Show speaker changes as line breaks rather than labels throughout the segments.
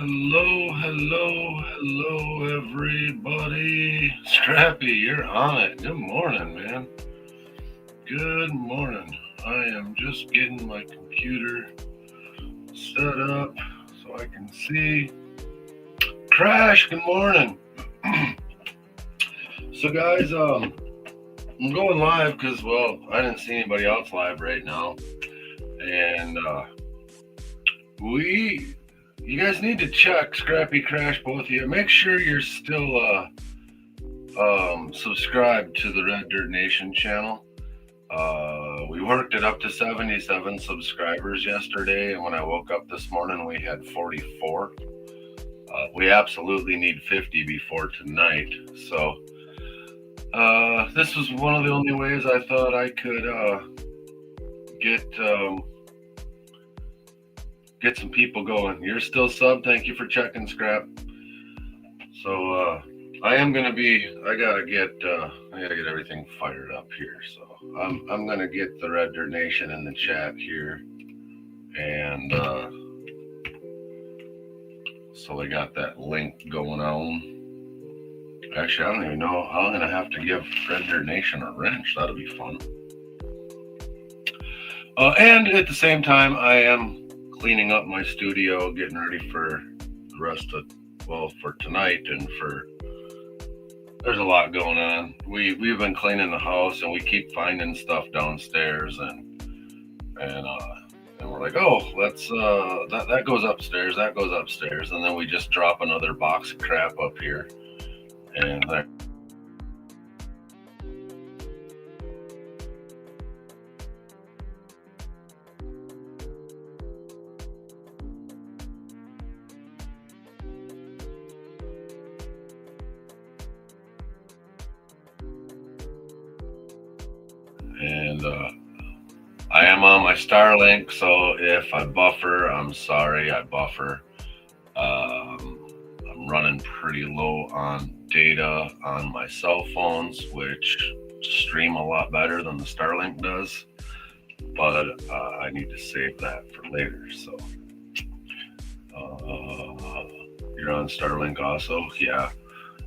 Hello, hello, hello, everybody. Scrappy, you're on it. Good morning, man. Good morning. I am just getting my computer set up so I can see. Crash, good morning. So, guys, I'm going live because, well, I didn't see anybody else live right now. And, you guys need to check Scrappy Crash, both of you. Make sure you're still, subscribe to the Red Dirt Nation channel. We worked it up to 77 subscribers yesterday, and when I woke up this morning, we had 44. We absolutely need 50 before tonight. So, this was one of the only ways I thought I could get some people going. You're still sub. Thank you for checking, Scrap. So, I gotta get everything fired up here. So I'm gonna get the Red Dirt Nation in the chat here, and so we got that link going on. Actually, I don't even know. I'm gonna have to give Red Dirt Nation a wrench. That'll be fun. And at the same time, I am cleaning up my studio, getting ready for the rest of, for tonight and for. There's a lot going on. We've been cleaning the house, and we keep finding stuff downstairs, and we're like, oh, let's that goes upstairs, and then we just drop another box of crap up here, and I am on my Starlink, so if I buffer, I'm sorry, I buffer. I'm running pretty low on data on my cell phones, which stream a lot better than the Starlink does, but I need to save that for later. So you're on Starlink also? Yeah.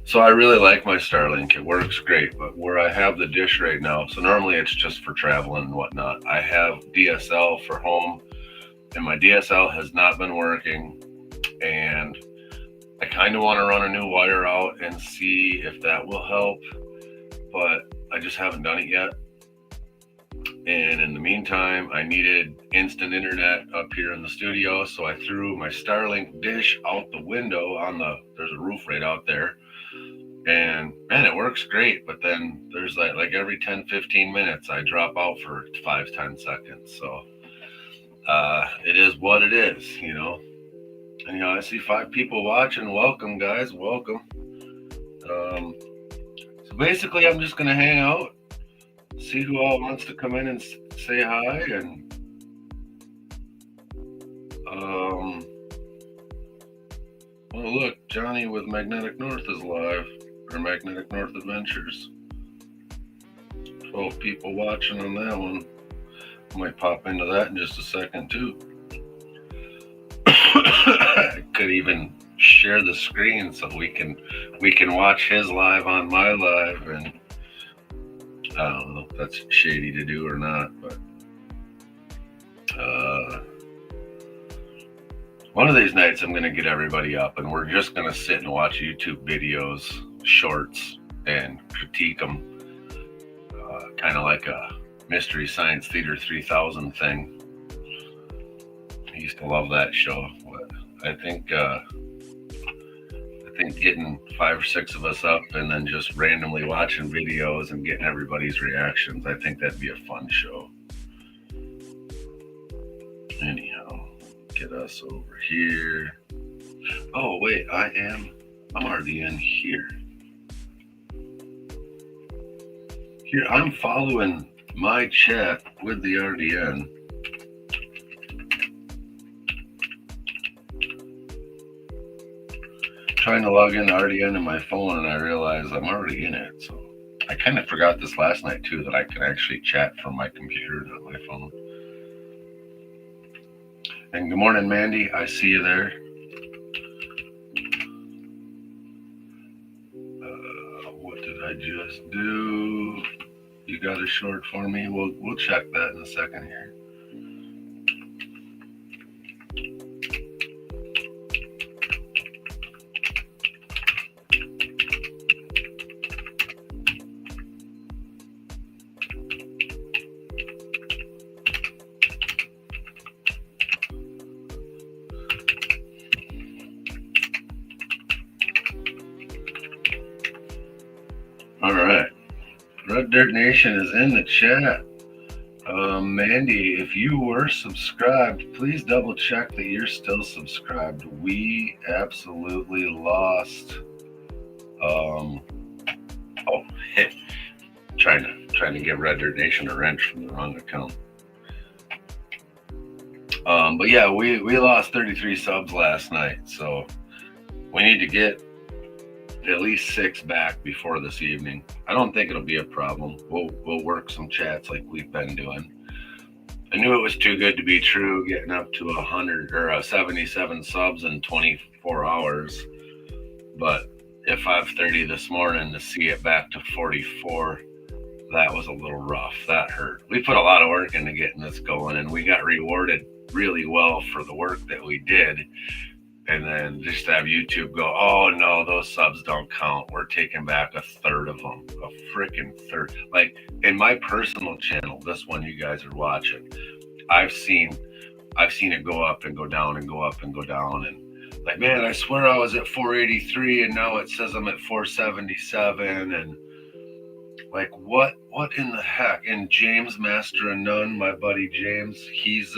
So I really like my Starlink. It works great, but where I have the dish right now, so normally it's just for traveling and whatnot. I have DSL for home, and my DSL has not been working, and I kind of want to run a new wire out and see if that will help, but I just haven't done it yet. And in the meantime, I needed instant internet up here in the studio, so I threw my Starlink dish out the window there's a roof right out there. And man, it works great, but then there's like every 10-15 minutes I drop out for 5-10 seconds. So it is what it is, And I see 5 people watching. Welcome, guys. Welcome. So basically, I'm just gonna hang out, see who all wants to come in and say hi, and oh look, Johnny with Magnetic North is live. Or Magnetic North Adventures. 12 people watching on that one. I might pop into that in just a second too. I could even share the screen so we can watch his live on my live, and I don't know if that's shady to do or not, but one of these nights I'm gonna get everybody up, and we're just gonna sit and watch YouTube videos, shorts, and critique them, kind of like a Mystery Science Theater 3000 thing. I used to love that show, but I think getting 5 or 6 of us up and then just randomly watching videos and getting everybody's reactions, I think that'd be a fun show. Anyhow, get us over here. Oh wait, I'm already in here. Here, I'm following my chat with the RDN. Trying to log into RDN in my phone, and I realize I'm already in it. So I kind of forgot this last night too, that I can actually chat from my computer, not my phone. And good morning, Mandy. I see you there. I just do? You got a short for me? We'll check that in a second here. All right. Red Dirt Nation is in the chat. Mandy, if you were subscribed, please double check that you're still subscribed. We absolutely lost. Oh, trying to give Red Dirt Nation a wrench from the wrong account. But yeah, we lost 33 subs last night, so we need to get at least 6 back before this evening. I don't think it'll be a problem. We'll work some chats like we've been doing. I knew it was too good to be true, getting up to 100 or 77 subs in 24 hours. But at 5:30 this morning to see it back to 44, that was a little rough. That hurt. We put a lot of work into getting this going, and we got rewarded really well for the work that we did. And then just to have YouTube go, oh no, those subs don't count. We're taking back a third of them, a freaking third. Like in my personal channel, this one you guys are watching, I've seen it go up and go down and go up and go down. And like, man, I swear I was at 483 and now it says I'm at 477. And like, what in the heck? And James Master and None, my buddy James, he's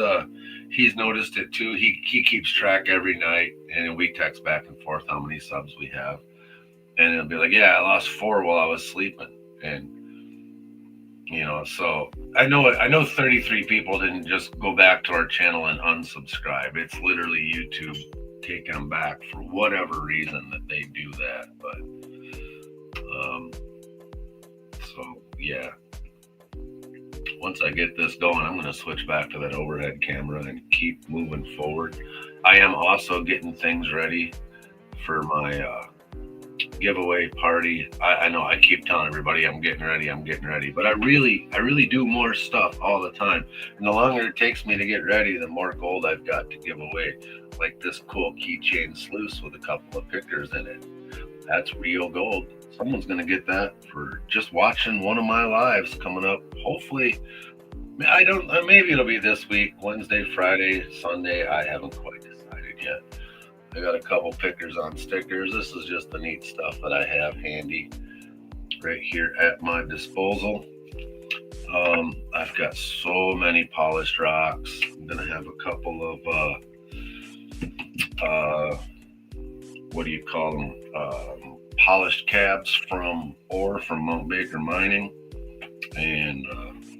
noticed it too. He keeps track every night, and we text back and forth how many subs we have, and it'll be like, yeah, I lost 4 while I was sleeping. And so I know 33 people didn't just go back to our channel and unsubscribe. It's literally YouTube taking them back for whatever reason that they do that. But so yeah, once I get this going, I'm going to switch back to that overhead camera and keep moving forward. I am also getting things ready for my giveaway party. I know I keep telling everybody I'm getting ready, but I really do more stuff all the time. And the longer it takes me to get ready, the more gold I've got to give away. Like this cool keychain sluice with a couple of pickers in it. That's real gold. Someone's going to get that for just watching one of my lives coming up. Hopefully, maybe it'll be this week, Wednesday, Friday, Sunday. I haven't quite decided yet. I got a couple pickers on stickers. This is just the neat stuff that I have handy right here at my disposal. I've got so many polished rocks. I'm going to have a couple of, what do you call them? Polished cabs from Mount Baker Mining, and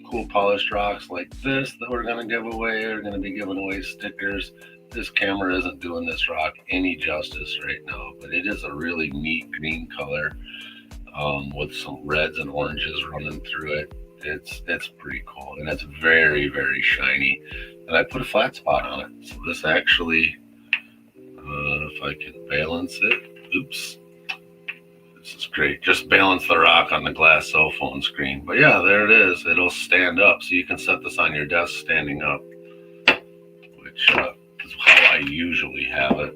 cool polished rocks like this that we're going to give away. We're going to be giving away stickers. This camera isn't doing this rock any justice right now, but it is a really neat green color with some reds and oranges running through it. It's pretty cool, and it's very, very shiny. And I put a flat spot on it, so this actually, if I can balance it, oops. This is great. Just balance the rock on the glass cell phone screen. But yeah, there it is. It'll stand up, so you can set this on your desk standing up, which is how I usually have it.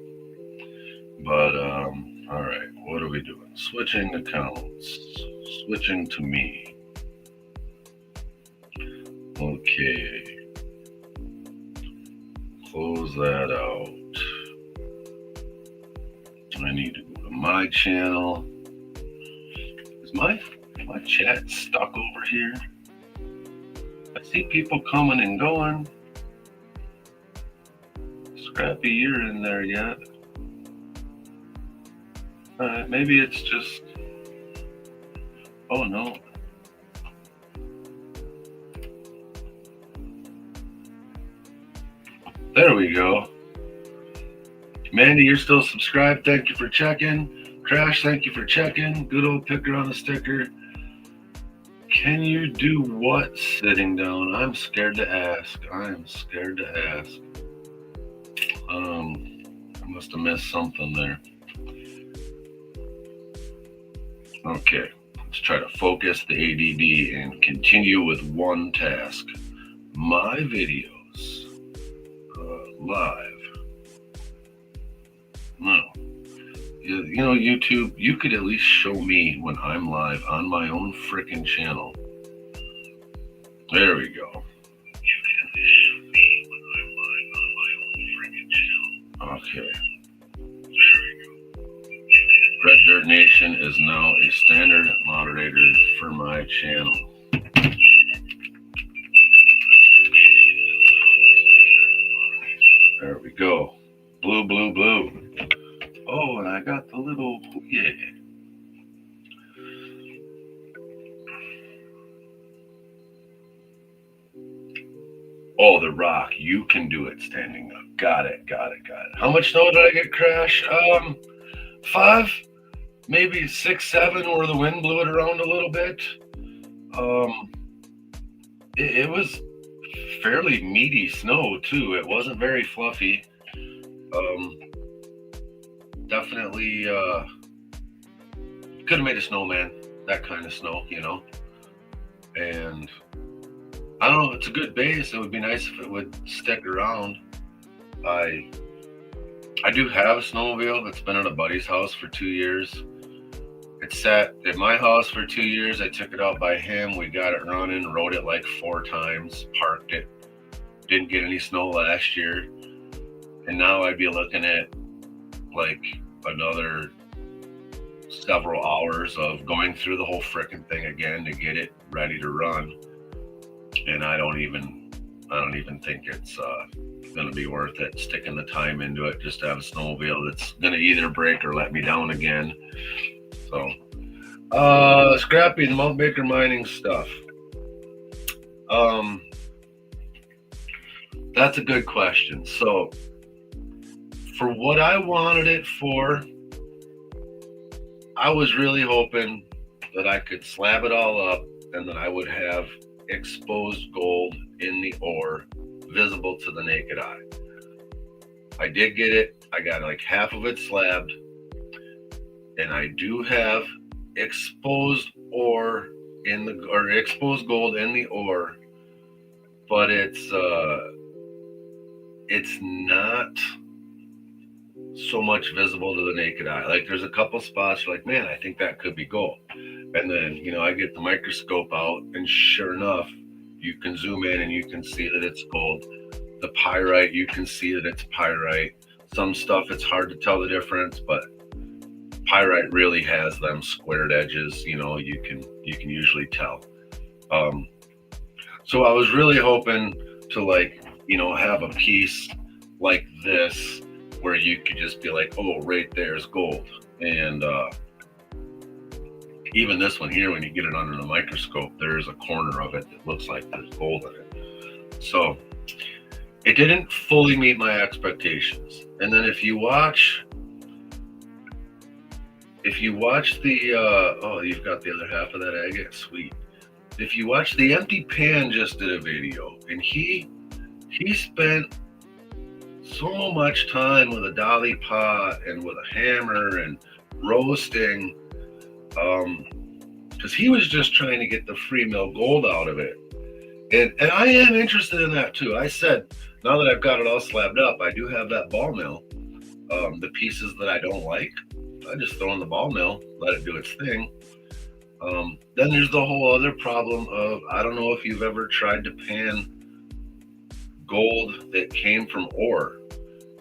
But all right, what are we doing? Switching accounts. Switching to me. Okay. Close that out. I need to go to my channel. Is my chat stuck over here? I see people coming and going. Scrappy, you're in there yet? Maybe it's just. Oh no. There we go. Mandy, you're still subscribed. Thank you for checking. Crash, thank you for checking. Good old picker on the sticker. Can you do what sitting down? I'm scared to ask. I am scared to ask. I must have missed something there. Okay. Let's try to focus the ADD and continue with one task. My videos live. No. You know, YouTube, you could at least show me when I'm live on my own freaking channel. There we go. Okay. Red Dirt Nation is now a standard moderator for my channel. There we go. Blue, blue, blue. Oh, and I got the little, yeah. Oh, The Rock, you can do it standing up. Got it. How much snow did I get, Crash? 5, maybe 6, 7, where the wind blew it around a little bit. It was fairly meaty snow too. It wasn't very fluffy. Definitely could have made a snowman, that kind of snow, you know. And I don't know, it's a good base. It would be nice if it would stick around. I do have a snowmobile. It's been at a buddy's house for 2 years. It sat at my house for 2 years. I took it out by him. We got it running, rode it like 4 times, parked it. Didn't get any snow last year. And now I'd be looking at like another several hours of going through the whole frickin' thing again to get it ready to run. And I don't even think it's gonna be worth it, sticking the time into it just to have a snowmobile that's gonna either break or let me down again. So Scrappy, the Mount Baker mining stuff. That's a good question. So for what I wanted it for, I was really hoping that I could slab it all up and that I would have exposed gold in the ore visible to the naked eye. I did get it. I got like half of it slabbed, and I do have exposed ore in the, or exposed gold in the ore, but it's not so much visible to the naked eye. Like there's a couple spots you're like, man, I think that could be gold. And then, you know, I get the microscope out and sure enough, you can zoom in and you can see that it's gold. The pyrite, you can see that it's pyrite. Some stuff, it's hard to tell the difference, but pyrite really has them squared edges, you know, you can usually tell. So I was really hoping to, like, you know, have a piece like this where you could just be like, oh, right there's gold. And even this one here, when you get it under the microscope, there's a corner of it that looks like there's gold in it. So it didn't fully meet my expectations. And then if you watch the, oh, you've got the other half of that agate, sweet. If you watch the Empty Pan just did a video, and he spent so much time with a dolly pot and with a hammer and roasting, because he was just trying to get the free mill gold out of it. And I am interested in that too. I said, now that I've got it all slabbed up, I do have that ball mill. The pieces that I don't like, I just throw in the ball mill, let it do its thing. Then there's the whole other problem of, I don't know if you've ever tried to pan gold that came from ore.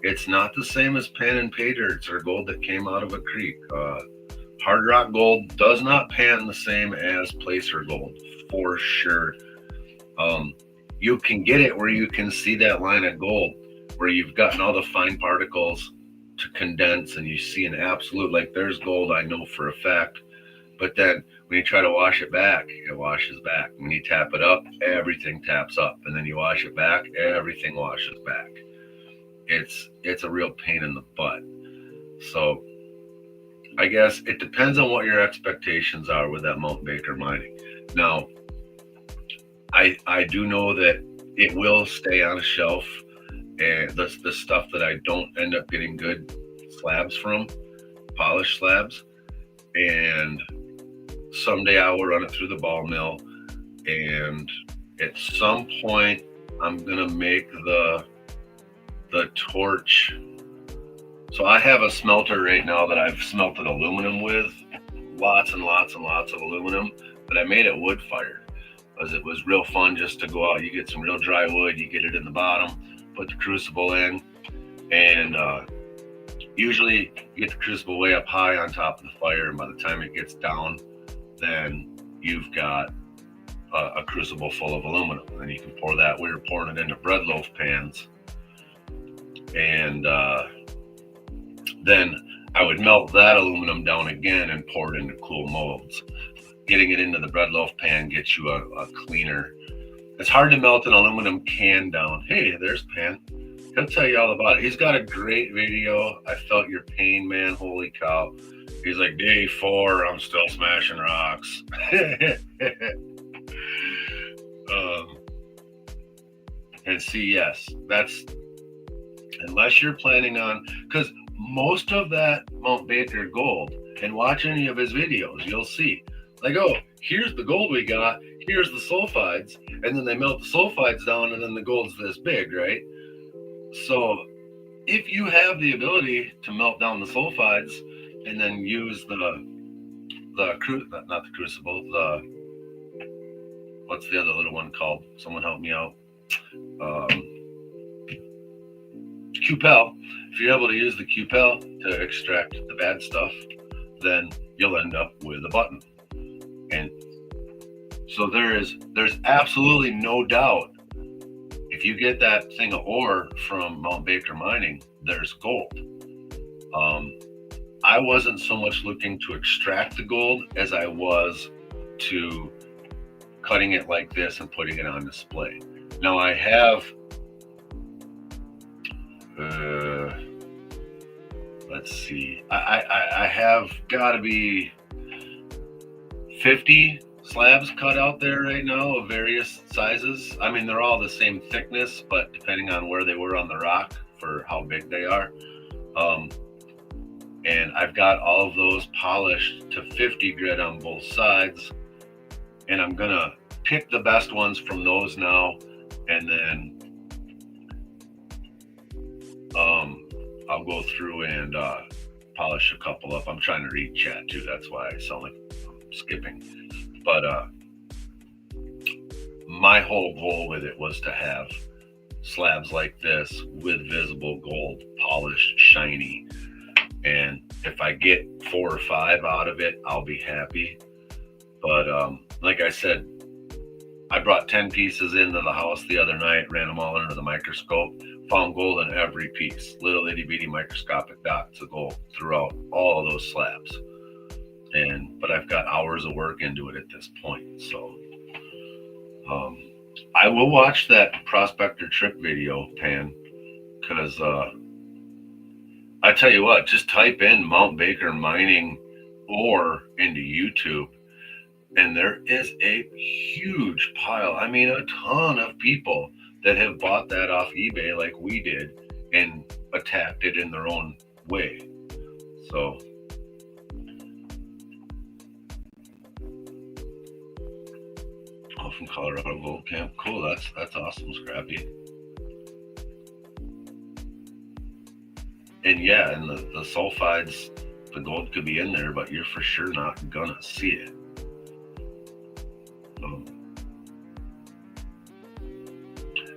It's not the same as panning pay dirts or gold that came out of a creek. Hard rock gold does not pan the same as placer gold, for sure. You can get it where you can see that line of gold, where you've gotten all the fine particles to condense and you see an absolute, like there's gold, I know for a fact. But then when you try to wash it back, it washes back. When you tap it up, everything taps up. And then you wash it back, everything washes back. It's a real pain in the butt. So I guess it depends on what your expectations are with that Mount Baker mining. Now, I do know that it will stay on a shelf, and the stuff that I don't end up getting good slabs from, polished slabs. And Someday I will run it through the ball mill, and at some point I'm gonna make the torch. So I have a smelter right now that I've smelted aluminum with, lots and lots and lots of aluminum, but I made it wood fired because it was real fun just to go out. You get some real dry wood, you get it in the bottom, put the crucible in, and usually you get the crucible way up high on top of the fire, and by the time it gets down, then you've got a crucible full of aluminum. And then you can pour that. We were pouring it into bread loaf pans, and then I would melt that aluminum down again and pour it into cool molds. Getting it into the bread loaf pan gets you a cleaner. It's hard to melt an aluminum can down. Hey, there's Pan. He'll tell you all about it. He's got a great video. I felt your pain, man. Holy cow. He's like, day 4, I'm still smashing rocks. And see, yes, that's, unless you're planning on, because most of that Mount Baker gold, and watch any of his videos, you'll see, like, oh, here's the gold we got, here's the sulfides, and then they melt the sulfides down, and then the gold's this big, right? So if you have the ability to melt down the sulfides and then use not the crucible, what's the other little one called? Someone help me out. Cupel. If you're able to use the Cupel to extract the bad stuff, then you'll end up with a button. And so there's absolutely no doubt, if you get that thing of ore from Mount Baker Mining, there's gold. I wasn't so much looking to extract the gold as I was to cutting it like this and putting it on display. Now I have, let's see, I have got to be 50 slabs cut out there right now of various sizes. I mean, they're all the same thickness, but depending on where they were on the rock for how big they are. And I've got all of those polished to 50 grit on both sides. And I'm gonna pick the best ones from those now, and then I'll go through and polish a couple up. I'm trying to read chat too, that's why I sound like I'm skipping. But my whole goal with it was to have slabs like this with visible gold, polished, shiny. And if I get 4 or 5 out of it, I'll be happy. But like I said, I brought 10 pieces into the house the other night, ran them all under the microscope, found gold in every piece, little itty bitty microscopic dots of gold throughout all of those slabs. But I've got hours of work into it at this point. So I will watch that prospector trip video, Pan, because I tell you what, just type in Mount Baker Mining ore into YouTube, and there is a huge pile. I mean, a ton of people that have bought that off eBay like we did and attacked it in their own way. So from Colorado Gold Camp. Cool, that's awesome, Scrappy. And yeah, and the sulfides, the gold could be in there, but you're for sure not gonna see it.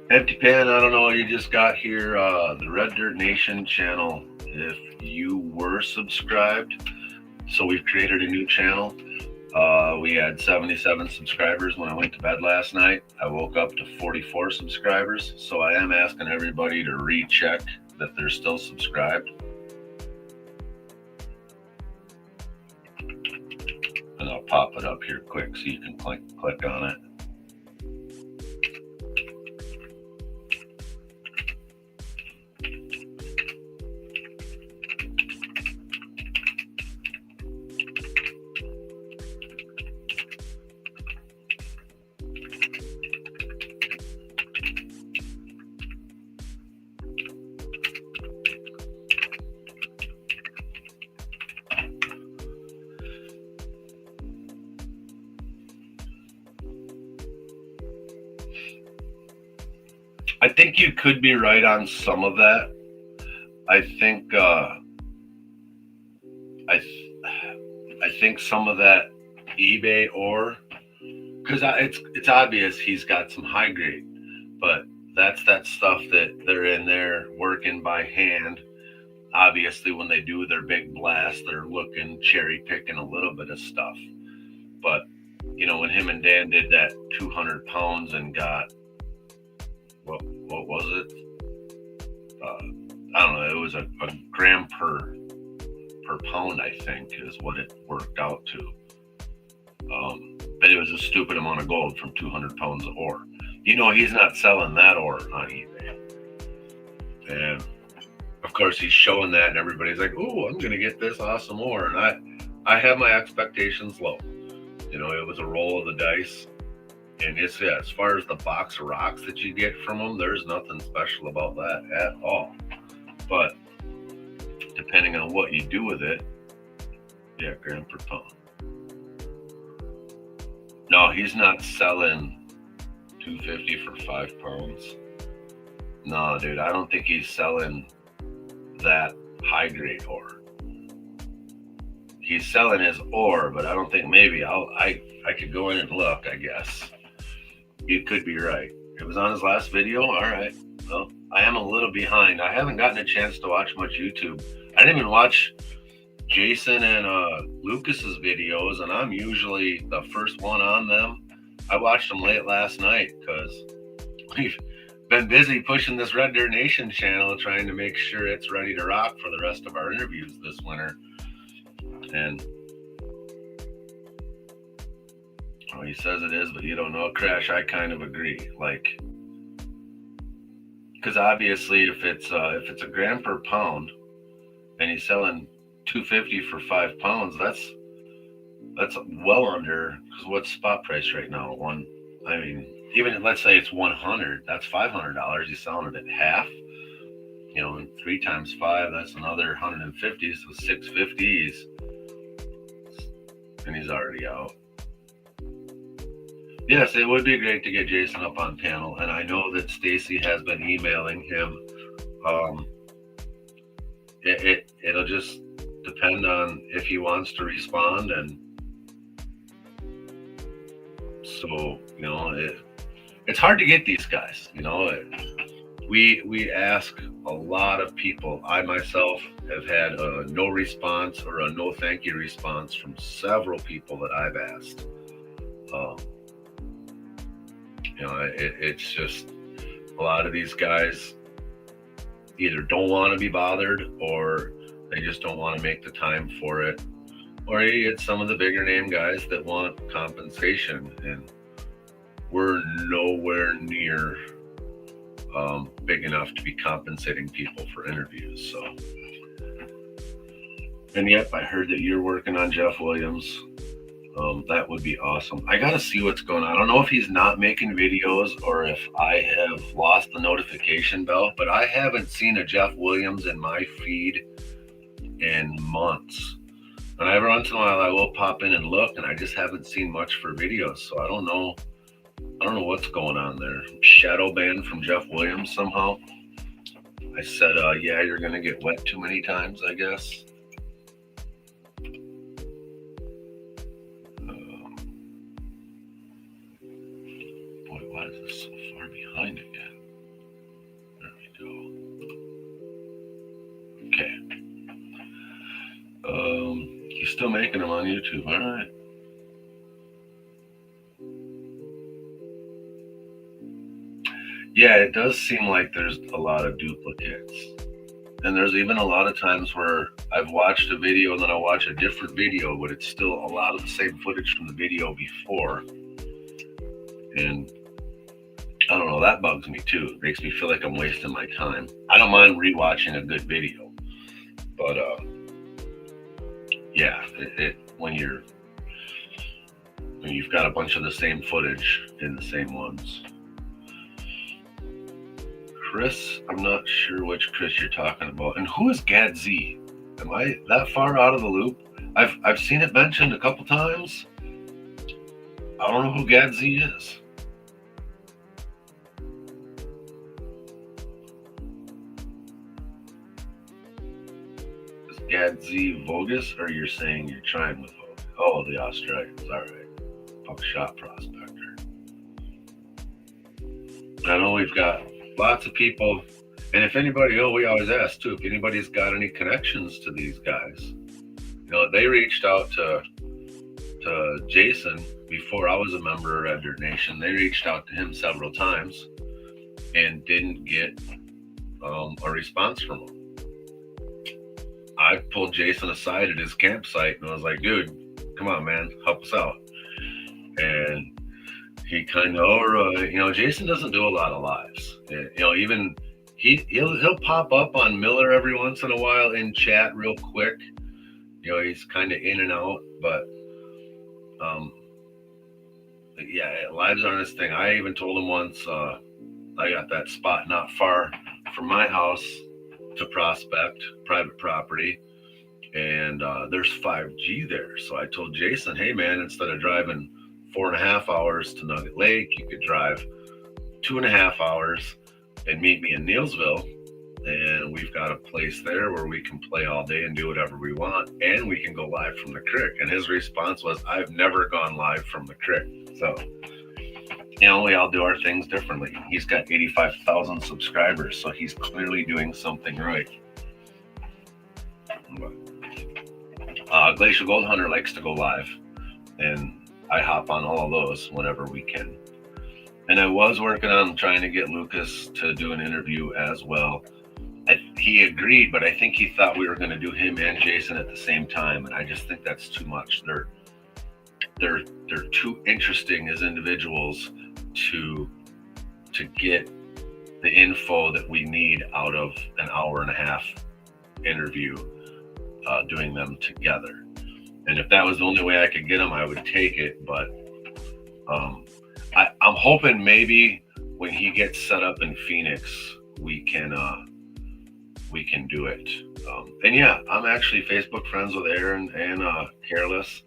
Empty Pan, I don't know, you just got here, the Red Dirt Nation channel, if you were subscribed, so we've created a new channel. We had 77 subscribers when I went to bed last night. I woke up to 44 subscribers, so I am asking everybody to recheck that they're still subscribed. And I'll pop it up here quick so you can click on it. I think you could be right on some of that. I think I I think some of that eBay ore, because it's obvious he's got some high grade, but that's that stuff that they're in there working by hand. Obviously, when they do their big blast, they're looking cherry picking a little bit of stuff. But when him and Dan did that 200 pounds and got what was it? I don't know. It was a gram per pound, I think, is what it worked out to. But it was a stupid amount of gold from 200 pounds of ore. He's not selling that ore on eBay. And of course, he's showing that, and everybody's like, "Ooh, I'm gonna get this awesome ore." And I have my expectations low. It was a roll of the dice, and as far as the box of rocks that you get from them, there's nothing special about that at all. But depending on what you do with it, yeah, gram per pound. No, he's not selling 250 for 5 pounds. No, dude, I don't think he's selling that high grade ore. He's selling his ore, but I don't think maybe I could go in and look, I guess. You could be right. It was on his last video. All right. Well, I am a little behind. I haven't gotten a chance to watch much YouTube. I didn't even watch Jason and Lucas's videos, and I'm usually the first one on them. I watched them late last night because we've been busy pushing this Red Deer Nation channel, trying to make sure it's ready to rock for the rest of our interviews this winter. And he says it is, but you don't know. Crash, I kind of agree. Because obviously, if it's a gram per pound, and he's selling 250 for 5 pounds, that's well under. Because what's spot price right now? Even let's say it's 100, that's $500. He's selling it at half. And 3 times 5, that's another 150. So 650s, and he's already out. Yes, it would be great to get Jason up on panel, and I know that Stacy has been emailing him. It'll just depend on if he wants to respond, and so it's hard to get these guys. We ask a lot of people. I myself have had a no response or a no thank you response from several people that I've asked. It's just a lot of these guys either don't want to be bothered, or they just don't want to make the time for it, or you get some of the bigger name guys that want compensation, and we're nowhere near big enough to be compensating people for interviews. So, and yep, I heard that you're working on Jeff Williams. That would be awesome. I gotta see what's going on. I don't know if he's not making videos or if I have lost the notification bell, but I haven't seen a Jeff Williams in my feed in months. And every once in a while I will pop in and look, and I just haven't seen much for videos. So I don't know what's going on there. Shadow banned from Jeff Williams somehow. I said, yeah, you're gonna get wet too many times, I guess. Why is this so far behind again? There we go. Okay. He's still making them on YouTube. All right. Yeah, it does seem like there's a lot of duplicates. And there's even a lot of times where I've watched a video and then I'll watch a different video, but it's still a lot of the same footage from the video before. And I don't know, that bugs me too. It makes me feel like I'm wasting my time. I don't mind rewatching a good video, but yeah, when you've got a bunch of the same footage in the same ones. Chris, I'm not sure which Chris you're talking about. And who is Gad Z? Am I that far out of the loop? I've seen it mentioned a couple times. I don't know who Gad Z is. Gadzi Vogus, or you're saying you're trying with Vogus? Oh, the Australians. All right. Buckshot prospector. I know we've got lots of people, and if anybody, we always ask too, if anybody's got any connections to these guys. They reached out to Jason before I was a member of Red Dirt Nation. They reached out to him several times and didn't get a response from him. I pulled Jason aside at his campsite and I was like, dude, come on, man, help us out. And he kind of, Jason doesn't do a lot of lives. Even he'll pop up on Miller every once in a while in chat real quick. He's kind of in and out, but yeah, lives aren't his thing. I even told him once, I got that spot not far from my house to prospect, private property, and there's 5G there. So I told Jason, hey man, instead of driving 4.5 hours to Nugget Lake, you could drive 2.5 hours and meet me in Neilsville. And we've got a place there where we can play all day and do whatever we want, and we can go live from the creek. And his response was, I've never gone live from the creek. So, we all do our things differently. He's got 85,000 subscribers, so he's clearly doing something right. Glacial Gold Hunter likes to go live, and I hop on all of those whenever we can. And I was working on trying to get Lucas to do an interview as well. He agreed, but I think he thought we were going to do him and Jason at the same time, and I just think that's too much. They're too interesting as individuals to get the info that we need out of an 1.5-hour interview, doing them together. And if that was the only way I could get them, I would take it. But I'm hoping maybe when he gets set up in Phoenix, we can do it. And yeah, I'm actually Facebook friends with Aaron and Careless.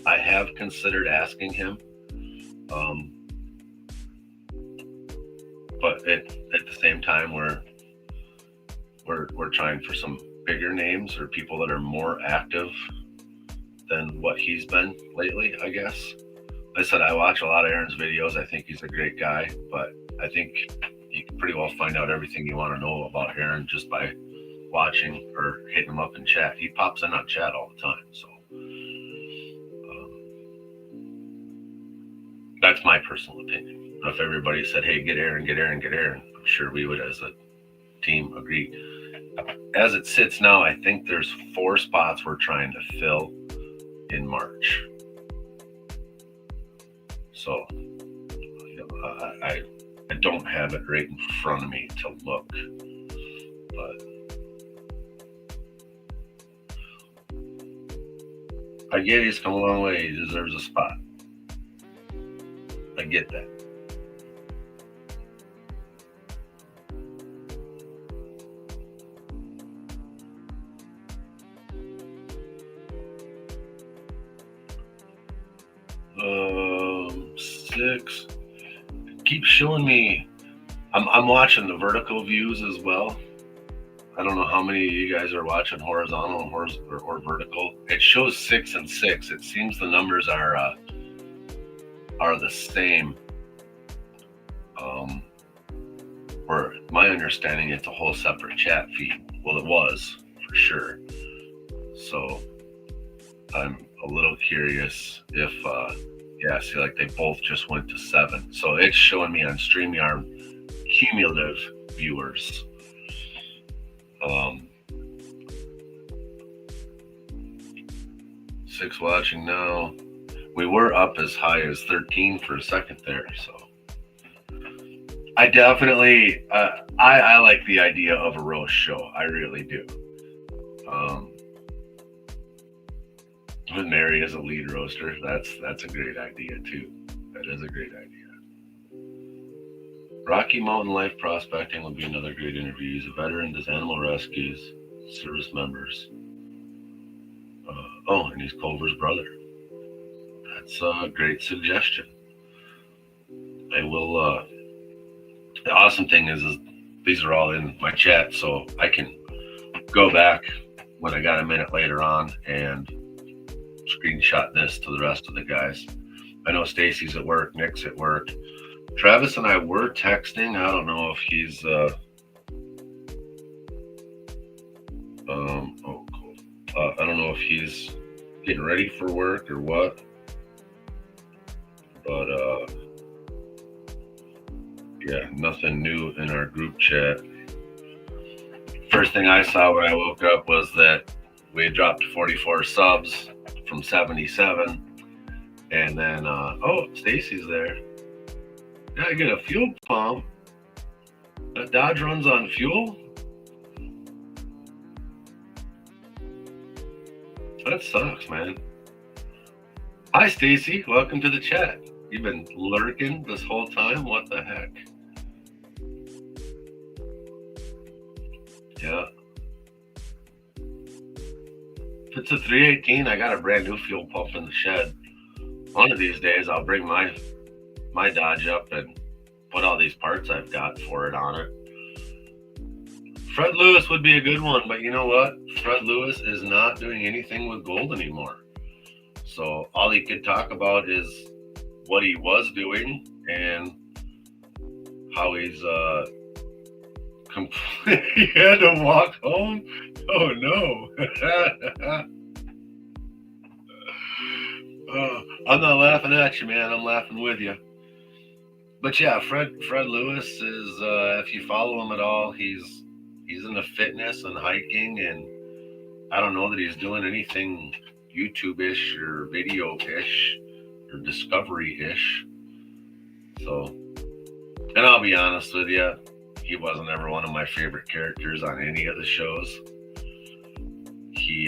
I have considered asking him, but at the same time, we're trying for some bigger names or people that are more active than what he's been lately, I guess. Like I said, I watch a lot of Aaron's videos. I think he's a great guy, but I think you can pretty well find out everything you want to know about Aaron just by watching or hitting him up in chat. He pops in on chat all the time, so that's my personal opinion. If everybody said, hey, get Aaron, I'm sure we would as a team agree. As it sits now, I think there's 4 spots we're trying to fill in March. So I don't have it right in front of me to look, but I get he's come a long way. He deserves a spot. I get that. Six. Keep showing me. I'm watching the vertical views as well. I don't know how many of you guys are watching horizontal or vertical. It shows 6 and 6. It seems the numbers are the same. Or my understanding, it's a whole separate chat feed. Well, it was for sure. So I'm a little curious if, see, like they both just went to 7. So it's showing me on StreamYard cumulative viewers. 6 watching now. We were up as high as 13 for a second there, so I definitely I like the idea of a roast show. I really do. With Mary as a lead roaster, that's a great idea too. That is a great idea. Rocky Mountain Life Prospecting will be another great interview. He's a veteran, does animal rescues, service members. And he's Culver's brother. That's a great suggestion. I will. The awesome thing is these are all in my chat, so I can go back when I got a minute later on and screenshot this to the rest of the guys. I know Stacy's at work, Nick's at work. Travis and I were texting. I don't know if he's oh cool. I don't know if he's getting ready for work or what. But yeah, nothing new in our group chat. First thing I saw when I woke up was that we had dropped to 44 subs from 77. And then, oh, Stacy's there. Yeah, I get a fuel pump. That Dodge runs on fuel? That sucks, man. Hi, Stacy. Welcome to the chat. You've been lurking this whole time? What the heck? Yeah. If it's a 318, I got a brand new fuel pump in the shed. One of these days, I'll bring my Dodge up and put all these parts I've got for it on it. Fred Lewis would be a good one, but you know what? Fred Lewis is not doing anything with gold anymore. So all he could talk about is what he was doing and how he's he had to walk home. Oh no. I'm not laughing at you, man. I'm laughing with you. But yeah, Fred Lewis is if you follow him at all, he's into fitness and hiking, and I don't know that he's doing anything YouTube-ish or video-ish or discovery-ish. So, and I'll be honest with you, he wasn't ever one of my favorite characters on any of the shows. He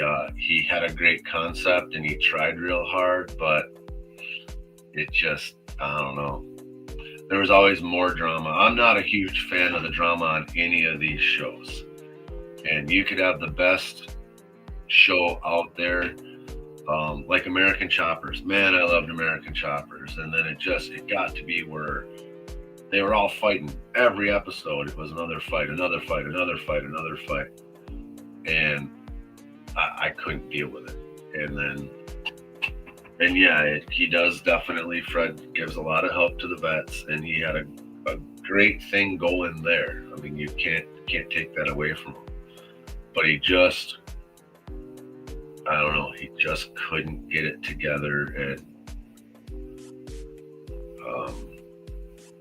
had a great concept and he tried real hard, but it just, I don't know. There was always more drama. I'm not a huge fan of the drama on any of these shows. And you could have the best show out there, like American Choppers. Man, I loved American Choppers. And then it got to be where they were all fighting. Every episode, it was another fight, another fight, another fight, another fight. And I couldn't deal with it. And yeah, he does definitely. Fred gives a lot of help to the vets, and he had a great thing going there. I mean, you can't take that away from him. But he just, I don't know, he just couldn't get it together. And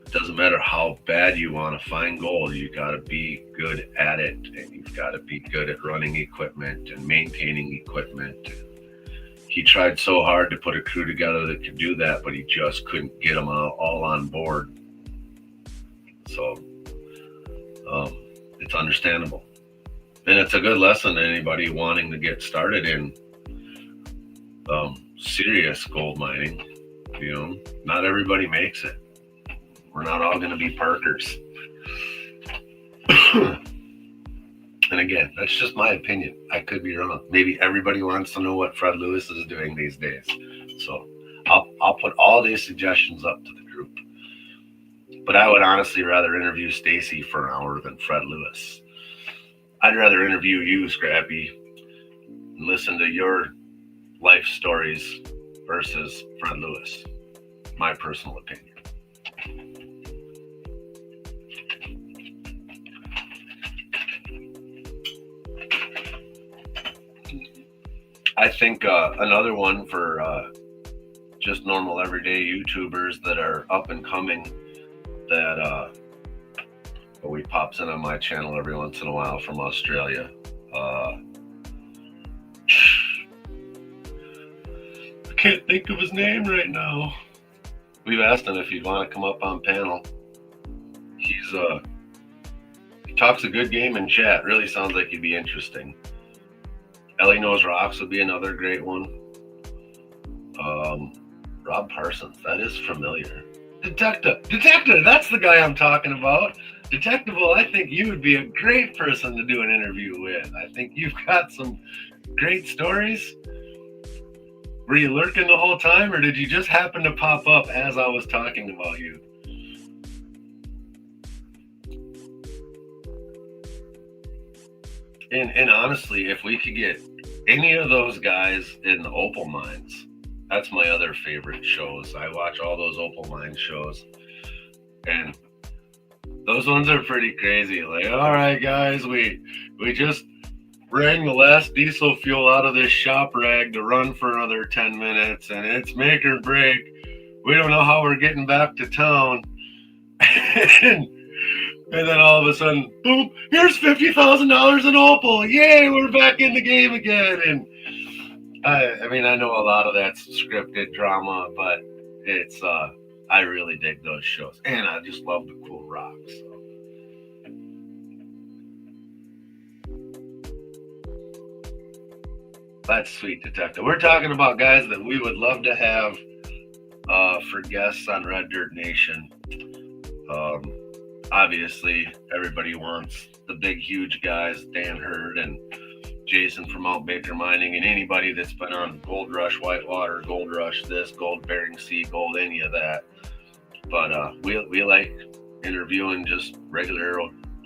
it doesn't matter how bad you want to find gold, you got to be good at it, and you've got to be good at running equipment and maintaining equipment. He tried so hard to put a crew together that could do that, but he just couldn't get them all on board. So it's understandable. And it's a good lesson to anybody wanting to get started in serious gold mining. You know, not everybody makes it. We're not all going to be Parkers. And again, that's just my opinion. I could be wrong. Maybe everybody wants to know what Fred Lewis is doing these days. So I'll put all these suggestions up to the group. But I would honestly rather interview Stacy for an hour than Fred Lewis. I'd rather interview you, Scrappy, and listen to your life stories versus Fred Lewis. My personal opinion. I think another one for just normal everyday YouTubers that are up and coming that he pops in on my channel every once in a while from Australia. I can't think of his name right now. We've asked him if he'd want to come up on panel. He talks a good game in chat. Really sounds like he'd be interesting. Ellie Knows Rocks would be another great one. Rob Parsons, that is familiar. Detective, that's the guy I'm talking about. Detectable, I think you would be a great person to do an interview with. I think you've got some great stories. Were you lurking the whole time, or did you just happen to pop up as I was talking about you? And honestly, if we could get any of those guys in the Opal Mines, that's my other favorite shows. I watch all those Opal Mines shows, and those ones are pretty crazy. Like, all right, guys, we just rang the last diesel fuel out of this shop rag to run for another 10 minutes, and it's make or break. We don't know how we're getting back to town. and, and then all of a sudden, boom, here's $50,000 in Opal. Yay, we're back in the game again. And I mean, I know a lot of that's scripted drama, but it's I really dig those shows, and I just love the cool rocks. So. That's sweet, Detective. We're talking about guys that we would love to have for guests on Red Dirt Nation. Um, Obviously, everybody wants the big, huge guys, Dan Hurd and Jason from Mount Baker Mining, and anybody that's been on Gold Rush, Whitewater, Gold Rush, this, Gold Bering Sea, Gold, any of that. But we like interviewing just regular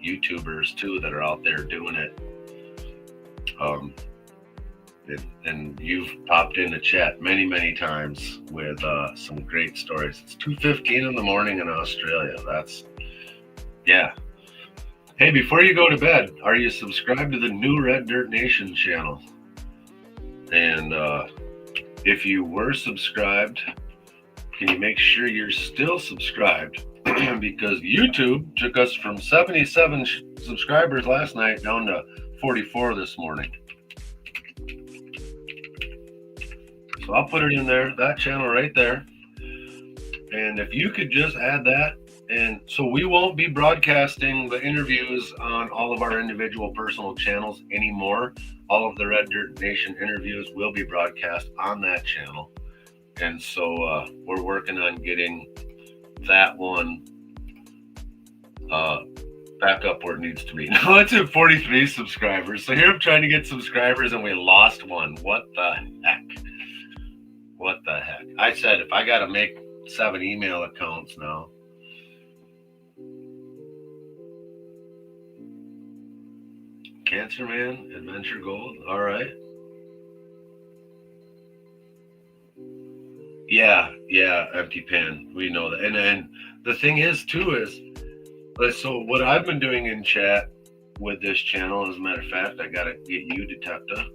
YouTubers too that are out there doing it. Um, and you've popped in the chat many times with some great stories. It's 2:15 in the morning in Australia. That's yeah. Hey, before you go to bed, are you subscribed to the new Red Dirt Nation channel? And if you were subscribed, can you make sure you're still subscribed? Because YouTube took us from 77 subscribers last night down to 44 this morning. So I'll put it in there, that channel right there. And if you could just add that, and so we won't be broadcasting the interviews on all of our individual personal channels anymore. All of the Red Dirt Nation interviews will be broadcast on that channel. And so we're working on getting that one back up where it needs to be. Now it's at 43 subscribers. So here I'm trying to get subscribers and we lost one. What the heck? What the heck? I said if I got to make 7 email accounts now. Cancer Man, Adventure Gold. All right. Yeah, Empty Pan. We know that. And the thing is, too, is so what I've been doing in chat with this channel, as a matter of fact, I got to get you, Detective.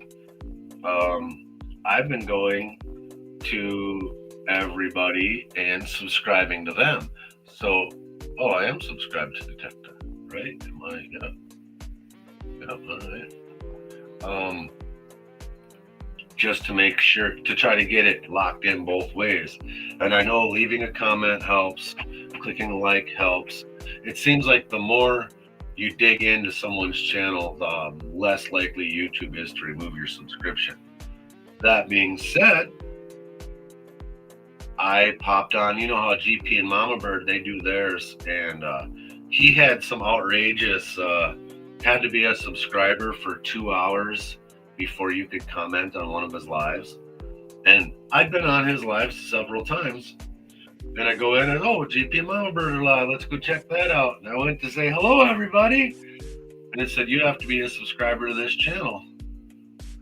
I've been going to everybody and subscribing to them. So, I am subscribed to Detective, right? Am I? Yeah, all right. Just to make sure, to try to get it locked in both ways. And I know leaving a comment helps, clicking a like helps. It seems like the more you dig into someone's channel, the less likely YouTube is to remove your subscription. That being said, I popped on, you know how GP and Mama Bird, they do theirs, and he had some outrageous, had to be a subscriber for 2 hours before you could comment on one of his lives. And I'd been on his lives several times. And I go in and, GP and Mama Bird are live. Let's go check that out. And I went to say, hello, everybody. And it said, you have to be a subscriber to this channel.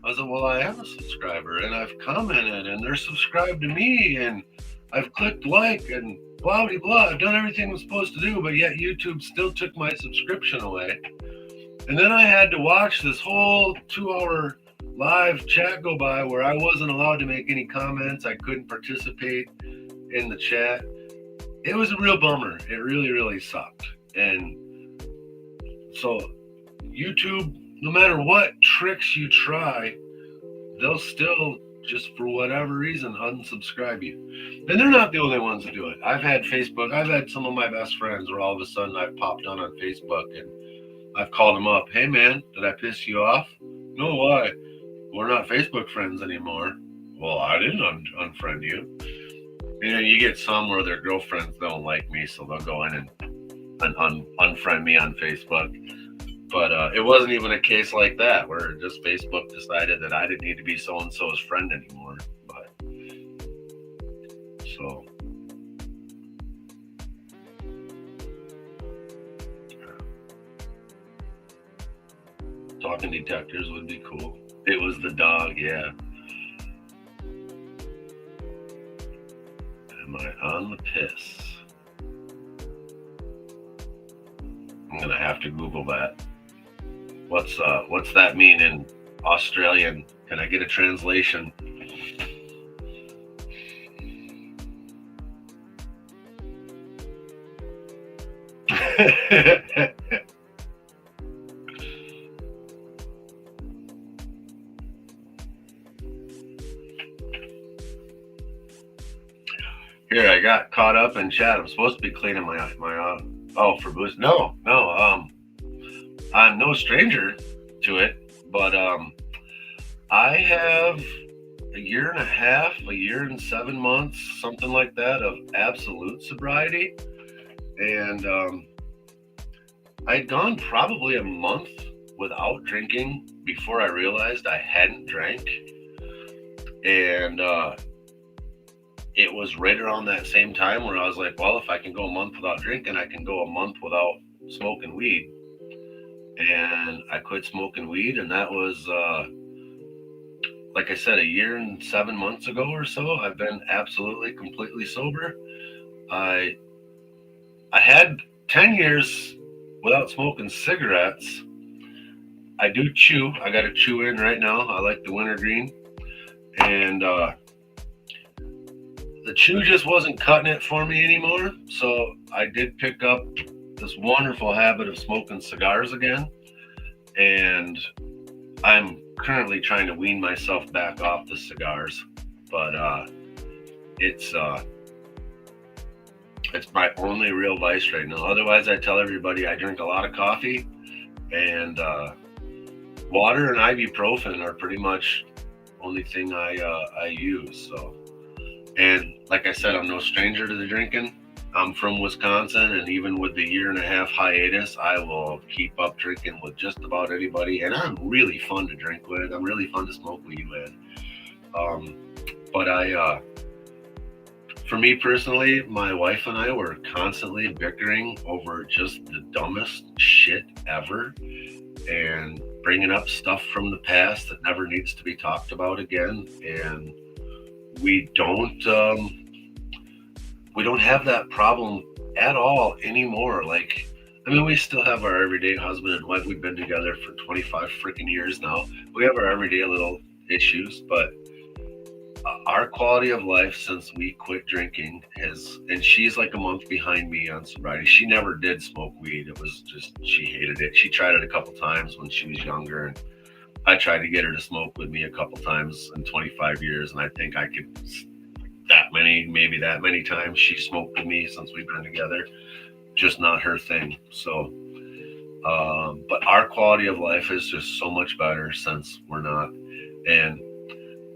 I said, well, I am a subscriber and I've commented and they're subscribed to me and I've clicked like and blah, blah, blah. I've done everything I'm supposed to do, but yet YouTube still took my subscription away. And then I had to watch this whole 2-hour live chat go by where I wasn't allowed to make any comments. I couldn't participate in the chat. It was a real bummer. It really sucked. And so YouTube, no matter what tricks you try, they'll still, just for whatever reason, unsubscribe you. And they're not the only ones to do it. I've had Facebook. I've had some of my best friends where all of a sudden I've popped on Facebook and I've called them up. Hey, man, did I piss you off? No, why? We're not Facebook friends anymore. Well, I didn't unfriend you. And then you get some where their girlfriends don't like me, so they'll go in and unfriend me on Facebook. But it wasn't even a case like that where just Facebook decided that I didn't need to be so-and-so's friend anymore. But so Talking detectors would be cool. It was the dog, yeah. Am I on the piss? I'm gonna have to Google that. What's that mean in Australian? Can I get a translation? Here, I got caught up in chat. I'm supposed to be cleaning my oh, for boost. No, I'm no stranger to it, but I have a year and a half, a year and 7 months, something like that, of absolute sobriety, and I'd gone probably a month without drinking before I realized I hadn't drank, and it was right around that same time where I was like, well, if I can go a month without drinking, I can go a month without smoking weed. And I quit smoking weed, and that was, like I said, a year and 7 months ago or so. I've been absolutely, completely sober. I had 10 years without smoking cigarettes. I do chew. I got a chew in right now. I like the wintergreen. And the chew just wasn't cutting it for me anymore. So I did pick up this wonderful habit of smoking cigars again. And I'm currently trying to wean myself back off the cigars. But it's my only real vice right now. Otherwise, I tell everybody I drink a lot of coffee, and water and ibuprofen are pretty much only thing I use. So, and like I said, I'm no stranger to the drinking. I'm from Wisconsin, and even with the year and a half hiatus, I will keep up drinking with just about anybody. And I'm really fun to drink with. I'm really fun to smoke weed with. But for me personally, my wife and I were constantly bickering over just the dumbest shit ever, and bringing up stuff from the past that never needs to be talked about again. And we don't have that problem at all anymore. Like, I mean, we still have our everyday husband and wife. We've been together for 25 freaking years now. We have our everyday little issues, but our quality of life since we quit drinking and she's like a month behind me on sobriety. She never did smoke weed. It was just, she hated it. She tried it a couple times when she was younger, and I tried to get her to smoke with me a couple times in 25 years. And I think I could, maybe that many times she smoked with me since we've been together, just not her thing. So, but our quality of life is just so much better since we're not. And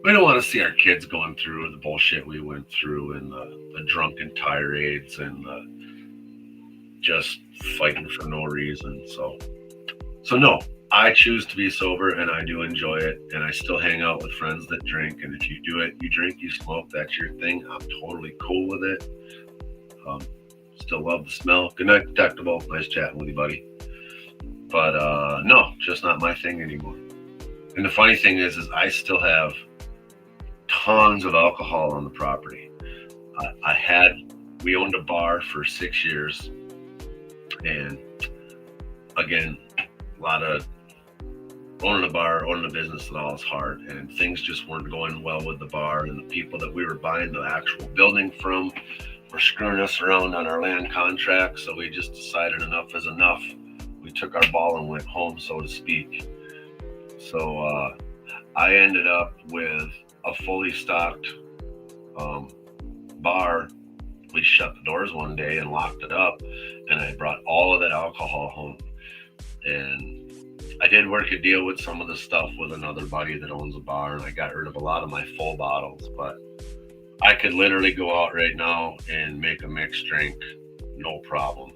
we don't want to see our kids going through the bullshit we went through, and the drunken tirades, and just fighting for no reason. So no, I choose to be sober, and I do enjoy it. And I still hang out with friends that drink. And if you do it, you drink, you smoke, that's your thing. I'm totally cool with it. Still love the smell. Good night, Detectable. Nice chatting with you, buddy. But no, just not my thing anymore. And the funny thing is I still have tons of alcohol on the property. We owned a bar for 6 years, and again, a lot of owning a bar, owning a business at all is hard, and things just weren't going well with the bar, and the people that we were buying the actual building from were screwing us around on our land contract. So we just decided enough is enough. We took our ball and went home, so to speak. So I ended up with a fully stocked bar. We shut the doors one day and locked it up, and I brought all of that alcohol home. And I did work a deal with some of the stuff with another buddy that owns a bar, and I got rid of a lot of my full bottles. But I could literally go out right now and make a mixed drink, no problem.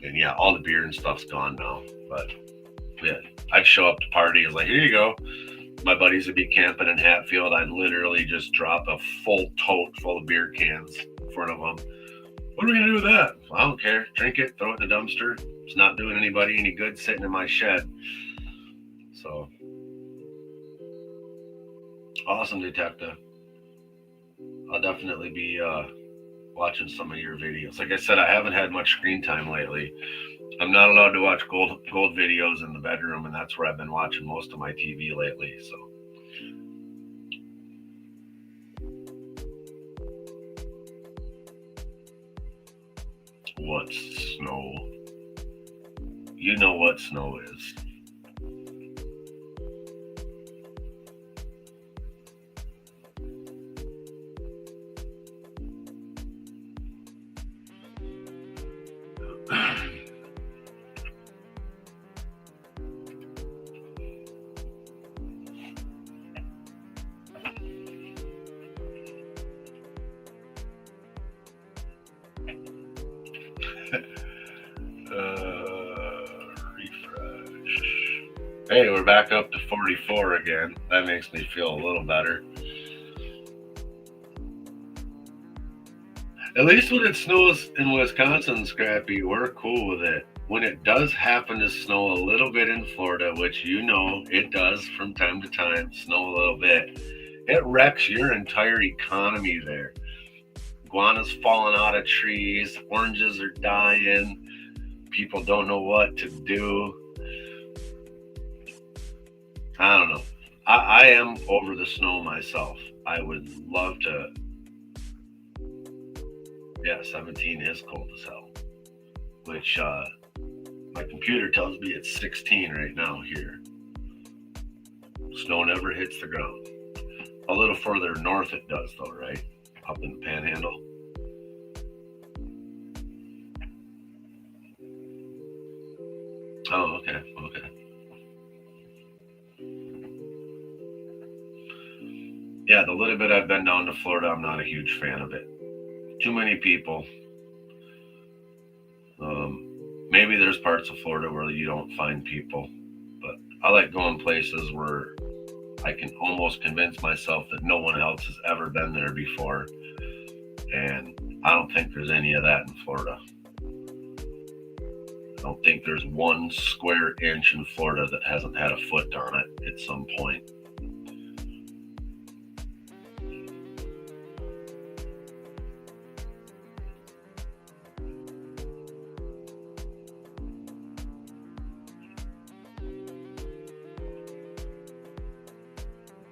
And yeah, all the beer and stuff's gone now. But yeah, I'd show up to parties like, here you go. My buddies would be camping in Hatfield. I'd literally just drop a full tote full of beer cans in front of them, What are we gonna do with that? Well, I don't care. Drink it, throw it in the dumpster. It's not doing anybody any good sitting in my shed. So awesome, detective. I'll definitely be watching some of your videos. Like I said, I haven't had much screen time lately. I'm not allowed to watch gold videos in the bedroom, and that's where I've been watching most of my TV lately. So what's snow? You know what snow is. Refresh. Hey, we're back up to 44 again. That makes me feel a little better. At least when it snows in Wisconsin, Scrappy, we're cool with it. When it does happen to snow a little bit in Florida, which you know it does from time to time, snow a little bit, it wrecks your entire economy there. Iguanas falling out of trees, oranges are dying, people don't know what to do. I don't know. I am over the snow myself. I would love to. Yeah, 17 is cold as hell, which my computer tells me it's 16 right now here. Snow never hits the ground. A little further north it does, though, right? Up in the panhandle. Oh, okay, okay. Yeah, the little bit I've been down to Florida, I'm not a huge fan of it. Too many people. Maybe there's parts of Florida where you don't find people, but I like going places where I can almost convince myself that no one else has ever been there before. And I don't think there's any of that in Florida. I don't think there's one square inch in Florida that hasn't had a foot on it at some point.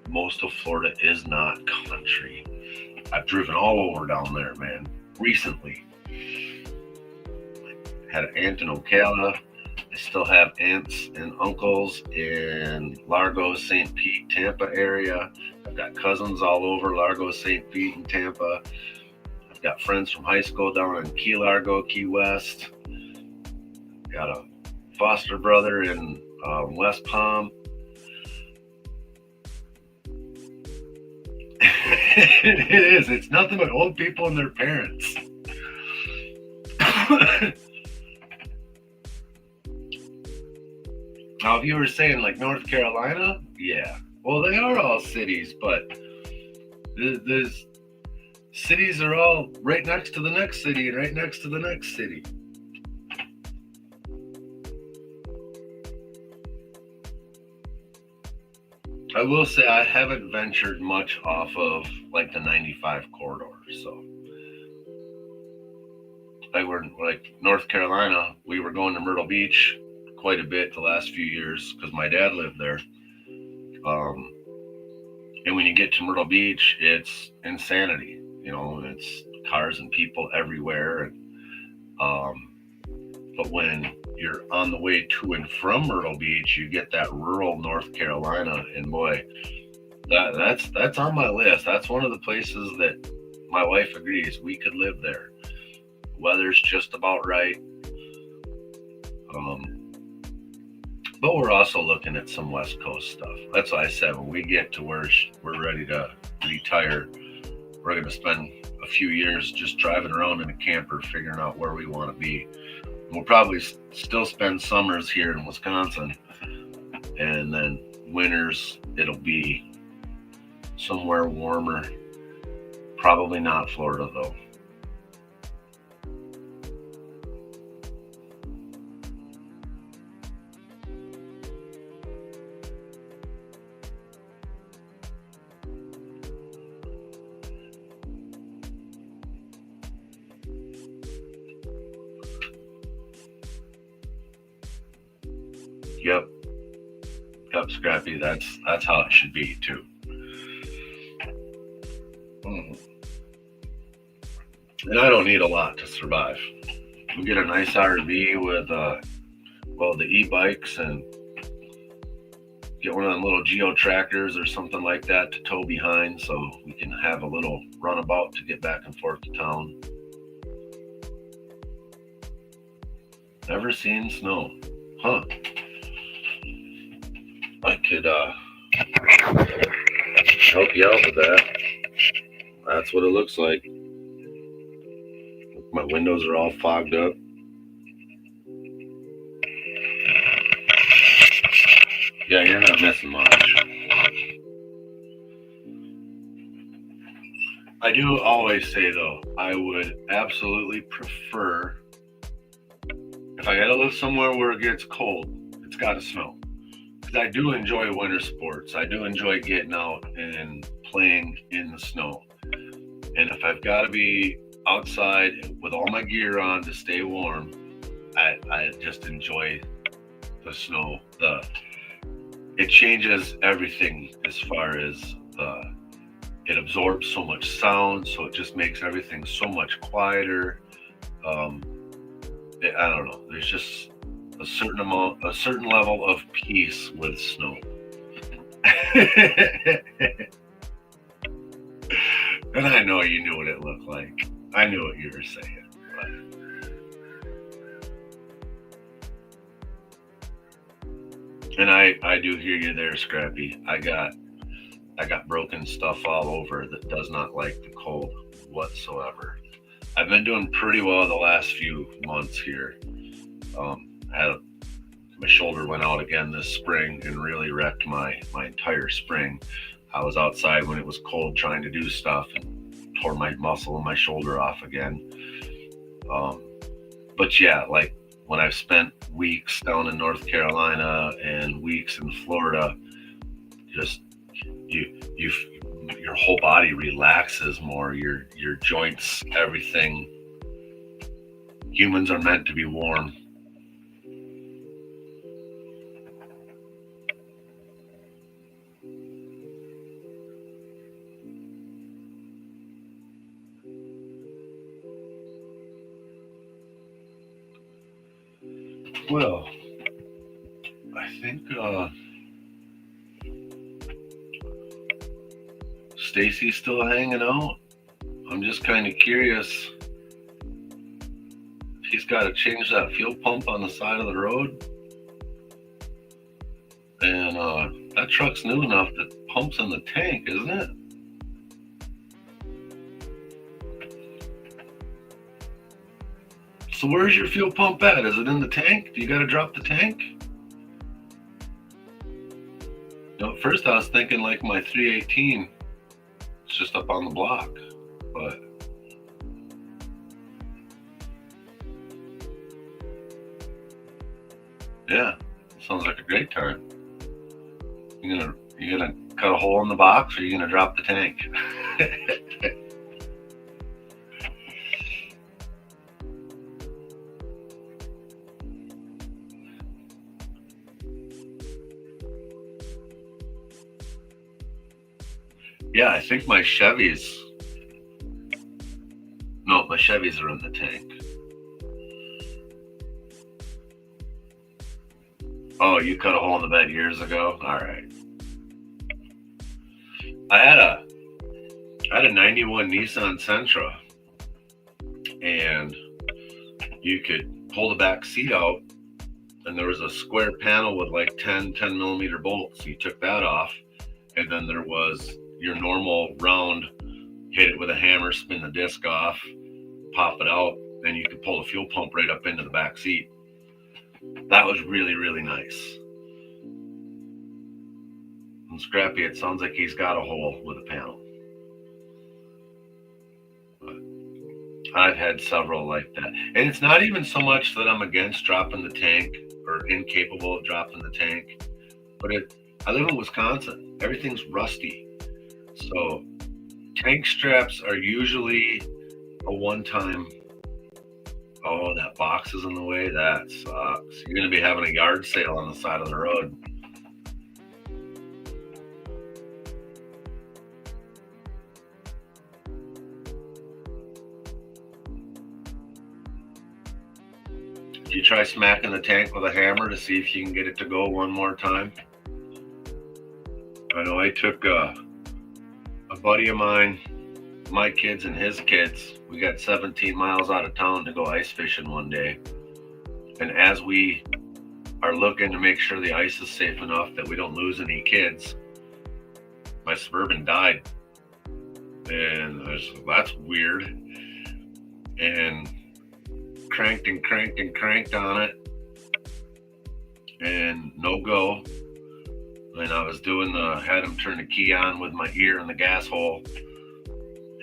Most of Florida is not country. I've driven all over down there, man, recently. Had an aunt in Ocala. I still have aunts and uncles in Largo, St. Pete, Tampa area. I've got cousins all over Largo, St. Pete, and Tampa. I've got friends from high school down in Key Largo, Key West. Got a foster brother in West Palm. It is. It's nothing but old people and their parents. Now, if you were saying like North Carolina, yeah. Well, they are all cities, but the cities are all right next to the next city and right next to the next city. I will say I haven't ventured much off of like the 95 corridor. So, like North Carolina, we were going to Myrtle Beach quite a bit the last few years because my dad lived there. Um, and when you get to Myrtle Beach, it's insanity. You know, it's cars and people everywhere. Um, but when you're on the way to and from Myrtle Beach, you get that rural North Carolina, and boy, that's on my list. That's one of the places that my wife agrees we could live there. Weather's just about right. Um, but we're also looking at some West Coast stuff. That's why I said when we get to where we're ready to retire, we're going to spend a few years just driving around in a camper, figuring out where we want to be. We'll probably still spend summers here in Wisconsin, and then winters it'll be somewhere warmer. Probably not Florida though. Yep, yep, Scrappy. That's how it should be too. Mhm. And I don't need a lot to survive. We get a nice RV with well, the e-bikes, and get one of them little geo tractors or something like that to tow behind, so we can have a little runabout to get back and forth to town. Never seen snow, huh? I could help you out with that. That's what it looks like. My windows are all fogged up. Yeah, you're not missing much. I do always say though, I would absolutely prefer, if I gotta live somewhere where it gets cold, it's gotta snow. Because I do enjoy winter sports. I do enjoy getting out and playing in the snow. And if I've got to be outside with all my gear on to stay warm, I just enjoy the snow. It changes everything as far as it absorbs so much sound, so it just makes everything so much quieter. Um, I don't know. There's just a certain level of peace with snow. And I know you knew what it looked like. I knew what you were saying. And I do hear you there, Scrappy. I got broken stuff all over that does not like the cold whatsoever. I've been doing pretty well the last few months here. Had my shoulder went out again this spring and really wrecked my entire spring. I was outside when it was cold trying to do stuff and tore my muscle in my shoulder off again. Um, but yeah, like when I've spent weeks down in North Carolina and weeks in Florida, just you your whole body relaxes more. Your joints, everything. Humans are meant to be warm. Well, I think Stacy's still hanging out. I'm just kind of curious. He's got to change that fuel pump on the side of the road, and that truck's new enough that pumps in the tank, isn't it? So where's your fuel pump at? Is it in the tank? Do you got to drop the tank? At first I was thinking like my 318. It's just up on the block, but yeah, sounds like a great time. You gonna cut a hole in the box, or you gonna drop the tank? Yeah, I think my Chevys. No, my Chevys are in the tank. Oh, you cut a hole in the bed years ago. All right. I had a I had a '91 Nissan Sentra, and you could pull the back seat out, and there was a square panel with like 10 millimeter bolts. So you took that off, and then there was your normal round, hit it with a hammer, spin the disc off, pop it out, and you could pull the fuel pump right up into the back seat. That was really, really nice. And Scrappy, it sounds like he's got a hole with a panel. But I've had several like that. And it's not even so much that I'm against dropping the tank or incapable of dropping the tank, but I live in Wisconsin. Everything's rusty. So tank straps are usually a one-time Oh, that box is in the way. That sucks. You're gonna be having a yard sale on the side of the road. Do you try smacking the tank with a hammer to see if you can get it to go one more time? I know I took a buddy of mine, my kids and his kids. We got 17 miles out of town to go ice fishing one day. And as we are looking to make sure the ice is safe enough that we don't lose any kids, my Suburban died. And I was, that's weird. And cranked and cranked and cranked on it, and no go. And I was doing had him turn the key on with my ear in the gas hole.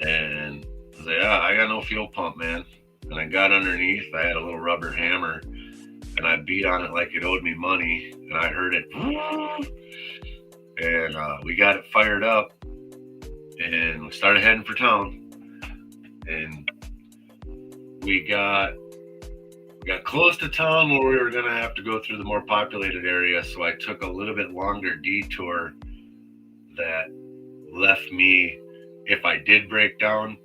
And I was like, yeah, I got no fuel pump, man. And I got underneath, I had a little rubber hammer, and I beat on it like it owed me money. And I heard it. And we got it fired up, and we started heading for town. And we got close to town where we were going to have to go through the more populated area. So I took a little bit longer detour that left me, if I did break down,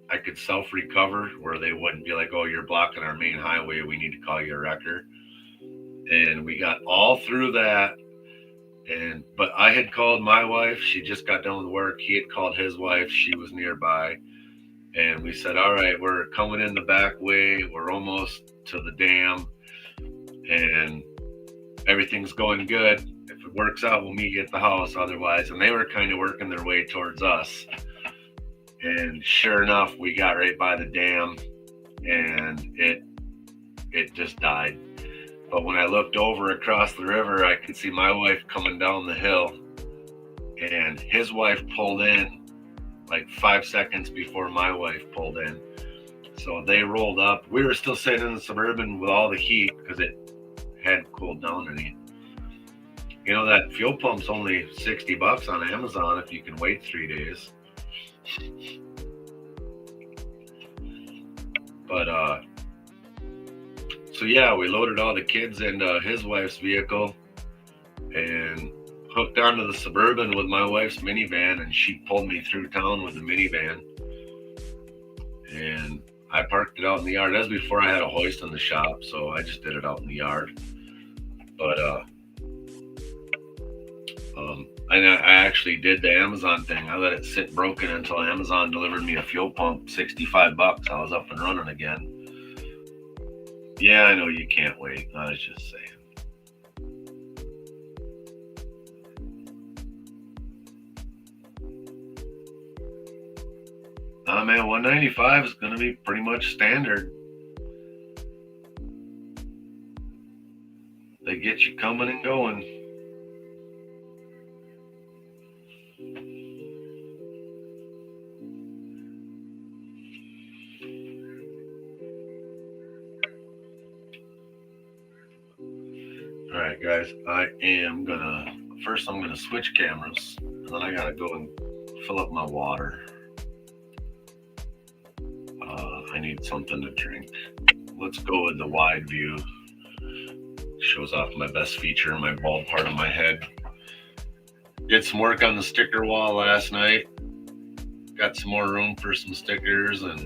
I could self-recover where they wouldn't be like, oh, you're blocking our main highway, we need to call you a wrecker. And we got all through that. But I had called my wife. She just got done with work. He had called his wife. She was nearby. And we said, all right, we're coming in the back way. We're almost to the dam. And everything's going good. If it works out, we'll meet you at the house. Otherwise, and they were kind of working their way towards us. And sure enough, we got right by the dam, and it just died. But when I looked over across the river, I could see my wife coming down the hill, and his wife pulled in like 5 seconds before my wife pulled in. So they rolled up. We were still sitting in the Suburban with all the heat because it hadn't cooled down any. You know, that fuel pump's only $60 on Amazon if you can wait 3 days. But so yeah, we loaded all the kids into his wife's vehicle and hooked onto the Suburban with my wife's minivan, and she pulled me through town with the minivan. And I parked it out in the yard. That was before I had a hoist in the shop, so I just did it out in the yard. But I actually did the Amazon thing. I let it sit broken until Amazon delivered me a fuel pump, $65. I was up and running again. Yeah, I know you can't wait. I was just saying. Man, 195 is going to be pretty much standard. They get you coming and going. All right, guys, I'm gonna switch cameras, and then I gotta go and fill up my water. I need something to drink. Let's go with the wide view. Shows off my best feature, my bald part of my head. Did some work on the sticker wall last night. Got some more room for some stickers, and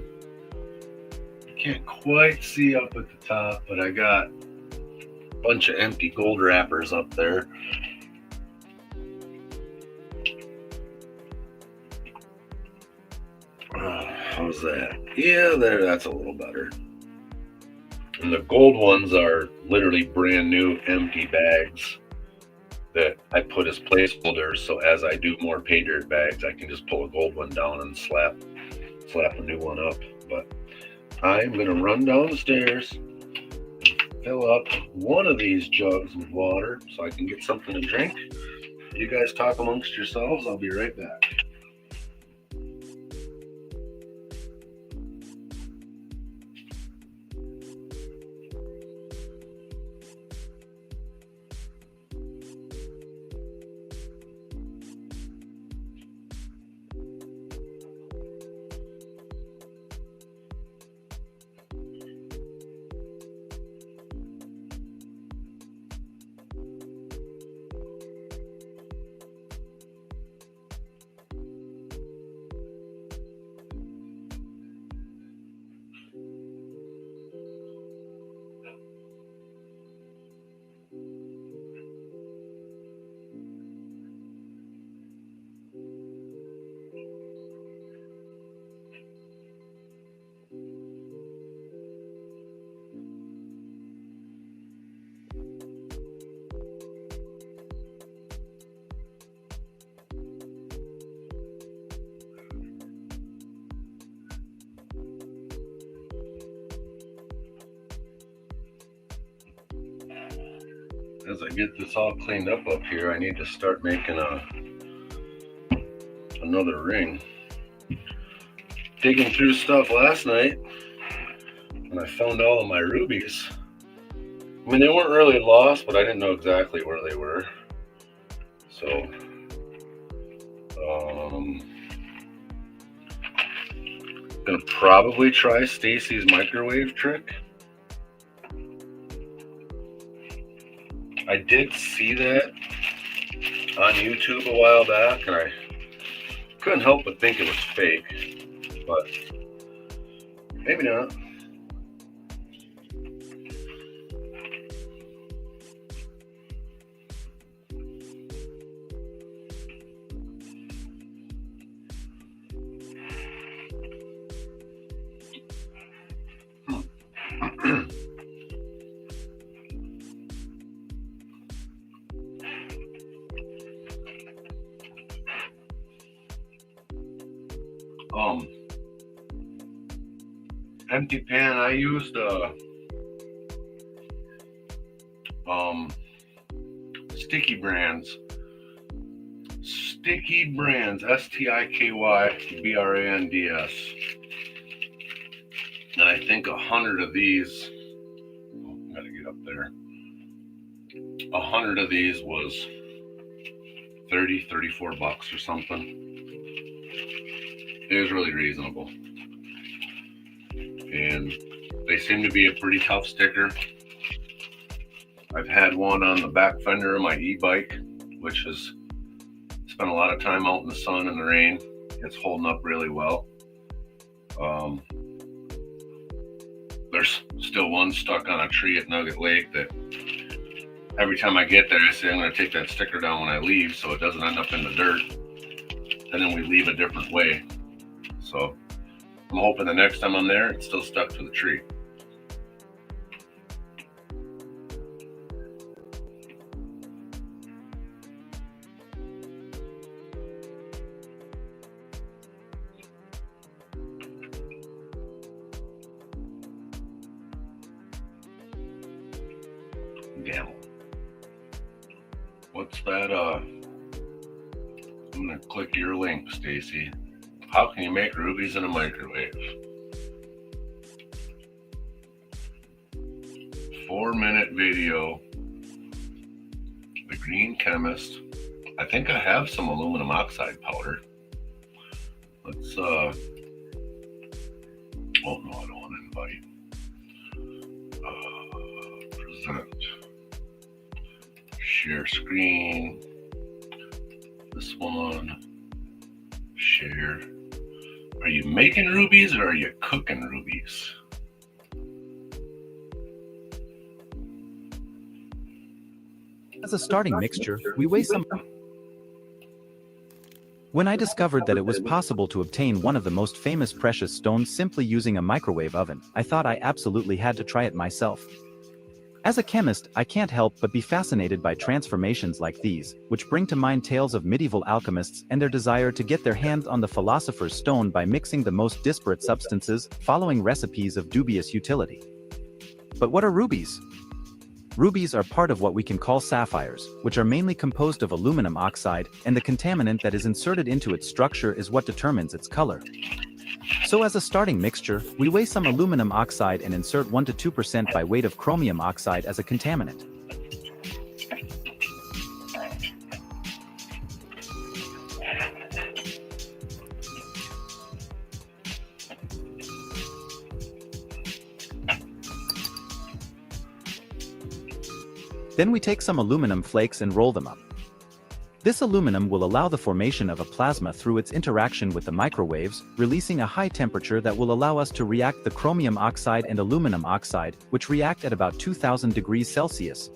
you can't quite see up at the top, but I got a bunch of empty gold wrappers up there. How's that? Yeah, that's a little better. And the gold ones are literally brand new empty bags that I put as placeholders, so as I do more pay dirt bags, I can just pull a gold one down and slap a new one up. But I'm gonna run down the stairs and fill up one of these jugs with water so I can get something to drink. You guys talk amongst yourselves. I'll be right back. as I get this all cleaned up here, I need to start making another ring. Digging through stuff last night, and I found all of my rubies. I mean, they weren't really lost, but I didn't know exactly where they were. So, gonna probably try Stacy's microwave trick. I did see that on YouTube a while back, and I couldn't help but think it was fake, but maybe not. Empty pan, I used Sticky Brands, STIKY brands, and I think 100 of these, gotta get up there, 100 of these was $34 or something. It was really reasonable, and they seem to be a pretty tough sticker. I've had one on the back fender of my e-bike, which has spent a lot of time out in the sun and the rain. It's holding up really well. There's still one stuck on a tree at Nugget Lake that every time I get there, I say I'm going to take that sticker down when I leave so it doesn't end up in the dirt, and then we leave a different way. So I'm hoping the next time I'm there, it's still stuck to the tree. Gamble. What's that? I'm gonna click your link, Stacy. How can you make rubies in a microwave? 4-minute video. The Green Chemist. I think I have some aluminum oxide powder. Let's oh no, I don't want to invite. Present. Share screen. This one. Share. Are you making rubies or are you cooking rubies?
As a starting mixture, we weigh some. When I discovered that it was possible to obtain one of the most famous precious stones simply using a microwave oven, I thought I absolutely had to try it myself. As a chemist, I can't help but be fascinated by transformations like these, which bring to mind tales of medieval alchemists and their desire to get their hands on the philosopher's stone by mixing the most disparate substances, following recipes of dubious utility. But what are rubies? Rubies are part of what we can call sapphires, which are mainly composed of aluminum oxide, and the contaminant that is inserted into its structure is what determines its color. So as a starting mixture, we weigh some aluminum oxide and insert 1 to 2% by weight of chromium oxide as a contaminant. Then we take some aluminum flakes and roll them up. This aluminum will allow the formation of a plasma through its interaction with the microwaves, releasing a high temperature that will allow us to react the chromium oxide and aluminum oxide, which react at about 2000 degrees Celsius.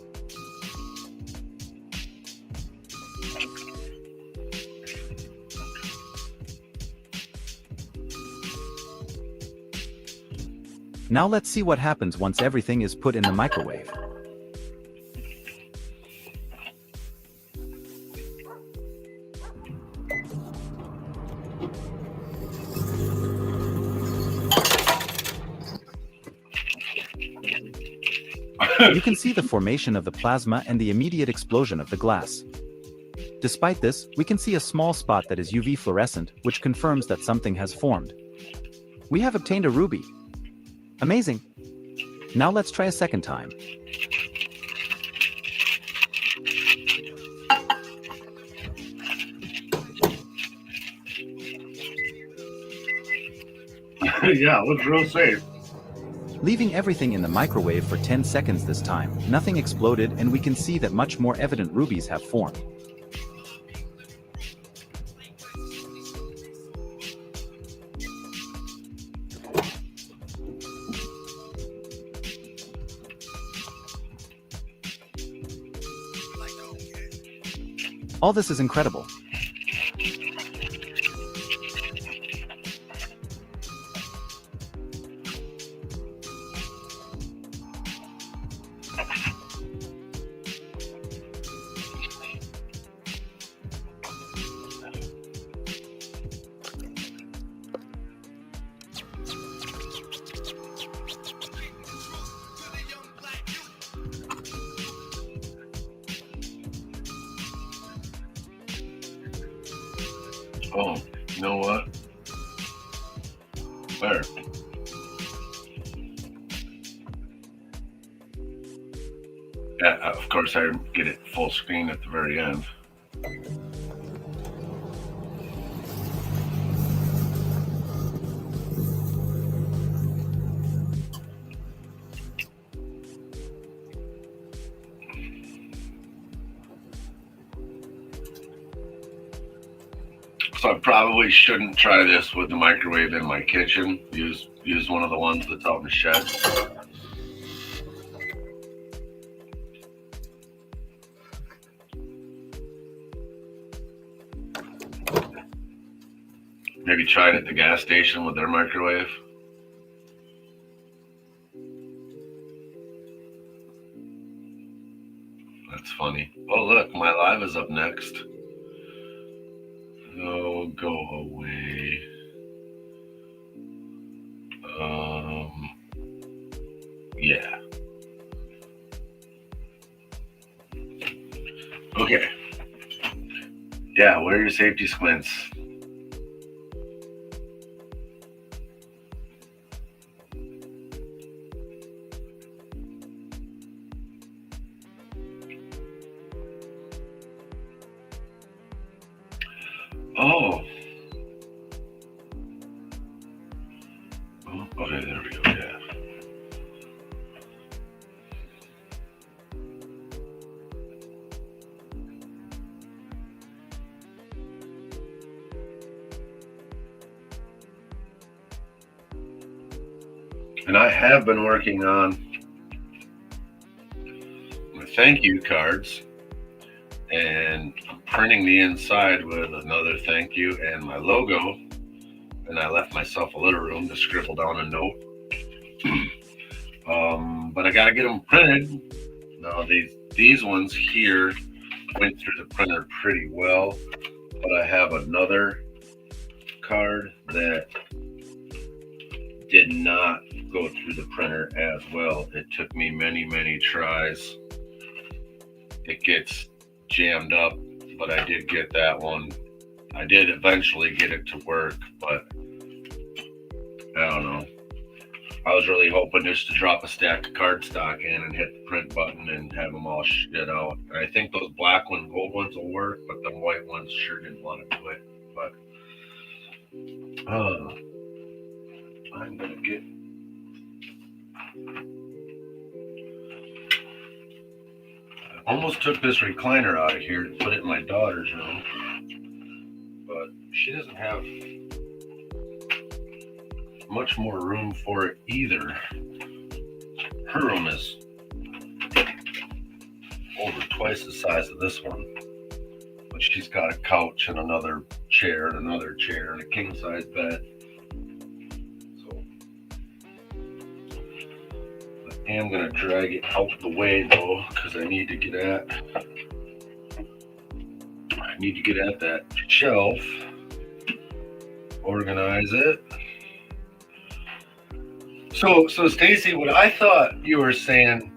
Now let's see what happens once everything is put in the microwave. You can see the formation of the plasma and the immediate explosion of the glass. Despite this, we can see a small spot that is UV fluorescent, which confirms that something has formed. We have obtained a ruby. Amazing. Now let's try a second time.
Yeah, looks real safe.
Leaving everything in the microwave for 10 seconds this time, nothing exploded and we can see that much more evident rubies have formed. All this is incredible.
Oh, you know what? Where? Yeah, of course I get it full screen at the very end. So I probably shouldn't try this with the microwave in my kitchen. Use one of the ones that's out in the shed. Maybe try it at the gas station with their microwave. That's funny. Oh look, my live is up next. Oh, go away. Yeah. Okay. Yeah, wear your safety squints. Oh. Oh, okay, there we go, yeah. And I have been working on my thank you cards, and I'm printing the inside with another thank you and my logo. And I left myself a little room to scribble down a note. But I gotta get them printed. Now these ones here went through the printer pretty well, but I have another card that did not go through the printer as well. It took me many tries. It gets jammed up, but I did get that one. I did eventually get it to work, but I don't know. I was really hoping just to drop a stack of cardstock in and hit the print button and have them all shit out. And I think those black ones, gold ones will work, but the white ones sure didn't want to do it. But I'm gonna get. I almost took this recliner out of here to put it in my daughter's room, but she doesn't have much more room for it either. Her room is over twice the size of this one, but she's got a couch and another chair and a king size bed. So I am gonna drag it out the way though, because I need to get at that shelf, organize it. So Stacy, what I thought you were saying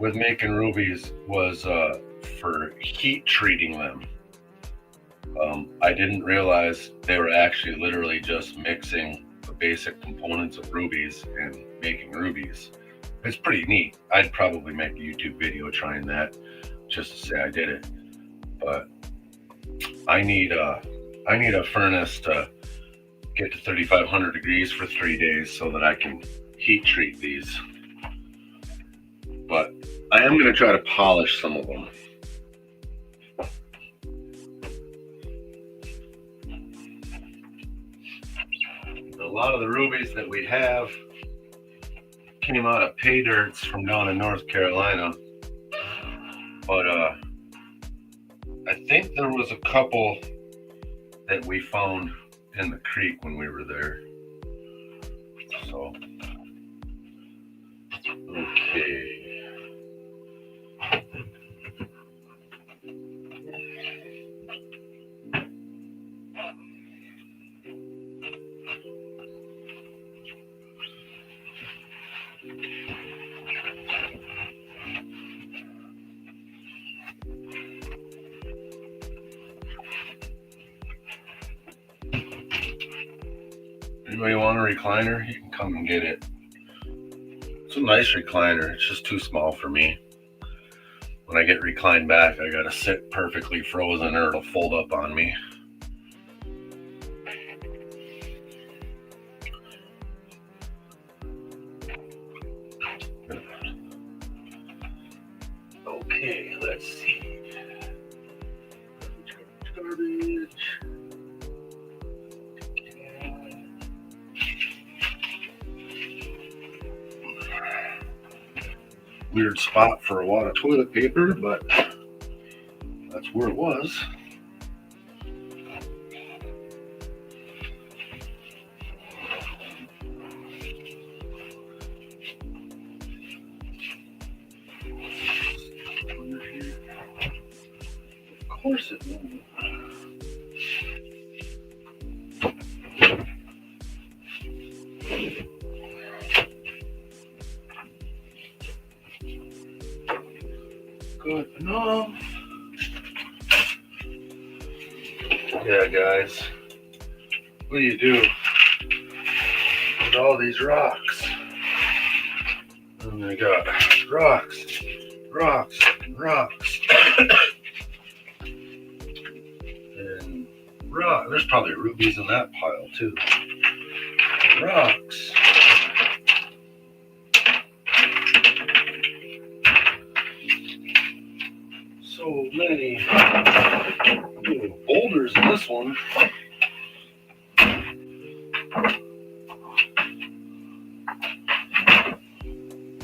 with making rubies was for heat treating them. I didn't realize they were actually literally just mixing the basic components of rubies and making rubies. It's pretty neat. I'd probably make a YouTube video trying that just to say I did it. But I need a furnace to get to 3,500 degrees for 3 days so that I can heat treat these. But I am going to try to polish some of them. A lot of the rubies that we have came out of pay dirts from down in North Carolina. But I think there was a couple that we found in the creek when we were there. So, okay. Anybody want a recliner? You can come and get it. It's a nice recliner. It's just too small for me. When I get reclined back, I gotta sit perfectly frozen or it'll fold up on me. Okay, let's see. Garbage. Weird spot for a lot of toilet paper, but that's where it was. Of course it will. Good enough. Yeah, guys. What do you do with all these rocks? And they got rocks, rocks, rocks. And rock. There's probably rubies in that pile too. Rocks. So many boulders in this one.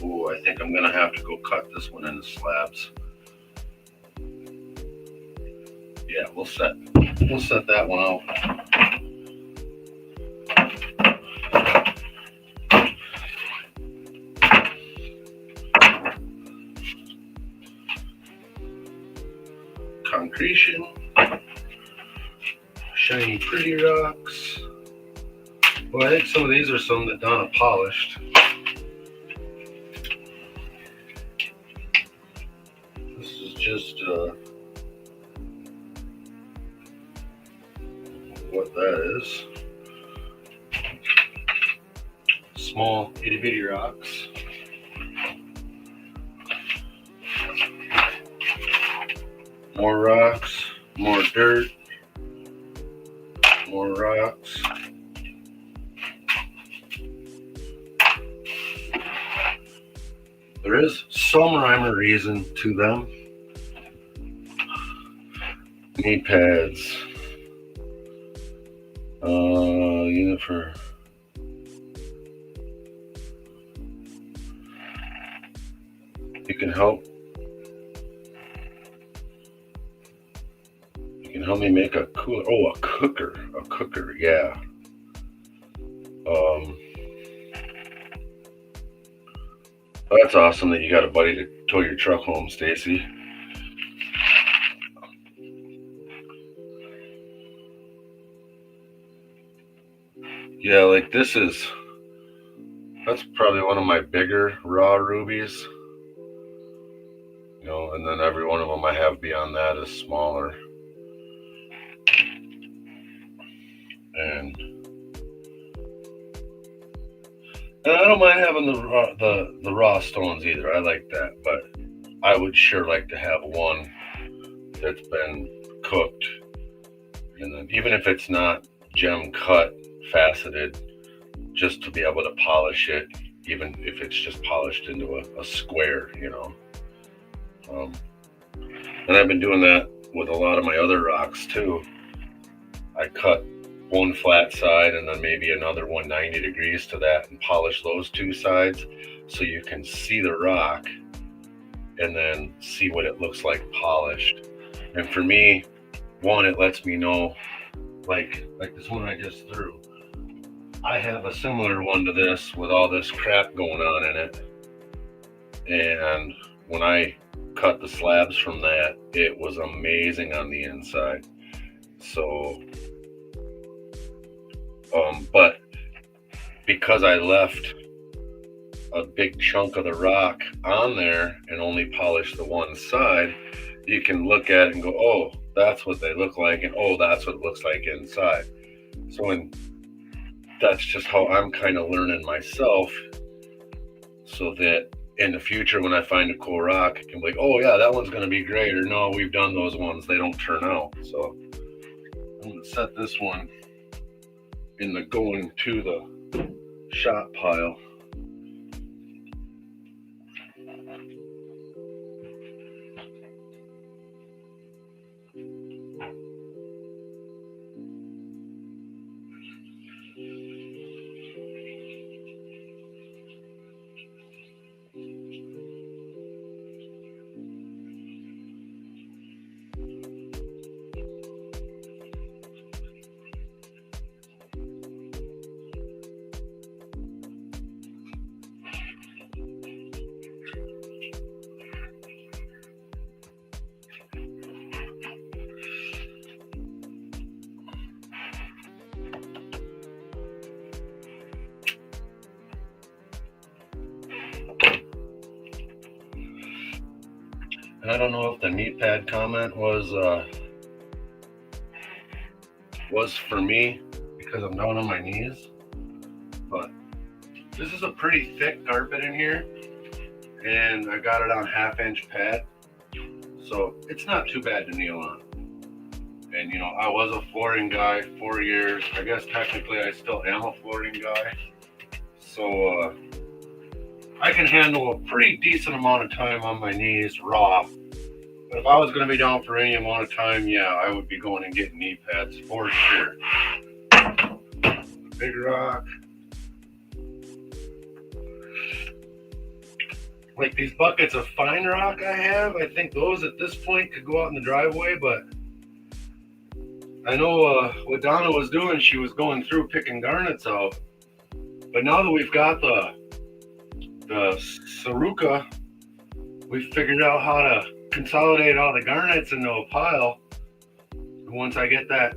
Oh, I think I'm gonna have to go cut this one into slabs. Yeah, we'll set that one out. Concretion, shiny pretty rocks. Well, I think some of these are some that Donna polished. This is just what that is. Small itty bitty rocks. More rocks, more dirt, more rocks. There is some rhyme or reason to them. Knee pads. Unit for you can help me make a cooler. Oh, a cooker, yeah. That's awesome that you got a buddy to tow your truck home, Stacy. Yeah, like that's probably one of my bigger raw rubies. and then every one of them I have beyond that is smaller. And I don't mind having the raw stones either. I like that, but I would sure like to have one that's been cooked, and then even if it's not gem cut, faceted, just to be able to polish it, even if it's just polished into a square. Um, and I've been doing that with a lot of my other rocks too. I cut one flat side and then maybe another 190 degrees to that and polish those two sides so you can see the rock and then see what it looks like polished. And for me, one, it lets me know, like this one I just threw. I have a similar one to this with all this crap going on in it. And when I cut the slabs from that, it was amazing on the inside. So, but because I left a big chunk of the rock on there and only polished the one side, you can look at it and go, oh, that's what they look like, and oh, that's what it looks like inside. So that's just how I'm kind of learning myself, so that in the future when I find a cool rock, I can be like, oh yeah, that one's going to be great, or no, we've done those ones, they don't turn out. So I'm going to set this one in the going to the shop pile. And I don't know if the knee pad comment was for me because I'm down on my knees, but this is a pretty thick carpet in here, and I got it on 1/2-inch pad, so it's not too bad to kneel on. And I was a flooring guy 4 years. I guess technically I still am a flooring guy, so I can handle a pretty decent amount of time on my knees raw. But if I was going to be down for any amount of time, yeah, I would be going and getting knee pads for sure. Big rock. Like these buckets of fine rock I have, I think those at this point could go out in the driveway, but I know what Donna was doing, she was going through picking garnets out. But now that we've got the Saruka, we've figured out how to consolidate all the garnets into a pile. And once I get that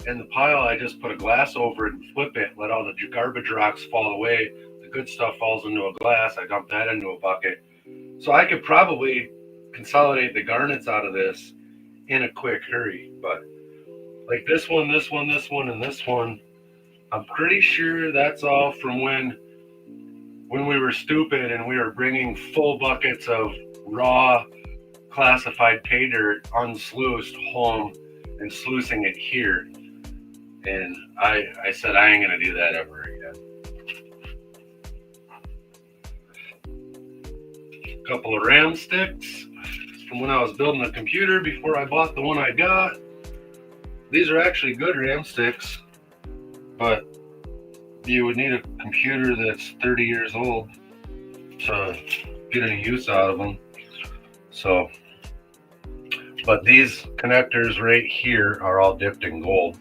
in the pile, I just put a glass over it and flip it, let all the garbage rocks fall away. The good stuff falls into a glass. I dump that into a bucket. So I could probably consolidate the garnets out of this in a quick hurry. But like this one, and this one, I'm pretty sure that's all from when we were stupid and we were bringing full buckets of raw classified pay dirt unsluiced home and sluicing it here. And I said I ain't gonna do that ever again. A couple of ram sticks from when I was building a computer before I bought the one I got. These are actually good ram sticks, but you would need a computer that's 30 years old to get any use out of them. So, but these connectors right here are all dipped in gold.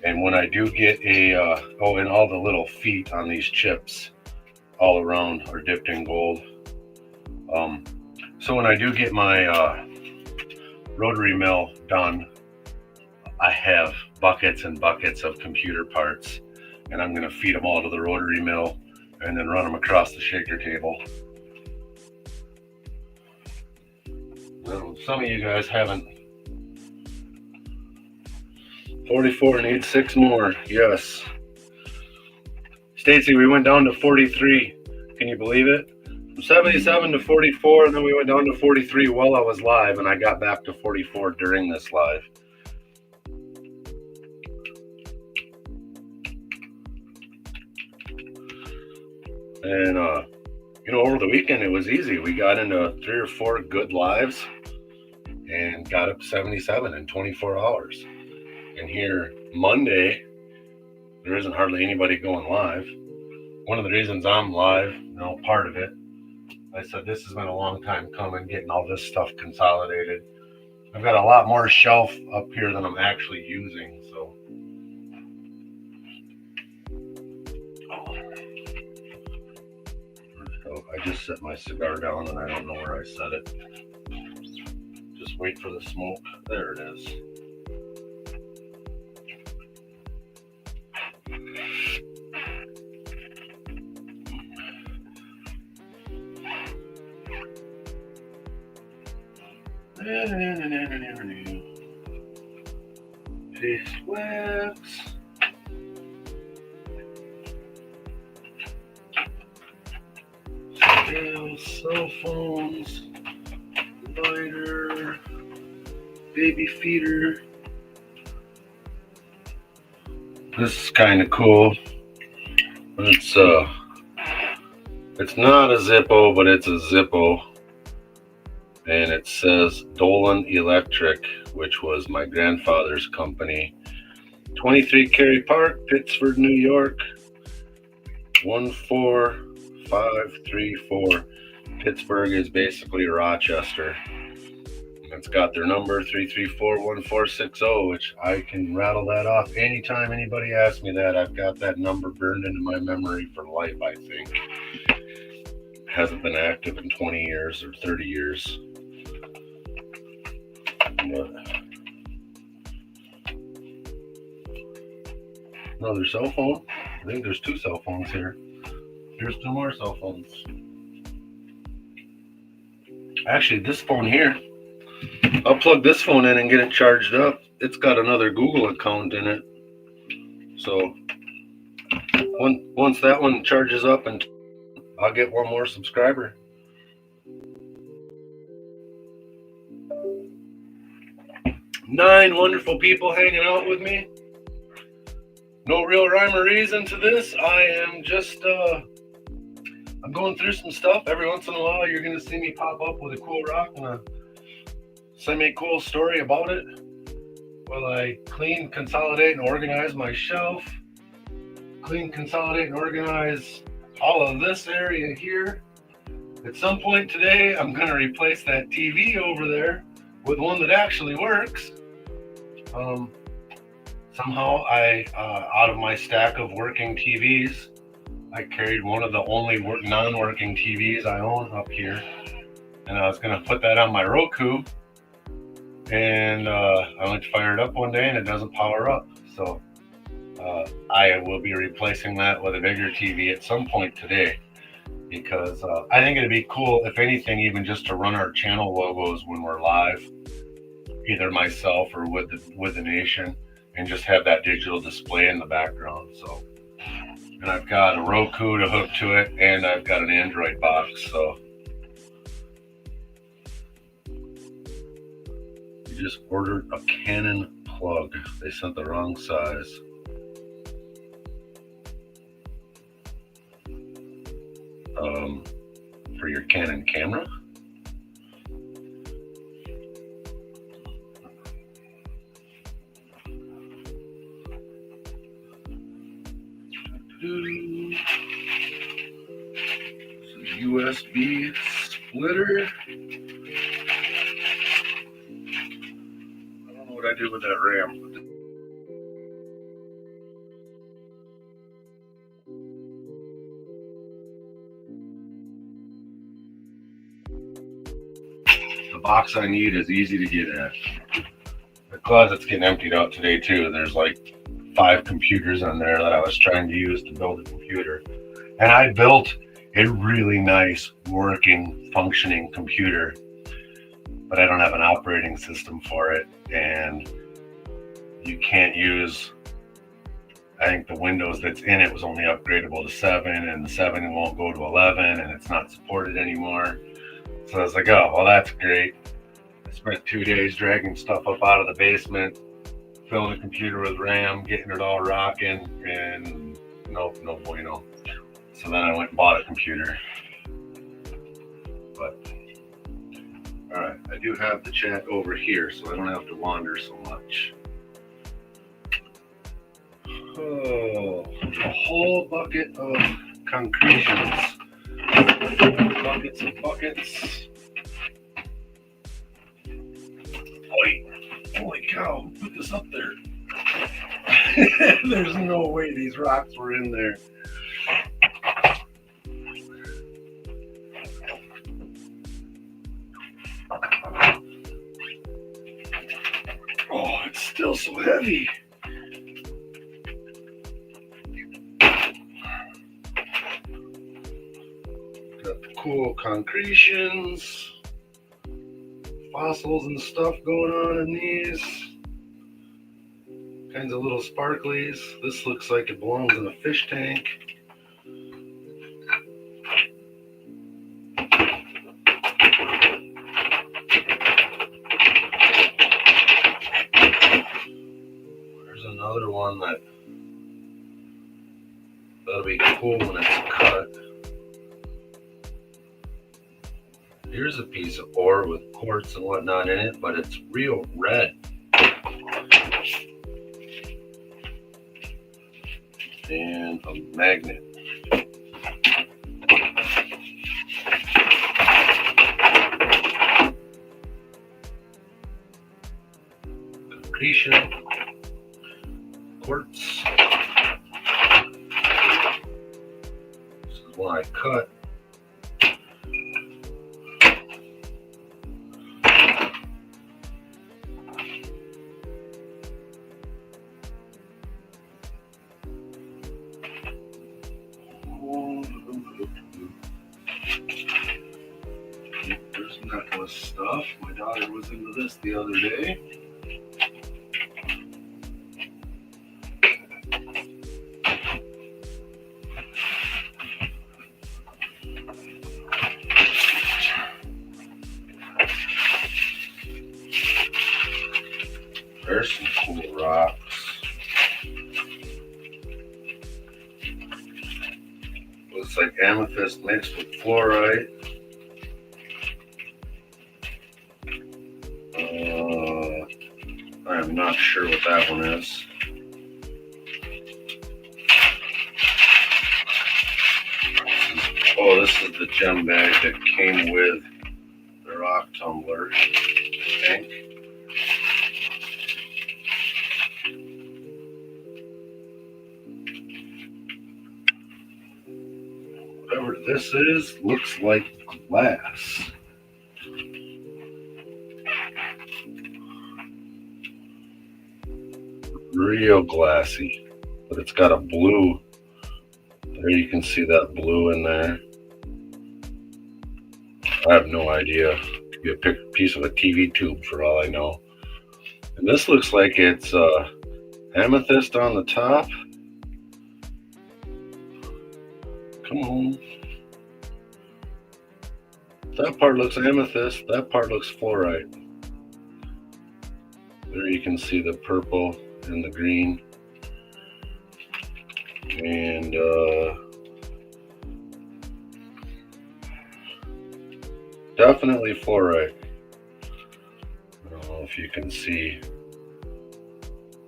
And when I do get and all the little feet on these chips all around are dipped in gold. So when I do get my rotary mill done, I have buckets and buckets of computer parts, and I'm going to feed them all to the rotary mill and then run them across the shaker table. Some of you guys haven't. 44 needs 6 more. Yes. Stacy, we went down to 43. Can you believe it? From 77 to 44, and then we went down to 43 while I was live, and I got back to 44 during this live. And, over the weekend, it was easy. We got into 3 or 4 good lives and got up 77 in 24 hours. And here, Monday, there isn't hardly anybody going live. One of the reasons I'm live, part of it, I said this has been a long time coming, getting all this stuff consolidated. I've got a lot more shelf up here than I'm actually using, so. I just set my cigar down and I don't know where I set it. Just wait for the smoke. There it is. Face wax. Cell phones, lighter, baby feeder. This is kind of cool. It's not a Zippo, but it's a Zippo, and it says Dolan Electric, which was my grandfather's company. 23 Cary Park, Pittsford, New York. 14534. Pittsburgh is basically Rochester. It's got their number 334-1460, which I can rattle that off anytime anybody asks me that. I've got that number burned into my memory for life, I think. Hasn't been active in 20 years or 30 years. But another cell phone. I think there's 2 cell phones here. Here's 2 more cell phones. Actually, this phone here, I'll plug this phone in and get it charged up. It's got another Google account in it. So once that one charges up, and I'll get 1 more subscriber. Nine wonderful people hanging out with me. No real rhyme or reason to this. I am just, I'm going through some stuff. Every once in a while, you're going to see me pop up with a cool rock and a semi-cool story about it. While I clean, consolidate, and organize my shelf. Clean, consolidate, and organize all of this area here. At some point today, I'm going to replace that TV over there with one that actually works. Somehow out of my stack of working TVs, I carried one of the only non-working TVs I own up here, and I was going to put that on my Roku, and I went to fire it up one day and it doesn't power up. So I will be replacing that with a bigger TV at some point today, because I think it'd be cool, if anything, even just to run our channel logos when we're live, either myself or with the nation, and just have that digital display in the background. So, and I've got a Roku to hook to it, and I've got an Android box. So we just ordered a Canon plug. They sent the wrong size. For your Canon camera. USB splitter. I don't know what I did with that RAM. The box I need is easy to get at. The closet's getting emptied out today too. There's like 5 computers on there that I was trying to use to build a computer. And I built a really nice, working, functioning computer. but I don't have an operating system for it, and you can't use, I think the Windows that's in it was only upgradable to 7, and the 7 won't go to 11, and it's not supported anymore. So I was like, oh, well, that's great. I spent 2 days dragging stuff up out of the basement, filling the computer with RAM, getting it all rocking, and nope, no bueno. So then I went and bought a computer. But, all right, I do have the chat over here, so I don't have to wander so much. Oh, a whole bucket of concretions. Buckets and buckets. Holy cow, put this up there. There's no way these rocks were in there. Oh, it's still so heavy. Got the cool concretions, fossils and stuff going on in these. Kinds of little sparklies. This looks like it belongs in a fish tank. There's another one that'll be cool when it's cut. Here's a piece of ore with quartz and whatnot in it, but it's real red. And a magnet. Concretion. Quartz. This is one I cut. There's necklace stuff. My daughter was into this the other day. There's some cool rocks. Looks like amethyst mixed with fluorite. I'm not sure what that one is. Oh, this is the gem bag that came with the rock tumbler, I think. Whatever this is, looks like glass. Real glassy, but it's got a blue. There you can see that blue in there. I have no idea. It could be a piece of a TV tube for all I know. And this looks like it's amethyst on the top. Come on. That part looks amethyst. That part looks fluorite. There you can see the purple and the green. And definitely fluorite. I don't know if you can see.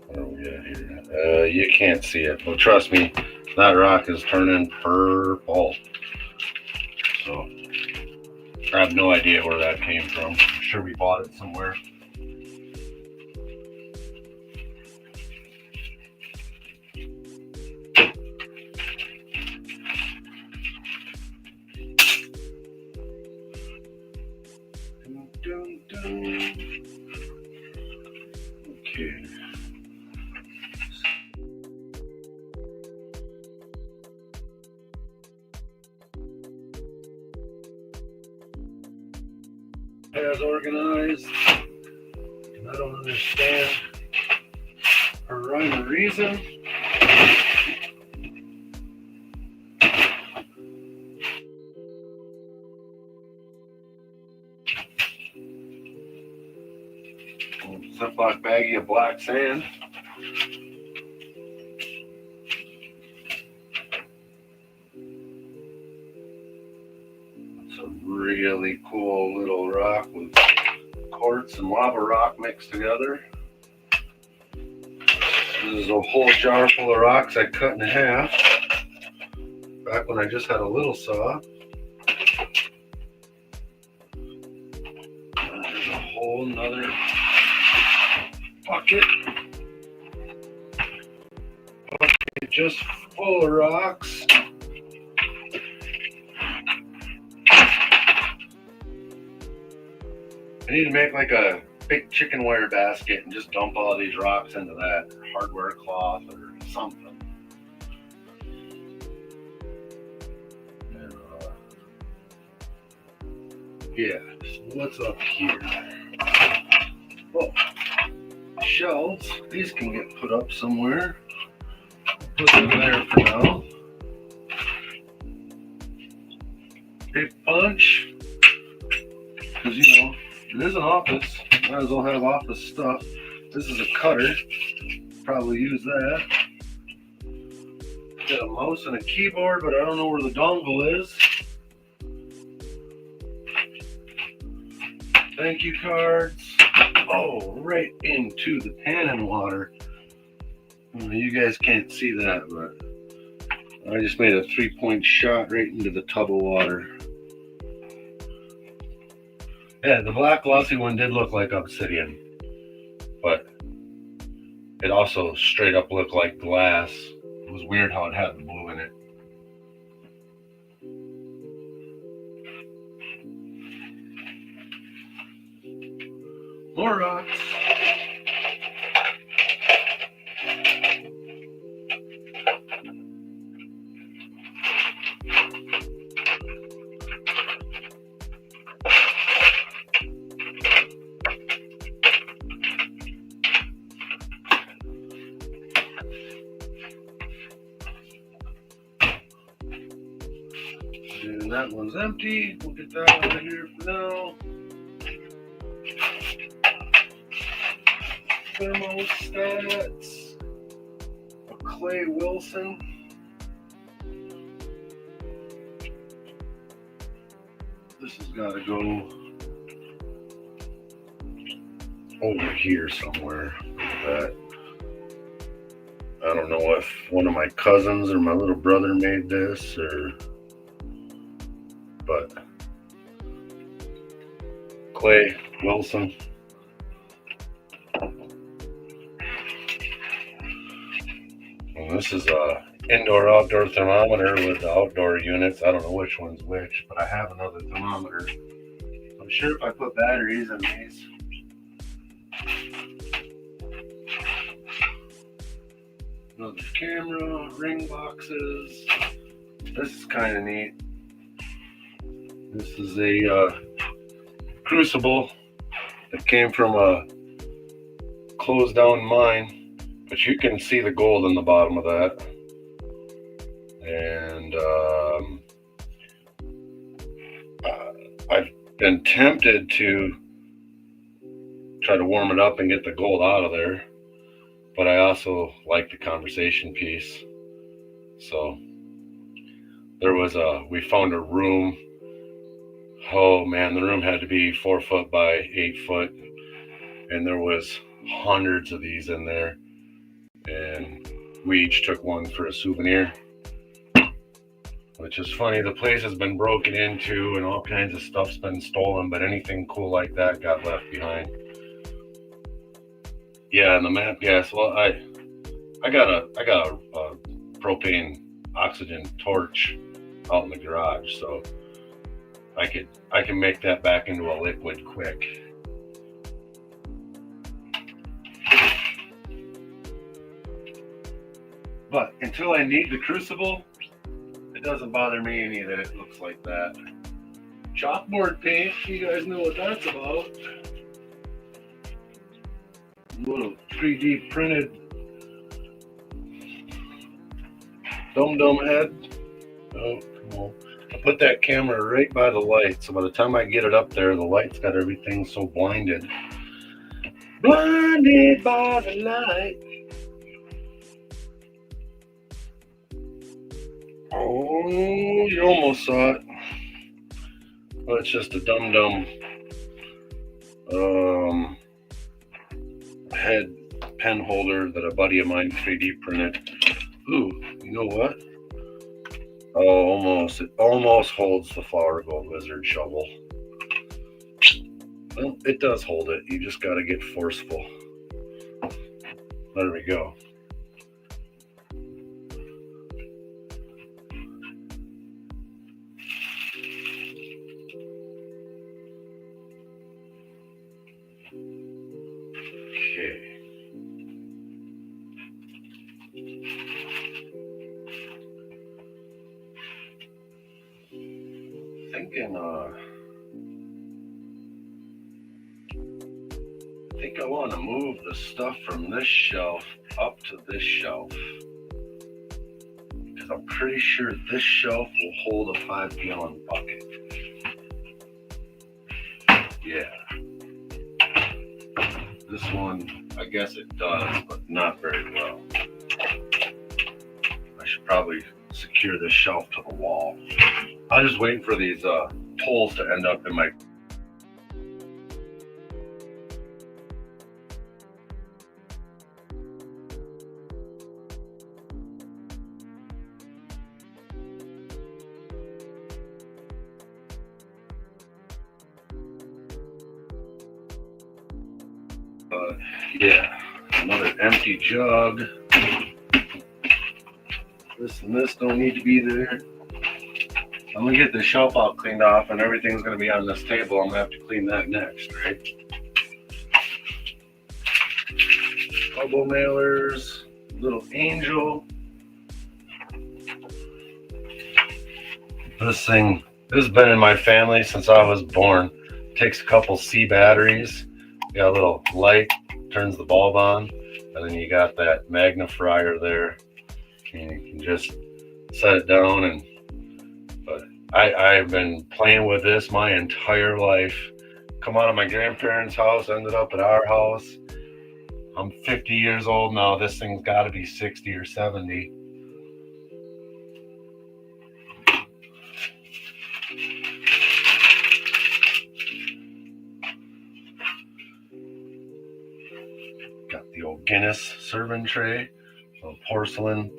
What are we at here? You can't see it, but trust me, that rock is turning purple. So I have no idea where that came from. I'm sure we bought it somewhere. Dun, dun. Okay. as organized. And I don't understand her rhyme or reason. Ziploc baggie of black sand. It's a really cool little rock with quartz and lava rock mixed together. This is a whole jar full of rocks I cut in half back when I just had a little saw. There's a whole nother bucket just full of rocks. I need to make like a big chicken wire basket and just dump all these rocks into that, or hardware cloth or something. And, yeah, so what's up here? Oh, shelves. These can get put up somewhere. Put them there for now. Big punch. Because, you know, it is an office. Might as well have office stuff. This is a cutter. Probably use that. Got a mouse and a keyboard, but I don't know where the dongle is. Thank you cards. Oh, right into the pan and water. You guys can't see that, but I just made a 3-point shot right into the tub of water. Yeah, the black glossy one did look like obsidian, but it also straight up looked like glass. It was weird how it had the blue in it. More rocks. And that one's empty. We'll get that out of here for now. Thermostats. A Clay Wilson. This has got to go over here somewhere. That I don't know if one of my cousins or my little brother made this, or but Clay Wilson. And this is a indoor-outdoor thermometer with the outdoor units. I don't know which one's which, but I have another thermometer. I'm sure if I put batteries in these, another camera, ring boxes. This is kind of neat. This is a crucible that came from a closed down mine, but you can see the gold in the bottom of that. And I've been tempted to try to warm it up and get the gold out of there, but I also like the conversation piece. So we found a room. Oh man, the room had to be 4 foot by 8 foot, and there was hundreds of these in there, and we each took one for a souvenir. Which is funny, the place has been broken into and all kinds of stuff's been stolen, but anything cool like that got left behind. Yeah, and the map gas. Well, I got a propane oxygen torch out in the garage, so I can make that back into a liquid quick. But until I need the crucible, it doesn't bother me any that it looks like that. Chalkboard paint, you guys know what that's about. Little 3D printed dum-dum head. Oh, come on. I put that camera right by the light, so by the time I get it up there, the light's got everything so blinded. Blinded by the light. Oh, you almost saw it. Well, it's just a dum-dum head pen holder that a buddy of mine 3D printed. Ooh, you know what? Oh, almost. It almost holds the Flower Gold Wizard shovel. Well, it does hold it. You just got to get forceful. There we go. Okay. I think I want to move the stuff from this shelf up to this shelf, because I'm pretty sure this shelf will hold a 5-gallon bucket. Yeah. This one, I guess it does, but not very well. I should probably secure this shelf to the wall. I'm just waiting for these poles to end up in my yeah, another empty jug. This and this don't need to be there. I'm gonna get the shelf all cleaned off and everything's gonna be on this table. I'm gonna have to clean that next, right? Bubble mailers, little angel. This has been in my family since I was born. It takes a couple C batteries. You got a little light, turns the bulb on, and then you got that magnifier there. And you can just set it down. But I've been playing with this my entire life. Come out of my grandparents' house, ended up at our house. I'm 50 years old now. This thing's got to be 60 or 70. Got the old Guinness serving tray, a porcelain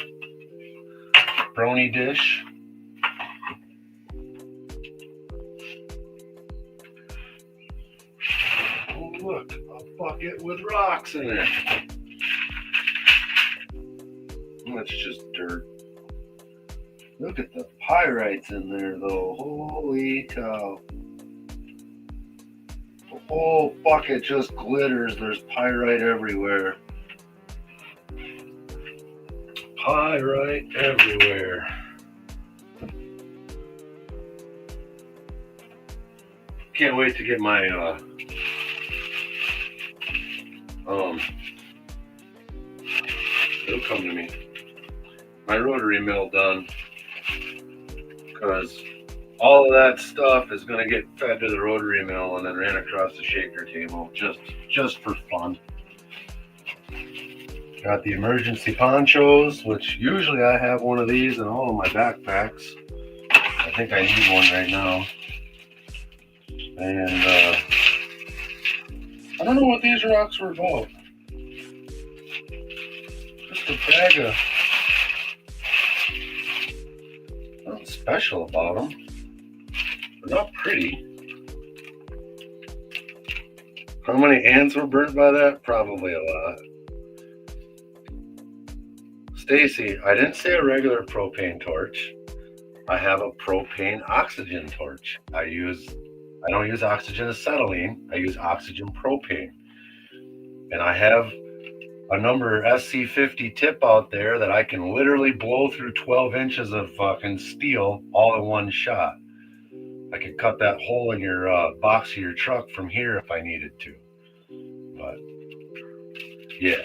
brownie dish. Oh, look, a bucket with rocks in it. That's just dirt. Look at the pyrites in there, though. Holy cow. The whole bucket just glitters. There's pyrite everywhere. Pyrite everywhere. Can't wait to get my it'll come to me. My rotary mill done, because all of that stuff is going to get fed to the rotary mill and then ran across the shaker table just for fun. Got the emergency ponchos, which usually I have one of these in all of my backpacks. I think I need one right now. And I don't know what these rocks were about. Just a bag of nothing special about them. They're not pretty. How many ants were burnt by that? Probably a lot. Stacy, I didn't say a regular propane torch. I have a propane oxygen torch. I don't use oxygen acetylene. I use oxygen propane. And I have a number SC50 tip out there that I can literally blow through 12 inches of fucking steel all in one shot. I could cut that hole in your box of your truck from here if I needed to. But yeah,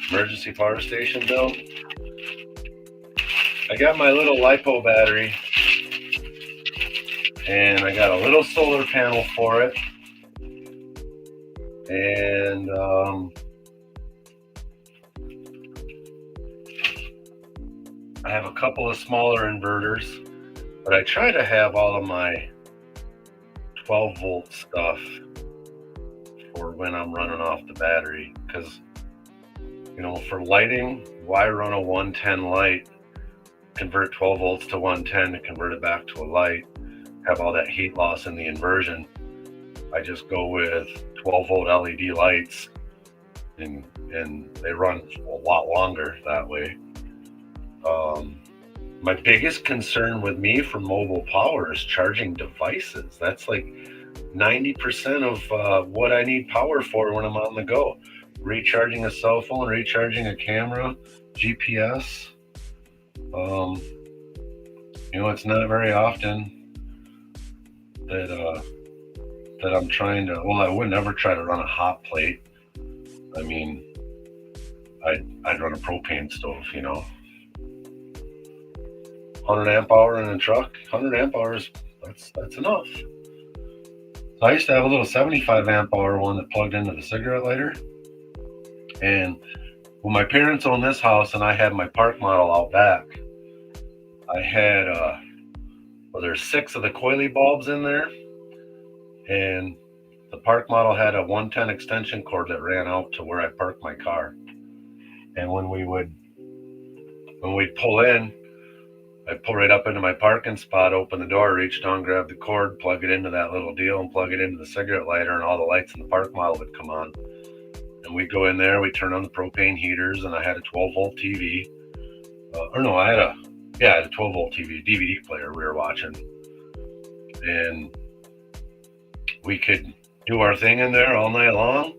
emergency power station built. I got my little LiPo battery, and I got a little solar panel for it, and I have a couple of smaller inverters, but I try to have all of my 12 volt stuff for when I'm running off the battery, because for lighting, why run a 110 light, convert 12 volts to 110 to convert it back to a light, have all that heat loss in the inversion? I just go with 12 volt LED lights, and they run a lot longer that way. My biggest concern with me for mobile power is charging devices. That's like 90% of what I need power for when I'm on the go. Recharging a cell phone, recharging a camera, GPS. It's not very often that I'm trying to. Well, I would never try to run a hot plate. I mean, I'd run a propane stove. 100 amp hour in a truck, 100 amp hours, that's enough. So I used to have a little 75 amp hour one that plugged into the cigarette lighter. And when my parents owned this house and I had my park model out back, I had, there's 6 of the coily bulbs in there. And the park model had a 110 extension cord that ran out to where I parked my car. And when we'd pull in, I'd pull right up into my parking spot, open the door, reach down, grab the cord, plug it into that little deal, and plug it into the cigarette lighter, and all the lights in the park model would come on. And we'd go in there, we'd turn on the propane heaters, and I had a 12 volt TV. I had a 12 volt TV, DVD player we were watching. And we could do our thing in there all night long.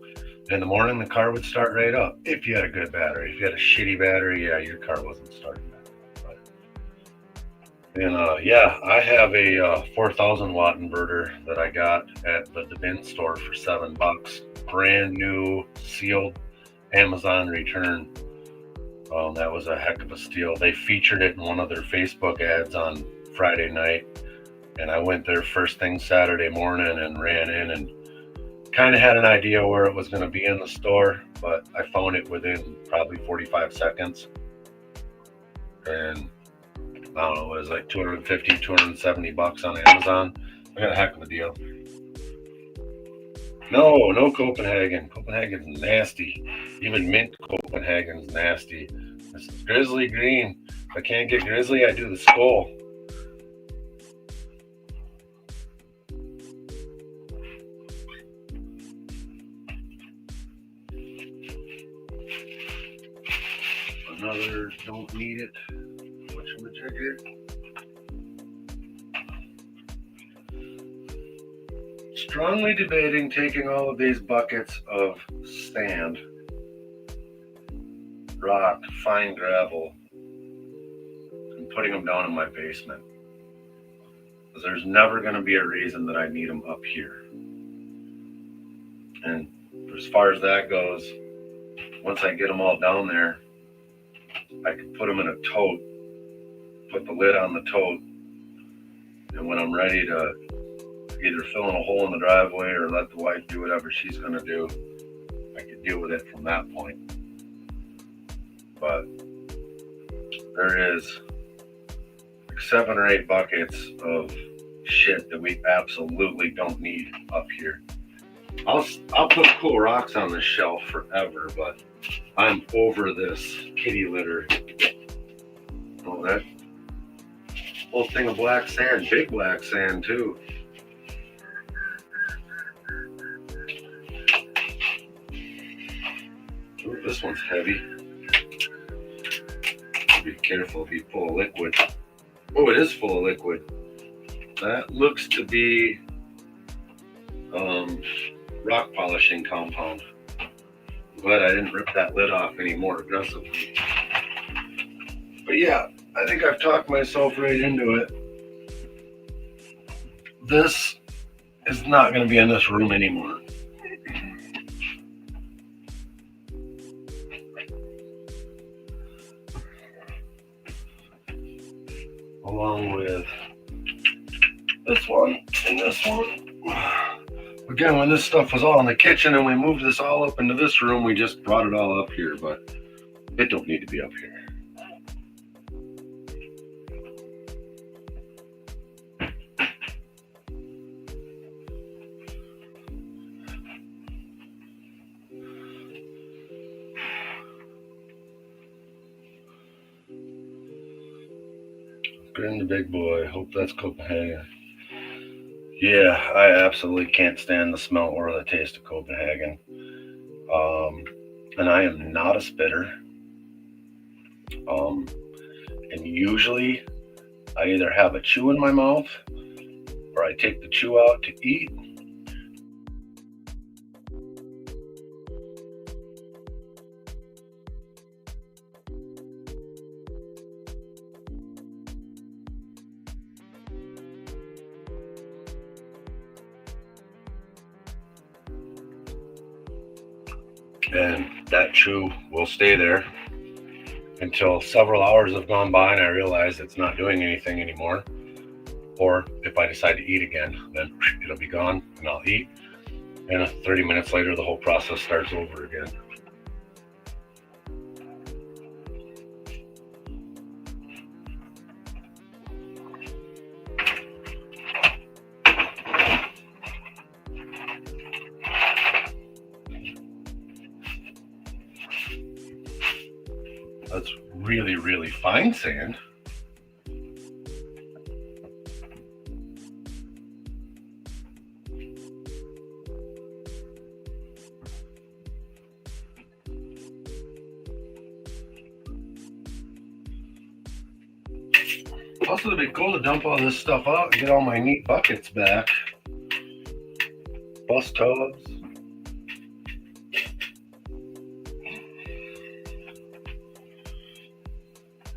In the morning, the car would start right up. If you had a good battery. If you had a shitty battery, your car wasn't starting back up. And I have a 4,000 watt inverter that I got at the bin store for $7. Brand new, sealed, Amazon return. That was a heck of a steal. They featured it in one of their Facebook ads on Friday night. And I went there first thing Saturday morning and ran in and kind of had an idea where it was going to be in the store, but I found it within probably 45 seconds. And I don't know, it was like $250, $270 on Amazon. I got a heck of a deal. No Copenhagen. Copenhagen's nasty. Even mint Copenhagen's nasty. This is grizzly green. If I can't get grizzly, I do the skull. Another don't need it. Whatchamajigger? Strongly debating taking all of these buckets of sand, rock, fine gravel, and putting them down in my basement. Because there's never going to be a reason that I need them up here. And as far as that goes, once I get them all down there, I can put them in a tote, put the lid on the tote, and when I'm ready to either fill in a hole in the driveway or let the wife do whatever she's going to do, I can deal with it from that point. But there is like 7 or 8 buckets of shit that we absolutely don't need up here. I'll put cool rocks on this shelf forever, but I'm over this kitty litter. Oh, that whole thing of black sand, big black sand too. Ooh, this one's heavy. Be careful if you pull a liquid. Oh, it is full of liquid. That looks to be rock polishing compound. I'm glad I didn't rip that lid off any more aggressively. But yeah, I think I've talked myself right into it. this is not going to be in this room anymore. Along with this one and this one. Again, when this stuff was all in the kitchen and we moved this all up into this room, we just brought it all up here, but it don't need to be up here. Grin the big boy. Hope that's Copenhagen. Yeah, I absolutely can't stand the smell or the taste of Copenhagen. And I am not a spitter. And usually I either have a chew in my mouth or I take the chew out to eat. And that chew will stay there until several hours have gone by and I realize it's not doing anything anymore. Or if I decide to eat again, then it'll be gone and I'll eat. And 30 minutes later, the whole process starts over again. That's really, really fine sand. Also, it'd be cool to dump all this stuff out and get all my neat buckets back. Bus tubs.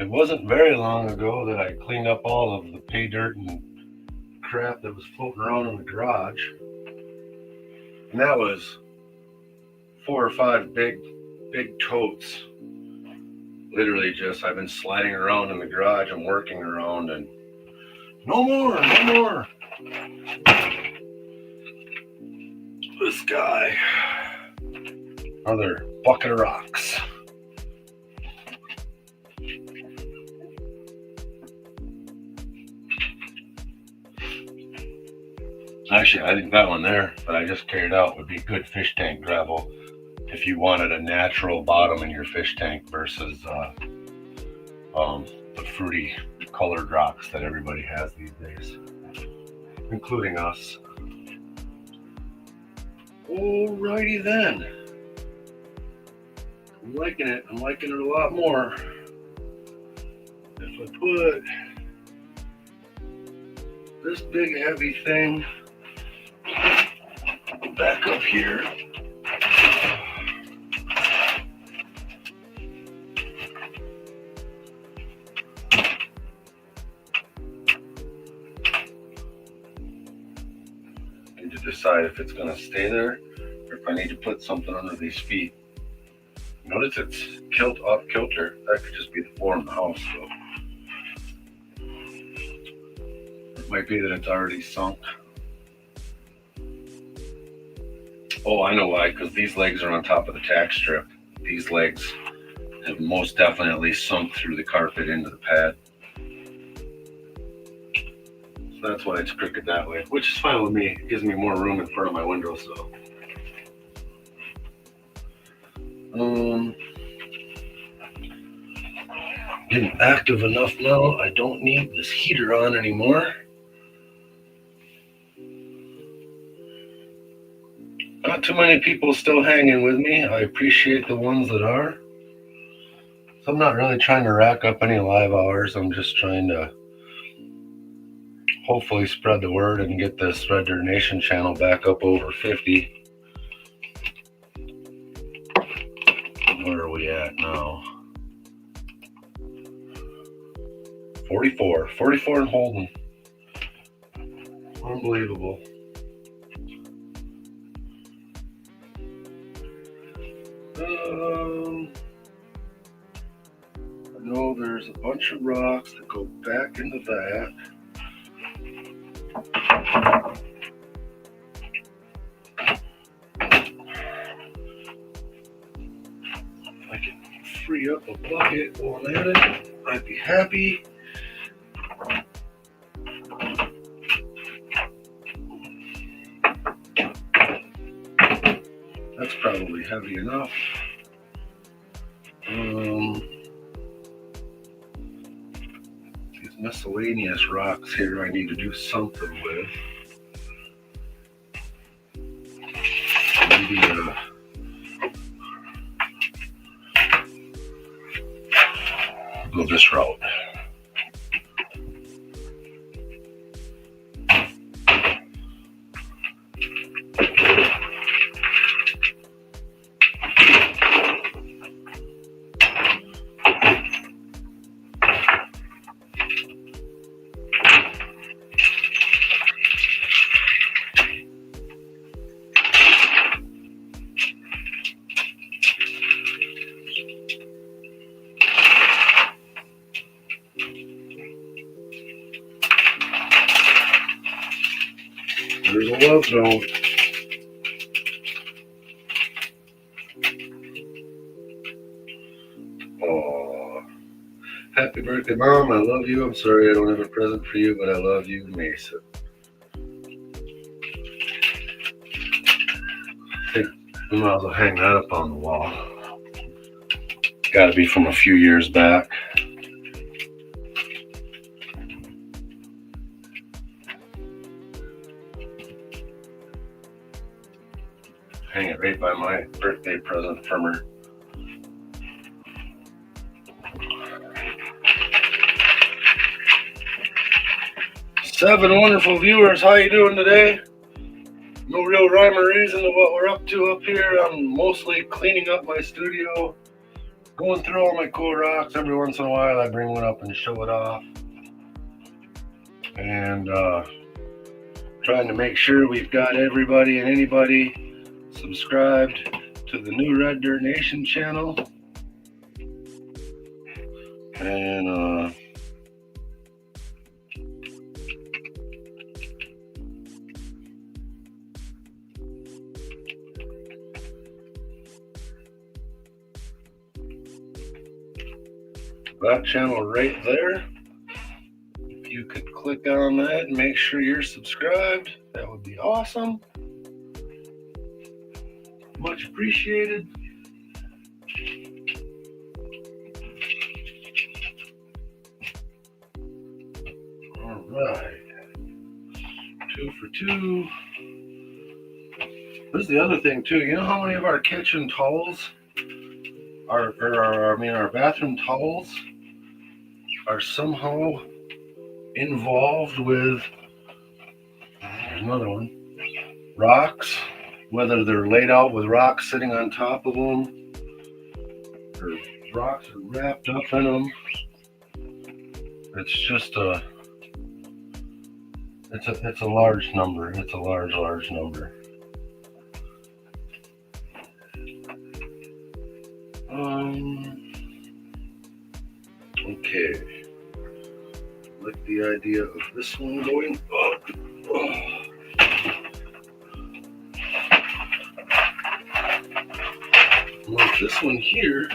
It wasn't very long ago that I cleaned up all of the pay dirt and crap that was floating around in the garage. And that was 4 or 5 big totes. Literally just, I've been sliding around in the garage and working around and no more. This guy, another bucket of rocks. Actually, I think that one there that I just carried out would be good fish tank gravel if you wanted a natural bottom in your fish tank versus the fruity colored rocks that everybody has these days, including us. Alrighty then. I'm liking it. I'm liking it a lot more. If I put this big heavy thing back up here. I need to decide if it's going to stay there or if I need to put something under these feet. Notice it's off kilter. That could just be the floor in the house, though. It might be that it's already sunk. Oh, I know why, because these legs are on top of the tack strip. These legs have most definitely sunk through the carpet into the pad. So that's why it's crooked that way, which is fine with me. It gives me more room in front of my window, so. Getting active enough now. I don't need this heater on anymore. Not too many people still hanging with me. I appreciate the ones that are. So I'm not really trying to rack up any live hours. I'm just trying to hopefully spread the word and get this Red Dirt Nation channel back up over 50. Where are we at now? 44 and holding. Unbelievable. I know there's a bunch of rocks that go back into that. If I can free up a bucket while I'm at it, I'd be happy. That's probably heavy enough. These miscellaneous rocks here I need to do something with. Maybe go this route. There's a love note. Aww. Happy birthday, Mom. I love you. I'm sorry I don't have a present for you, but I love you, Mason. I think we might as well hang that up on the wall. Gotta be from a few years back. Hang it right by my birthday present from her. Seven wonderful viewers. How you doing today? No real rhyme or reason to what we're up to up here. I'm mostly cleaning up my studio, going through all my cool rocks. Every once in a while I bring one up and show it off. And trying to make sure we've got everybody and anybody subscribed to the new Red Dirt Nation channel. And that channel right there. If you could click on that and make sure you're subscribed, that would be awesome. Much appreciated. All right. 2 for 2. This is the other thing too. You know how many of our kitchen towels our bathroom towels are somehow involved with, there's another one, rocks, whether they're laid out with rocks sitting on top of them, or rocks are wrapped up in them. It's just it's a large number. It's a large number. Okay. Like the idea of this one going up. Like this one here.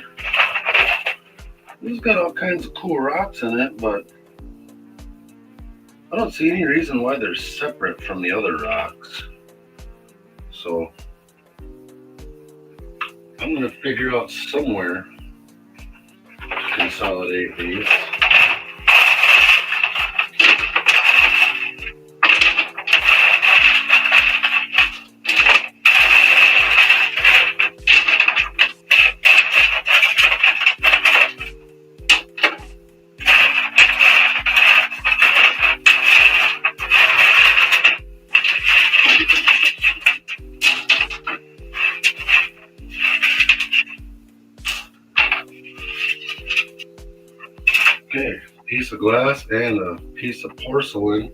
This has got all kinds of cool rocks in it, but I don't see any reason why they're separate from the other rocks. So I'm going to figure out somewhere to consolidate these. Okay, piece of glass and a piece of porcelain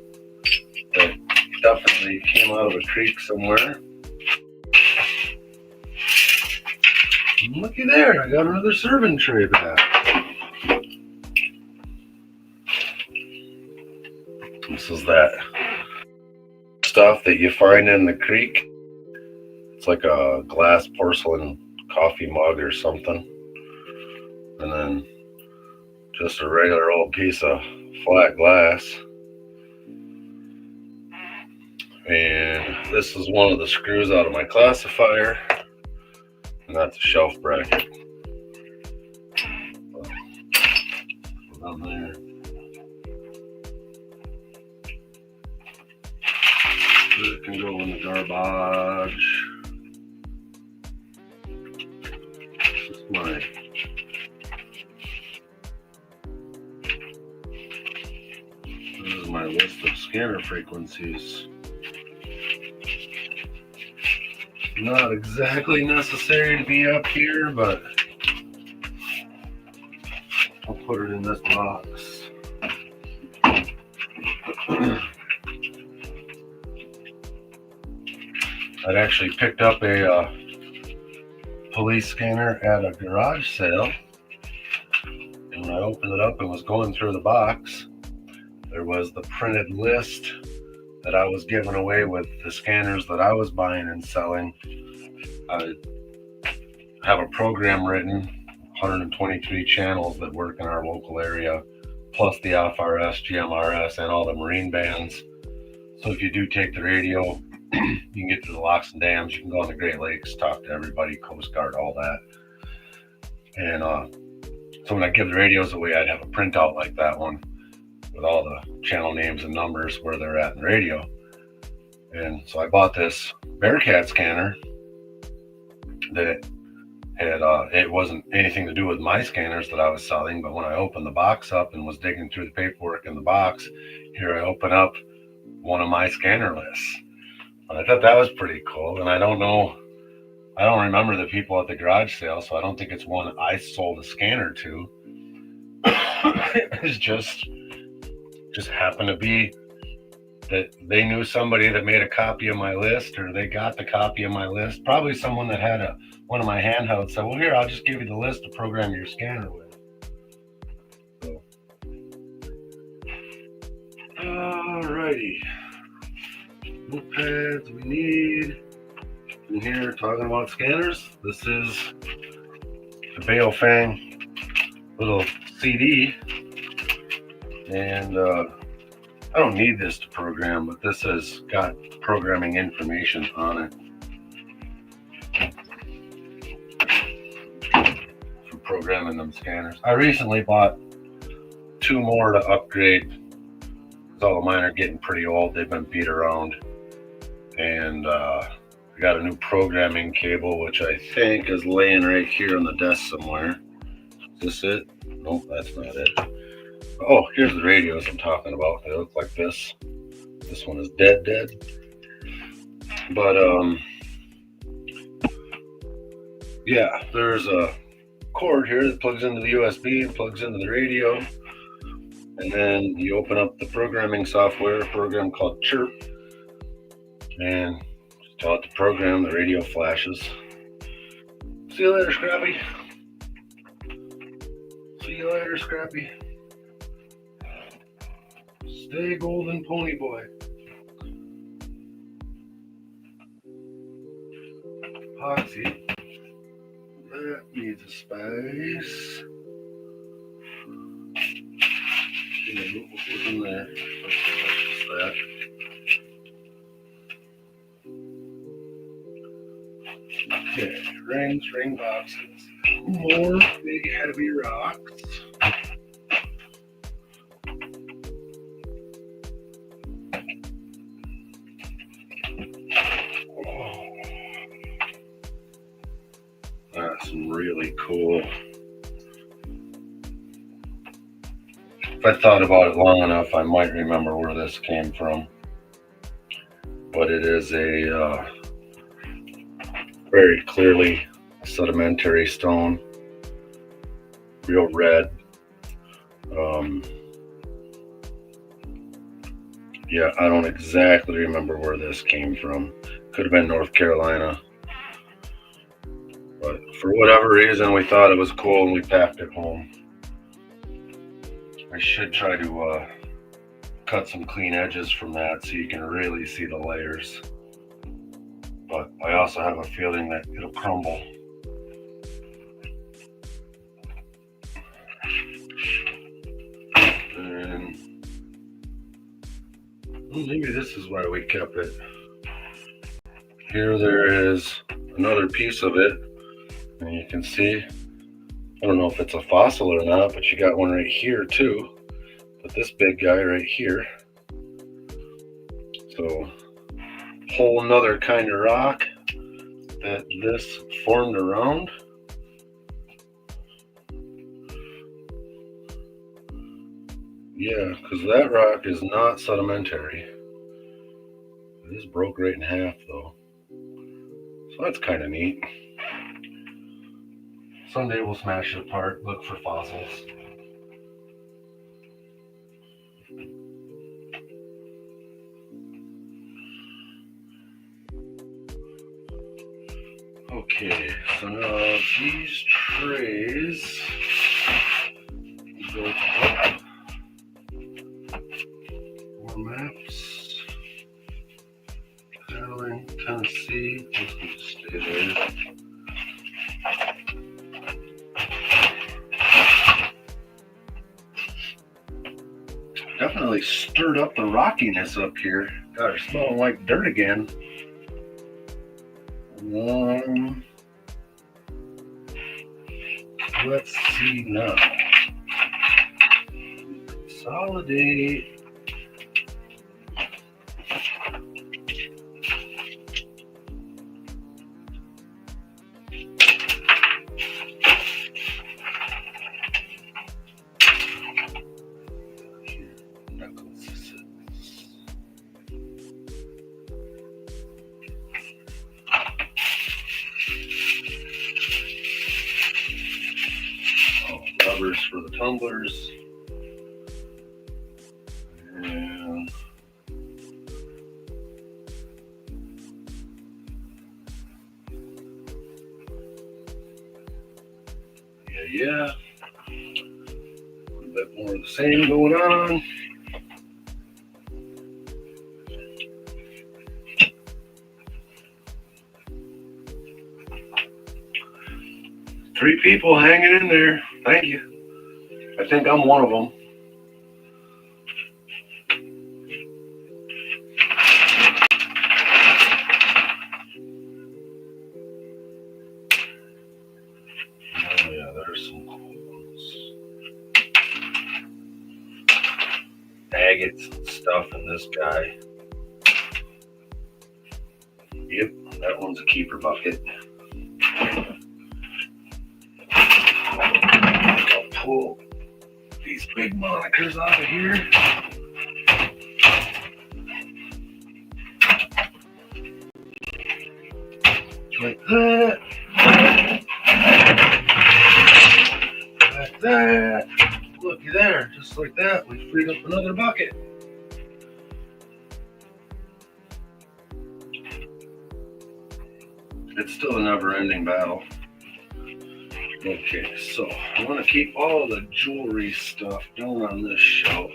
that definitely came out of a creek somewhere. And looky there, I got another serving tray back. This is that stuff that you find in the creek. It's like a glass porcelain coffee mug or something. And then just a regular old piece of flat glass. And this is one of the screws out of my classifier. And that's a shelf bracket. Down there. It can go in the garbage. This is my list of scanner frequencies. Not exactly necessary to be up here, but I'll put it in this box. I'd actually picked up a police scanner at a garage sale, and when I opened it up and was going through the box, there was the printed list that I was giving away with the scanners that I was buying and selling. I have a program written, 123 channels that work in our local area, plus the FRS, GMRS, and all the marine bands. So if you do take the radio, you can get to the locks and dams, you can go on the Great Lakes, talk to everybody, Coast Guard, all that. And so when I give the radios away, I'd have a printout like that one with all the channel names and numbers where they're at in the radio. And so I bought this Bearcat scanner that had, it wasn't anything to do with my scanners that I was selling, but when I opened the box up and was digging through the paperwork in the box, here I open up one of my scanner lists. And I thought that was pretty cool. And I don't remember the people at the garage sale, so I don't think it's one I sold a scanner to. It's just happened to be that they knew somebody that made a copy of my list, or they got the copy of my list. Probably someone that had one of my handhelds said, well, here, I'll just give you the list to program your scanner with. So, alrighty. Notepads we need. In here, talking about scanners, this is the Baofeng little CD. And I don't need this to program, but this has got programming information on it for programming them scanners. I recently bought 2 more to upgrade because all of mine are getting pretty old. They've been beat around. And I got a new programming cable, which I think is laying right here on the desk somewhere. Is this it? Nope, that's not it. Oh, here's the radios I'm talking about. They look like this. This one is dead. But yeah, there's a cord here that plugs into the USB and plugs into the radio. And then you open up the programming software, a program called Chirp, and just tell it to program. The radio flashes. See you later, Scrappy. See you later, Scrappy. Stay golden, pony boy. Poxy. That needs a space. What was in there? That's that. Okay, rings, ring boxes. More big heavy rocks. That's really cool. If I thought about it long enough, I might remember where this came from. But it is a very clearly sedimentary stone, real red. Yeah, I don't exactly remember where this came from. Could have been North Carolina. But for whatever reason, we thought it was cool and we packed it home. I should try to cut some clean edges from that so you can really see the layers. But I also have a feeling that it'll crumble. And well, maybe this is why we kept it. Here there is another piece of it. And you can see, I don't know if it's a fossil or not, but you got one right here too. But this big guy right here. So, whole another kind of rock that this formed around. Yeah, because that rock is not sedimentary. It is broke right in half though. So that's kind of neat. Someday we'll smash it apart, look for fossils. Okay, so now these trays go up. More maps. Sterling, Tennessee. Let's just stay there. Definitely stirred up the rockiness up here. God, it's smelling like dirt again. Let's see now. Consolidate. Rubbers for the tumblers. And yeah. A little bit more of the same going on. Three people hanging in there. Thank you. I think I'm one of them. Oh yeah, there's some cool ones. Agates and stuff in this guy. Yep, that one's a keeper bucket. I'll pull these big monikers out of here. Like that. Like that. Looky there, just like that, we freed up another bucket. It's still a never-ending battle. Okay, so I'm gonna keep all the jewelry stuff down on this shelf.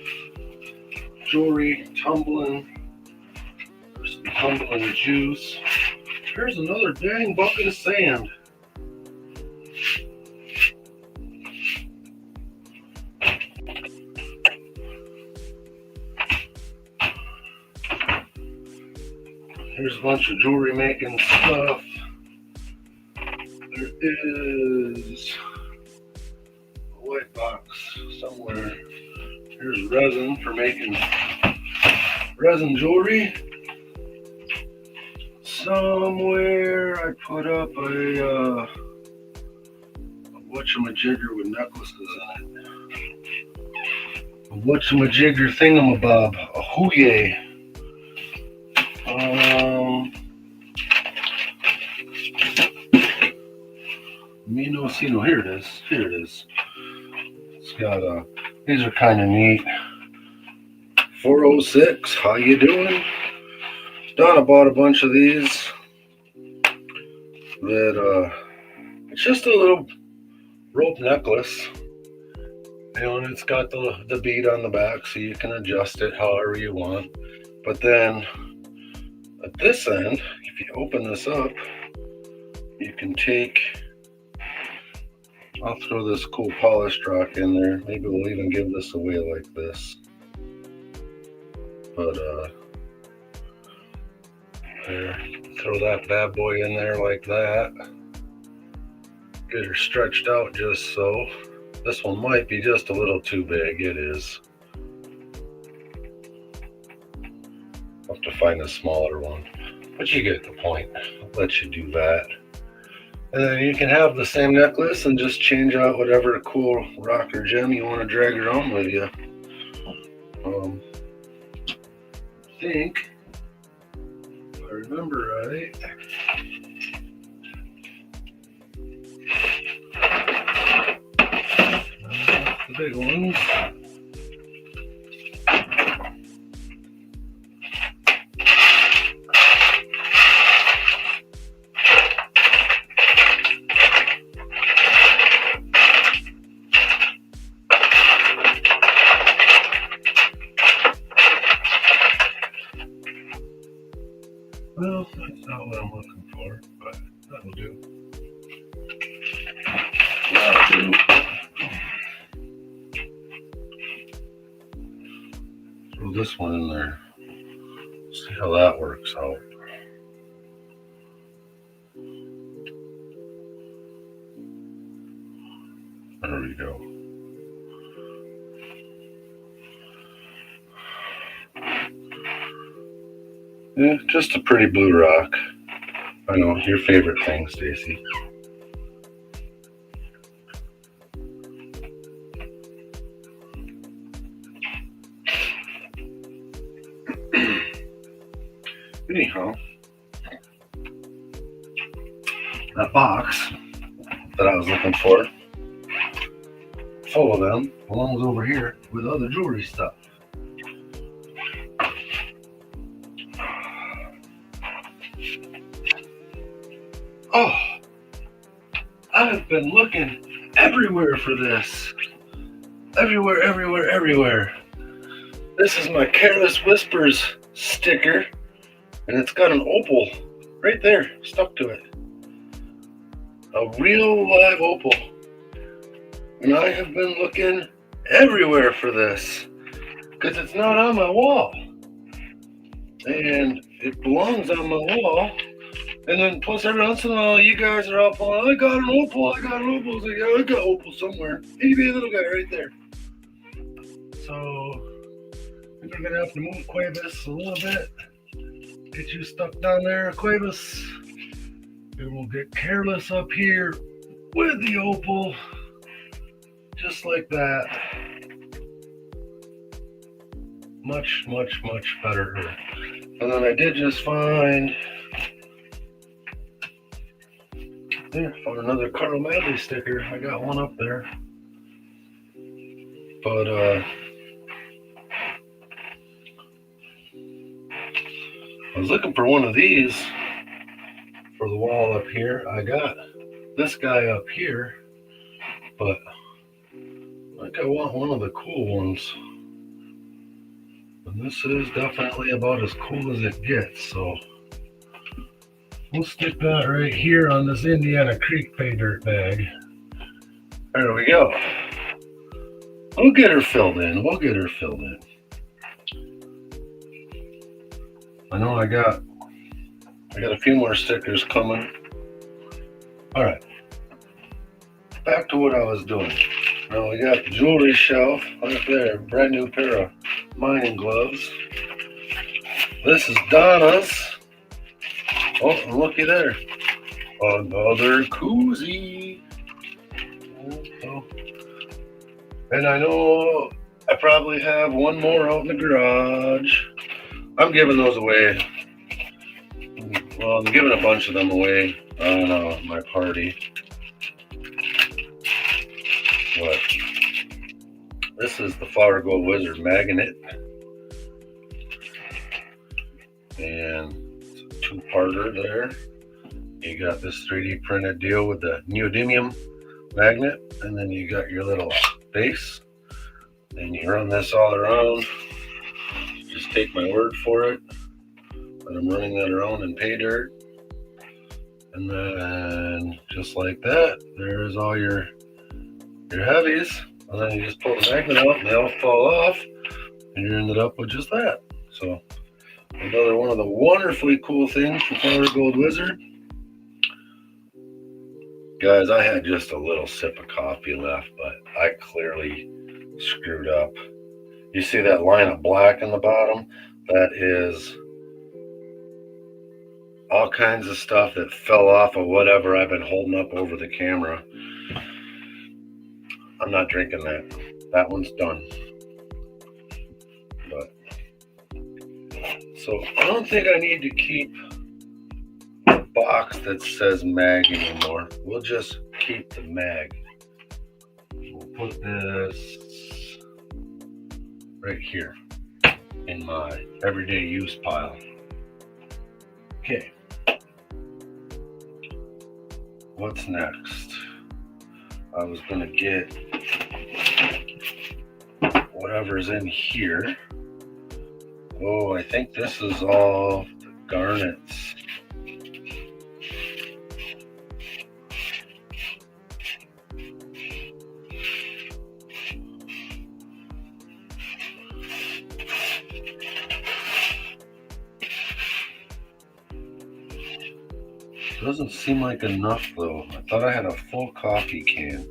Jewelry, tumbling. There's some tumbling juice. There's another dang bucket of sand. Here's a bunch of jewelry making stuff. There is a white box somewhere. Here's resin for making resin jewelry. Somewhere I put up a whatchamajigger with necklaces in it. A whatchamajigger thingamabob. A hooyay. Mino, here it is. Here it is. It's got these are kind of neat. 406, how you doing? Donna bought a bunch of these that it's just a little rope necklace. You know, and it's got the bead on the back so you can adjust it however you want. But then at this end, if you open this up, you can take, I'll throw this cool polished rock in there. Maybe we'll even give this away like this. But there, throw that bad boy in there like that. Get her stretched out just so. This one might be just a little too big. It is. I'll have to find a smaller one. But you get the point. I'll let you do that. And then you can have the same necklace and just change out whatever cool rock or gem you want to drag around with you. I think, if I remember right, the big ones. Well, that's not what I'm looking for, but that'll do. That'll do. Throw this one in there. See how that works out. There we go. Yeah, just a pretty blue rock. I know, your favorite thing, Stacy. Anyhow, that box that I was looking for, full of them, belongs over here with other jewelry stuff. Oh, I've been looking everywhere for this. Everywhere, everywhere, everywhere. This is my Careless Whispers sticker, and it's got an opal right there stuck to it. A real live opal. And I have been looking everywhere for this because it's not on my wall. And it belongs on my wall. And then plus every once in a while, you guys are all pulling, I got an opal, I got an opal. It's like, yeah, I got opal somewhere. Maybe a little guy right there. So we're going to have to move Cuevas a little bit. Get you stuck down there, Cuevas. And we'll get Careless up here with the opal. Just like that. Much, much, much better. And then I did just find, found another Carl Madley sticker. I got one up there. But I was looking for one of these for the wall up here. I got this guy up here, but I think I want one of the cool ones. And this is definitely about as cool as it gets, so we'll stick that right here on this Indiana Creek pay dirt bag. There we go. We'll get her filled in. We'll get her filled in. I know I got a few more stickers coming. All right. Back to what I was doing. Now we got the jewelry shelf right there. Brand new pair of mining gloves. This is Donna's. Oh, and looky there. Another koozie. And I know I probably have one more out in the garage. I'm giving those away. Well, I'm giving a bunch of them away on my party. But this is the Flower Gold Wizard magnet. and it's a two-parter there. You got this 3D printed deal with the neodymium magnet, and then you got your little base, and you run this all around. Just take my word for it, but I'm running that around in pay dirt. And then just like that, there's all your heavies, and then you just pull the magnet out and they all fall off, and you ended up with just that. So another one of the wonderfully cool things for Powder Gold Wizard. Guys, I had just a little sip of coffee left, but I clearly screwed up. You see that line of black in the bottom? That is all kinds of stuff that fell off of whatever I've been holding up over the camera. I'm not drinking that. That one's done. But so I don't think I need to keep a box that says mag anymore. We'll just keep the mag. We'll put this right here in my everyday use pile. Okay. What's next? I was gonna get whatever's in here. Oh, I think this is all the garnets. Doesn't seem like enough though. I thought I had a full coffee can.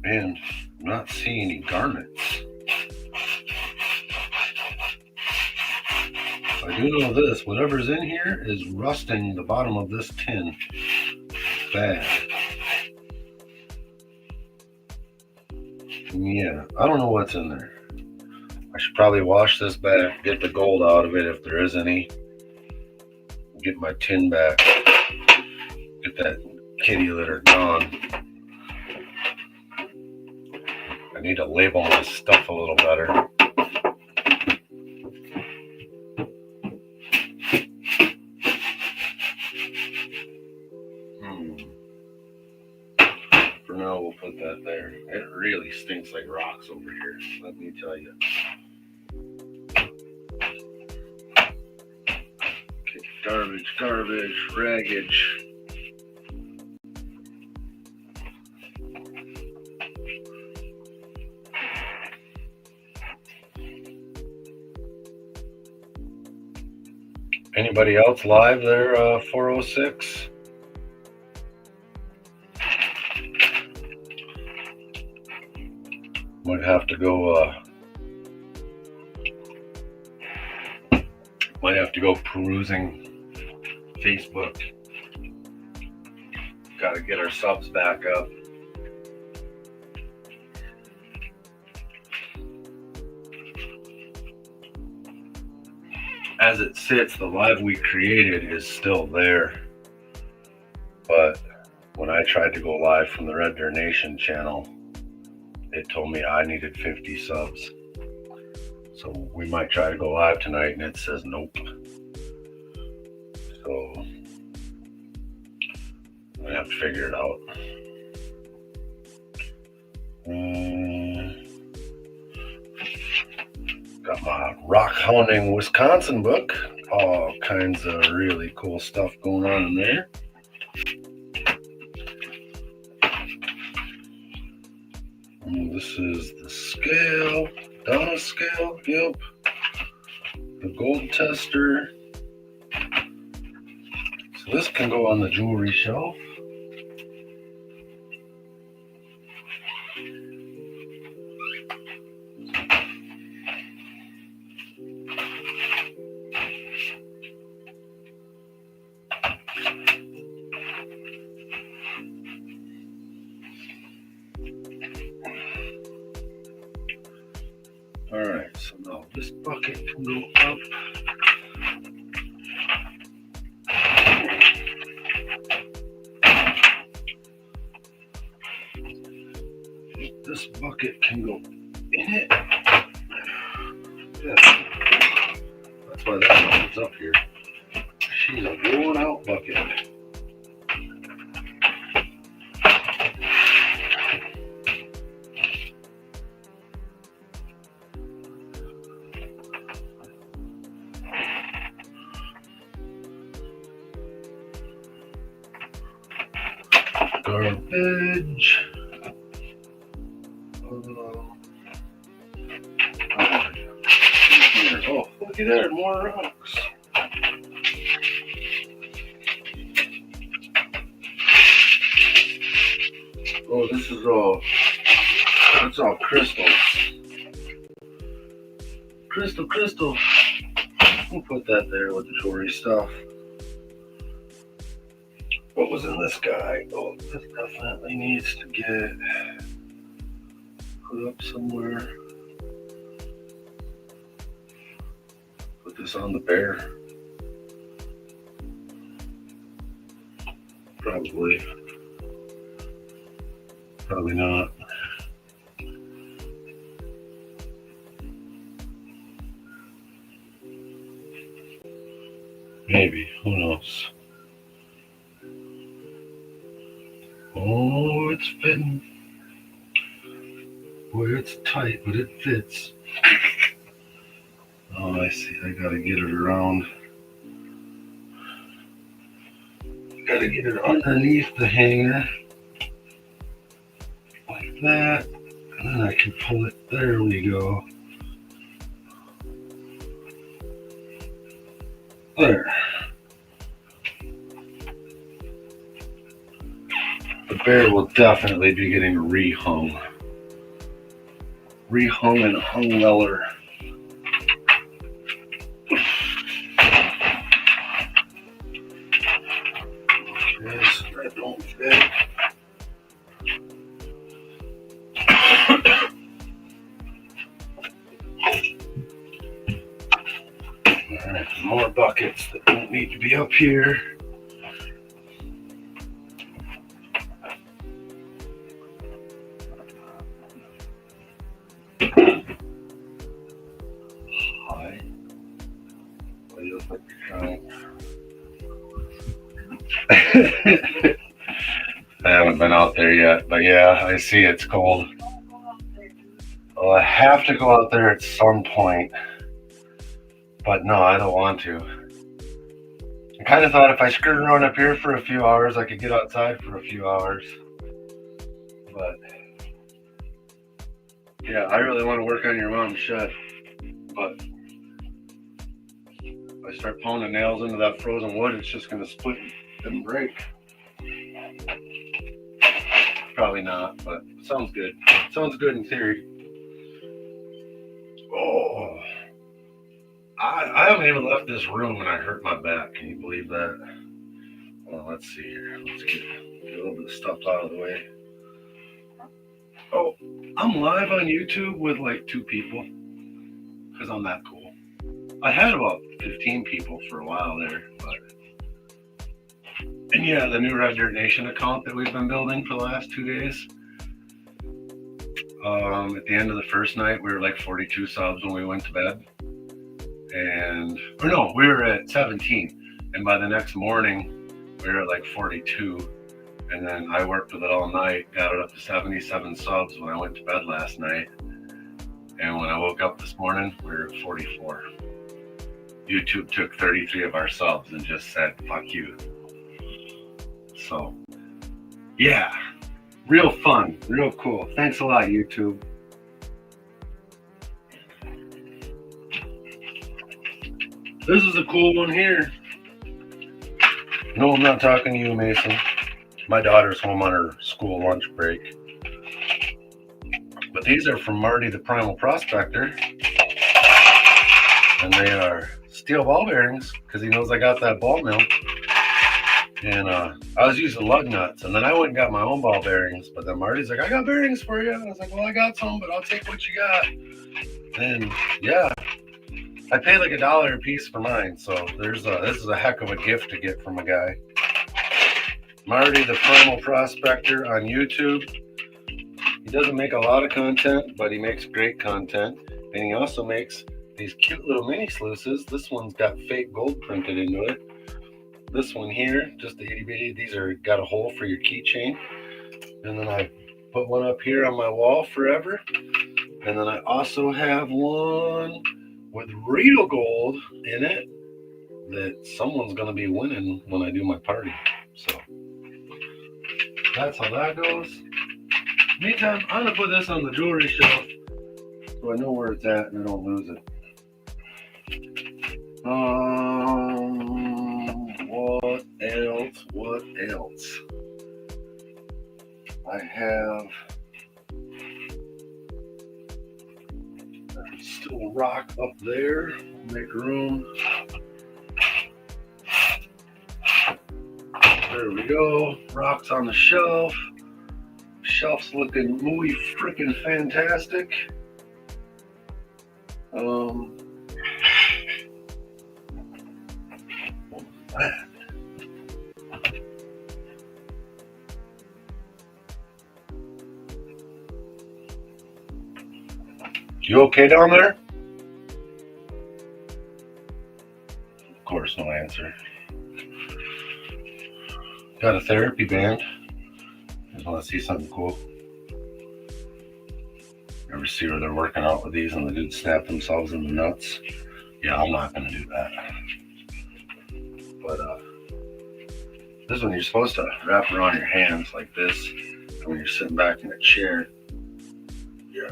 And I'm not seeing any garnets. I do know this, whatever's in here is rusting the bottom of this tin bad. Yeah, I don't know what's in there. I should probably wash this back, get the gold out of it if there is any. Get my tin back. Get that kitty litter gone. I need to label my stuff a little better. For now, we'll put that there. It really stinks like rocks over here, let me tell you. Okay, garbage, raggage. Anybody else live there, 406? Might have to go perusing Facebook. Got to get our subs back up. As it sits, the live we created is still there. But when I tried to go live from the Red Deer Nation channel, it told me I needed 50 subs. So we might try to go live tonight and it says nope. So I'm gonna have to figure it out. Got my rock hounding Wisconsin book. All kinds of really cool stuff going on in there. And this is the scale, Donna scale, yep. The gold tester. So this can go on the jewelry shelf. All right, so now this bucket can go up. This bucket can go in it. Yeah. That's why that one's up here. She's a worn out bucket. Garbage. Oh, look at there, more rocks. Oh, this is all, that's all crystals. Crystal. We'll put that there with the jewelry stuff. What was in this guy? Oh, this definitely needs to get put up somewhere. Put this on the bear. Probably not. Maybe, who knows? Oh, it's fitting. Boy, it's tight, but it fits. Oh, I see. I gotta get it around. Gotta get it underneath the hanger. Like that. And then I can pull it. There we go. There. The bear will definitely be getting rehung. Rehung and hung weller. Yes, that don't fit. Alright, more buckets that don't need to be up here. Hi. What do you look like you're trying? I haven't been out there yet, but yeah, I see it's cold. Well, I have to go out there at some point, but no, I don't want to. I kind of thought if I screwed around up here for a few hours, I could get outside for a few hours. But yeah, I really want to work on your mom's shed, but if I start pounding nails into that frozen wood, it's just going to split and break. Probably not, but it sounds good. It sounds good in theory. Oh, I haven't even left this room and I hurt my back. Can you believe that? Well, let's see here. Let's get a little bit of stuff out of the way. Oh, I'm live on YouTube with like 2 people because I'm that cool. I had about 15 people for a while there, but and yeah, the new Red Dirt Nation account that we've been building for the last 2 days. At the end of the first night, we were like 42 subs when we went to bed. We were at 17. And by the next morning, we were at like 42. And then I worked with it all night, got it up to 77 subs when I went to bed last night. And when I woke up this morning, we were at 44. YouTube took 33 of our subs and just said, fuck you. So, yeah, real fun, real cool. Thanks a lot, YouTube. This is a cool one here. No, I'm not talking to you, Mason. My daughter's home on her school lunch break. But these are from Marty the Primal Prospector. And they are steel ball bearings because he knows I got that ball mill. And I was using lug nuts, and then I went and got my own ball bearings. But then Marty's like, I got bearings for you. And I was like, well, I got some, but I'll take what you got. And yeah, I paid like $1 a piece for mine. So this is a heck of a gift to get from a guy. Marty the Primal Prospector on YouTube. He doesn't make a lot of content, but he makes great content. And he also makes these cute little mini sluices. This one's got fake gold printed into it. This one here, just the itty bitty, these are got a hole for your keychain. And then I put one up here on my wall forever. And then I also have one with real gold in it that someone's going to be winning when I do my party. So that's how that goes. Meantime, I'm going to put this on the jewelry shelf so I know where it's at and I don't lose it. What else? What else? I have still rock up there. Make room. There we go. Rocks on the shelf. Shelf's looking muy freaking fantastic. You okay down there? Of course, no answer. Got a therapy band. Just want to see something cool. Ever see where they're working out with these and the dudes snap themselves in the nuts? Yeah, I'm not gonna do that. But this one you're supposed to wrap around your hands like this. And when you're sitting back in a chair, you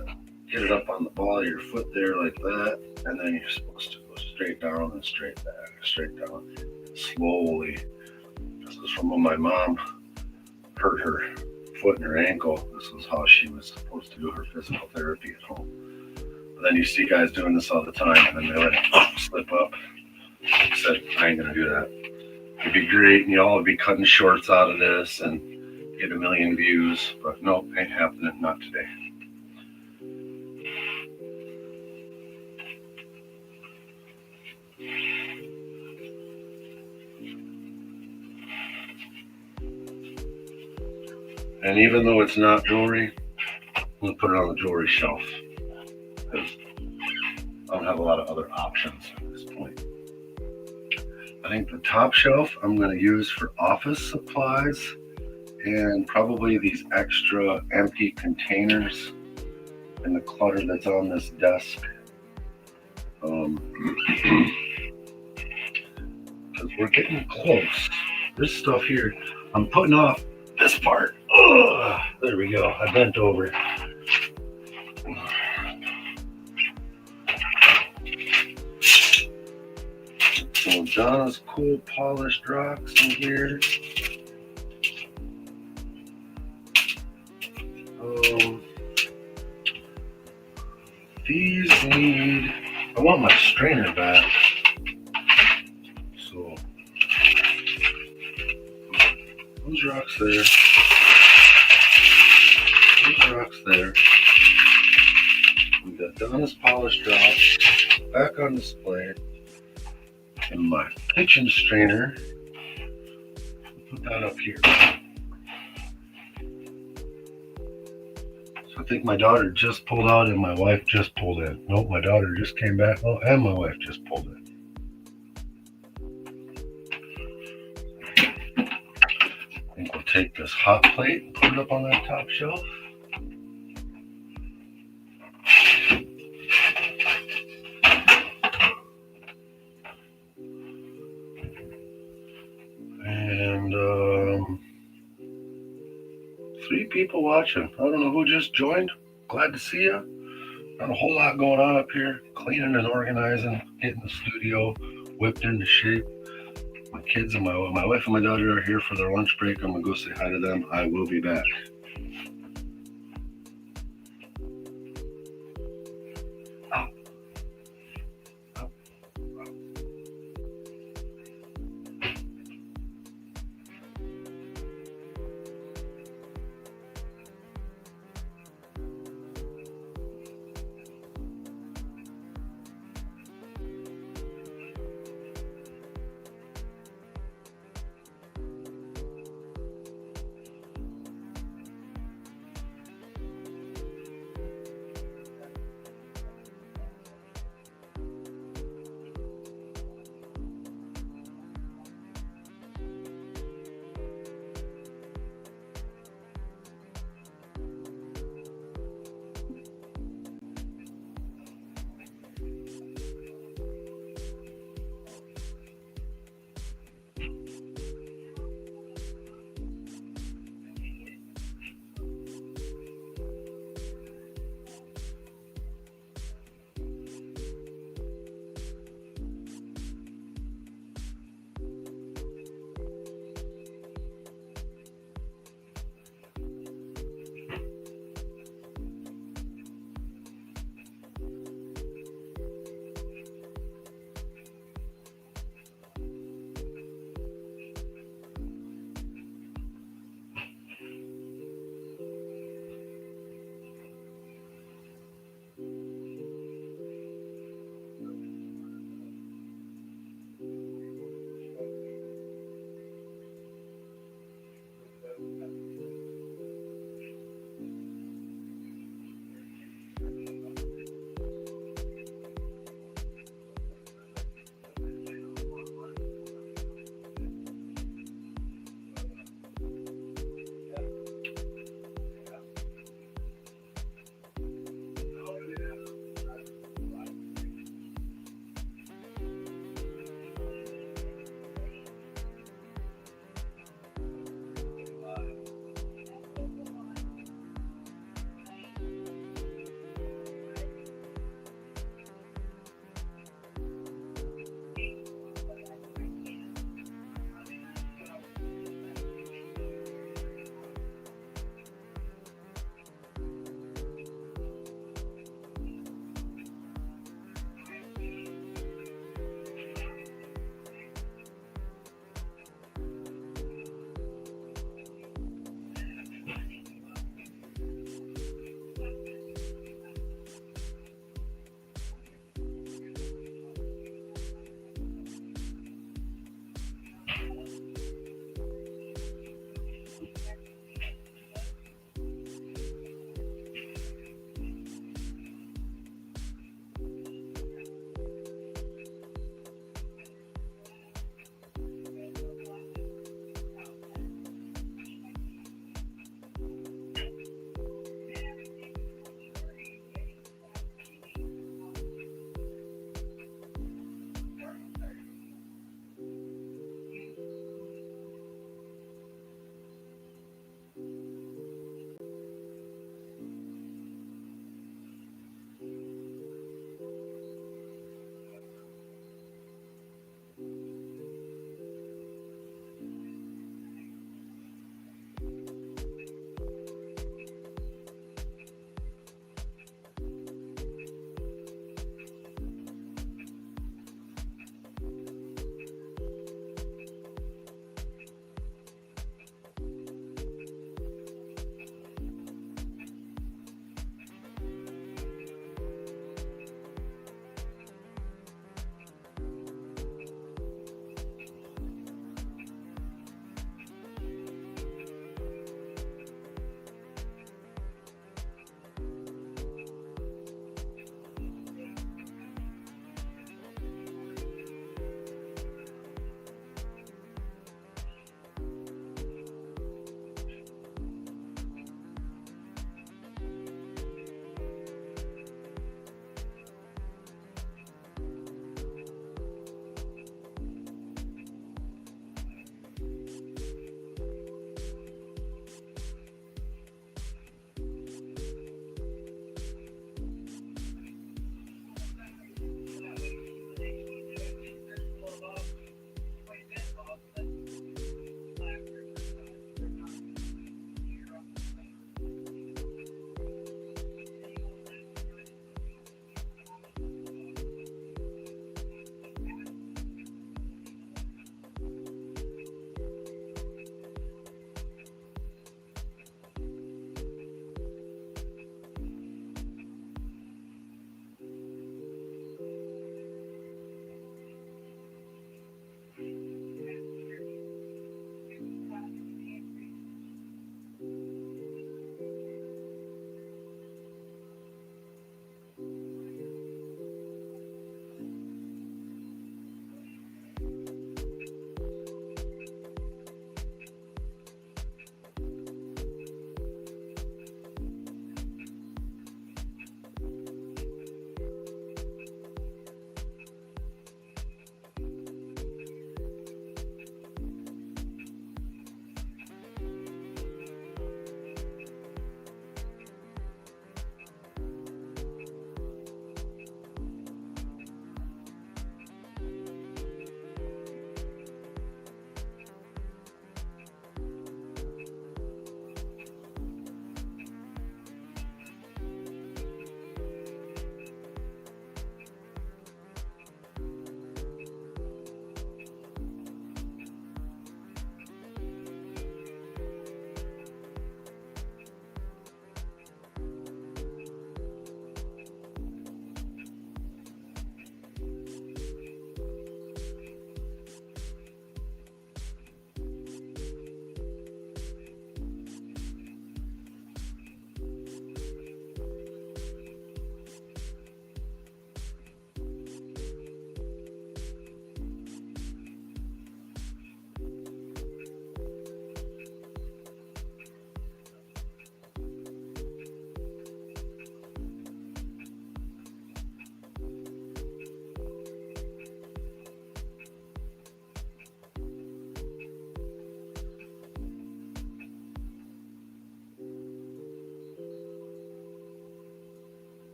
get it up on the ball of your foot there like that, and then you're supposed to go straight down and straight back, straight down, slowly. This is from when my mom hurt her foot and her ankle. This was how she was supposed to do her physical therapy at home. But then you see guys doing this all the time, and then they let it slip up. I said, I ain't gonna do that. It'd be great, and y'all would be cutting shorts out of this and get 1 million views, but nope, ain't happening, not today. And even though it's not jewelry, I'm gonna put it on the jewelry shelf because I don't have a lot of other options at this point. I think the top shelf I'm gonna use for office supplies and probably these extra empty containers and the clutter that's on this desk. Because we're getting close. This stuff here, I'm putting off this part. Ugh, there we go. I bent over. So Donna's cool polished rocks in here. These need, I want my strainer back. So those rocks there. Those rocks there. We got Donna's polished rocks back on display. And my kitchen strainer. Put that up here. I think my daughter just pulled out and my wife just pulled in. Nope, my daughter just came back. Oh, and my wife just pulled in. I think we'll take this hot plate and put it up on that top shelf. And 3 people watching. I don't know who just joined. Glad to see you. Got a whole lot going on up here. Cleaning and organizing. Getting the studio whipped into shape. My kids and my wife and my daughter are here for their lunch break. I'm going to go say hi to them. I will be back.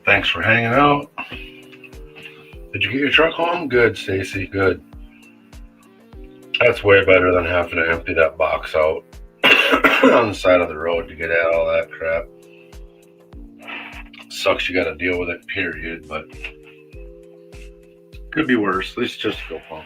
Thanks for hanging out. Did you get your truck home? Good, Stacy. Good. That's way better than having to empty that box out on the side of the road to get at all that crap. Sucks you got to deal with it, period, but could be worse. At least just fuel pump.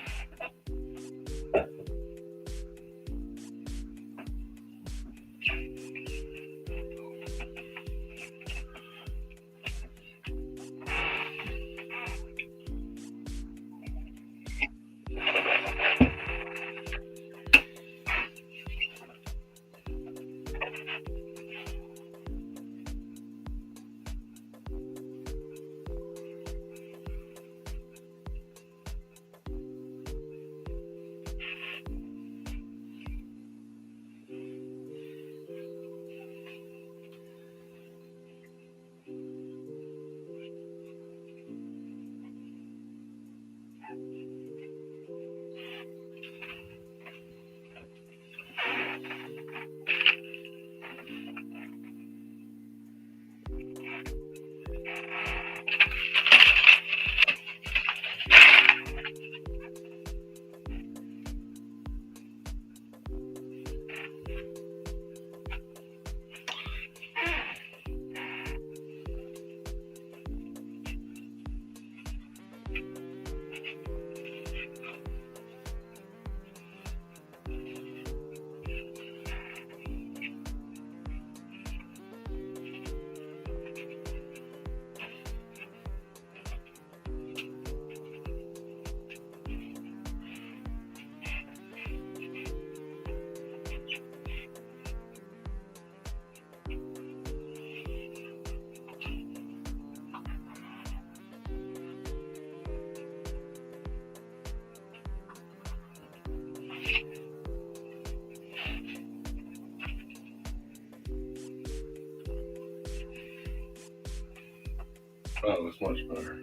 Oh, that's much better.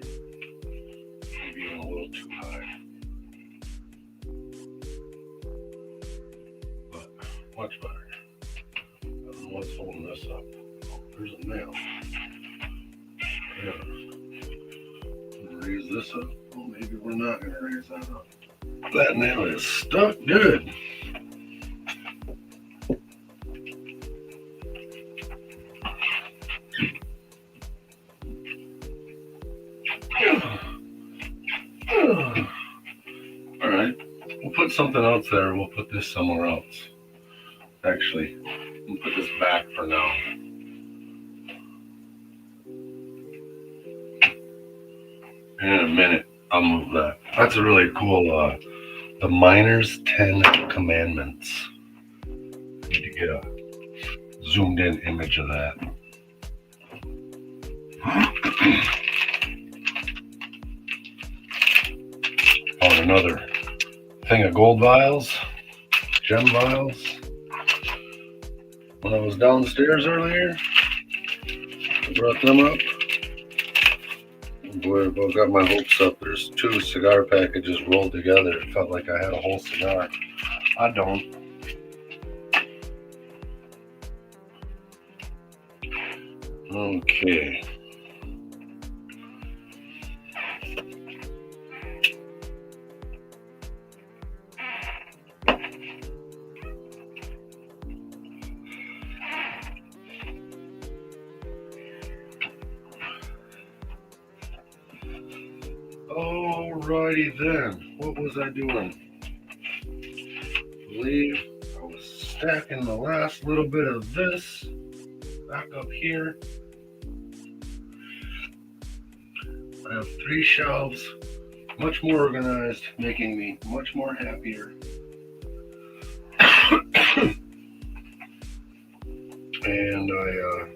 Maybe even a little too high. But much better. I don't know what's holding this up. Oh, there's a nail. Yeah. Raise this up. Well, maybe we're not going to raise that up. That nail is stuck good. All right, we'll put something else there. We'll put this somewhere else. Actually, we'll put this back for now. In a minute, I'll move that. That's a really cool, the Miner's 10 Commandments. I need to get a zoomed in image of that. Found another thing of gold vials, gem vials. When I was downstairs earlier, I brought them up. Boy, I got my hopes up. There's 2 cigar packages rolled together. It felt like I had a whole cigar. I don't. Okay. Alrighty then. What was I doing? I believe I was stacking the last little bit of this back up here. I have 3 shelves, much more organized, making me much more happier. And a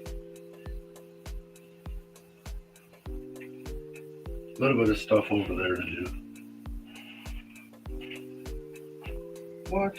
little bit of stuff over there to do. What?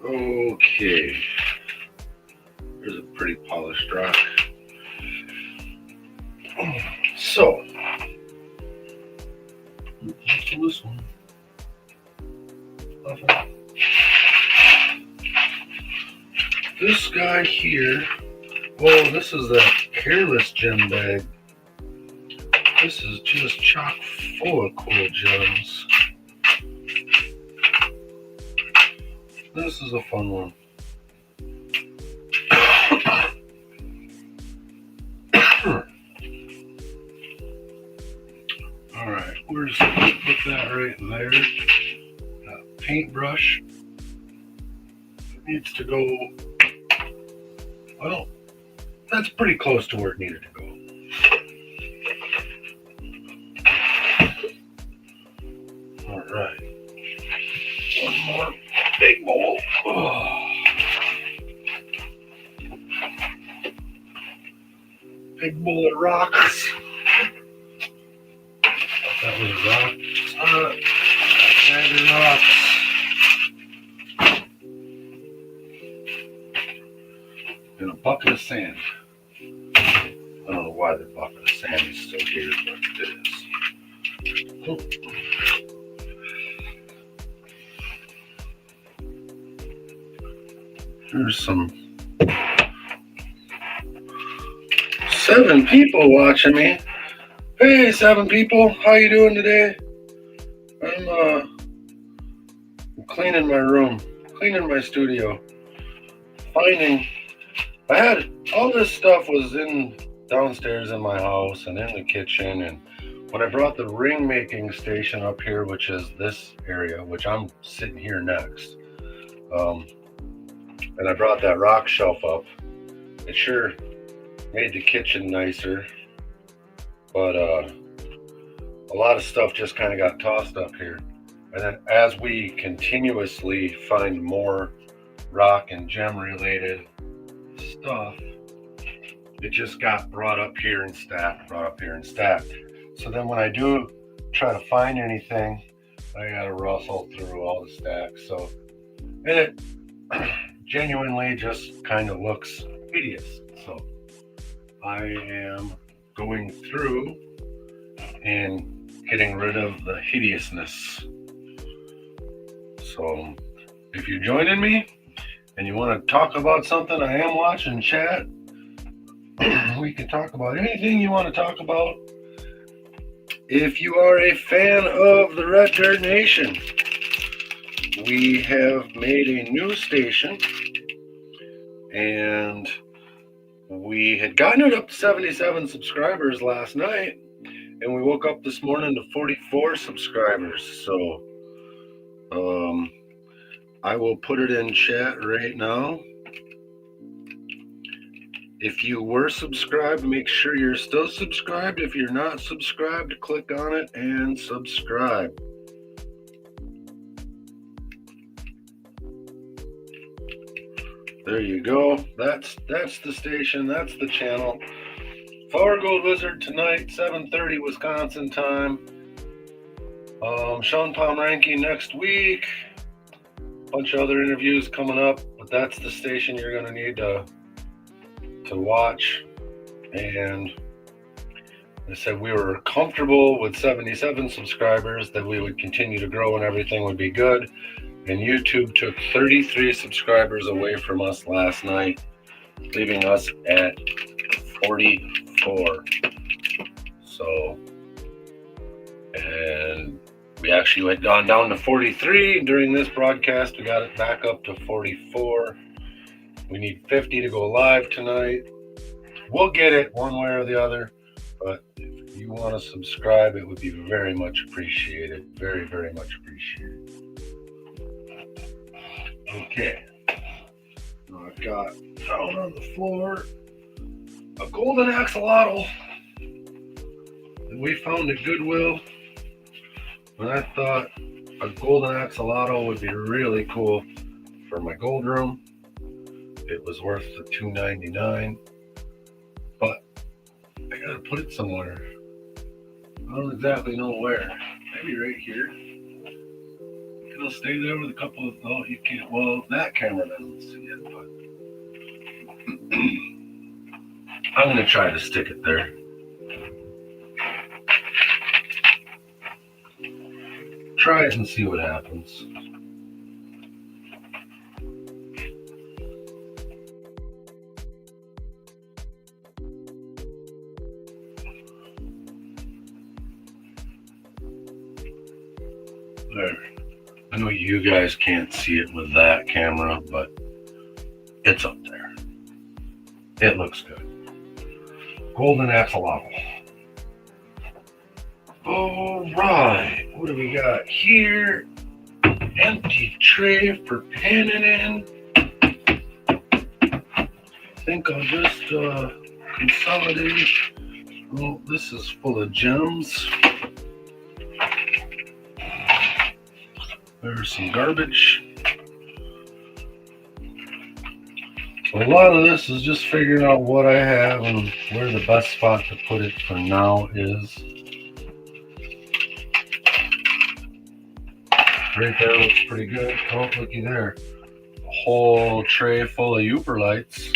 Okay. There's a pretty polished rock. So, this one. This guy here. Oh, this is that careless gem bag. This is just chock full of cool gems. This is a fun one. Alright, we're just going to put that right there. That paintbrush needs to go, well, that's pretty close to where it needed to go. Alright, one more big bowl. Oh. Big bowl of rocks. That was a rock. It's not. Added rocks. And a bucket of sand. I don't know why the bucket of sand is still here, but it is. Oh. There's some 7 people watching me. Hey, 7 people, how you doing today? I'm cleaning my room, cleaning my studio. I had all this stuff was in downstairs in my house and in the kitchen, and when I brought the ring making station up here, which is this area, which I'm sitting here next, and I brought that rock shelf up, it sure made the kitchen nicer. But a lot of stuff just kind of got tossed up here. And then as we continuously find more rock and gem related stuff, it just got brought up here and stacked. So then when I do try to find anything, I gotta rustle through all the stacks. So, and it genuinely just kind of looks hideous. So I am going through and getting rid of the hideousness. So if you're joining me and you want to talk about something, I am watching chat. We can talk about anything you want to talk about. If you are a fan of the Red Dirt Nation, we have made a new station, and we had gotten it up to 77 subscribers last night, and we woke up this morning to 44 subscribers. So I will put it in chat right now. If you were subscribed, make sure you're still subscribed. If you're not subscribed, click on it and subscribe. There you go. That's the station. That's the channel. Flower Gold Wizard tonight, 7:30 Wisconsin time. Sean Pomeranke next week. Bunch of other interviews coming up, but that's the station you're going to need to watch. And I said we were comfortable with 77 subscribers, that we would continue to grow and everything would be good. And YouTube took 33 subscribers away from us last night, leaving us at 44. So, and we actually had gone down to 43 during this broadcast. We got it back up to 44. We need 50 to go live tonight. We'll get it one way or the other, but if you want to subscribe, it would be very much appreciated. Very, very much appreciated. Okay. Now I've got down on the floor a golden axolotl that we found at Goodwill. And I thought a golden axolotl would be really cool for my gold room. It was worth the $2.99, but I gotta put it somewhere. I don't exactly know where. Maybe right here. it'll stay there with a couple of, oh, you can't, well, that camera doesn't see it, but I'm going to try to stick it there. Try it and see what happens. There. I know you guys can't see it with that camera, but it's up there. It looks good. Golden axolotl. All right, what do we got here? Empty tray for panning in. I think I'll just consolidate. Oh, this is full of gems. There's some garbage. So a lot of this is just figuring out what I have and where the best spot to put it for now is. Right there looks pretty good. Oh, looky there. A whole tray full of Uper lights.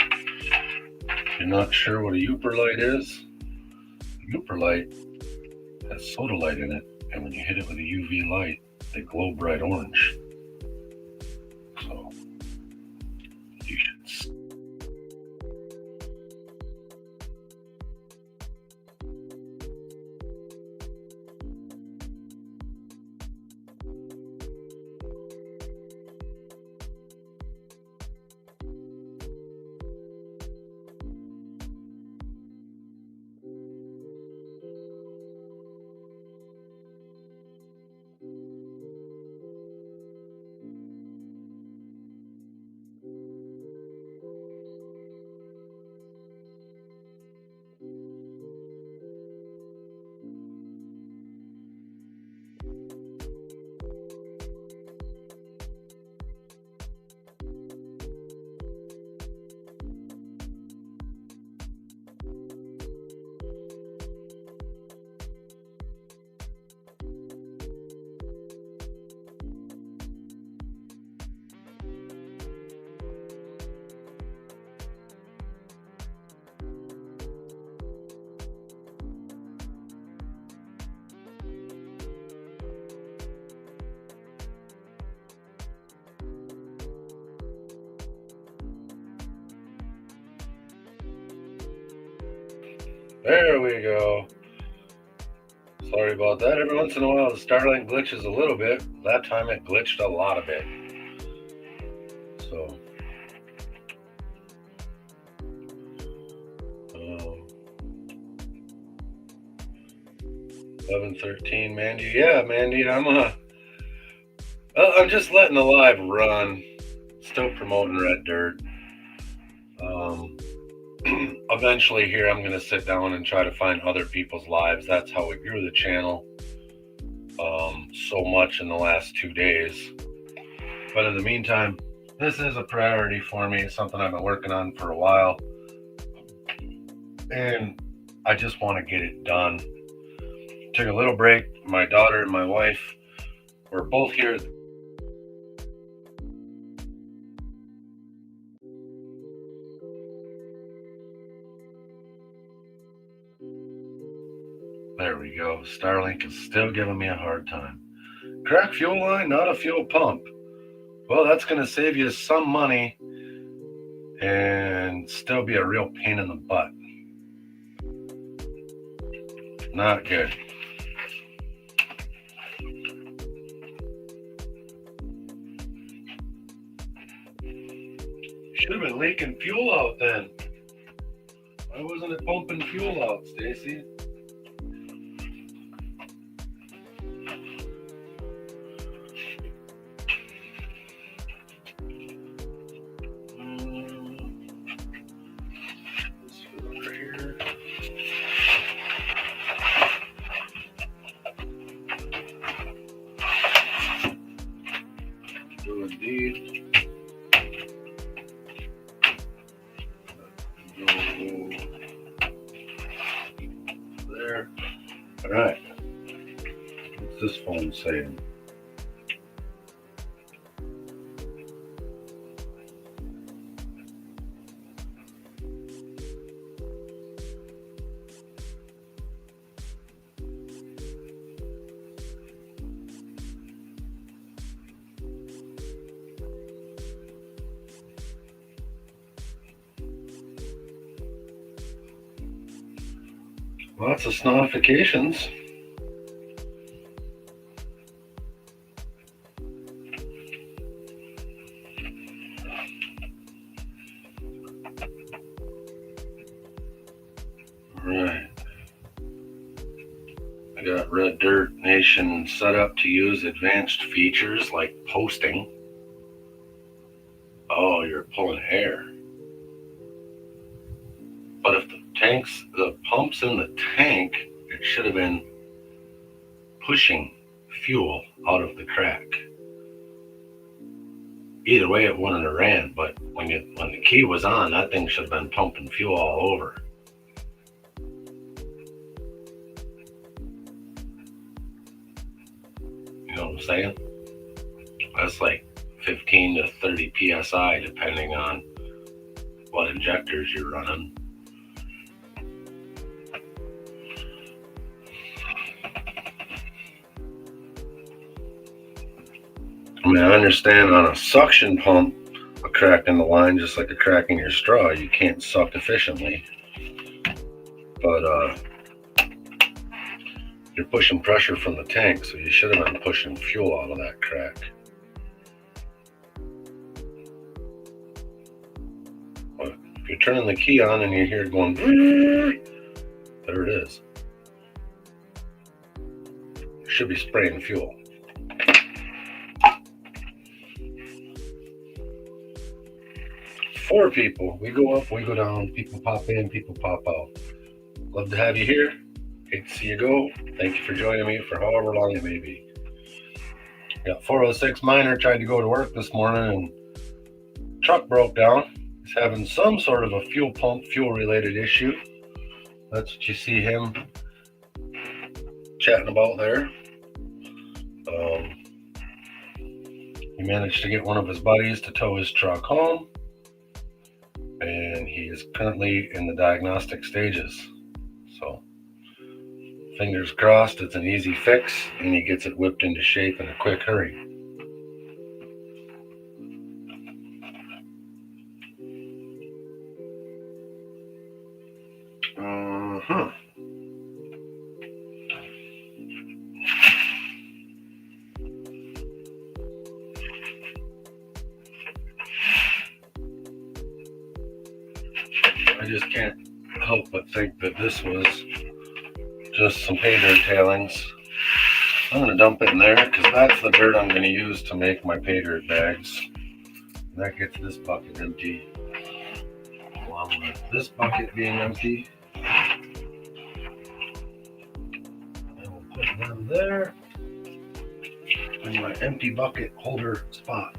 If you're not sure what a Uper light is, a Uper light has soda light in it, and when you hit it with a UV light, they glow bright orange. So you should. There we go. Sorry about that. Every once in a while the Starlink glitches a little bit. That time it glitched a lot of it. So 11:13, Mandy. Yeah, Mandy, I'm just letting the live run. Still promoting Red Dirt. Eventually here I'm going to sit down and try to find other people's lives. That's how we grew the channel so much in the last 2 days. But in the meantime, this is a priority for me. It's something I've been working on for a while. And I just want to get it done. Took a little break. My daughter and my wife were both here. There we go. Starlink is still giving me a hard time. Cracked fuel line, not a fuel pump. Well, that's going to save you some money and still be a real pain in the butt. Not good. Should have been leaking fuel out then. Why wasn't it pumping fuel out, Stacy? Indeed. There. All right. What's this phone saying? Lots of snodifications. Right. I got Red Dirt Nation set up to use advanced features like posting. Oh, you're pulling air. But if the pump's in the tank, it should have been pushing fuel out of the crack. Either way, it wouldn't have ran. But when the key was on, that thing should have been pumping fuel all over. You know what I'm saying? That's like 15 to 30 psi, depending on what injectors you're running. I mean, I understand on a suction pump, a crack in the line, just like a crack in your straw, you can't suck efficiently. But you're pushing pressure from the tank, so you should have been pushing fuel out of that crack. But if you're turning the key on and you hear it going, there it is. You should be spraying fuel. Four people. We go up, we go down. People pop in, people pop out. Love to have you here. Hate to see you go. Thank you for joining me for however long it may be. Got 406 Miner tried to go to work this morning and truck broke down. He's having some sort of a fuel pump, fuel related issue. That's what you see him chatting about there. He managed to get one of his buddies to tow his truck home, and he is currently in the diagnostic stages. So fingers crossed it's an easy fix and he gets it whipped into shape in a quick hurry. I just can't help but think that this was just some pay dirt tailings. I'm going to dump it in there because that's the dirt I'm going to use to make my pay dirt bags. And that gets this bucket empty. Along with this bucket being empty. And we'll put them there in my empty bucket holder spot.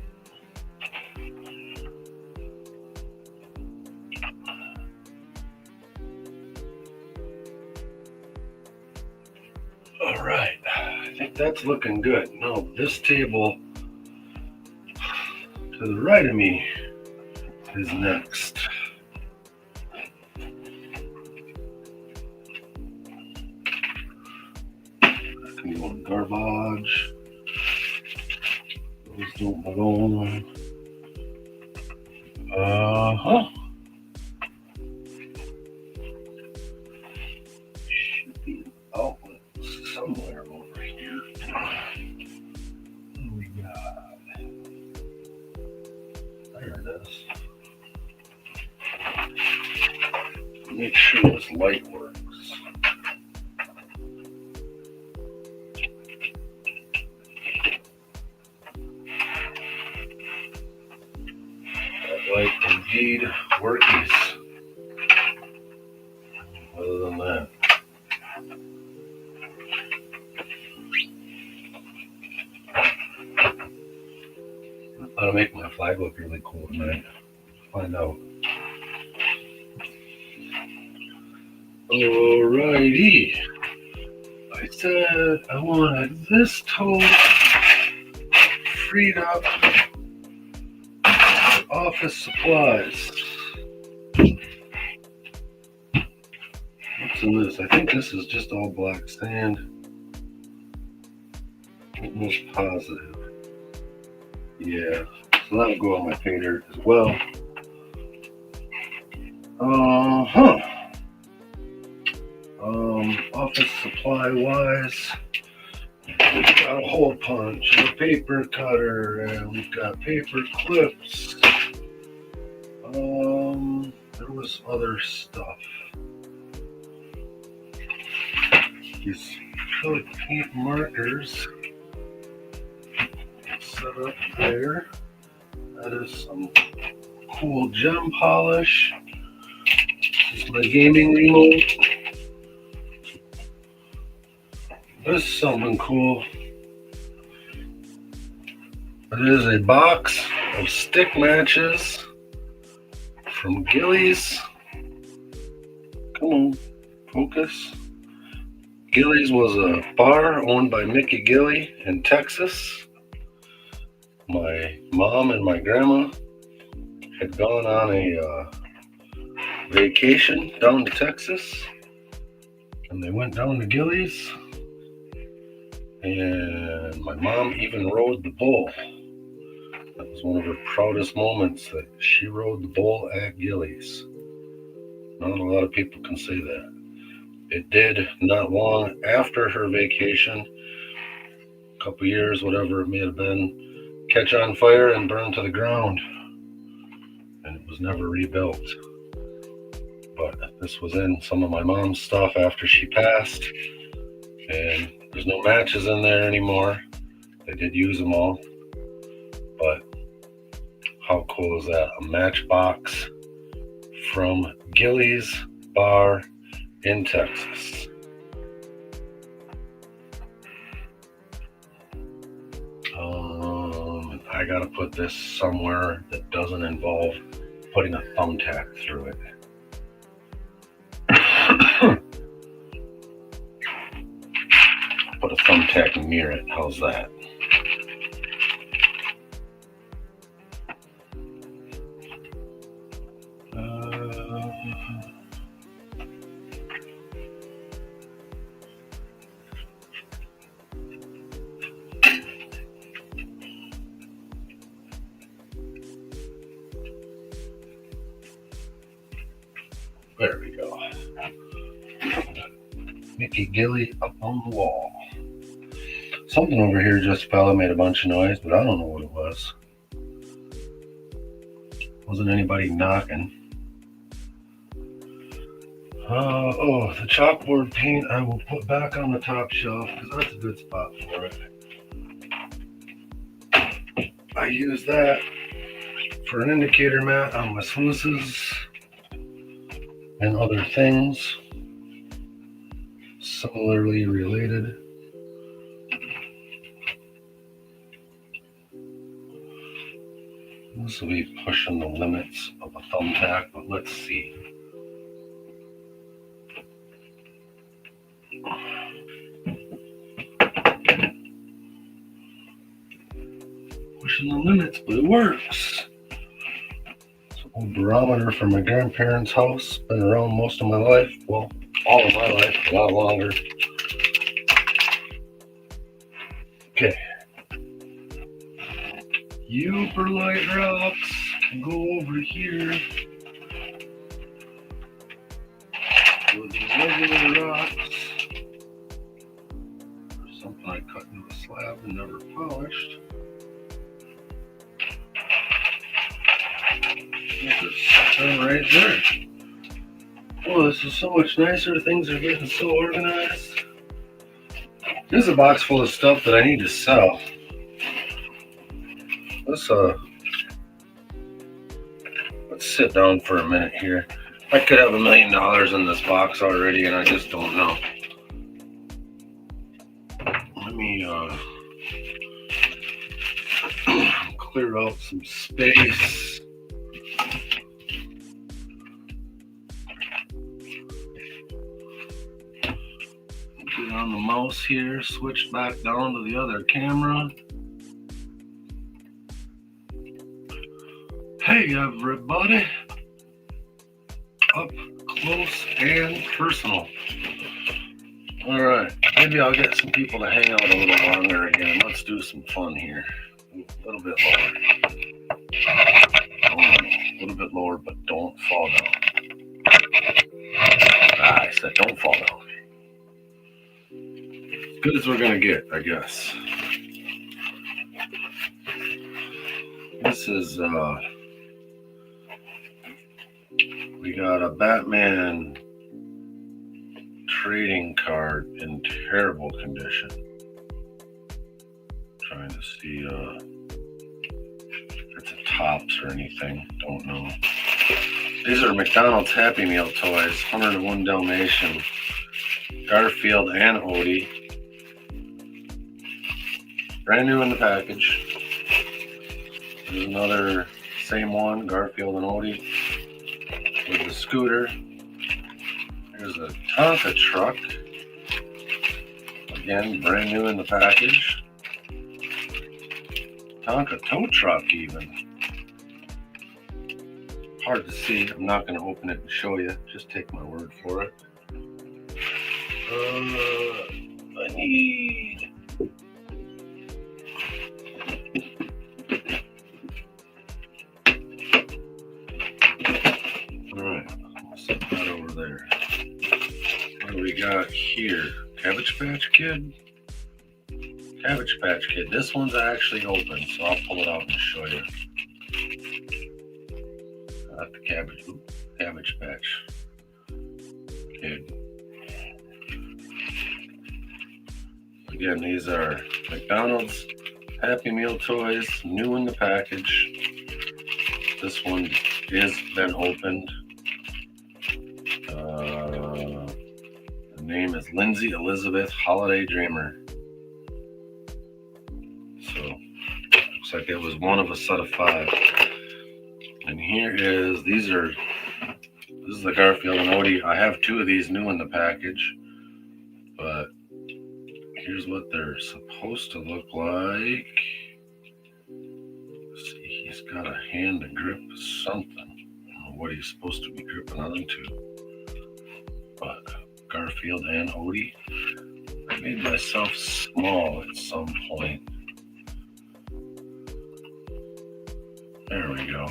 All right, I think that's looking good. Now this table to the right of me is next. That can go in garbage. Those don't belong. Should be an outlet somewhere over here. What do we got? There it is. Make sure this light works. That light indeed workies. Other than that, that'll make my flag look really cool tonight. Find out. Alrighty. I said I wanted this toe freed up for office supplies. What's in this? I think this is just all black sand. Almost positive. Yeah, so that'll go on my pay dirt as well. office supply wise, we've got a hole punch, a paper cutter, and we've got paper clips. There was other stuff. These acrylic paint markers set up there. That is some cool gem polish. This is my gaming remote. This is something cool. It is a box of stick matches from Gillies. Come on, focus. Gillies was a bar owned by Mickey Gilly in Texas. My mom and my grandma had gone on a vacation down to Texas, and they went down to Gillies, and my mom even rode the bull. That was one of her proudest moments, that she rode the bull at Gillies. Not a lot of people can say that. It did not long after her vacation, a couple years, whatever it may have been, catch on fire and burn to the ground. And it was never rebuilt. But this was in some of my mom's stuff after she passed. And there's no matches in there anymore. They did use them all. But how cool is that? A matchbox from Gillies Bar in Texas. I gotta put this somewhere that doesn't involve putting a thumbtack through it. Put a thumbtack near it. How's that? There we go. Mickey Gilly up on the wall. Something over here just fell and made a bunch of noise, but I don't know what it was. Wasn't anybody knocking. The chalkboard paint I will put back on the top shelf because that's a good spot for it. I use that for an indicator mat on my sluices and other things similarly related. This will be pushing the limits of a thumbtack, but let's see. Pushing the limits, but it works. It's an old barometer from my grandparents' house. Been around most of my life. Well, all of my life, a lot longer. Okay. You perlite rocks go over here with the regular rocks. There's something I cut into a slab and never polished. Right there. Oh, this is so much nicer. Things are getting so organized. Here's a box full of stuff that I need to sell. Let's sit down for a minute here. I could have $1 million in this box already, and I just don't know. Let me clear out some space. Get on the mouse here, switch back down to the other camera. Hey everybody, up close and personal. All right, maybe I'll get some people to hang out a little longer again. Let's do some fun here. A little bit lower. A little bit lower, but don't fall down. I said don't fall down. good as we're gonna get, I guess. This is we got a Batman trading card in terrible condition. Trying to see if it's a Tops or anything. Don't know. These are McDonald's Happy Meal toys. 101 Dalmatian, Garfield, and Odie. Brand new in the package. There's another same one, Garfield and Odie, with the scooter. There's a Tonka truck. Again, brand new in the package. Tonka tow truck even. Hard to see. I'm not going to open it and show you. Just take my word for it. I need... Alright, I'll set that over there. What do we got here? Cabbage Patch Kid? Cabbage Patch Kid. This one's actually open, so I'll pull it out and show you. Not the Cabbage Patch Kid. Again, these are McDonald's Happy Meal toys, new in the package. This one is been opened. The name is Lindsay Elizabeth Holiday Dreamer. So, looks like it was one of a set of 5. And here is, this is the Garfield and Odie. I have 2 of these new in the package, but here's what they're supposed to look like. Let's see, he's got a hand to grip something. I don't know what he's supposed to be gripping onto, but Garfield and Odie. I made myself small at some point. There we go.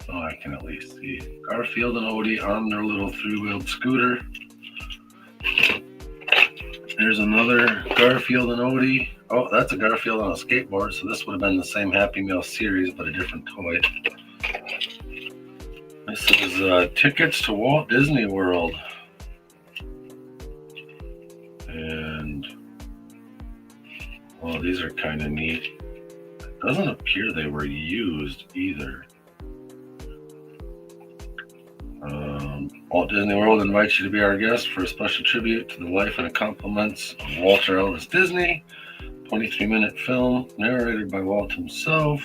Oh, I can at least see Garfield and Odie on their little 3-wheeled scooter. There's another Garfield and Odie. Oh, that's a Garfield on a skateboard, so this would have been the same Happy Meal series, but a different toy. This is tickets to Walt Disney World. And, well, these are kind of neat. It doesn't appear they were used either. Walt Disney World invites you to be our guest for a special tribute to the life and accomplishments of Walter Ellis Disney. 23-minute film narrated by Walt himself.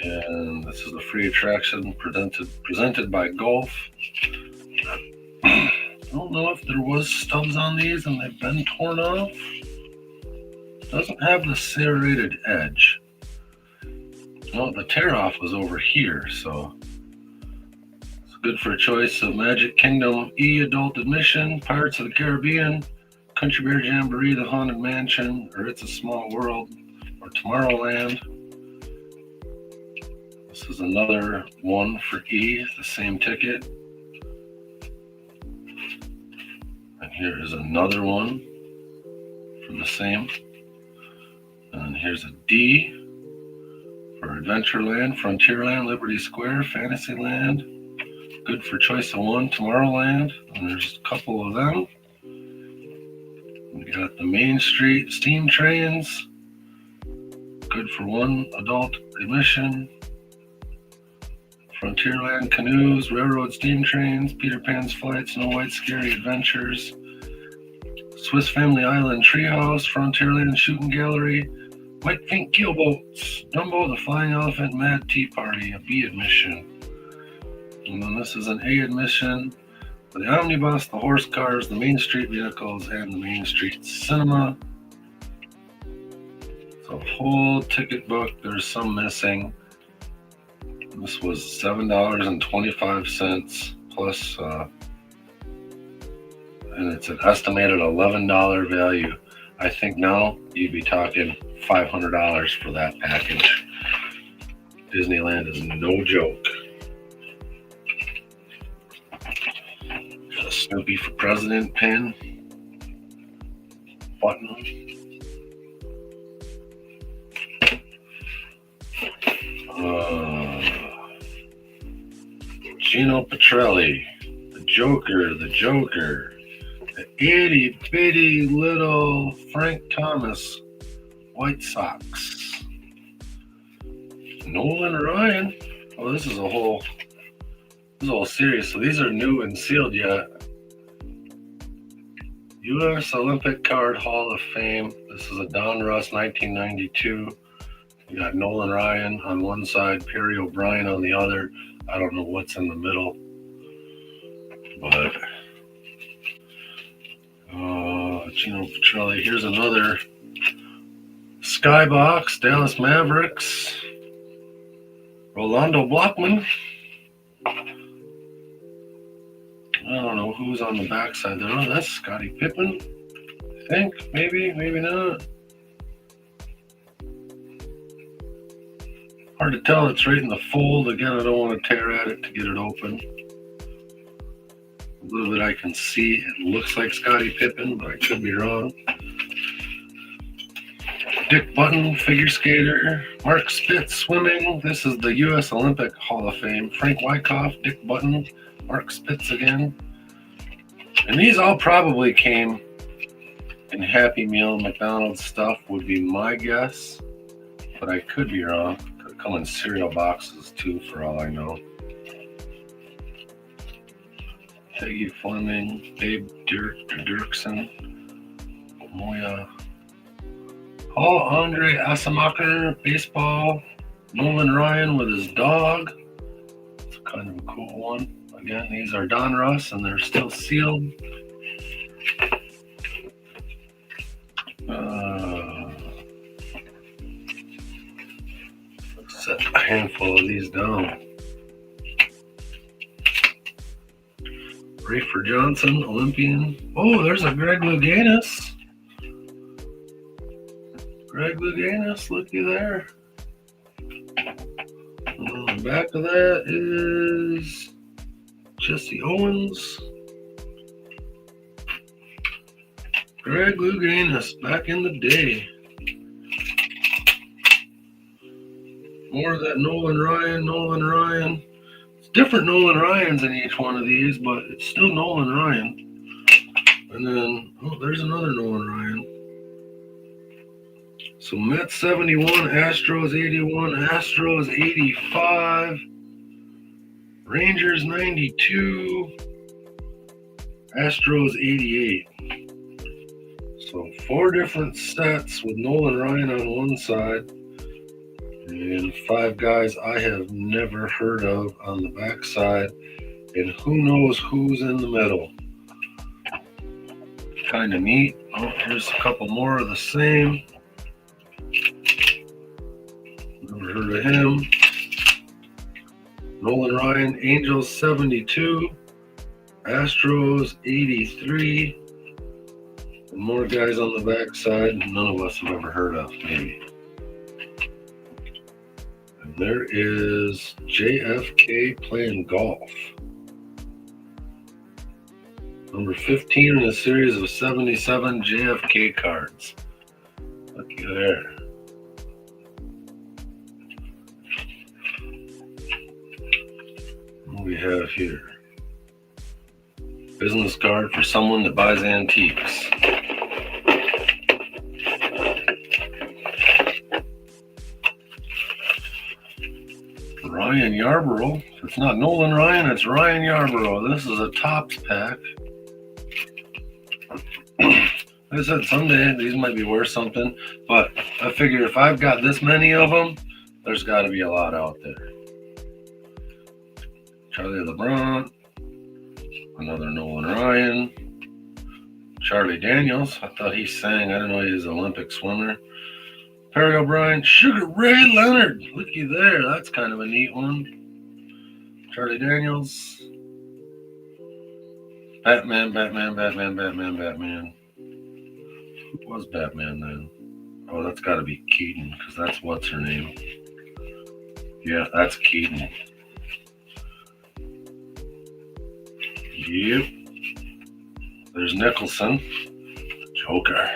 And this is a free attraction presented by Golf. I don't know if there was stubs on these and they've been torn off. It doesn't have the serrated edge. Well, the tear off was over here, so it's good for a choice of Magic Kingdom adult admission, Pirates of the Caribbean, Country Bear Jamboree, The Haunted Mansion, or It's a Small World, or Tomorrowland. This is another one for E, the same ticket. And here is another one for the same. And here's a D for Adventureland, Frontierland, Liberty Square, Fantasyland. Good for choice of 1, Tomorrowland. And there's a couple of them. We got the Main Street Steam Trains. Good for 1 adult admission. Frontierland Canoes, Railroad Steam Trains, Peter Pan's Flight, Snow White Scary Adventures, Swiss Family Island Treehouse, Frontierland Shooting Gallery, White Pink Keelboats, Dumbo the Flying Elephant, Mad Tea Party, a B admission. And then this is an A admission for the Omnibus, the Horse Cars, the Main Street Vehicles, and the Main Street Cinema. So whole ticket book, there's some missing. This was $7.25 plus, and it's an estimated $11 value. I think now you'd be talking $500 for that package. Disneyland is no joke. Got a Snoopy for President pin. Button. Gino Petrelli, the Joker, the itty bitty little Frank Thomas White Sox, Nolan Ryan. Oh, this is a whole series. So these are new and sealed yet. U.S. Olympic Card Hall of Fame. This is a Don Russ 1992. You got Nolan Ryan on one side, Perry O'Brien on the other. I don't know what's in the middle, but Gino Petrelli. Here's another Skybox, Dallas Mavericks, Rolando Blockman. I don't know who's on the backside there. Oh, that's Scottie Pippen. I think maybe not. Hard to tell. It's right in the fold. Again, I don't want to tear at it to get it open. A little bit I can see. It looks like Scottie Pippen, but I could be wrong. Dick Button, figure skater. Mark Spitz, swimming. This is the U.S. Olympic Hall of Fame. Frank Wyckoff, Dick Button, Mark Spitz again. And these all probably came in Happy Meal McDonald's stuff, would be my guess. But I could be wrong. Could come in cereal boxes too, for all I know. Peggy Fleming, Babe Dirksen, Moya. Paul Andre Asemacher, baseball. Nolan Ryan with his dog. It's kind of a cool one. Again, these are Don Russ, and they're still sealed. Let's set a handful of these down. Rafer Johnson, Olympian. Oh, there's a Greg Louganis. Looky there. And on the back of that is Jesse Owens. Greg Louganis, back in the day. More of that Nolan Ryan. It's different Nolan Ryans in each one of these, but it's still Nolan Ryan. And then, oh, there's another Nolan Ryan. So Mets 71, Astros 81, Astros 85, Rangers 92, Astros 88. So 4 different sets with Nolan Ryan on one side and 5 guys I have never heard of on the back side, and who knows who's in the middle. Kind of neat. Oh, here's a couple more of the same. Never heard of him. Nolan Ryan, Angels 72, Astros 83, and more guys on the backside none of us have ever heard of, maybe. And there is JFK playing golf. Number 15 in a series of 77 JFK cards. Looky there. What do we have here? Business card for someone that buys antiques. Ryan Yarborough. If it's not Nolan Ryan, it's Ryan Yarborough. This is a Topps pack. Like I said, someday these might be worth something, but I figure if I've got this many of them, there's got to be a lot out there. Charlie LeBron, another Nolan Ryan, Charlie Daniels. I thought he sang. I didn't know he was an Olympic swimmer. Perry O'Brien, Sugar Ray Leonard. Looky there. That's kind of a neat one. Charlie Daniels. Batman. Who was Batman then? Oh, that's got to be Keaton, because that's what's her name. Yeah, that's Keaton. Yep. There's Nicholson. Joker.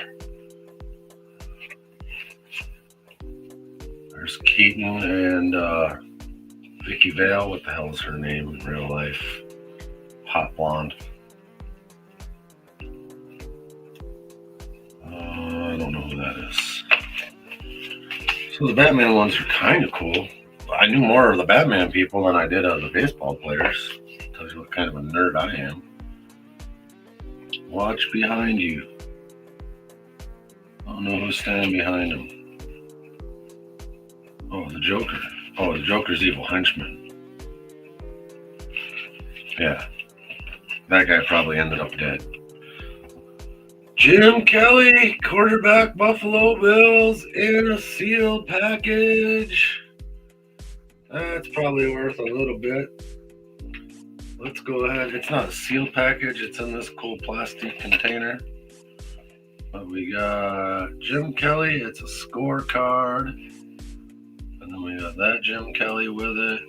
Keaton and Vicky Vale. What the hell is her name in real life? Hot blonde. I don't know who that is. So the Batman ones are kind of cool. I knew more of the Batman people than I did of the baseball players. Tells you what kind of a nerd I am. Watch behind you. I don't know who's standing behind him. Oh, the Joker. Oh, the Joker's evil henchman. Yeah. That guy probably ended up dead. Jim Kelly, quarterback, Buffalo Bills, in a sealed package. That's probably worth a little bit. Let's go ahead. It's not a sealed package. It's in this cool plastic container. But we got Jim Kelly. It's a scorecard. And then we got that Jim Kelly with it.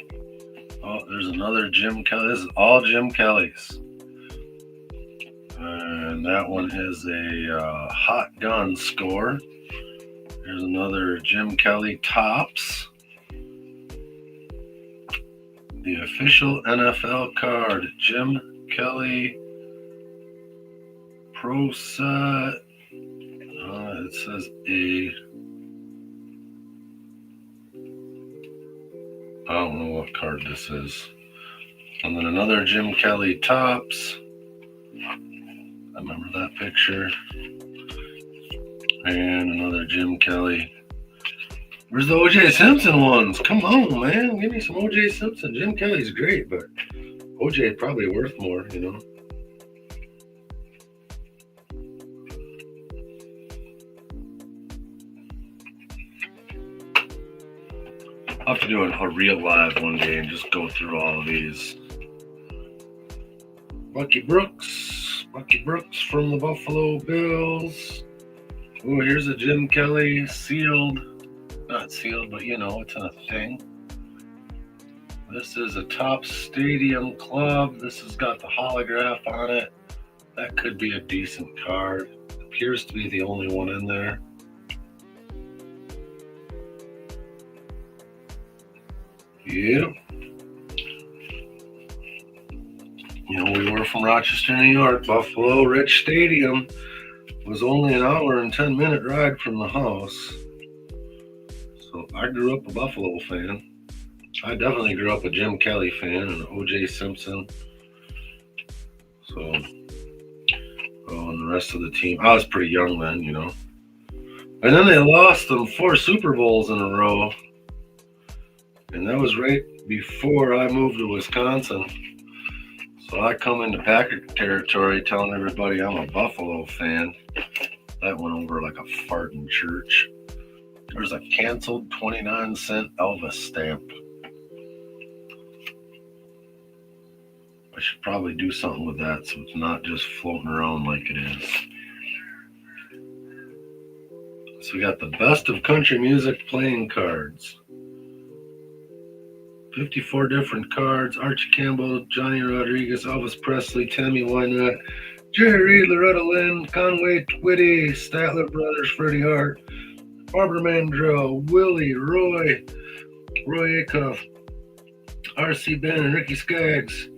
Oh, there's another Jim Kelly. This is all Jim Kellys. And that one is a hot gun score. Here's another Jim Kelly Tops. The official NFL card, Jim Kelly Pro Set. It says I don't know what card this is. And then another Jim Kelly Tops. I remember that picture. And another Jim Kelly. Where's the O.J. Simpson ones? Come on, man. Give me some O.J. Simpson. Jim Kelly's great, but O.J. probably worth more, you know. I'll have to do a real live one day and just go through all of these. Bucky Brooks from the Buffalo Bills. Oh, here's a Jim Kelly sealed. Not sealed, but you know, it's a thing. This is a Top Stadium Club. This has got the holograph on it. That could be a decent card. Appears to be the only one in there. Yep. You know, we were from Rochester, New York. Buffalo Rich Stadium was only an hour and 10-minute ride from the house. So I grew up a Buffalo fan. I definitely grew up a Jim Kelly fan and O.J. Simpson. So, and the rest of the team. I was pretty young then, you know. And then they lost them 4 Super Bowls in a row. And that was right before I moved to Wisconsin. So I come into Packer territory telling everybody I'm a Buffalo fan. That went over like a fart in church. There's a canceled 29-cent Elvis stamp. I should probably do something with that so it's not just floating around like it is. So we got the best of country music playing cards. 54 different cards. Archie Campbell, Johnny Rodriguez, Elvis Presley, Tammy Wynette, Jerry Reed, Loretta Lynn, Conway Twitty, Statler Brothers, Freddie Hart, Barbara Mandrell, Willie, Roy Acuff, R.C. Ben and Ricky Skaggs,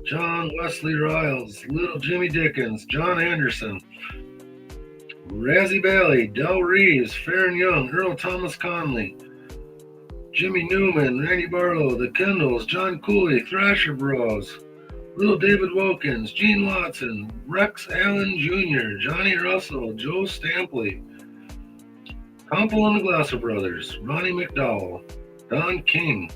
John Wesley Riles, Little Jimmy Dickens, John Anderson, Razzie Bailey, Del Reeves, Farron Young, Earl Thomas Conley, Jimmy Newman, Randy Barlow, The Kendalls, John Cooley, Thrasher Bros, Little David Wilkins, Gene Watson, Rex Allen Jr., Johnny Russell, Joe Stampley, Comple and the Glasser Brothers, Ronnie McDowell, Don King,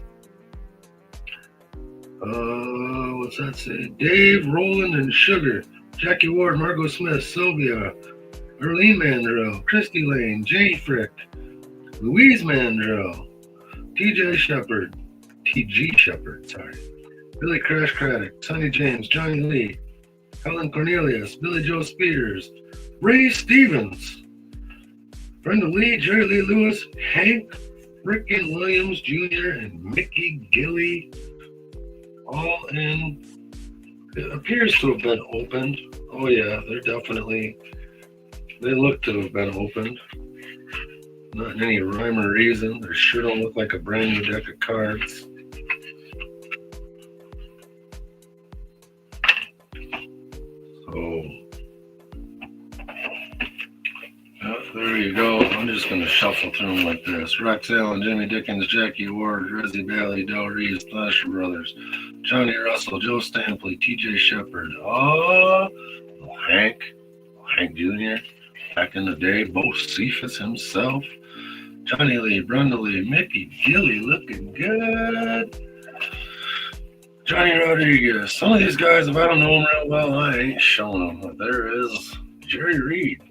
what's that say? Dave, Roland, and Sugar, Jackie Ward, Margot Smith, Sylvia, Erlene Mandrell, Christy Lane, Janie Frick, Louise Mandrell, TG Shepard, sorry, Billy Crash Craddock, Sonny James, Johnny Lee, Helen Cornelius, Billy Joe Spears, Ray Stevens, Brenda Lee, Jerry Lee Lewis, Hank frickin' Williams Jr., and Mickey Gilly, all in. It appears to have been opened. Oh yeah, they look to have been opened. Not in any rhyme or reason. They sure don't look like a brand new deck of cards. So, there you go. I'm just going to shuffle through them like this. Rex Allen, Jimmy Dickens, Jackie Ward, Drizzy Bailey, Del Reeves, Thrasher Brothers, Johnny Russell, Joe Stampley, T.J. Shepard, Hank Jr., back in the day, Bo Cephas himself, Johnny Lee, Brenda Lee, Mickey Gilly looking good, Johnny Rodriguez. Some of these guys, if I don't know them real well, I ain't showing them. But there is Jerry Reed,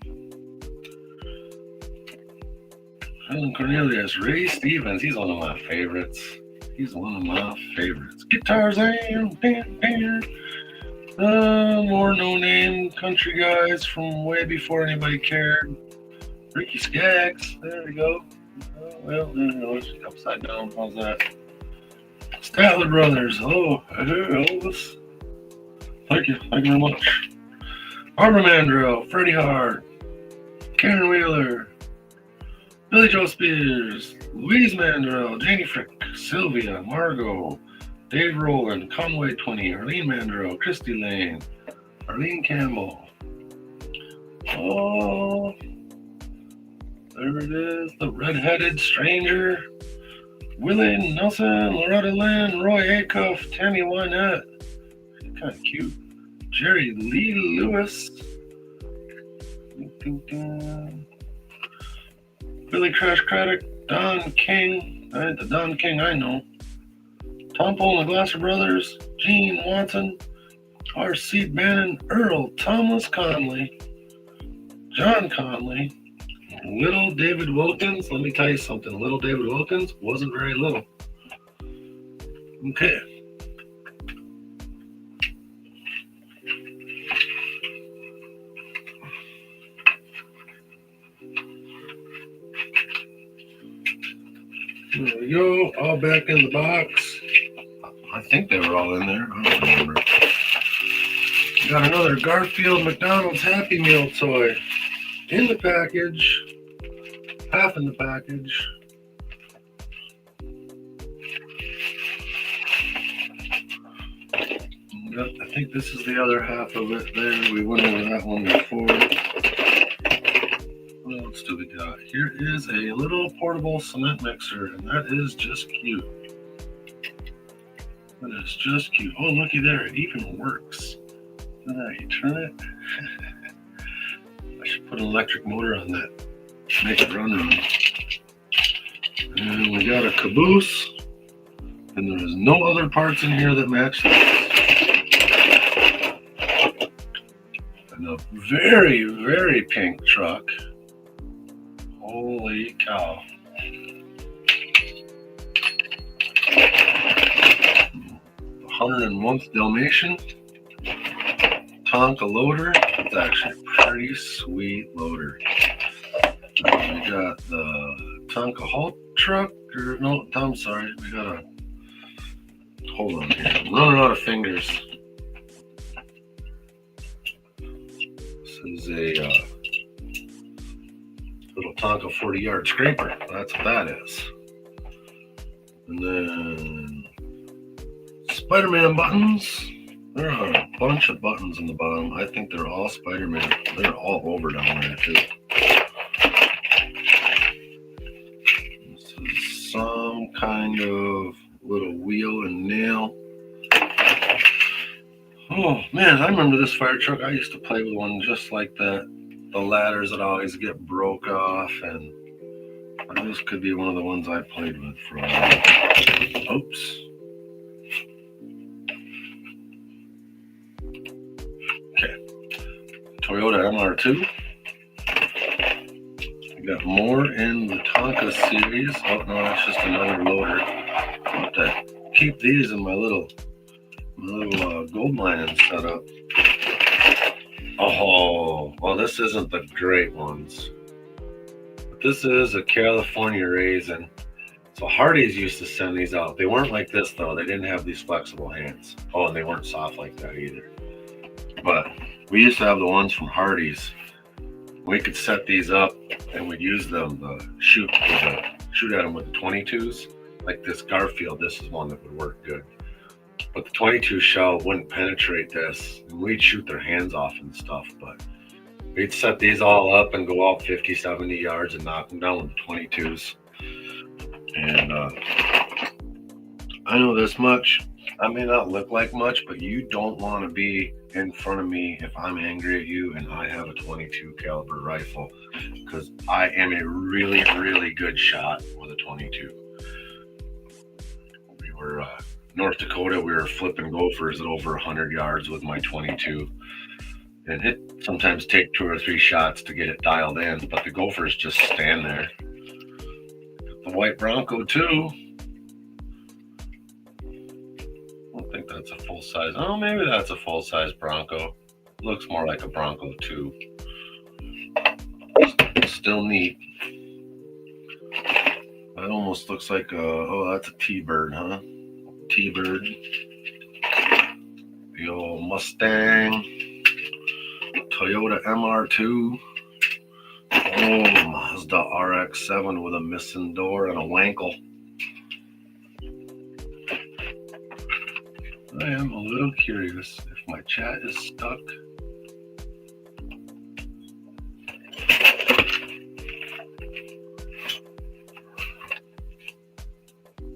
Helen Cornelius, Ray Stevens. He's one of my favorites. Guitars and more no-name country guys from way before anybody cared. Ricky Skaggs. There we go. Well, it's upside down. How's that? Statler Brothers. Hello, Elvis. Thank you very much. Barbara Mandrell, Freddie Hart, Karen Wheeler, Billy Joe Spears, Louise Mandrell, Janie Frick, Sylvia, Margot, Dave Rowland, Conway 20, Arlene Mandrell, Christy Lane, Arlene Campbell. Oh, there it is, the Red-Headed Stranger, Willie Nelson, Loretta Lynn, Roy Acuff, Tammy Wynette, kind of cute, Jerry Lee Lewis, Billy Crash Craddock, Don King, the Don King I know, Tom Pole and the Glasser Brothers, Gene Watson, R.C. Bannon, Earl Thomas Conley, John Conley, little David Wilkins. Let me tell you something. Little David Wilkins wasn't very little. Okay. There we go. All back in the box. I think they were all in there. I don't remember. Got another Garfield McDonald's Happy Meal toy in the package. Half in the package. Yep, I think this is the other half of it there. We went over that one before. What else do we got? Here is a little portable cement mixer, and that is just cute. That is just cute. Oh, looky there. It even works. Look at that. You turn it. I should put an electric motor on that. Make it run. And we got a caboose. And there is no other parts in here that match this. And a very, very pink truck. Holy cow. 101th Dalmatian. Tonka loader. It's actually a pretty sweet loader. We got the Tonka Halt truck. No, I'm sorry. We got a. Hold on here. I'm running out of fingers. This is a little Tonka 40-yard scraper. That's what that is. And then Spider-Man buttons. There are a bunch of buttons in the bottom. I think they're all Spider-Man. They're all over down there too. This is some kind of little wheel and nail. Oh man, I remember this fire truck. I used to play with one just like that. The ladders that always get broke off, and this could be one of the ones I played with for a while. Oops. Okay. Toyota MR2. We got more in the Tonka series. Oh no, that's just another loader. I'll have to keep these in my little gold mining setup. Oh, well, this isn't the great ones. But this is a California raisin. So Hardee's used to send these out. They weren't like this though. They didn't have these flexible hands. Oh, and they weren't soft like that either. But we used to have the ones from Hardee's. We could set these up and we'd use them to shoot at them with the 22s. Like this Garfield, this is one that would work good. But the 22 shell wouldn't penetrate this, and we'd shoot their hands off and stuff. But we'd set these all up and go out 50, 70 yards and knock them down with the 22s. And I know this much. I may not look like much, but you don't want to be in front of me if I'm angry at you and I have a 22 caliber rifle, because I am a really, really good shot with a 22. We were North Dakota. We were flipping gophers at over 100 yards with my 22, and it sometimes take 2 or 3 shots to get it dialed in, but the gophers just stand there. The white Bronco too. I don't think that's a full size. Oh, maybe that's a full size Bronco. Looks more like a Bronco too. Still neat. That almost looks like a, oh, that's a T-Bird, huh? T-Bird. The old Mustang. Toyota MR2. Oh, Mazda RX-7 with a missing door and a wankle. I am a little curious if my chat is stuck.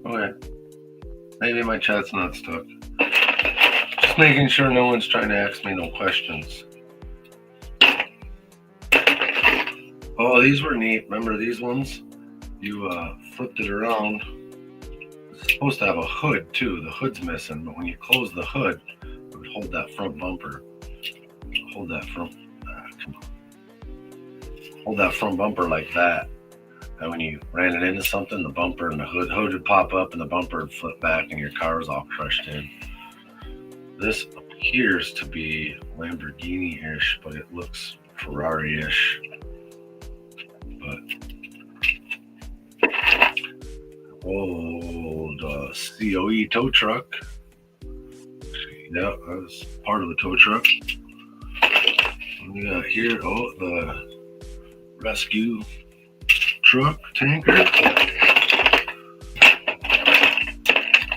Okay. Maybe my chat's not stuck. Just making sure no one's trying to ask me no questions. Oh, these were neat. Remember these ones? You flipped it around. It's supposed to have a hood too. The hood's missing, but when you close the hood, it would hold that front bumper. Hold that front. Hold that front bumper like that. And when you ran it into something, the bumper and the hood would pop up, and the bumper would flip back, and your car was all crushed in. This appears to be Lamborghini-ish, but it looks Ferrari-ish. But old COE tow truck. Yeah, that was part of the tow truck. And we got here, oh, the rescue truck tanker.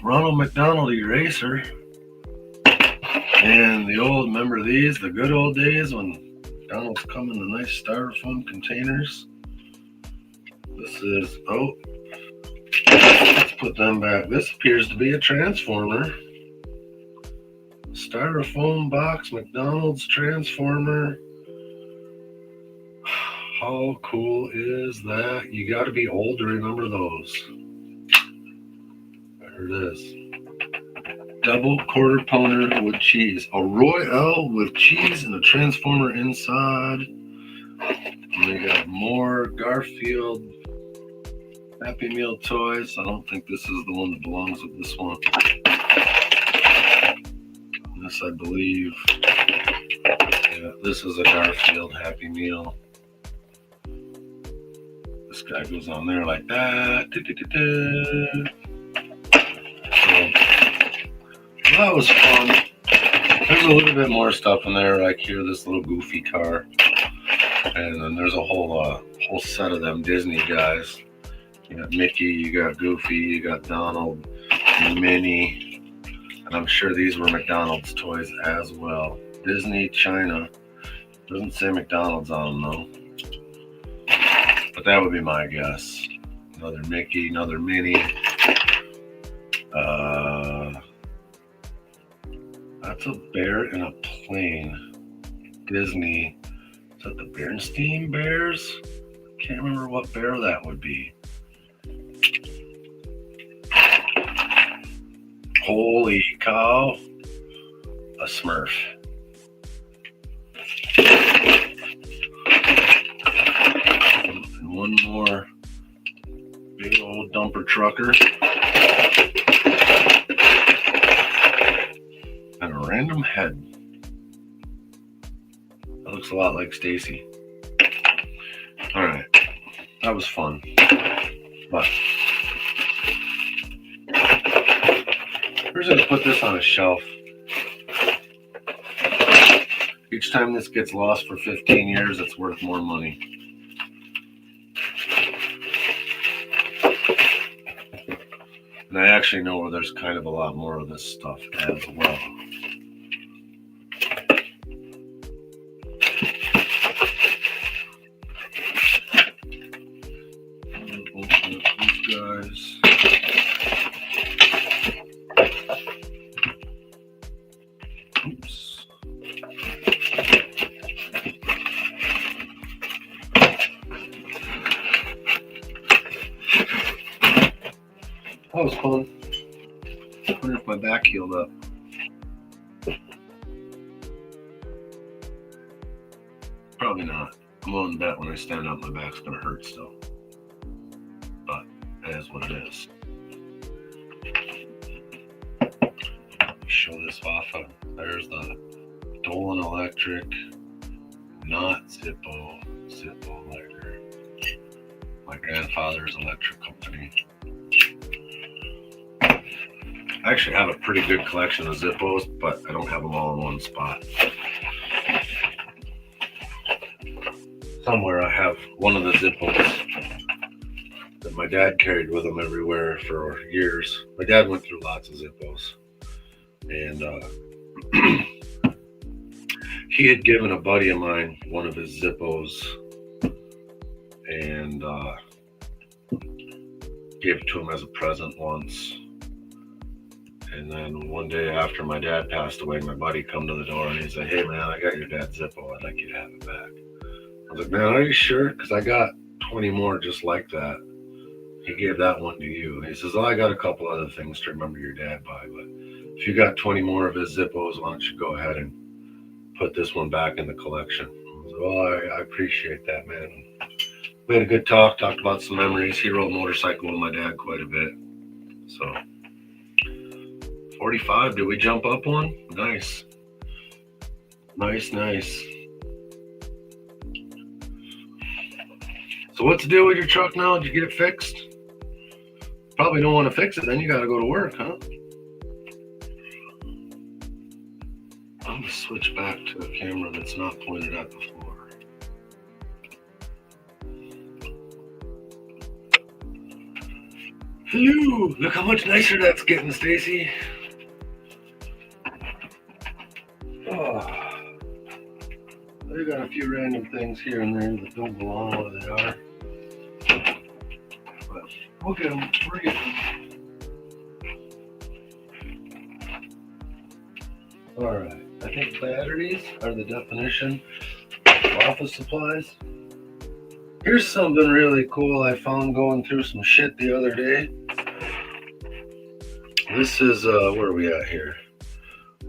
Ronald McDonald Eraser. And the old, remember these, the good old days when McDonald's come in the nice styrofoam containers. This is, oh, let's put them back. This appears to be a transformer. Styrofoam box, McDonald's transformer. How cool is that? You got to be old to remember those. There it is. Double quarter pounder with cheese. A Royale with cheese and a transformer inside. And we got more Garfield Happy Meal toys. I don't think this is the one that belongs with this one. This, I believe. Yeah, this is a Garfield Happy Meal. This guy goes on there like that. So that was fun. There's a little bit more stuff in there. Like here, this little Goofy car. And then there's a whole set of them Disney guys. You got Mickey, you got Goofy, you got Donald, Minnie, and I'm sure these were McDonald's toys as well. Disney China. Doesn't say McDonald's on them though. But that would be my guess. Another Mickey, another Minnie. That's a bear in a plane. Disney. Is that the Bernstein Bears? Can't remember what bear that would be. Holy cow. A Smurf. And one more big old dumper trucker. And a random head. That looks a lot like Stacy. Alright. That was fun. But we're just going to put this on a shelf. Each each time this gets lost for 15 years, it's worth more money. And I actually know where there's kind of a lot more of this stuff as well. Open up these guys. Oops. That was fun. I wonder if my back healed up. Probably not. I'm willing to bet when I stand up, my back's going to hurt still. But that is what it is. Show this off. There's the Dolan Electric, not Zippo lighter. My grandfather's electric company. I actually have a pretty good collection of Zippos, but I don't have them all in one spot. Somewhere I have one of the Zippos that my dad carried with him everywhere for years. My dad went through lots of Zippos. And he had given a buddy of mine one of his Zippos and gave it to him as a present once. And then one day after my dad passed away, my buddy come to the door and he said, "Hey man, I got your dad's Zippo. I'd like you to have it back." I was like, "Man, are you sure? Because I got 20 more just like that." He gave that one to you. He says, "Oh, I got a couple other things to remember your dad by, but if you got 20 more of his Zippos, why don't you go ahead and put this one back in the collection?" I was like, "Oh, I appreciate that, man." We had a good talked about some memories. He rode motorcycle with my dad quite a bit. So 45, did we jump up one? Nice. Nice. So what's the deal with your truck now? Did you get it fixed? Probably don't want to fix it, then you gotta go to work, huh? I'm gonna switch back to a camera that's not pointed at the floor. Phew, look how much nicer that's getting, Stacy. Oh, they got a few random things here and there that don't belong where they are. But we'll get them. We're getting them. Alright, I think batteries are the definition of office supplies. Here's something really cool I found going through some shit the other day. This is, where are we at here?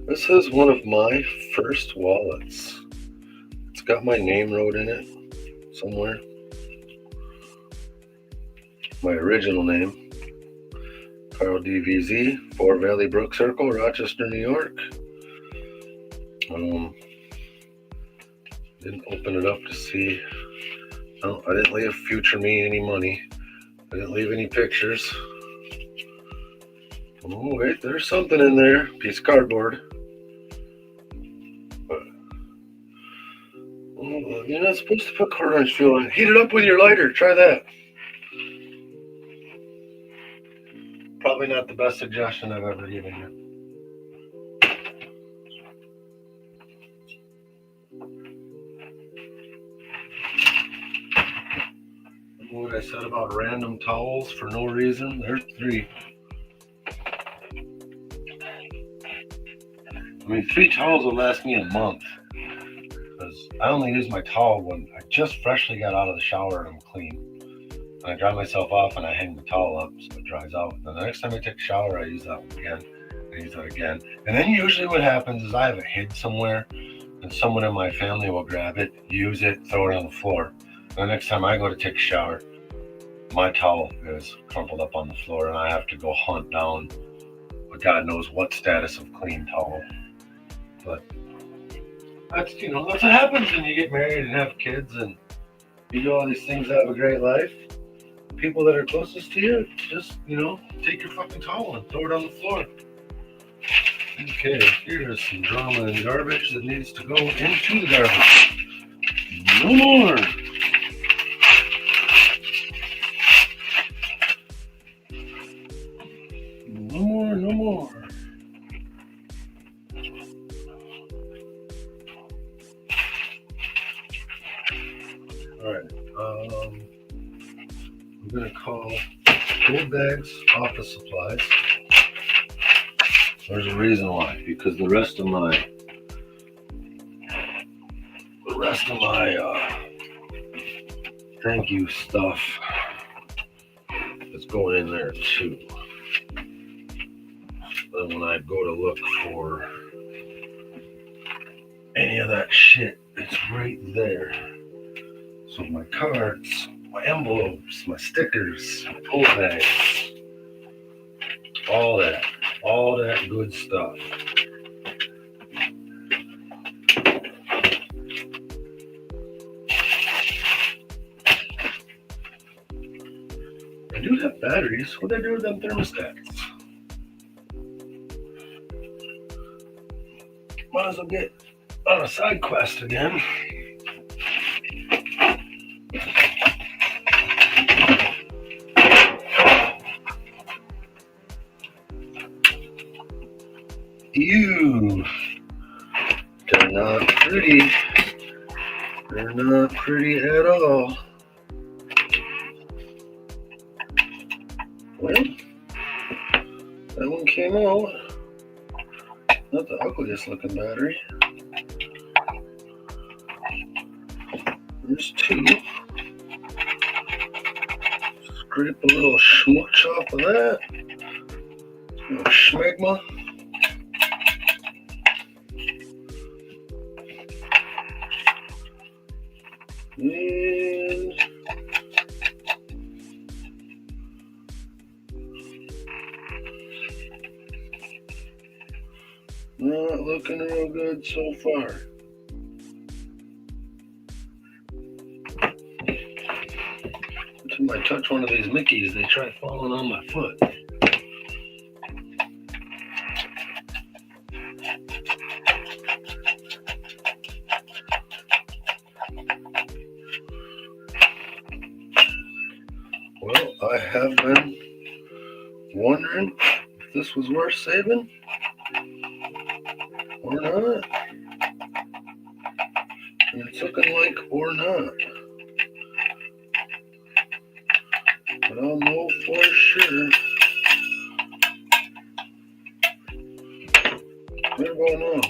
This is one of my first wallets. It's got my name wrote in it somewhere. My original name, Carl DVZ, 4 Valley Brook Circle, Rochester, New York. Didn't open it up to see. No, I didn't leave future me any money. I didn't leave any pictures. Oh, wait, there's something in there. Piece of cardboard. But, oh, you're not supposed to put cord orange fuel in. Heat it up with your lighter. Try that. Probably not the best suggestion I've ever given you. What I said about random towels for no reason. There's 3. I mean, 3 towels will last me a month. Because I only use my towel when I just freshly got out of the shower and I'm clean. And I dry myself off and I hang the towel up so it dries out. And the next time I take a shower, I use that one again. I use that again. And then usually what happens is I have it hid somewhere and someone in my family will grab it, use it, throw it on the floor. And the next time I go to take a shower, my towel is crumpled up on the floor and I have to go hunt down God knows what status of clean towel. But that's, that's what happens when you get married and have kids and you do all these things to have a great life. People that are closest to you, just, take your fucking towel and throw it on the floor. Okay, here's some drama and garbage that needs to go into the garbage. No more. No more, no more. Alright, I'm going to call Gold Bags office supplies. There's a reason why, because the rest of my thank you stuff is going in there too. Then when I go to look for any of that shit, it's right there. So my cards, my envelopes, my stickers, my tote bags, all that good stuff. I do have batteries. What do I do with them thermostats? Might as well get on a side quest again. Ew. They're not pretty. They're not pretty at all. Well, that one came out. Not the ugliest looking battery. There's two. Scrape a little schmutz off of that. A little schmegma. And not looking real good so far. Every time I touch one of these Mickeys, they try falling on my foot. Well, I have been wondering if this was worth saving or not. And it's looking like or not. But I'll know for sure. What's going on?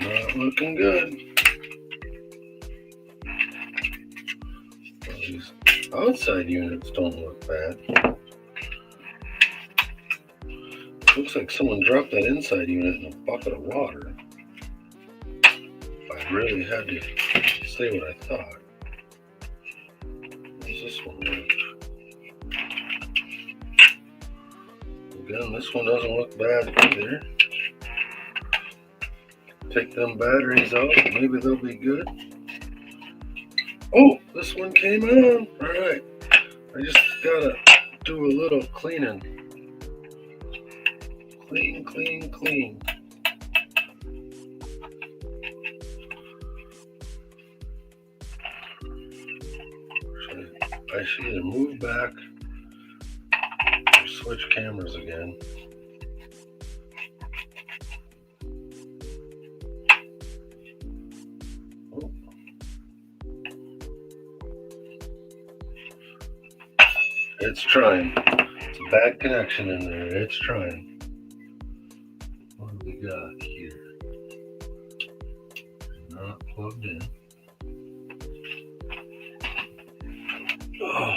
Not looking good. These outside units don't look bad. Looks like someone dropped that inside unit in a bucket of water. I really had to say what I thought. How's this one work? Again, this one doesn't look bad either. Take them batteries out, maybe they'll be good. Oh, this one came on. Alright. I just gotta do a little cleaning. Clean, clean, clean. I should either move back or switch cameras again. Oh. It's trying. It's a bad connection in there. It's trying. What do we got here? Not plugged in. Oh.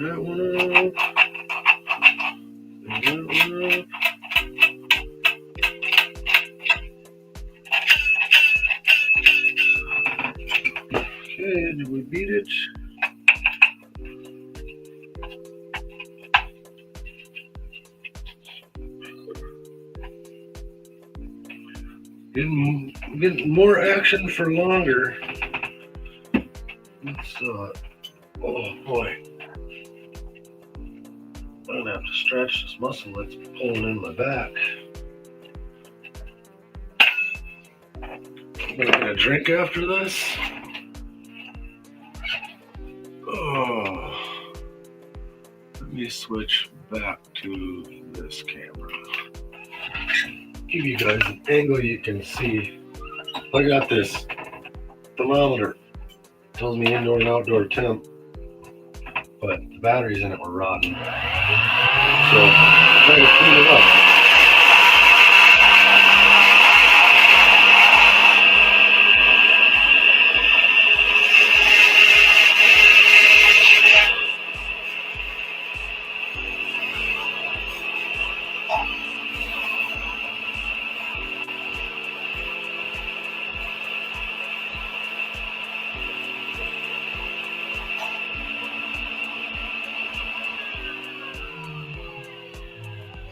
That one up. That one up. Did we beat it? Getting more action for longer. Let's, oh boy. I'm gonna have to stretch this muscle that's pulling in my back. I'm gonna get a drink after this. Oh, let me switch back to this camera. Give you guys an angle you can see. I got this thermometer. Tells me indoor and outdoor temp, but the batteries in it were rotten. So I'm trying to clean it up.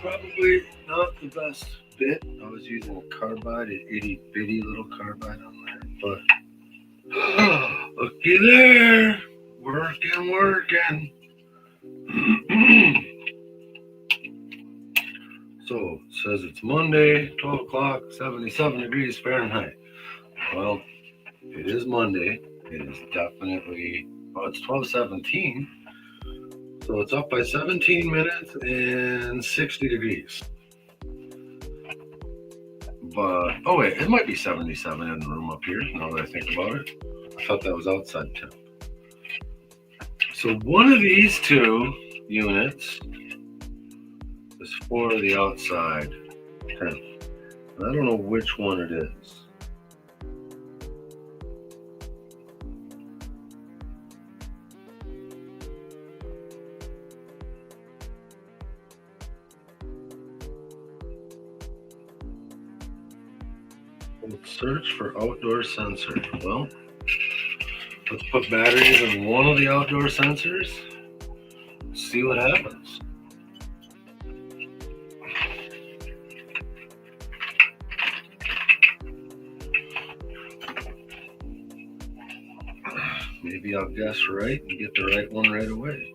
Probably not the best bit. I was using a carbide, an itty bitty little carbide on there, but looky there, working. So it says it's Monday, 12 o'clock, 77 degrees Fahrenheit. Well, it is Monday. It is definitely, it's 12:17. So it's up by 17 minutes and 60 degrees. But, oh wait, it might be 77 in the room up here, now that I think about it. I thought that was outside temp. So one of these two units is for the outside temp. And I don't know which one it is. Search for outdoor sensor. Well, let's put batteries in one of the outdoor sensors. See what happens. Maybe I'll guess right and get the right one right away.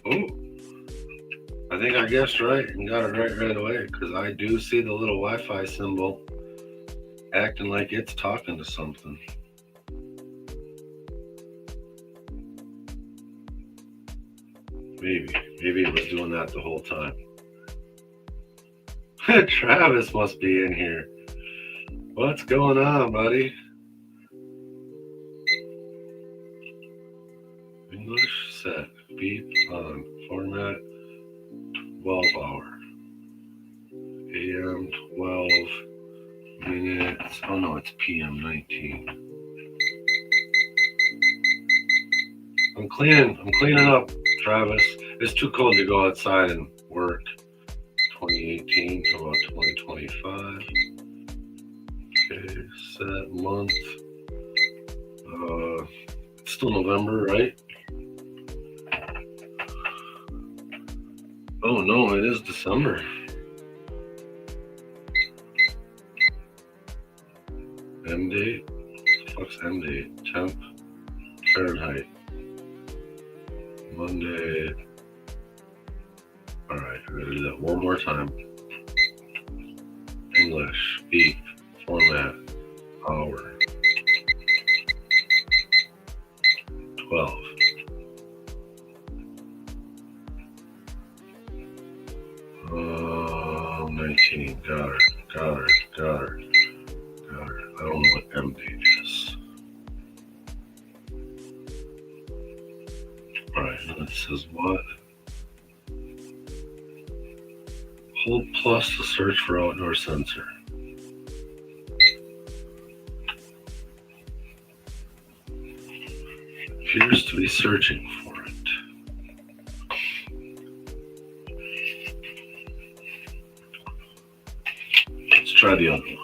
Oh, I think I guessed right and got it right away, because I do see the little Wi-Fi symbol acting like it's talking to something. Maybe it was doing that the whole time. Travis must be in here. What's going on, buddy? English set, beep on, format 12 hour, AM 12 minutes, oh no, it's PM 19. I'm cleaning up, Travis. It's too cold to go outside and work. 2018 to about 2025. Okay, set month. It's still November, right? Oh no, it is December. End date? What's end date? Temp? Fahrenheit. Monday. Alright, I'm gonna do that one more time. English, beep, format, hour. 12. Oh, 19. Got it. I don't know what M date is. Alright, and it says what? Hold plus to search for outdoor sensor. Appears to be searching for it. try the other one.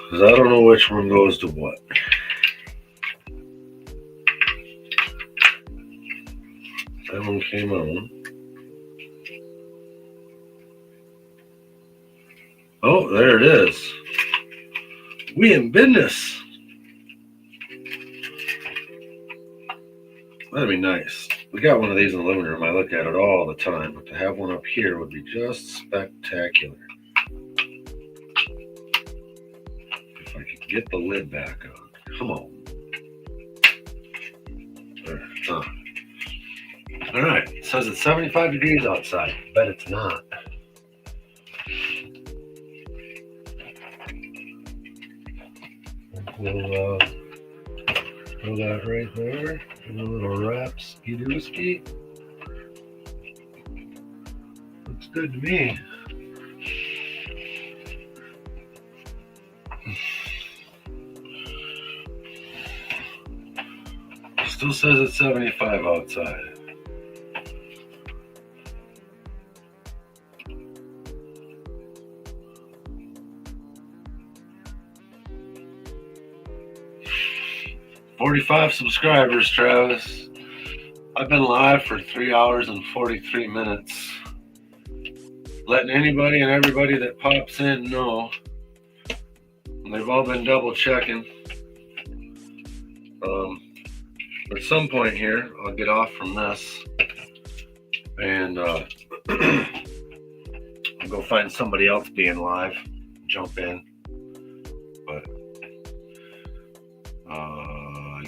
Because I don't know which one goes to what. That one came on. Oh, there it is. We in business. That'd be nice. We got one of these in the living room. I look at it all the time, but to have one up here would be just spectacular. If I could get the lid back on. Come on. There. All right. It says it's 75 degrees outside. Bet it's not. We'll throw that right there. And a little wrap ski-dooski. Looks good to me. Still says it's 75 outside. "45 subscribers, Travis. I've been live for 3 hours and 43 minutes. Letting anybody and everybody that pops in know. And they've all been double checking. At some point here, I'll get off from this and I'll go find somebody else being live, jump in. But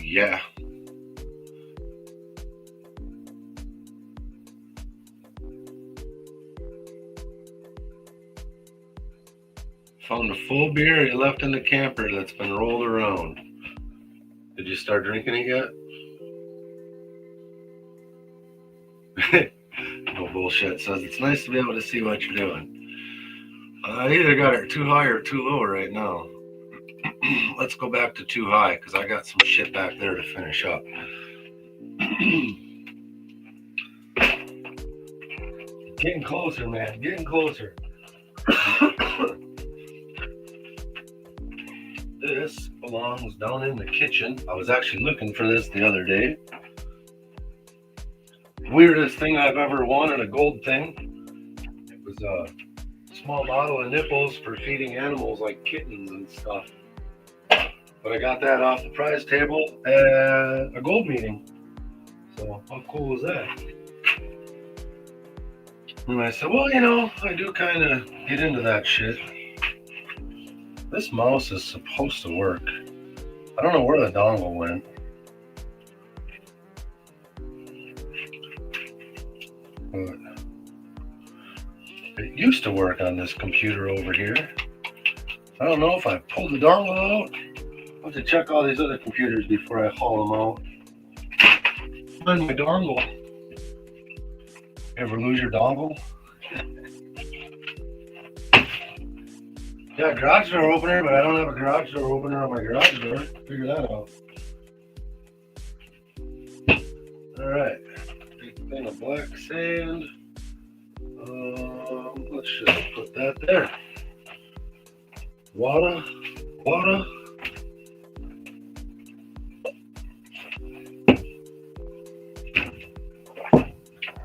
yeah. Found a full beer you left in the camper that's been rolled around. Did you start drinking it yet? No bullshit. Says it's nice to be able to see what you're doing. I either got it too high or too low right now. Let's go back to too high because I got some shit back there to finish up. Getting closer, man. Getting closer. This belongs down in the kitchen. I was actually looking for this the other day. Weirdest thing I've ever wanted, a gold thing. It was a small bottle of nipples for feeding animals like kittens and stuff. But I got that off the prize table at a gold meeting. So how cool was that? And I said, well, you know, I do kind of get into that shit. This mouse is supposed to work. I don't know where the dongle went. But it used to work on this computer over here. I don't know if I pulled the dongle out. I'll have to check all these other computers before I haul them out. Find my dongle. Ever lose your dongle? Yeah, garage door opener, but I don't have a garage door opener on my garage door. Figure that out. Alright. Big thing of black sand. Let's just put that there. Water.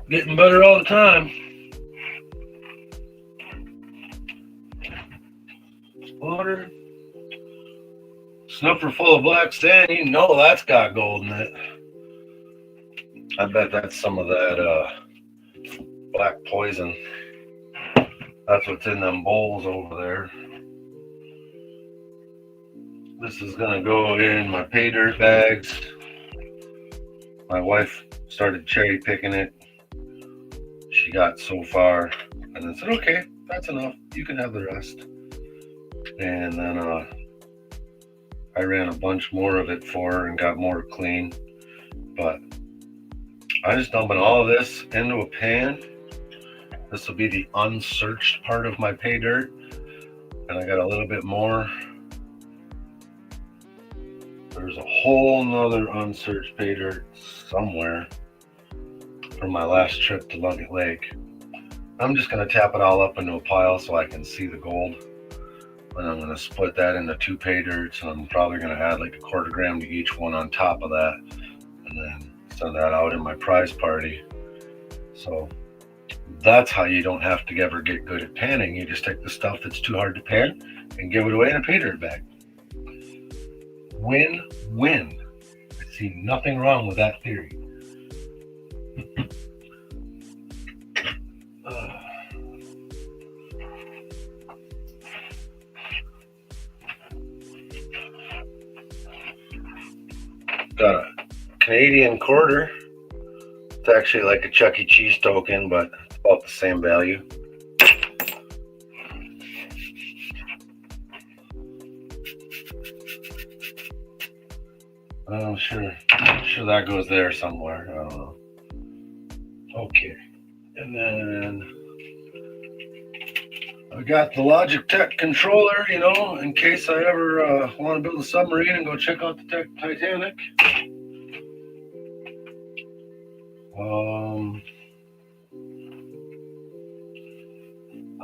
Getting better all the time. Water. Snuffer full of black sand. You know that's got gold in it. I bet that's some of that black poison. That's what's in them bowls over there. This is gonna go in my pay dirt bags. My wife started cherry picking it. She got so far and then said, okay, that's enough. You can have the rest. And then I ran a bunch more of it for her and got more clean. But I'm just dumping all of this into a pan. This will be the unsearched part of my pay dirt. And I got a little bit more. There's a whole nother unsearched pay dirt somewhere from my last trip to Luggett Lake. I'm just going to tap it all up into a pile so I can see the gold. And I'm going to split that into 2 pay dirts, and I'm probably going to add like 1/4 gram to each one on top of that, and then send that out in my prize party. So that's how you don't have to ever get good at panning. You just take the stuff that's too hard to pan and give it away in a pay dirt bag. Win-win. I see nothing wrong with that theory. Got a Canadian quarter. It's actually like a Chuck E. Cheese token, but it's about the same value. I'm sure that goes there somewhere. I don't know. Okay. And then I got the Logitech controller, in case I ever want to build a submarine and go check out the Titanic.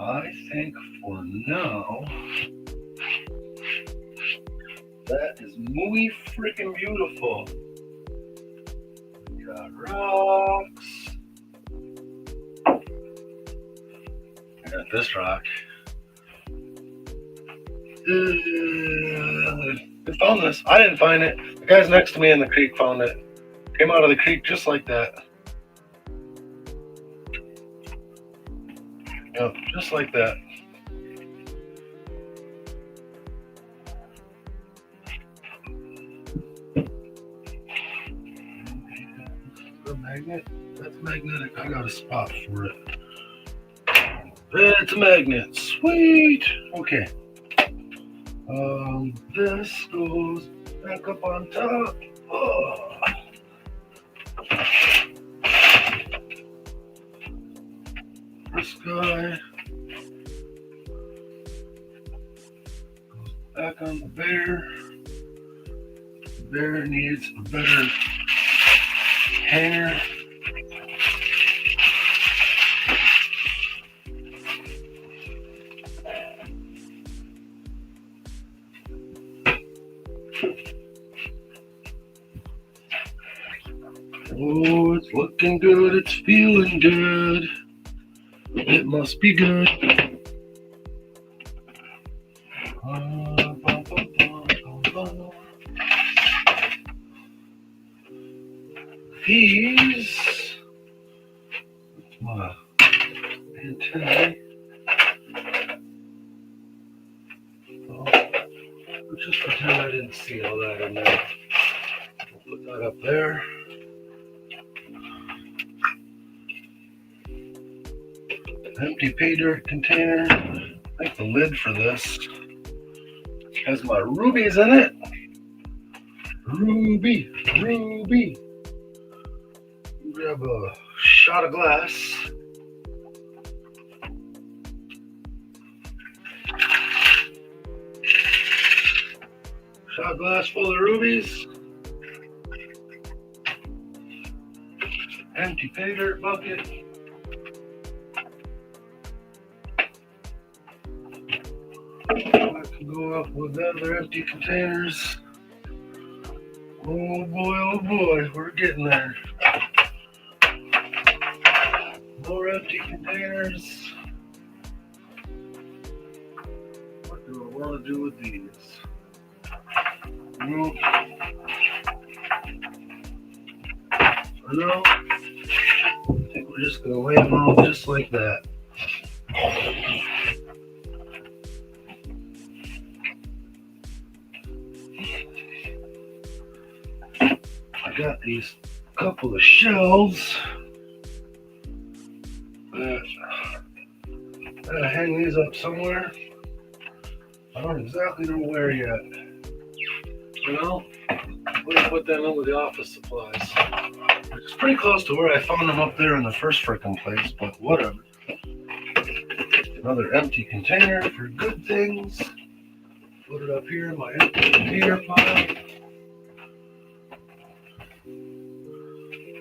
I think for now, that is muy freaking beautiful. We got rocks. I got this rock. I found this. I didn't find it. The guys next to me in the creek found it. Came out of the creek just like that. Yep, just like that. A magnet? That's magnetic. I got a spot for it. It's a magnet. Sweet. Okay. This goes back up on top. Oh. This guy goes back on the bear. The bear needs a better hanger. Oh, it's looking good. It's feeling good. It must be good. These. That's my antenna. Oh, let's just pretend I didn't see all that in there. Put that up there. Empty pay dirt container. I think the lid for this has my rubies in it. Ruby. Grab a shot of glass. Shot glass full of rubies. Empty pay dirt bucket. I can go up with other empty containers. Oh boy, we're getting there. More empty containers. What do I want to do with these? Well, I know. I think we're just going to lay them out just like that. I got these couple of shelves. Gotta hang these up somewhere. I don't exactly know where yet. Well, I'm gonna put them in with the office supplies. It's pretty close to where I found them up there in the first frickin' place, but whatever. Another empty container for good things. Put it up here in my empty container pile.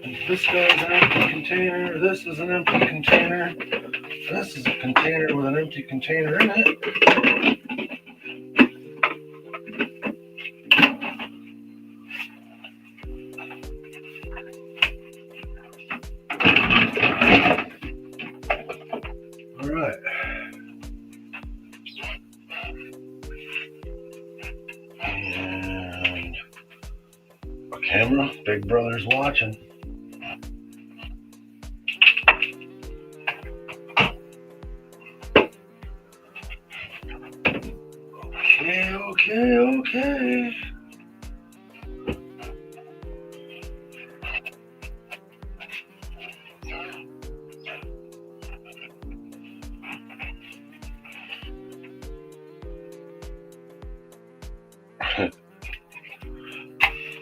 And this guy's an empty container. This is an empty container. This is a container with an empty container in it. All right. And a camera. Big Brother's watching. Okay.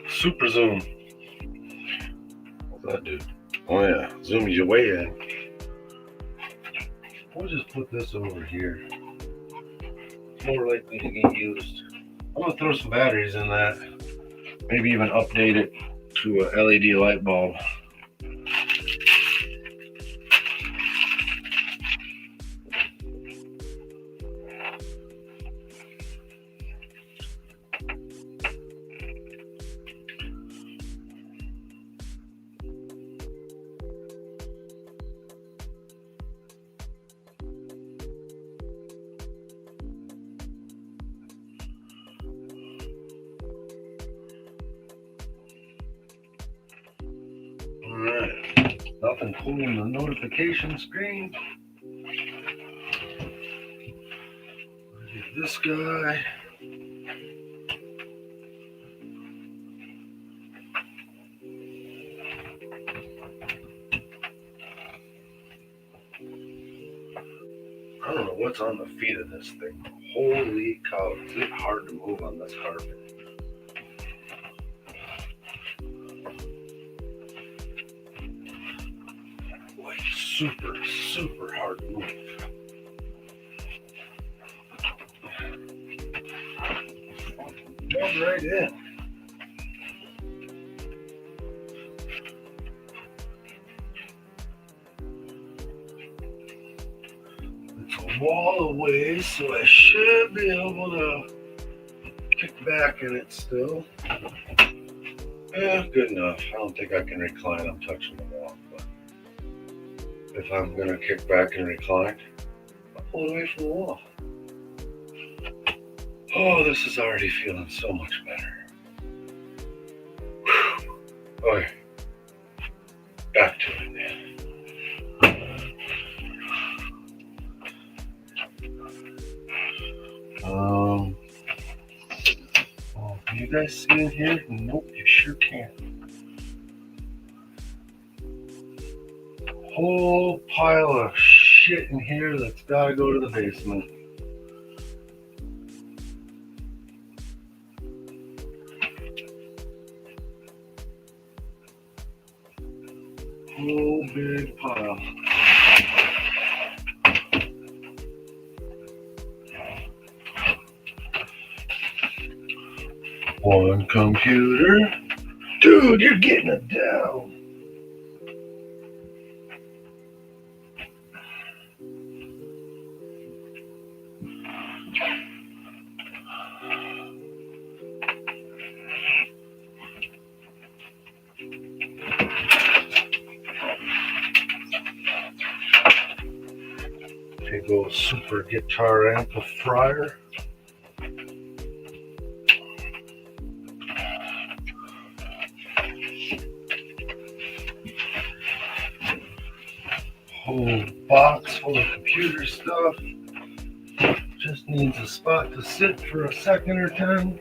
Super zoom. What's that do? Oh yeah, zooms you way in. We'll just put this over here. It's more likely to get used. I'm gonna throw some batteries in that. Maybe even update it to a LED light bulb. Alright, nothing pulling the notification screen. Get this guy. I don't know what's on the feet of this thing. Holy cow, is it hard to move on this carpet? Like super hard to move. Dug right in. It's a wall away, so I should be able to kick back in it still. Yeah, good enough. I don't think I can recline. I'm touching the wall, but if I'm gonna kick back and recline, I'll pull it away from the wall. Oh, this is already feeling so much better. Whew. Okay, back to it then. Oh, can you guys see in here? Nope, you sure can't. Whole pile of shit in here that's gotta go to the basement. Whole big pile. One computer. Dude, you're getting it down. Big old super guitar amplifier. Whole box full of computer stuff. Just needs a spot to sit for a second or 10.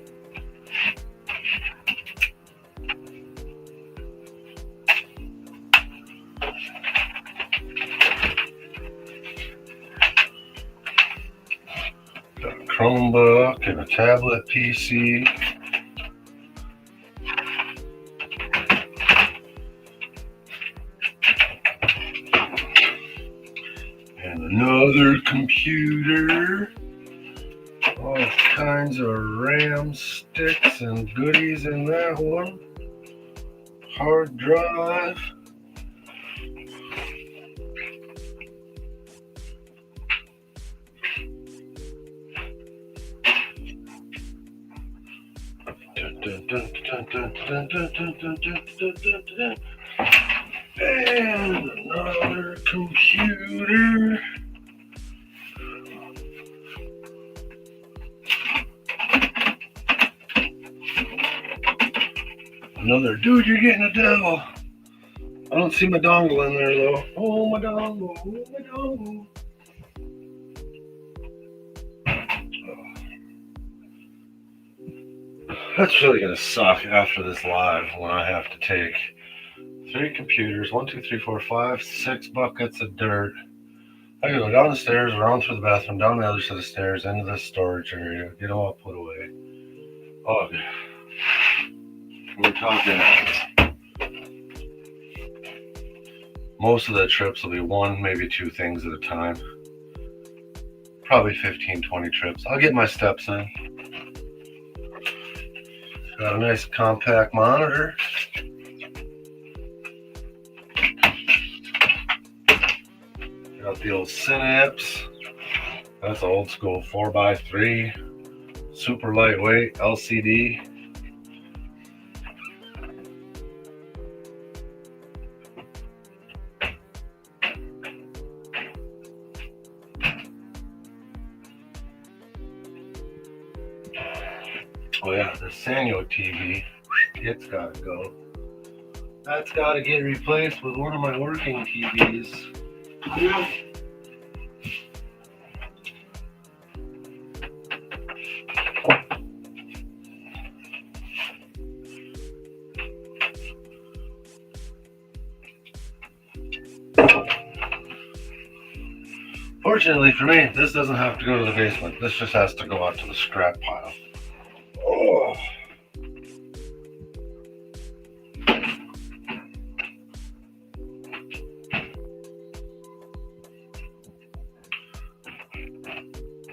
Got a Chromebook and a tablet PC. And another computer. All kinds of RAM sticks and goodies in that one. Hard drive. Dun, dun, dun, dun, dun, dun, dun, dun, dun, dun. And another computer. Another dude, you're getting a devil. I don't see my dongle in there though. Oh, my dongle. Oh, my dongle. That's really gonna suck after this live when I have to take 3 computers, 1, 2, 3, 4, 5, 6 buckets of dirt. I gotta go down the stairs, around through the bathroom, down the other side of the stairs, into the storage area, get them all put away. Oh, we're talking. Most of the trips will be 1, maybe 2 things at a time. Probably 15, 20 trips. I'll get my steps in. Got a nice compact monitor. Got the old Synapse. That's old school 4x3. Super lightweight LCD. Oh yeah, the Sanyo TV, it's gotta go. That's gotta get replaced with one of my working TVs. Yeah. Fortunately for me, this doesn't have to go to the basement. This just has to go out to the scrap pile. Oh.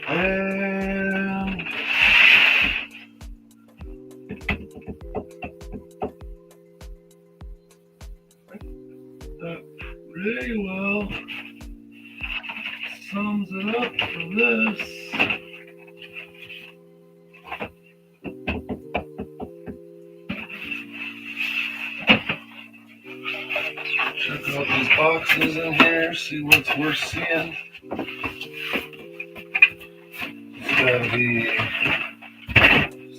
And that pretty well sums it up for this. Check out these boxes in here, see what's worth seeing. It's gotta be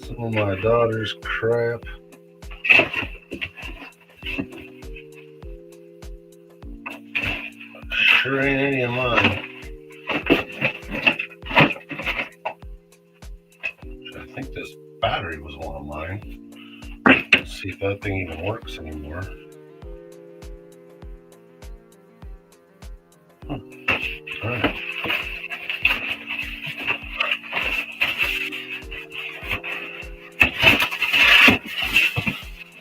some of my daughter's crap. Sure ain't any of mine. I think this battery was one of mine. Let's see if that thing even works anymore. Alright.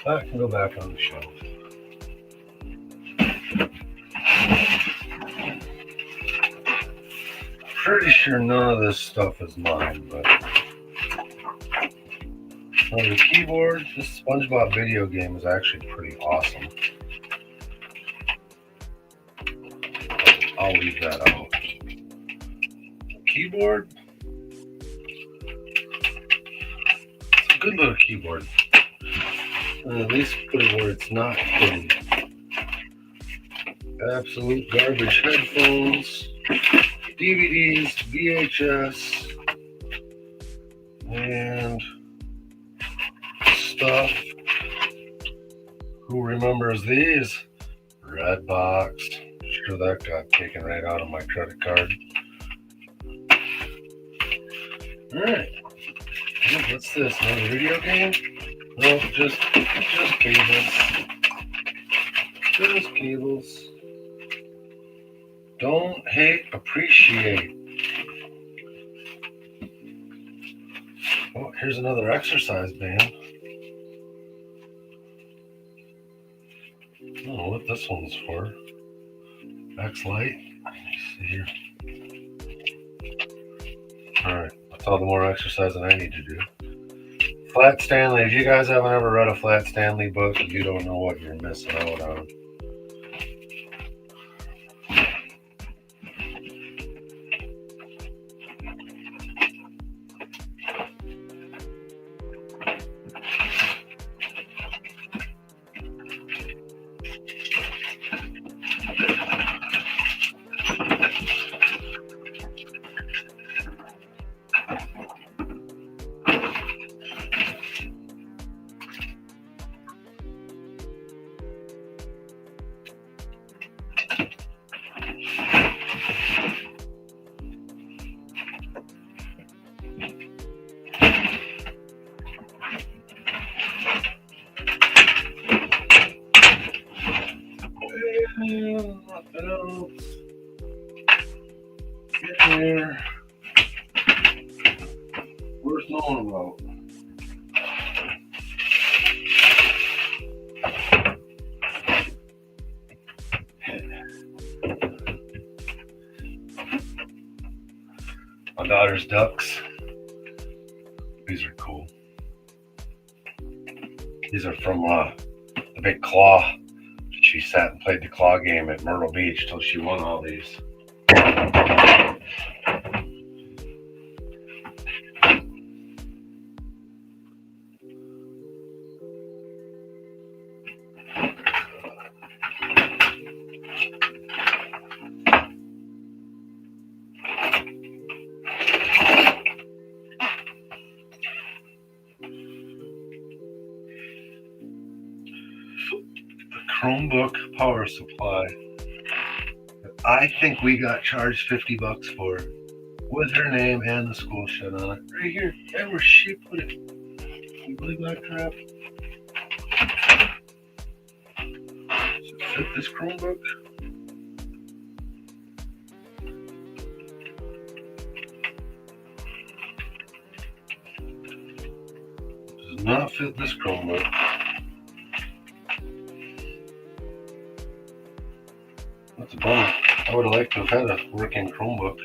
That can go back on the shelf. Pretty sure none of this stuff is mine, but on the keyboard, this SpongeBob video game is actually pretty awesome. I'll leave that out. Keyboard, it's a good little keyboard. At least put it where it's not pretty. Absolute garbage headphones, DVDs, VHS, and stuff. Who remembers these? Redbox. Sure that got taken right out of my credit card. Alright. What's this? Another video game? No, just cables. Just cables. Don't hate, appreciate. Oh, here's another exercise band. I don't know what this one's for. X-Light. Let me see here. Alright, that's all the more exercising I need to do. Flat Stanley. If you guys haven't ever read a Flat Stanley book, you don't know what you're missing out on. worth knowing about. My daughter's ducks. These are cool. These are from the big claw. She sat and played the claw game at Myrtle Beach till she won all these. Chromebook power supply. I think we got charged $50 for it, with her name and the school shit on it. Right here, and where she put it. Can you believe that crap? Does it fit this Chromebook? Does not fit this Chromebook. That's a bummer. I would have liked to have had a working Chromebook.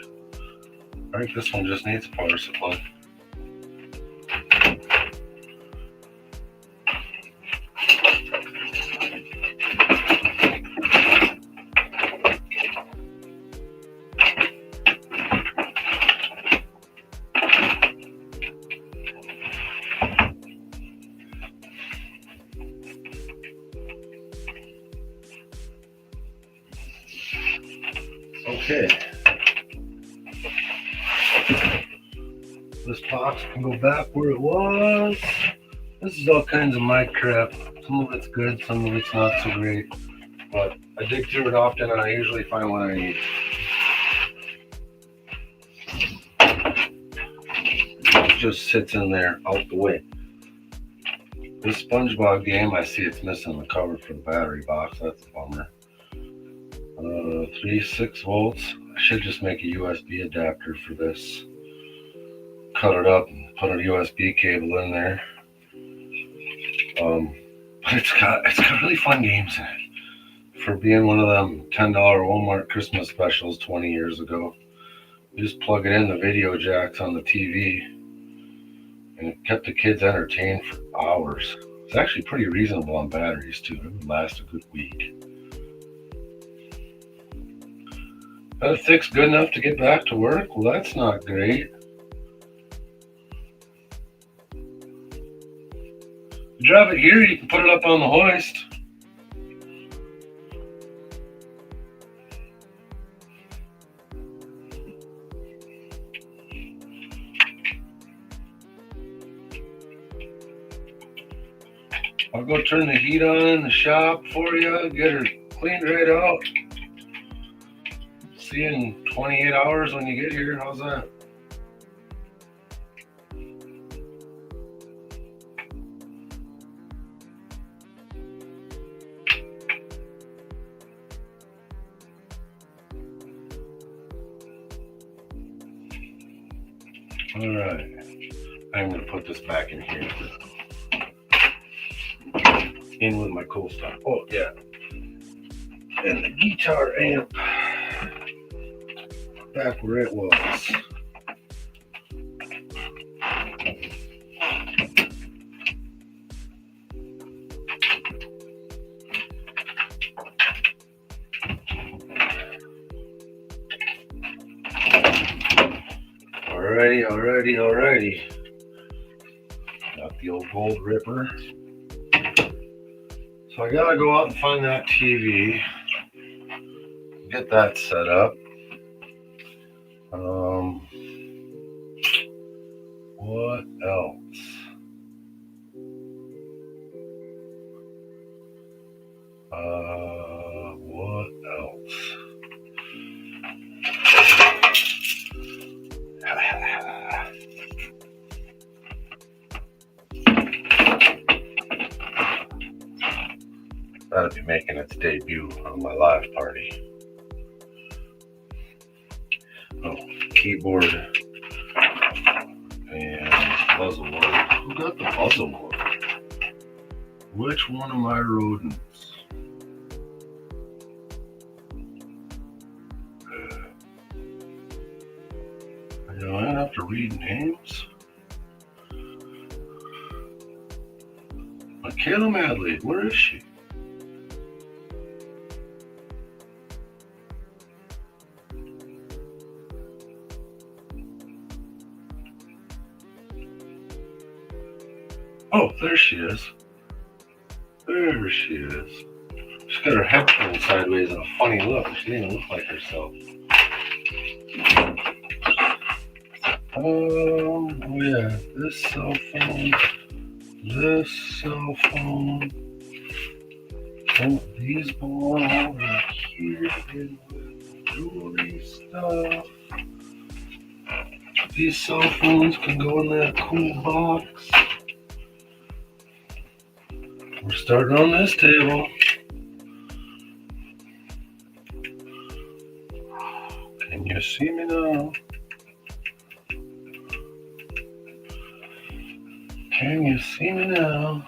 I think this one just needs a power supply. Okay. This box can go back where it was. This is all kinds of my crap. Some of it's good, some of it's not so great. But I dig through it often and I usually find what I need. It just sits in there out the way. This SpongeBob game, I see it's missing the cover for the battery box. That's a bummer. 6 volts. I should just make a USB adapter for this. Cut it up and put a USB cable in there. But it's got really fun games in it. For being one of them $10 Walmart Christmas specials 20 years ago. You just plug it in the video jacks on the TV, and it kept the kids entertained for hours. It's actually pretty reasonable on batteries too. It would last a good week. That thick's good enough to get back to work? Well, that's not great. You drop it here, you can put it up on the hoist. I'll go turn the heat on in the shop for you, get her cleaned right out. See you in 28 hours when you get here. How's that? All right. I'm going to put this back in here. In with my cool stuff. Oh, yeah. And the guitar amp. Back where it was. Alrighty. Got the old gold ripper. So I gotta go out and find that TV. Get that set up. What else? What else? That'll be making its debut on my live party. Oh, keyboard and puzzle board? Who got the puzzle board? Which one of my rodents? You know, I don't have to read names. Michaela Madley, where is she? Oh, there she is. There she is. She's got her head pulled sideways in a funny look. She didn't look like herself. Oh yeah, this cell phone. Oh, these belong over here in the jewelry stuff. These cell phones can go in that cool box. We're starting on this table. Can you see me now? Can you see me now?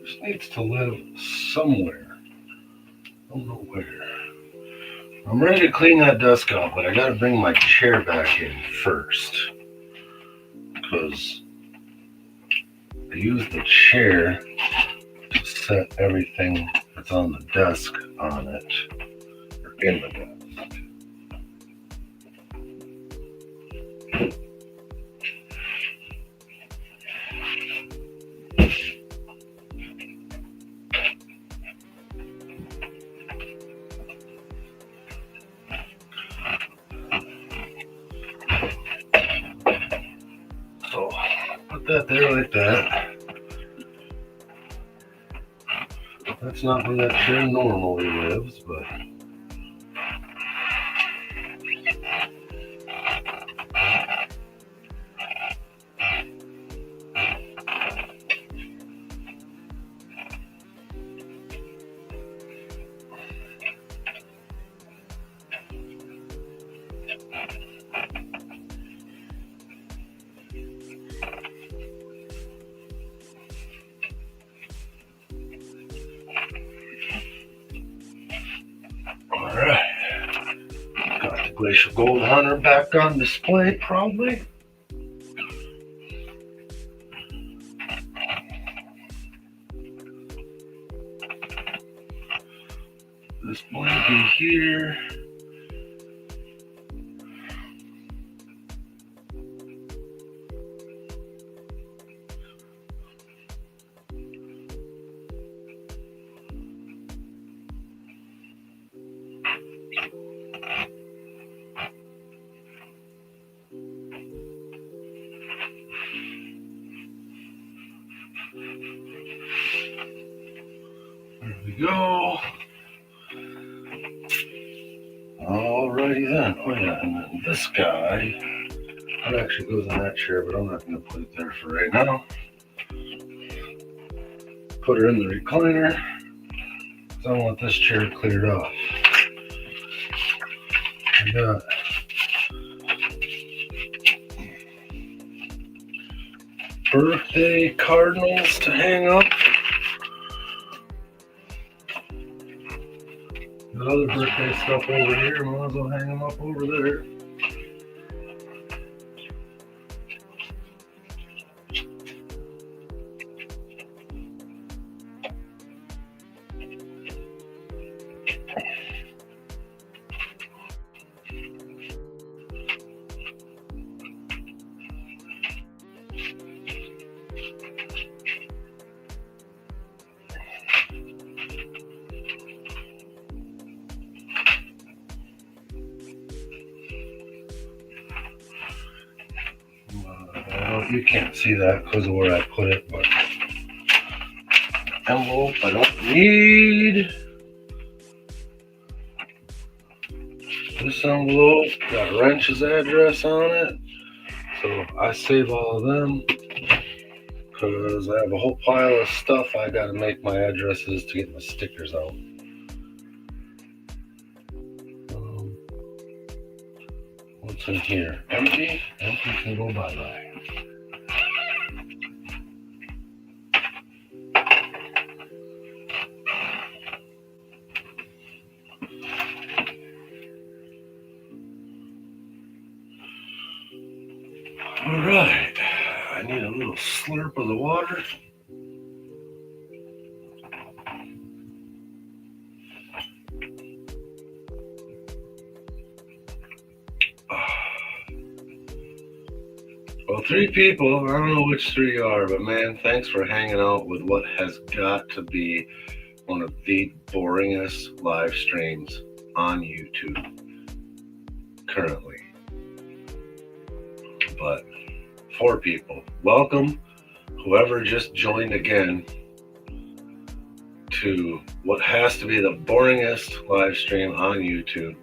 This needs to live somewhere. I don't know where. I'm ready to clean that desk out, but I gotta bring my chair back in first. Because I use the chair to set everything that's on the desk on it, or in the desk. So put that there like that. That's not where that chair normally lives, but alright. Got the Glacial Gold Hunter back on display, probably. This blanket here. There we go. Alrighty then. Oh yeah, and then this guy, that actually goes in that chair, but I'm not going to put it there for right now. Put her in the recliner, because I want this chair cleared off. I got birthday cardinals to hang up. Got other birthday stuff over here, might as well hang them up over there. You can't see that because of where I put it, but envelope I don't need. This envelope got Wrench's address on it, so I save all of them because I have a whole pile of stuff I got to make my addresses to get my stickers out. What's in here? Empty? Empty can go bye-bye. All right. I need a little slurp of the water. Well, 3 people, I don't know which 3 you are, but man, thanks for hanging out with what has got to be one of the boringest live streams on YouTube currently. But 4 people, welcome, whoever just joined again, to what has to be the boringest live stream on YouTube.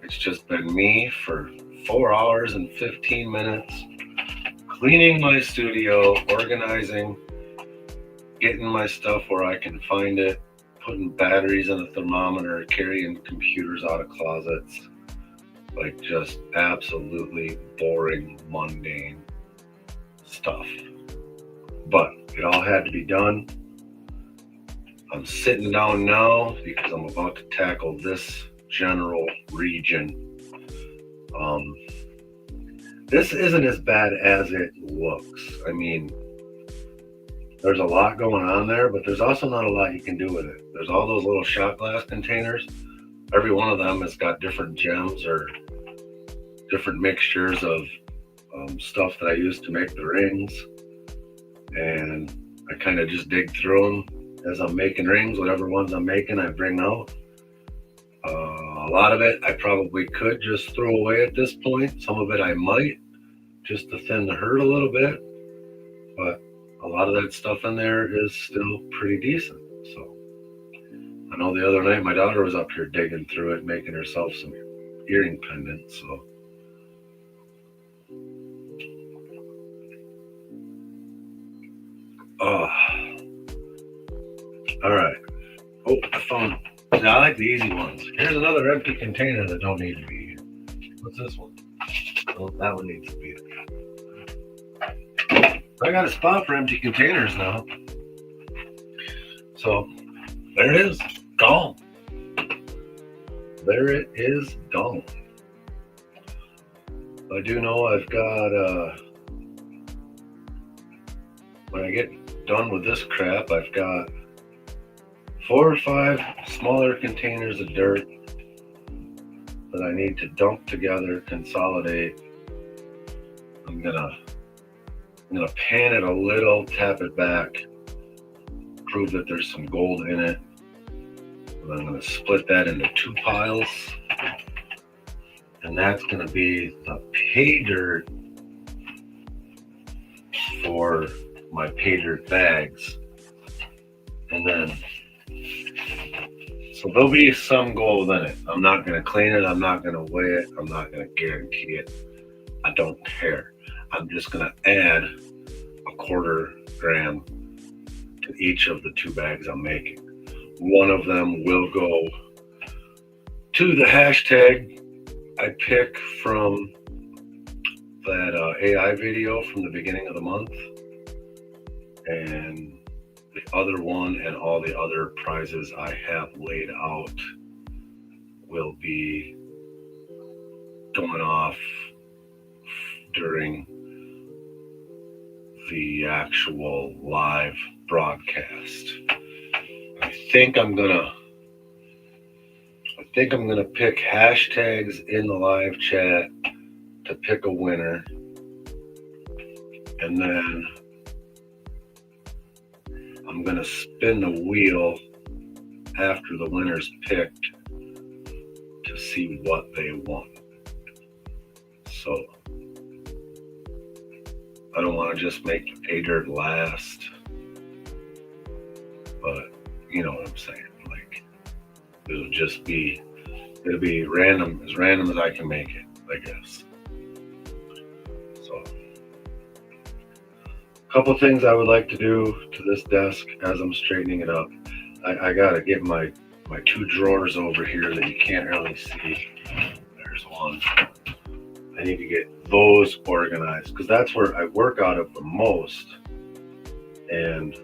It's just been me for 4 hours and 15 minutes. Cleaning my studio, organizing, getting my stuff where I can find it, putting batteries in a thermometer, carrying computers out of closets. Like just absolutely boring, mundane stuff. But it all had to be done. I'm sitting down now because I'm about to tackle this general region. This isn't as bad as it looks. I mean, there's a lot going on there, but there's also not a lot you can do with it. There's all those little shot glass containers. Every one of them has got different gems or different mixtures of stuff that I use to make the rings. And I kind of just dig through them as I'm making rings. Whatever ones I'm making, I bring out. A lot of it I probably could just throw away at this point. Some of it I might, just to thin the herd a little bit. But a lot of that stuff in there is still pretty decent. So I know the other night my daughter was up here digging through it, making herself some earring pendants. So all right. Oh, I found. I like the easy ones. Here's another empty container that don't need to be here. What's this one? Oh, that one needs to be there. I got a spot for empty containers now. So there it is, gone. There it is, gone. I do know I've got, when I get done with this crap, I've got 4 or 5 smaller containers of dirt that I need to dump together, consolidate. I'm gonna pan it a little, tap it back, prove that there's some gold in it. And I'm gonna split that into 2 piles. And that's gonna be the pay dirt for my pay dirt bags. And then, so there'll be some gold in it. I'm not gonna clean it, I'm not gonna weigh it, I'm not gonna guarantee it. I don't care. I'm just gonna add a 1/4 gram to each of the 2 bags I'm making. One of them will go to the hashtag I pick from that AI video from the beginning of the month. And the other one and all the other prizes I have laid out will be going off during the actual live broadcast. I think I'm gonna pick hashtags in the live chat to pick a winner, and then I'm gonna spin the wheel after the winner's picked to see what they want. So I don't want to just make the pay dirt last, but you know what I'm saying. Like it'll be random as I can make it, I guess. So a couple things I would like to do to this desk as I'm straightening it up. I gotta get my 2 drawers over here that you can't really see. There's one. I I need to get those organized because that's where I work out of the most. And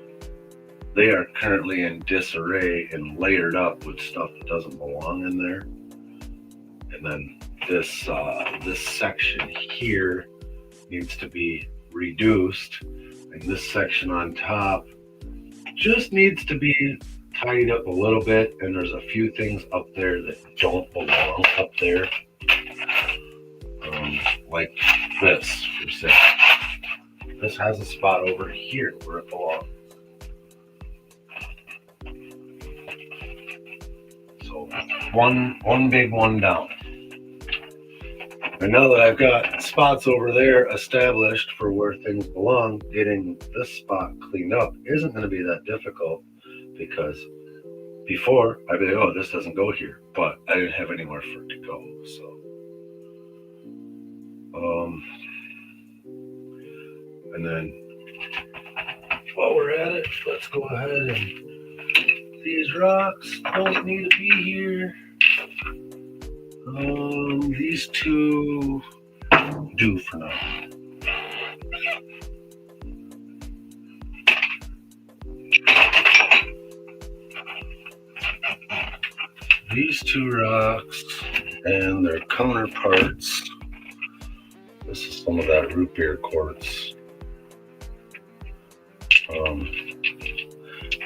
they are currently in disarray and layered up with stuff that doesn't belong in there. And then this section here needs to be reduced, and this section on top just needs to be tidied up a little bit. And there's a few things up there that don't belong up there, like this. For say, this has a spot over here where it belongs. So one big one down. And now that I've got spots over there established for where things belong, getting this spot cleaned up isn't going to be that difficult, because before I'd be like, oh, this doesn't go here, but I didn't have anywhere for it to go. So, and then while we're at it, let's go ahead and these rocks don't need to be here. These two do for now. These two rocks and their counterparts. This is some of that root beer quartz.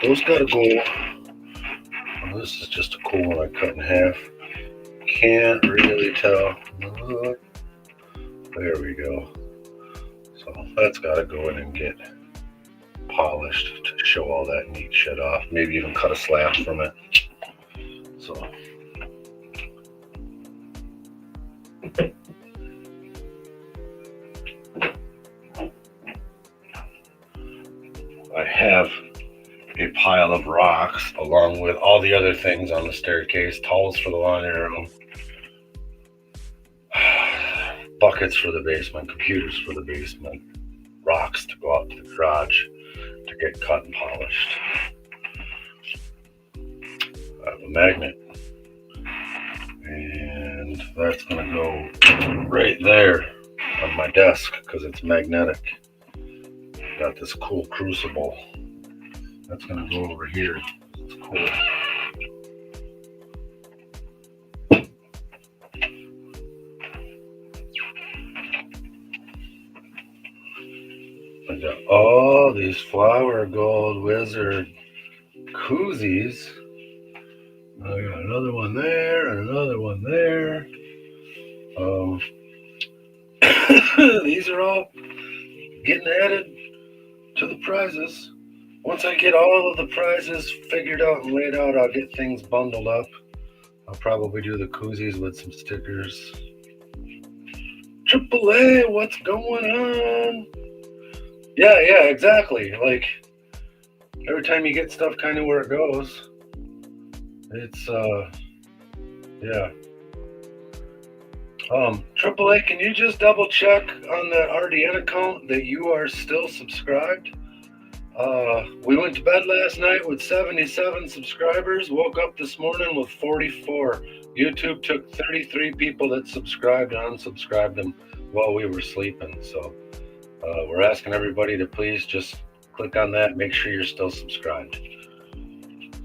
Those gotta go. Oh, this is just a cool one I cut in half. Can't really tell. There we go. So that's got to go in and get polished to show all that neat shit off. Maybe even cut a slab from it. So I have a pile of rocks along with all the other things on the staircase, towels for the laundry room, buckets for the basement, computers for the basement, rocks to go out to the garage to get cut and polished. I have a magnet, and that's going to go right there on my desk because it's magnetic. Got this cool crucible. That's going to go over here. It's cool. I got all these flower gold wizard koozies. I got another one there and another one there. These are all getting added to the prizes. Once I get all of the prizes figured out and laid out, I'll get things bundled up. I'll probably do the koozies with some stickers. AAA, what's going on? Yeah, exactly. Like, every time you get stuff kind of where it goes, it's, yeah. AAA, can you just double check on that RDN account that you are still subscribed? We went to bed last night with 77 subscribers, woke up this morning with 44. YouTube took 33 people that subscribed and unsubscribed them while we were sleeping. So we're asking everybody to please just click on that, make sure you're still subscribed.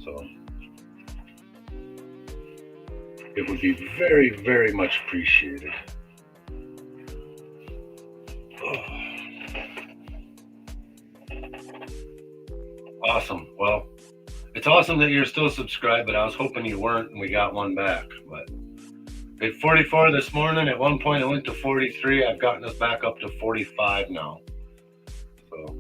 So it would be very, very much appreciated. Awesome. Well, it's awesome that you're still subscribed, but I was hoping you weren't and we got one back. But at 44 this morning, at one point it went to 43. I've gotten us back up to 45 now. So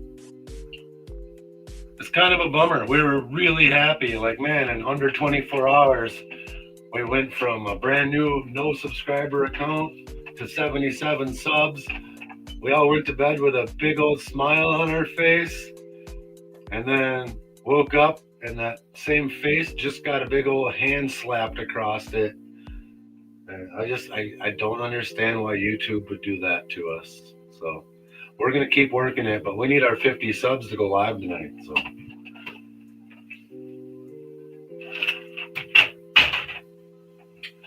it's kind of a bummer. We were really happy. Like, man, in under 24 hours, we went from a brand new no subscriber account to 77 subs. We all went to bed with a big old smile on our face. And then woke up and that same face just got a big old hand slapped across it. And I don't understand why YouTube would do that to us. So we're going to keep working it, but we need our 50 subs to go live tonight. So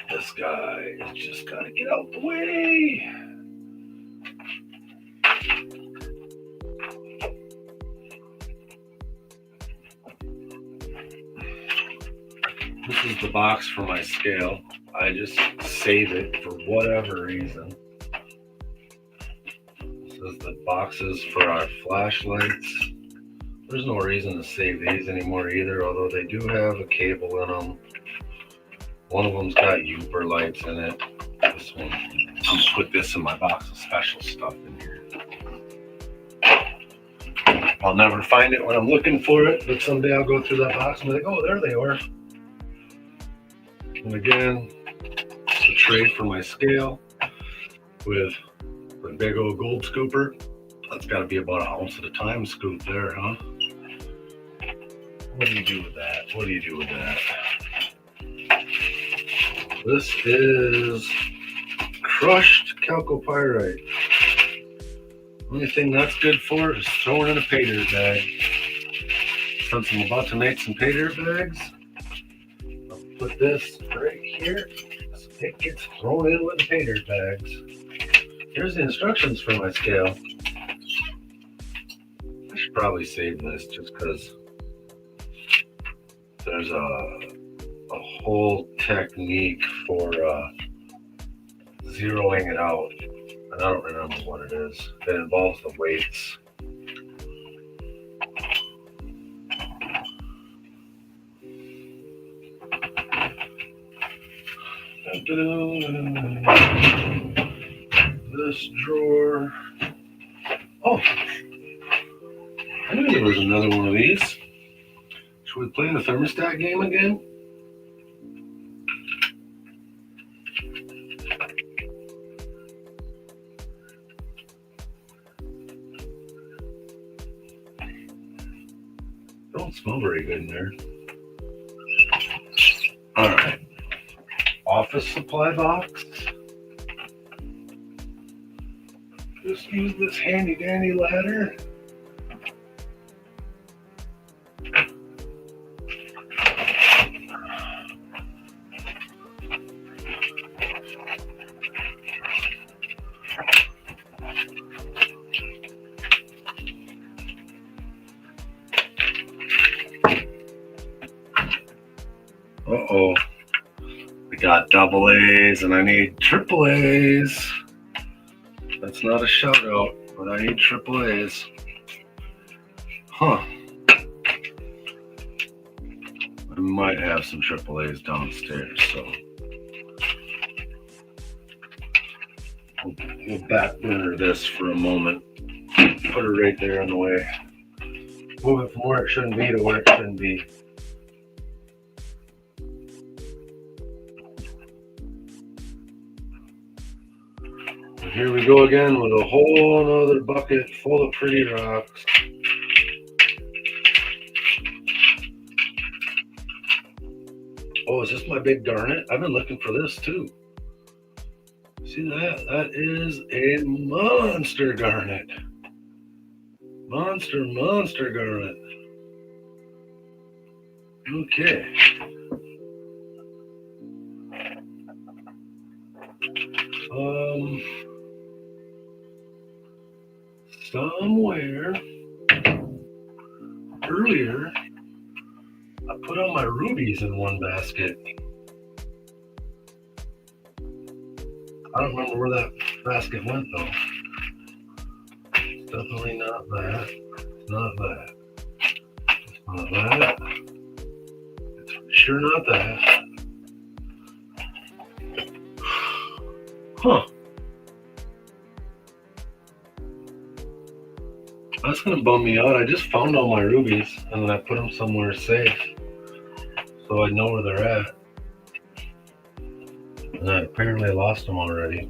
this guy has just got to get out the way. the box for my scale. I just save it for whatever reason. This is the boxes for our flashlights. There's no reason to save these anymore either, although they do have a cable in them. One of them's got Uber lights in it. This one, I'm gonna put this in my box of special stuff in here. I'll never find it when I'm looking for it, but someday I'll go through that box and be like, oh, there they are. And again, it's a tray for my scale with a big old gold scooper. That's got to be about an ounce at a time scoop there, huh? What do you do with that? What do you do with that? This is crushed chalcopyrite. Only thing that's good for is throwing in a pay dirt bag. Since I'm about to make some pay dirt bags, I'll put this right here so it gets thrown in with the pay dirt bags. Here's the instructions for my scale. I should probably save this just because there's a whole technique for zeroing it out. And I don't remember what it is. It involves the weights. This drawer. Oh, I knew there was another one of these. Should we play the thermostat game again? Don't smell very good in there. All right. Office supply box. Just use this handy dandy ladder. Uh-oh. We got double A's and I need triple A's. That's not a shout out, but I need triple A's. Huh. I might have some triple A's downstairs, so we'll back burner this for a moment. Put it right there in the way. Move it from where it shouldn't be to where it shouldn't be. And here we go again with a whole nother bucket full of pretty rocks. Oh, is this my big garnet? I've been looking for this too. See that? That is a monster garnet. Monster garnet. Okay. Somewhere earlier, I put all my rubies in one basket. I don't remember where that basket went though. It's definitely not that. It's not that. It's not that. It's for sure not that. Huh. That's gonna bum me out. I just found all my rubies and then I put them somewhere safe so I know where they're at. And I apparently lost them already.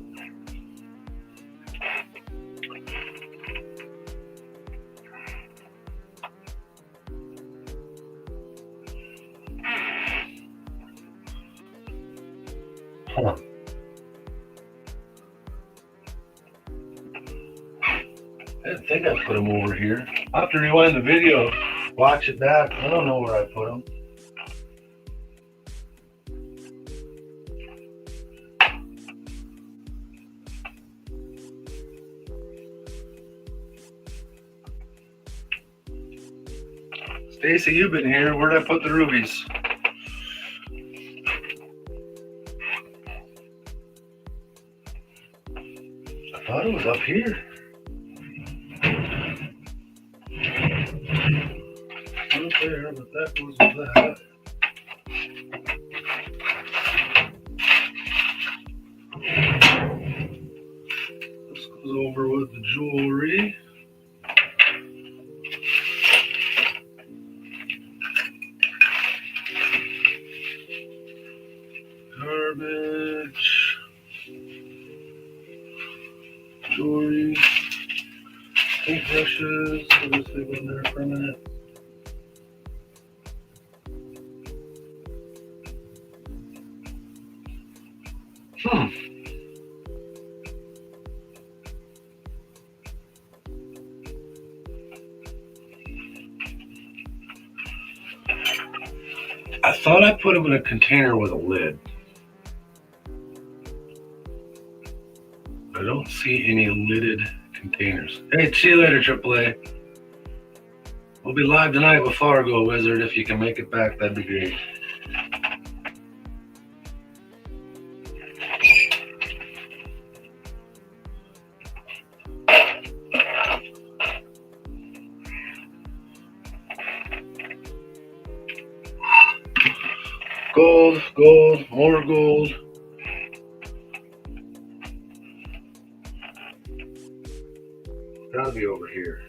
Huh. I didn't think I put them over here. I'll have to rewind the video, watch it back. I don't know where I put them. Stacy, you've been here. Where'd I put the rubies? thought it was up here. Up there, but that goes with that. This goes over with the jewelry. Garbage. Jewelry. Paintbrushes. I'll just leave them there for a minute. I thought I put them in a container with a lid. I don't see any lidded containers. Hey, see you later, AAA. We'll be live tonight with Fargo Wizard. If you can make it back, that'd be great. Gold, gold, more gold. Gotta be over here.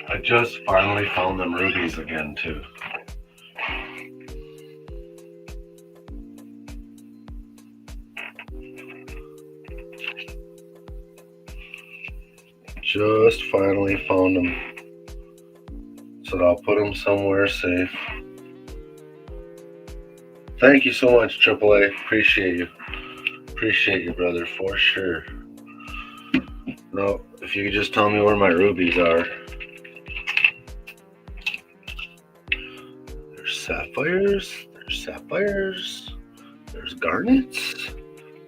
I just finally found them rubies again, too. Just finally found them. So I'll put them somewhere safe. Thank you so much, AAA. Appreciate you. Appreciate you, brother, for sure. No, if you could just tell me where my rubies are. There's sapphires, there's garnets,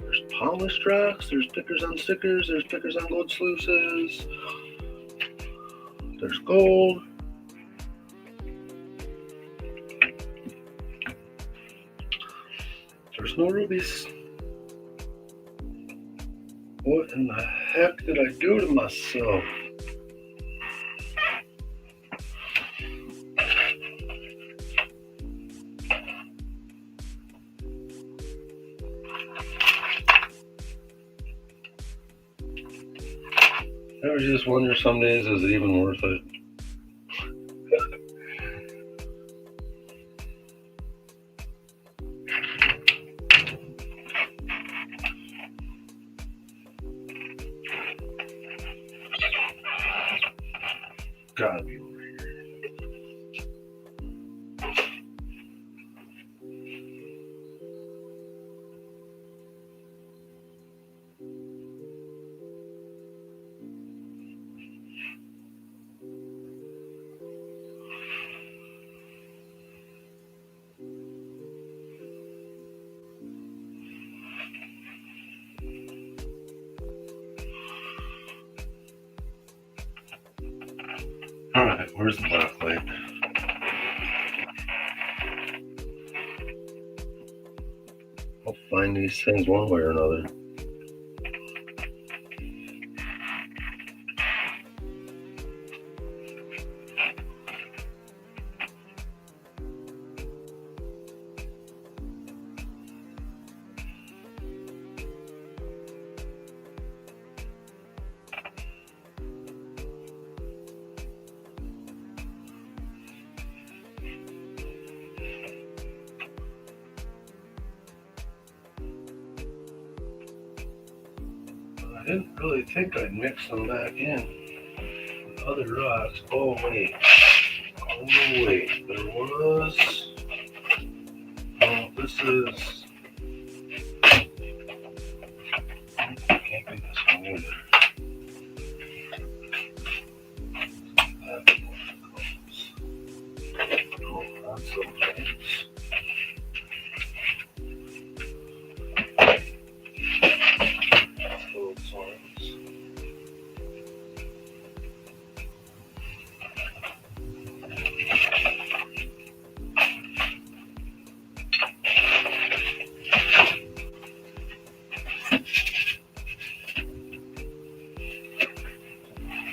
there's polished rocks, there's pickers on stickers, there's pickers on gold sluices, there's gold. There's no rubies. What in the heck did I do to myself? I just wonder some days, is it even worth it? Gotta be over here. Alright, where's the black light? I'll find these things one way or another. I didn't really think I'd mix them back in with other rocks. Oh wait, there was. Oh, this is. Can't be this one either. Oh, that's so nice. Little sorts.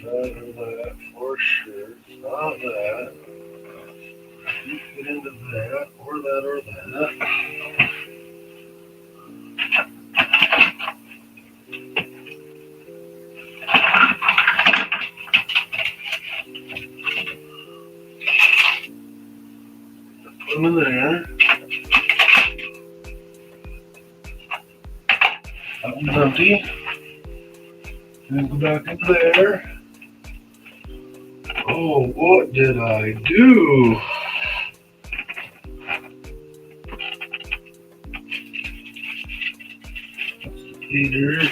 That or that, for sure. Not that. You get into that, or that, or that. Put them in there. That one's empty. And go back in there. Oh, what did I do? Pay dirt.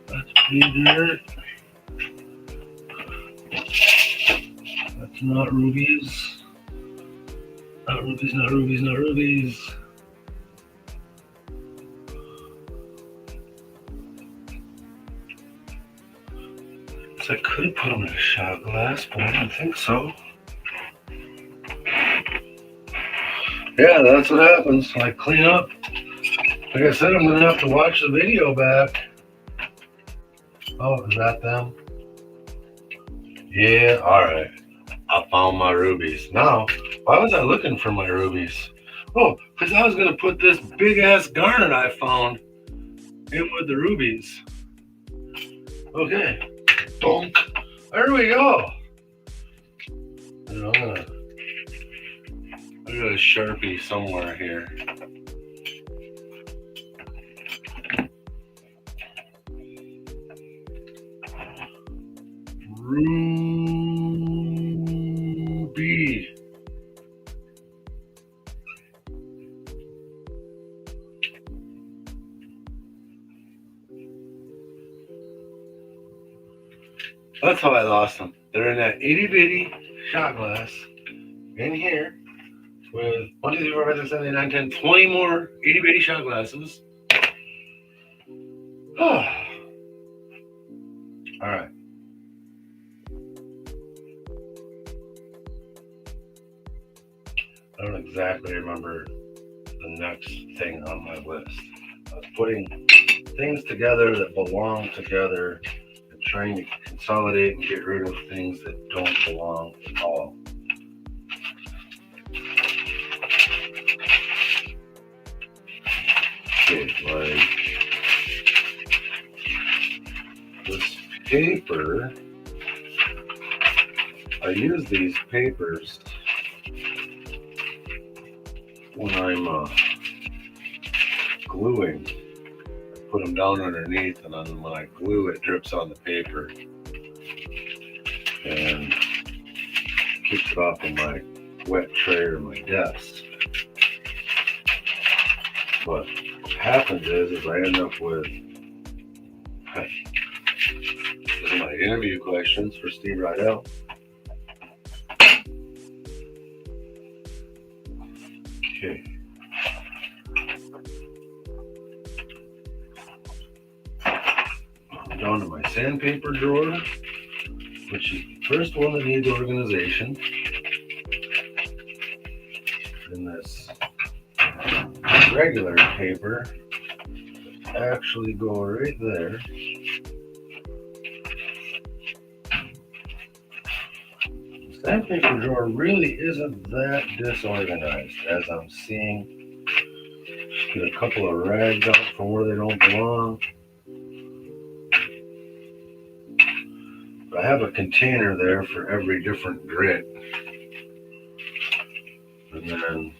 That's pay dirt. That's not rubies. Not rubies, not rubies, not rubies. So I could have put them in a shot glass, but I didn't think so. Yeah, that's what happens. I clean up. Like I said, I'm going to have to watch the video back. Oh, is that them? Yeah, alright. I found my rubies. Now, why was I looking for my rubies? Oh, because I was going to put this big-ass garnet I found in with the rubies. Okay. Donk. There we go. And I got a Sharpie somewhere here. Ruby. That's how I lost them. They're in that itty bitty shot glass in here with 1, 2, 3, 4, 5, 6, 7, 8, 9, 10, 20 more itty bitty shot glasses. All right. I don't exactly remember the next thing on my list. I was putting things together that belong together and trying to consolidate and get rid of things that don't belong at all. Okay, like this paper, I use these papers when I'm gluing. I put them down underneath, and then when I glue, it drips on the paper and keeps it off of my wet tray or my desk. But what happens is I end up with this is my interview questions for Steve Rydell. Okay. Down to my sandpaper drawer, which is the first one that needs organization. And this regular paper actually go right there. The sandpaper drawer really isn't that disorganized, as I'm seeing. Just get a couple of rags out from where they don't belong. But I have a container there for every different grit. And then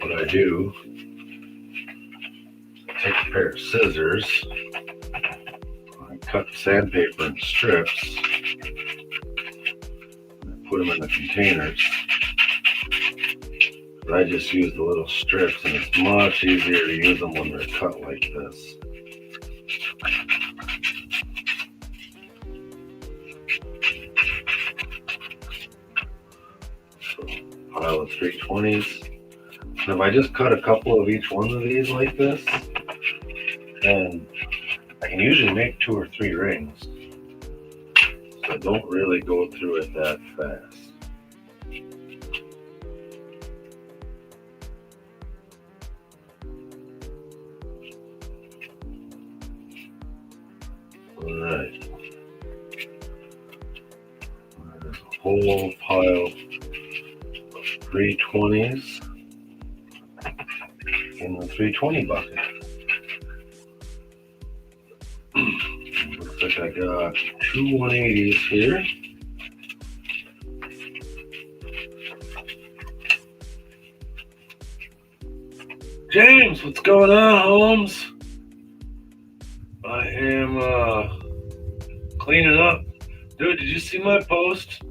what I do, take the pair of scissors. I cut the sandpaper in strips. Put them in the containers. But I just use the little strips, and it's much easier to use them when they're cut like this. So, pile of 320s. And if I just cut a couple of each one of these like this, then I can usually make 2 or 3 rings. So I don't really go through it that fast. Alright. There's a whole pile of 320s in the 320 bucket. Looks like I got 2 180s here. James, what's going on, Holmes? I am cleaning up. Dude, did you see my post?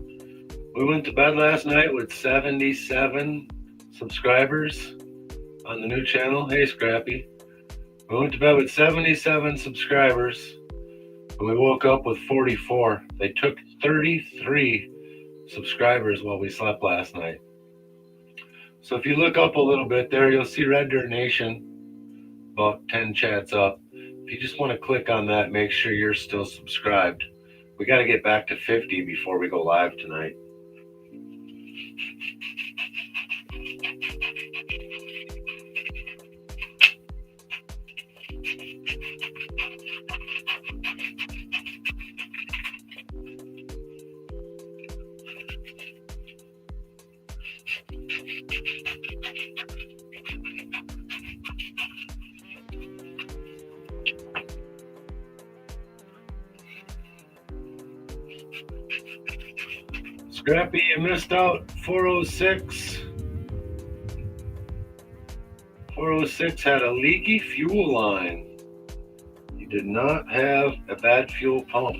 We went to bed last night with 77 subscribers on the new channel. Hey, Scrappy. We went to bed with 77 subscribers, and we woke up with 44. They took 33 subscribers while we slept last night. So if you look up a little bit there, you'll see Red Dirt Nation, about 10 chats up. If you just want to click on that, make sure you're still subscribed. We got to get back to 50 before we go live tonight. Scrappy, you missed out. 406. 406 had a leaky fuel line. He did not have a bad fuel pump.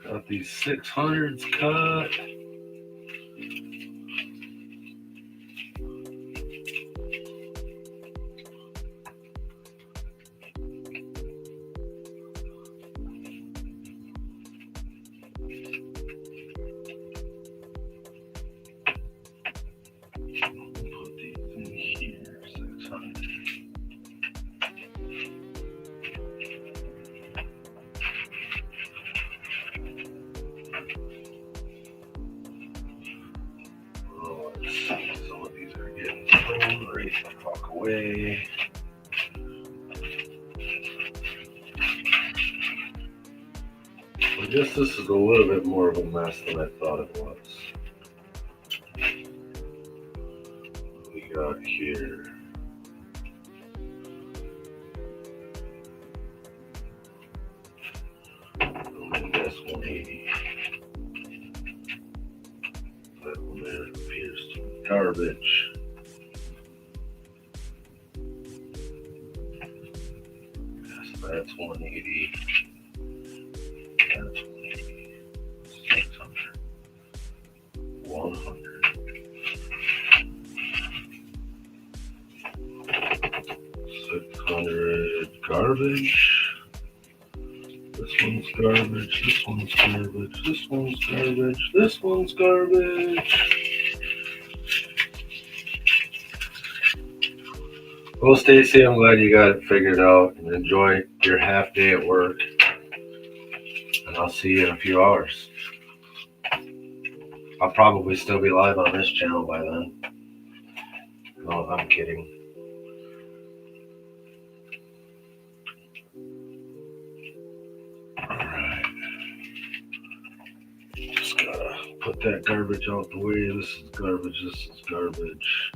Got these 600s cut. Put these in here, 600. Oh, let's see. Some of these are getting thrown right the fuck away. I guess this is a little bit more of a mess than I thought it was. What we got here? That's 180. That one there appears to be garbage. Yes, that's 180. That's 180. 100. 600 garbage. This one's garbage. This one's garbage. This one's garbage. This one's garbage. Well, Stacy, I'm glad you got it figured out, and enjoy your half day at work. And I'll see you in a few hours. I'll probably still be live on this channel by then. No, I'm kidding. Alright. Just gotta put that garbage out the way. This is garbage. This is garbage.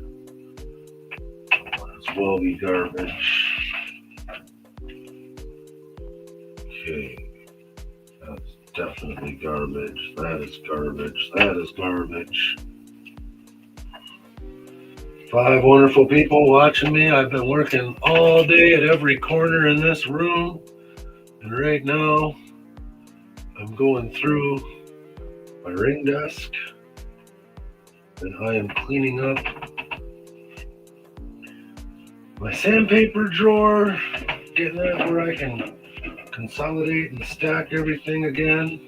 Might as well be garbage. Okay. That's definitely garbage. That is garbage. That is garbage. 5 wonderful people watching me. I've been working all day at every corner in this room. And right now, I'm going through my ring desk. And I am cleaning up my sandpaper drawer. Getting that where I can consolidate and stack everything again.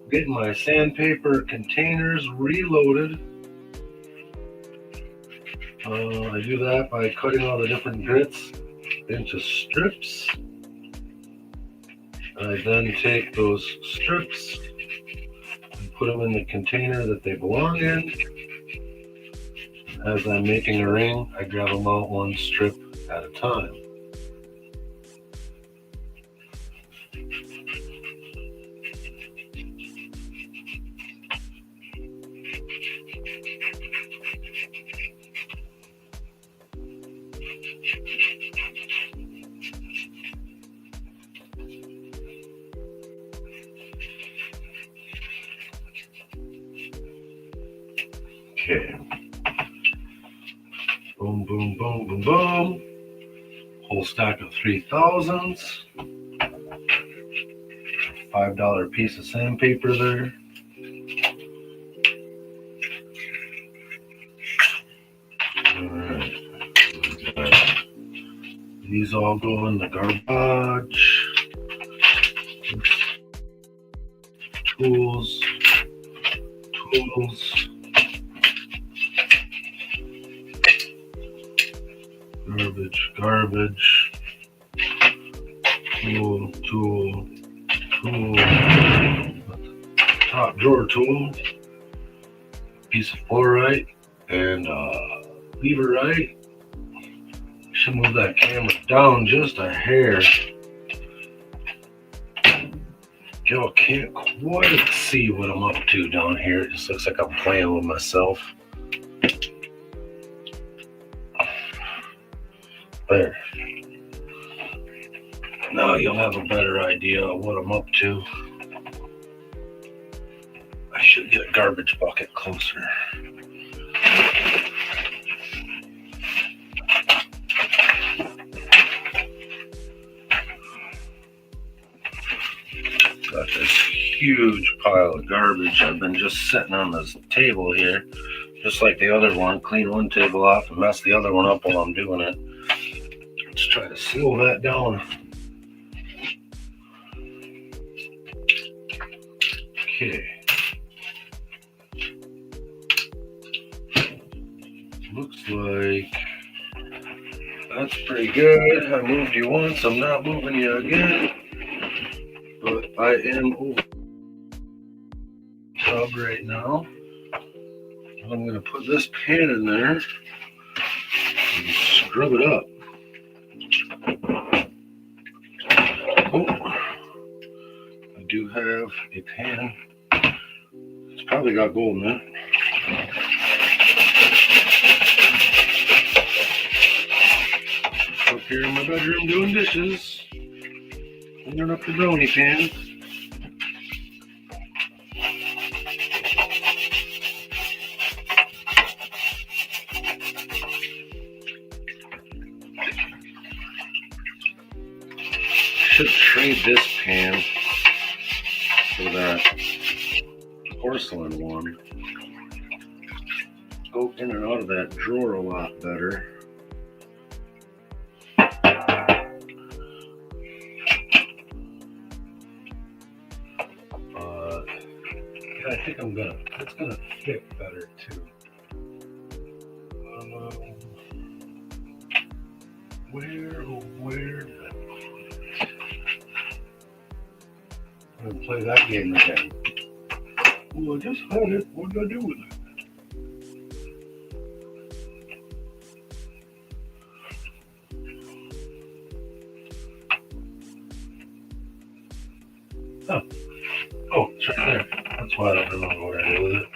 Getting my sandpaper containers reloaded. I do that by cutting all the different grits into strips. I then take those strips and put them in the container that they belong in. As I'm making a ring, I grab them out one strip at a time. Okay. Boom, boom, boom, boom, boom. Whole stack of 3000s. $5 piece of sandpaper there. Alright. These all go in the garbage. Tools. Garbage. Tool. Top drawer tool. Piece of fluorite and leverite. Should move that camera down just a hair. Y'all can't quite see what I'm up to down here. It just looks like I'm playing with myself. There. Now you'll have a better idea of what I'm up to. I should get a garbage bucket closer. Got this huge pile of garbage. I've been just sitting on this table here, just like the other one. Clean one table off and mess the other one up while I'm doing it. Let's try to slow that down. Okay. Looks like that's pretty good. I moved you once, I'm not moving you again. But I am over the tub right now. I'm going to put this pan in there and scrub it up. Oh, I do have a pan. It's probably got gold in it. Up here in my bedroom doing dishes. Cleaning up the brownie pan. Should trade this pan for that porcelain one. go in and out of that drawer a lot better. I think it's gonna fit better too. Where did I put it? I'm gonna play that game again. Well, I just had it. What did I do with it? Oh, it's right there. That's why I don't remember what I did with it.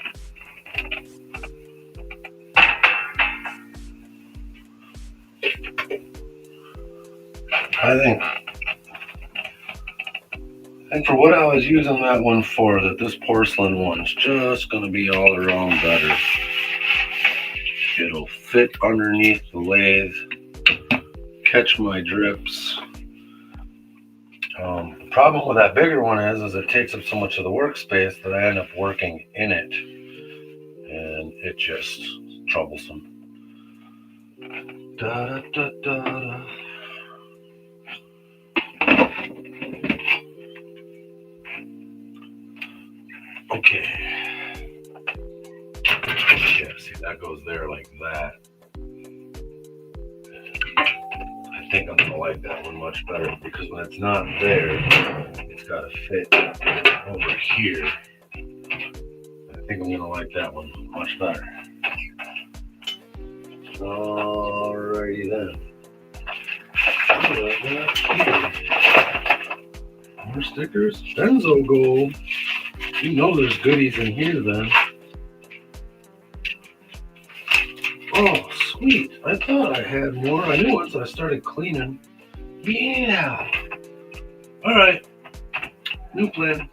I think for what I was using that one for, that this porcelain one's just going to be all around better. It'll fit underneath the lathe, catch my drips. The problem with that bigger one is it takes up so much of the workspace that I end up working in it, and it just troublesome. Da, da, da, da. Okay. Yeah, see, that goes there like that. I think I'm gonna like that one much better because when it's not there, it's gotta fit over here. I think I'm gonna like that one much better. Alrighty then. More stickers. Benzo Gold. You know there's goodies in here then. Oh, sweet. I thought I had more. I knew once I started cleaning. Yeah. All right. New plan.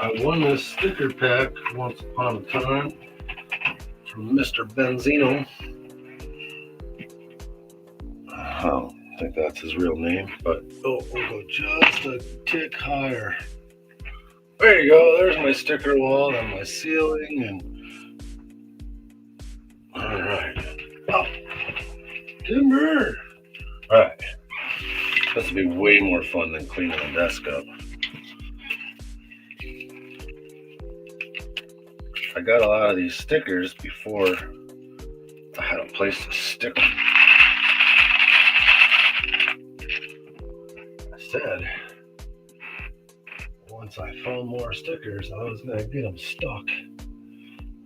I won this sticker pack once upon a time from Mr. Benzino. I don't think that's his real name, but we'll go just a tick higher. There you go. There's my sticker wall and my ceiling, and all right. Oh, timber. All right. This will be way more fun than cleaning the desk up. I got a lot of these stickers before I had a place to stick them. I said once I found more stickers, I was gonna get them stuck.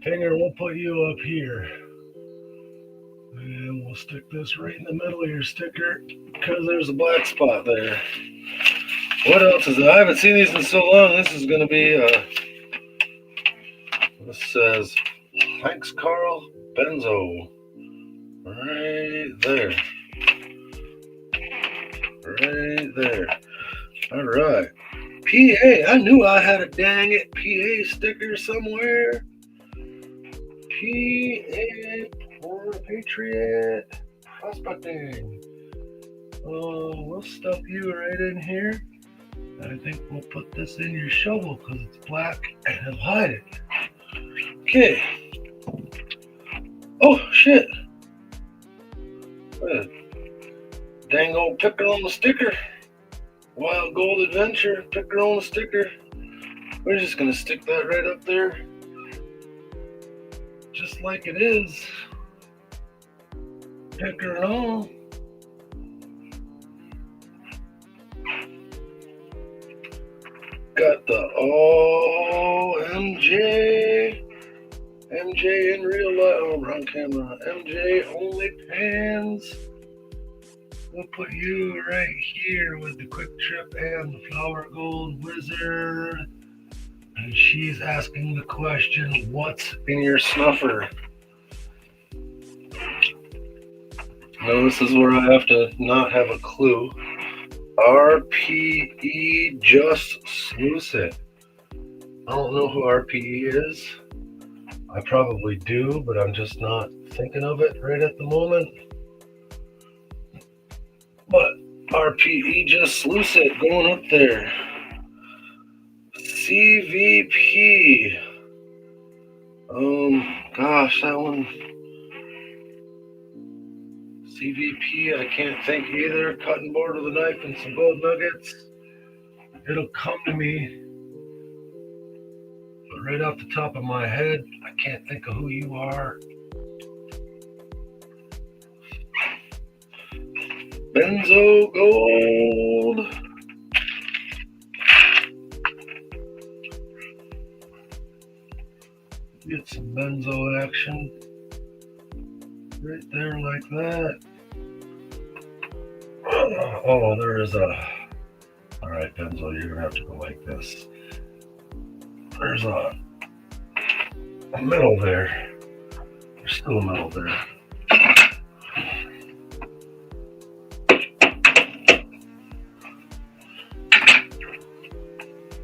Finger, we'll put you up here. And we'll stick this right in the middle of your sticker because there's a black spot there. What else is there? I haven't seen these in so long. This is gonna be this says, thanks Carl, Benzo. Right there. Right there. All right. PA. I knew I had a dang it PA sticker somewhere. PA. Poor Patriot. Prospecting. We'll stuff you right in here. I think we'll put this in your shovel because it's black and it'll hide it. Okay. Oh, shit. Dang old picker on the sticker. Wild Gold Adventure, picker on the sticker. We're just going to stick that right up there. Just like it is. Picker and all. Got the MJ in real life. Oh, wrong camera. MJ only pans. We'll put you right here with the Quick Trip and the Flower Gold Wizard. And she's asking the question, what's in your snuffer? Now this is where I have to not have a clue. RPE, just sluice it. I don't know who RPE is. I probably do, but I'm just not thinking of it right at the moment. But RPE, just sluice it, going up there. CVP. Gosh, that one. CVP, I can't think either. Cutting board with a knife and some gold nuggets. It'll come to me. But right off the top of my head, I can't think of who you are. Benzo Gold. Get some benzo action. Right there like that. Oh, there is a... Alright, benzo, you're going to have to go like this. There's a middle there. There's still a middle there.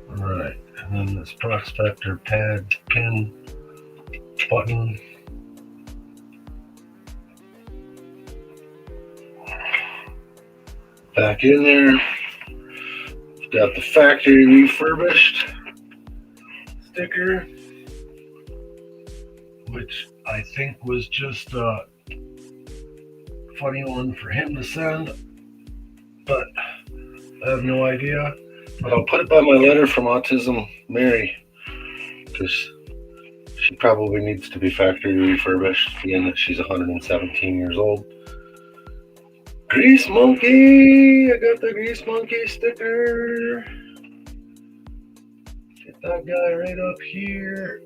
Alright, and then this prospector pad pin button. Back in there. Got the factory refurbished sticker, which I think was just a funny one for him to send, but I have no idea. But I'll put it by my letter from Autism Mary, because she probably needs to be factory refurbished, being that she's 117 years old. Grease Monkey! I got the Grease Monkey sticker. Get that guy right up here.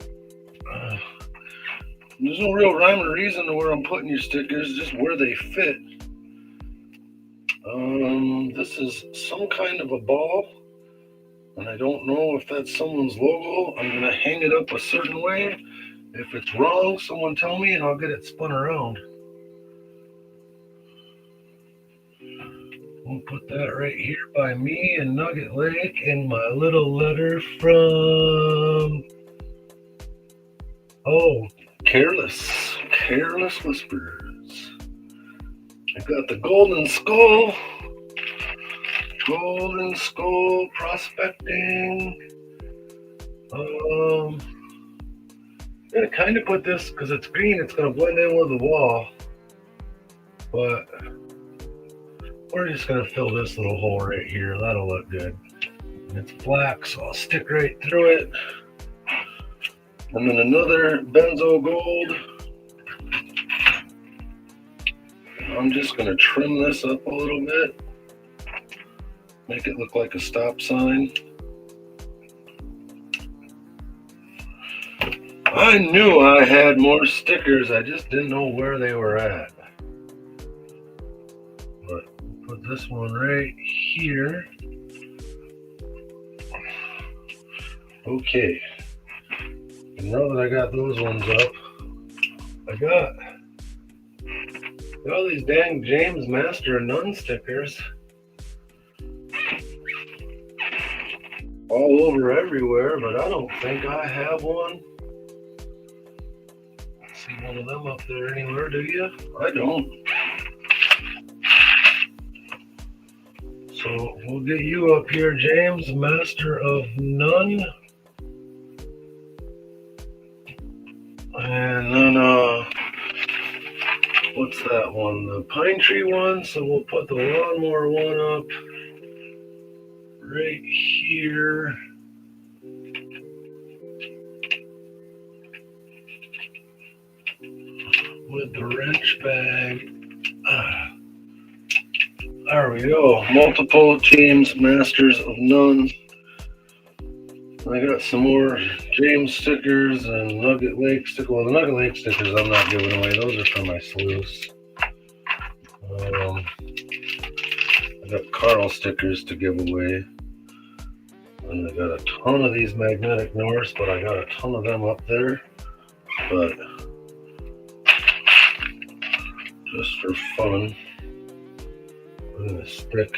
There's no real rhyme or reason to where I'm putting your stickers, just where they fit. This is some kind of a ball, and I don't know if that's someone's logo. I'm going to hang it up a certain way. If it's wrong, someone tell me and I'll get it spun around. We'll put that right here by me and Nugget Lake in my little letter from, Careless Whispers. I got the Golden Skull prospecting. I'm gonna kind of put this, because it's green, it's gonna blend in with the wall, but we're just going to fill this little hole right here. That'll look good. And it's black, so I'll stick right through it. And then another benzo gold. I'm just going to trim this up a little bit. Make it look like a stop sign. I knew I had more stickers. I just didn't know where they were at. But put this one right here. Okay. And now that I got those ones up, I got all these dang James Master and Nunn stickers all over everywhere, but I don't think I have one. See one of them up there anywhere, do you? I don't. So we'll get you up here, James, Master of None. And then, what's that one? The Pine Tree one. So we'll put the Lawnmower one up right here. With the wrench bag. There we go. Multiple James Masters of None. I got some more James stickers and Nugget Lake stickers. Well, the Nugget Lake stickers I'm not giving away. Those are for my sleuths. I got Carl stickers to give away. And I got a ton of these Magnetic Norths, but I got a ton of them up there. But just for fun, I'm going to stick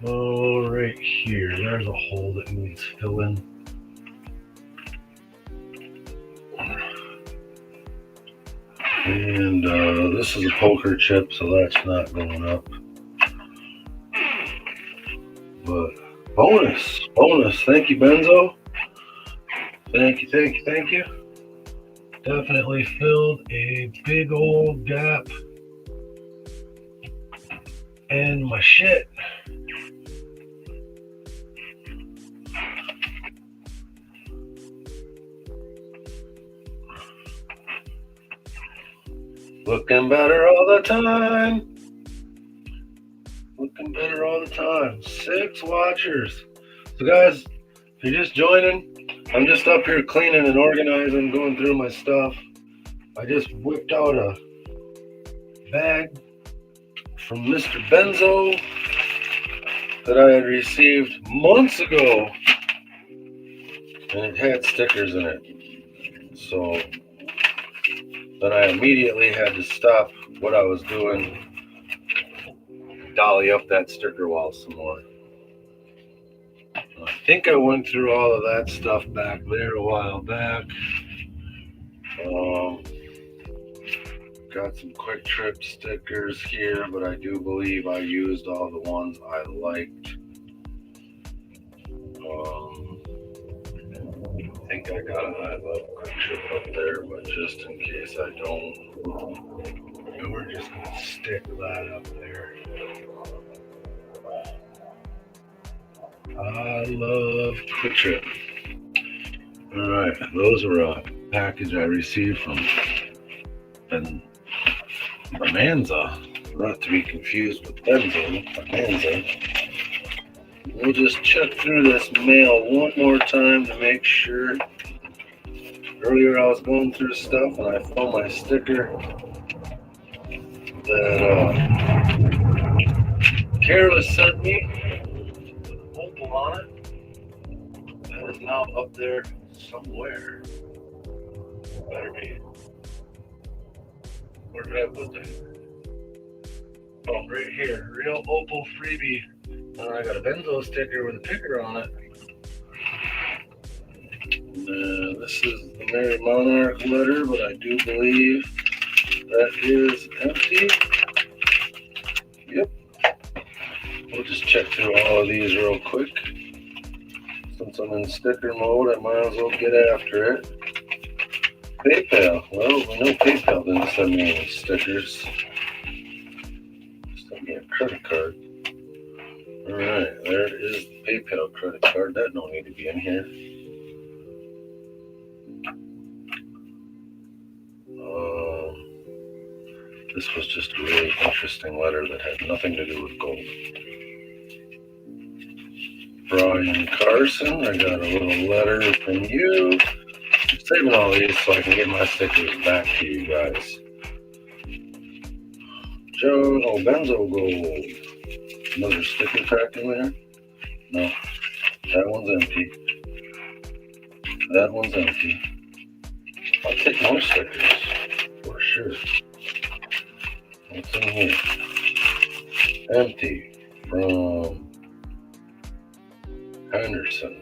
right here. There's a hole that needs filling. And this is a poker chip, so that's not going up. But Bonus. Thank you, Benzo. Thank you. Definitely filled a big old gap in my shit. Looking better all the time. 6 watchers. So guys, if you're just joining, I'm just up here cleaning and organizing, going through my stuff. I just whipped out a bag from Mr. Benzo that I had received months ago, and it had stickers in it. So then I immediately had to stop what I was doing, dolly up that sticker wall some more. I think I went through all of that stuff back there a while back. Got some quick trip stickers here, but I do believe I used all the ones I liked. I think I got a quick trip up there, but just in case I don't, we're just gonna stick that up there. I love quick trip. All right, those were a package I received from Bonanza, not to be confused with Benzo. Bonanza. We'll just check through this mail one more time to make sure. Earlier I was going through stuff and I found my sticker that Careless sent me with an opal on it. That is now up there somewhere. Better be. Where did I put that? Oh, right here. Real opal freebie. And I got a Benzo sticker with a picker on it. This is the Merry Monarch letter, but I do believe that is empty. Yep. We'll just check through all of these real quick. Since I'm in sticker mode, I might as well get after it. PayPal. Well, we know PayPal didn't send me any stickers. Send me a credit card. Alright, there is the PayPal credit card. That don't need to be in here. This was just a really interesting letter that had nothing to do with gold. Brian Carson, I got a little letter from you. I'm saving all these so I can get my stickers back to you guys. Joe Benzo Gold. Another sticker pack in there? No. That one's empty. That one's empty. I'll take more stickers. For sure. What's in here? Empty. From Henderson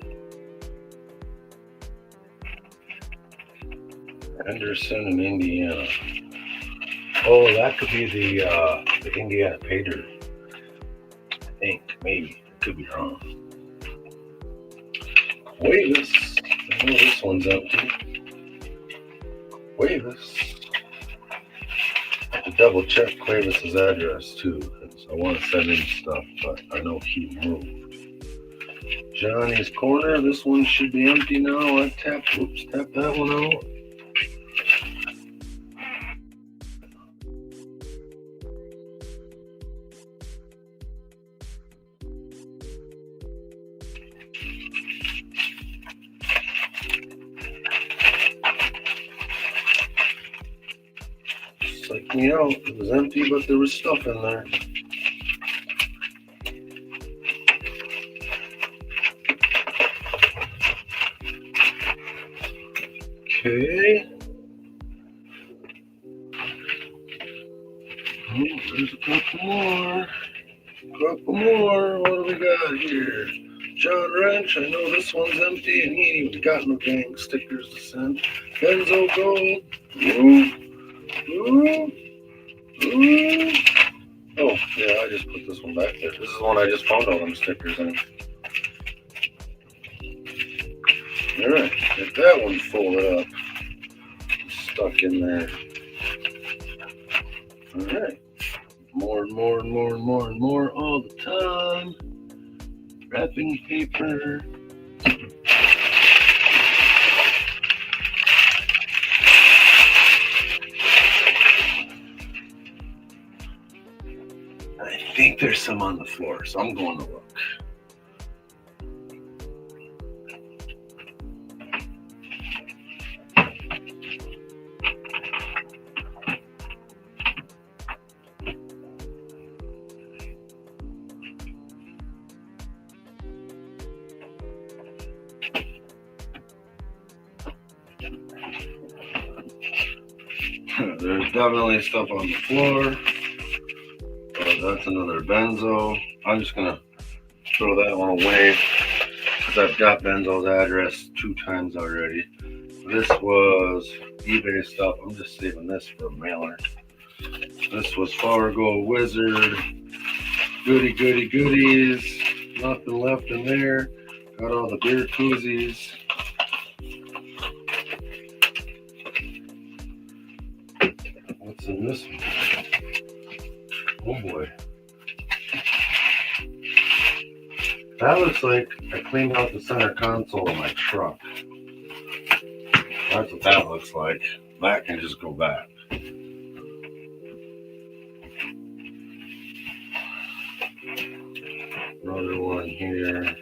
in Indiana. Oh, that could be the Indiana Pater. I think, maybe. Could be wrong. Cuevas. I know this one's empty. Cuevas. I have to double check Cuevas' address too, because I want to send him stuff, but I know he moved. Johnny's Corner. This one should be empty now. I tapped that one out. Psyched me out. It was empty, but there was stuff in there. Okay. Oh, there's a couple more. What do we got here? John Wrench, I know this one's empty, and he ain't even got no dang stickers to send. Benzo Gold. Oh, yeah, I just put this one back there. This is the one I just found all them stickers in. All right, get that one folded up, stuck in there. All right, more and more and more and more and more all the time. Wrapping paper. I think there's some on the floor, so I'm going to look. There's definitely stuff on the floor. That's another benzo. I'm just gonna throw that one away because I've got Benzo's address 2 times already. This was eBay stuff. I'm just saving this for a mailer. This was Fargo Wizard. Goodies. Nothing left in there. Got all the beer koozies. What's in this one? Oh boy. That looks like I cleaned out the center console of my truck. That's what that looks like. That can just go back. Another one here.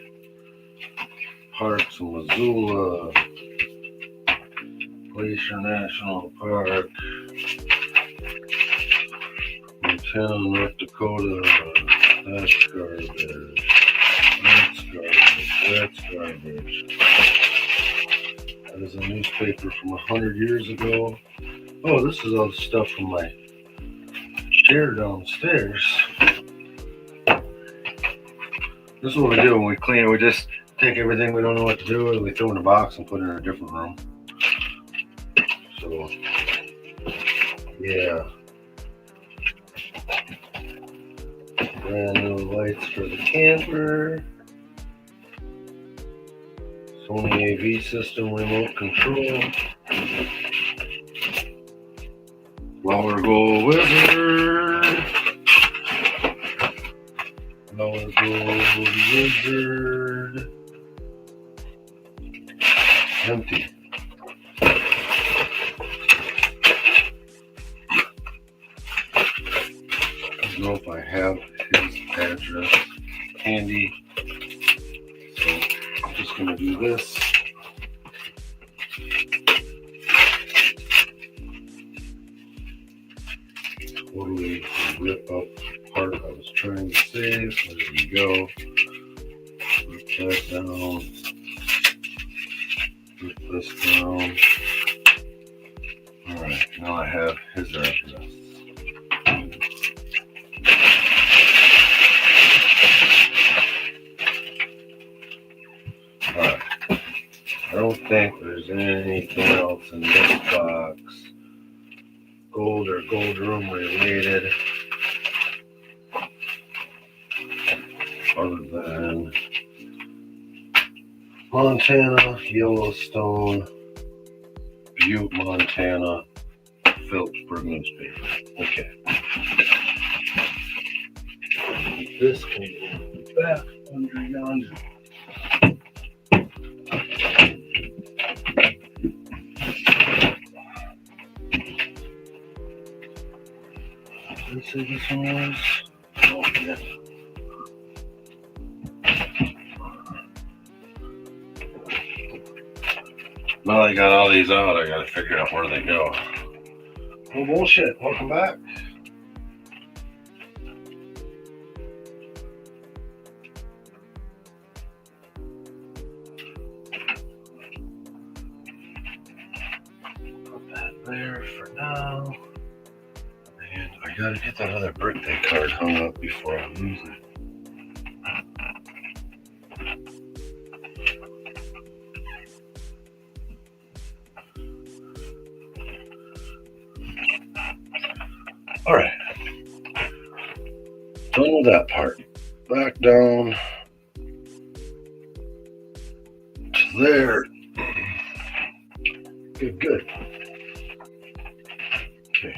Parks in Missoula. Glacier National Park. Montana, North Dakota. That's garbage. That's garbage. That is a newspaper from 100 years ago. Oh, this is all the stuff from my chair downstairs. This is what we do when we clean it. We just take everything we don't know what to do and we throw in a box and put it in a different room. So, yeah. Brand new lights for the camper. Sony AV system remote control. Flower Gold Wizard. Flower Gold Wizard. Empty. I don't know if I have his address handy. So I'm just going to do this. Totally rip up the part I was trying to save. There we go. Put that down. Put this down. Alright, now I have his address. Alright. I don't think there's anything else in this box. Gold or gold room related. Other than Montana, Yellowstone, Butte, Montana, Phillipsburg newspaper. Okay. This can go back under yonder. Let's see this one was. Oh, yeah. Now I got all these out, I gotta figure out where they go. Oh, bullshit. Welcome back. Put that there for now. And I gotta get that other birthday card hung up before I lose it. All right, done with that part. Back down to there. Good, good. Okay.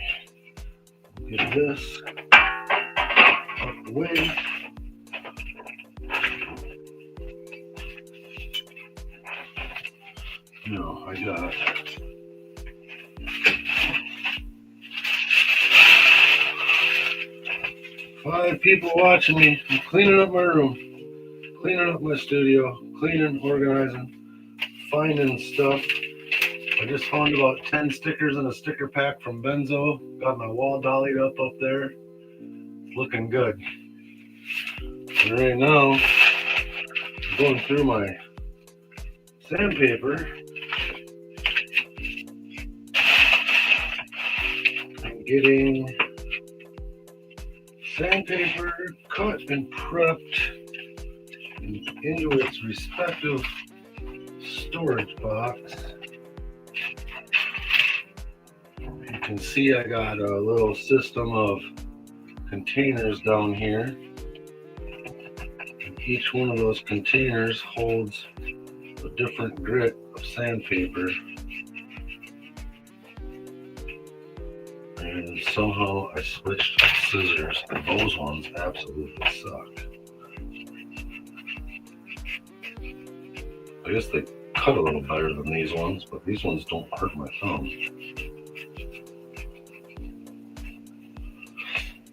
Get this out the way. Now I got 5 people watching me. I'm cleaning up my room, cleaning up my studio, cleaning, organizing, finding stuff. I just found about 10 stickers in a sticker pack from Benzo. Got my wall dollied up there. It's looking good. And right now, I'm going through my sandpaper and getting sandpaper cut and prepped into its respective storage box. You can see I got a little system of containers down here. And each one of those containers holds a different grit of sandpaper. And somehow I switched scissors, and those ones absolutely suck. I guess they cut a little better than these ones, but these ones don't hurt my thumb.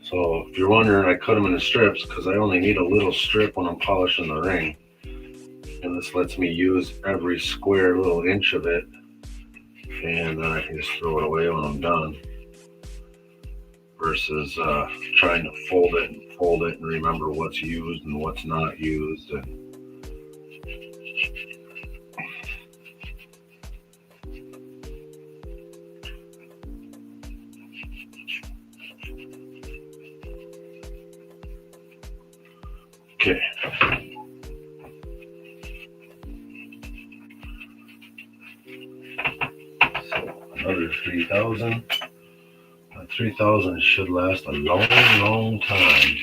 So if you're wondering, I cut them into strips because I only need a little strip when I'm polishing the ring. And this lets me use every square little inch of it, and then I can just throw it away when I'm done. Versus trying to fold it and remember what's used and what's not used. And okay. So another 3,000. 3,000 should last a long, long time.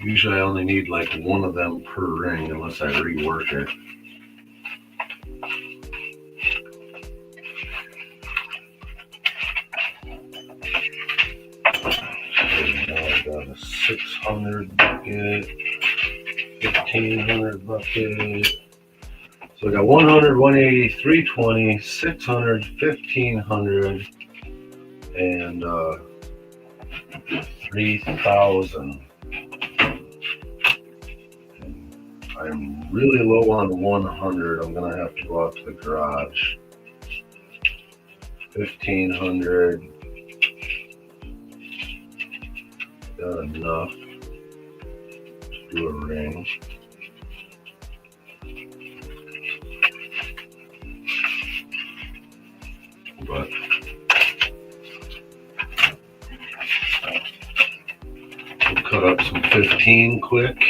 Usually I only need like one of them per ring unless I rework it. Okay, now I got a 600 bucket, 1,500 bucket. So I got 100, 180, 320, 600, 1,500, and 3,000. I'm really low on 100. I'm gonna have to go out to the garage. 1,500. Got enough to do a ring. But we'll cut up some 15 quick.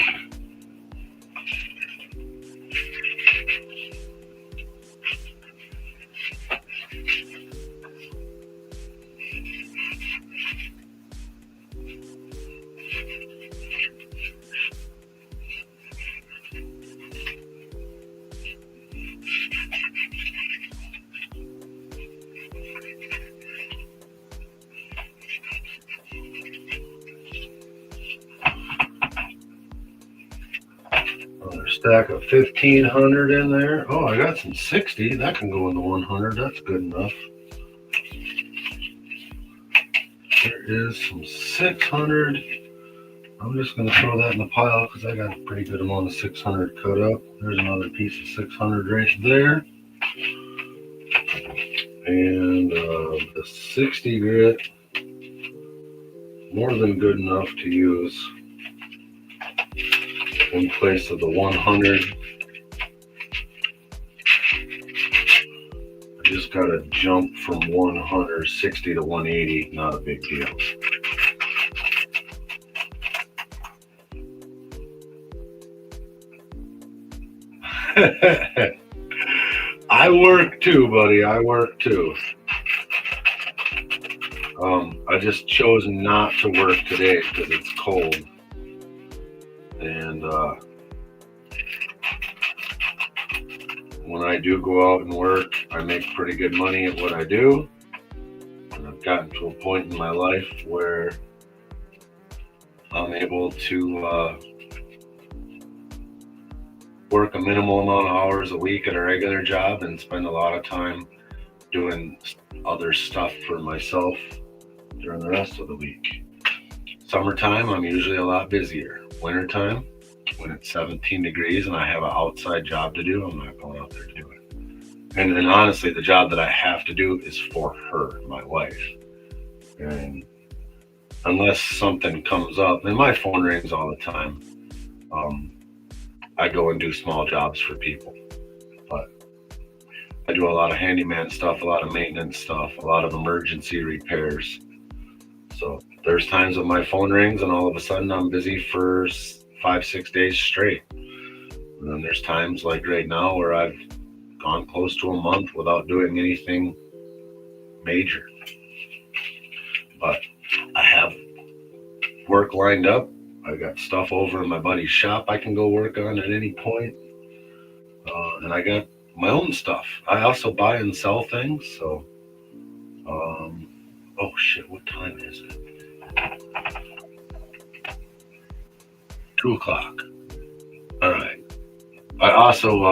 Another stack of 1,500 in there. Oh, I got some 60. That can go in the 100. That's good enough. There is some 600. I'm just going to throw that in the pile because I got a pretty good amount of 600 cut up. There's another piece of 600 right there. And the 60 grit, more than good enough to use in place of the 100. I just got to jump from 160 to 180, not a big deal. I work too, buddy. I work too. I just chose not to work today because it's cold. And when I do go out and work, I make pretty good money at what I do. And I've gotten to a point in my life where I'm able to work a minimal amount of hours a week at a regular job and spend a lot of time doing other stuff for myself during the rest of the week. Summertime, I'm usually a lot busier. Wintertime, when it's 17 degrees and I have an outside job to do, I'm not going out there to do it. And then honestly, the job that I have to do is for her, my wife. And unless something comes up, and my phone rings all the time, um, I go and do small jobs for people. But I do a lot of handyman stuff, a lot of maintenance stuff, a lot of emergency repairs. So there's times when my phone rings and all of a sudden I'm busy for 5, 6 days straight. And then there's times like right now where I've gone close to a month without doing anything major. But I have work lined up. I got stuff over in my buddy's shop I can go work on at any point. And I got my own stuff. I also buy and sell things. So, oh shit, what time is it? 2 o'clock. All right. I also,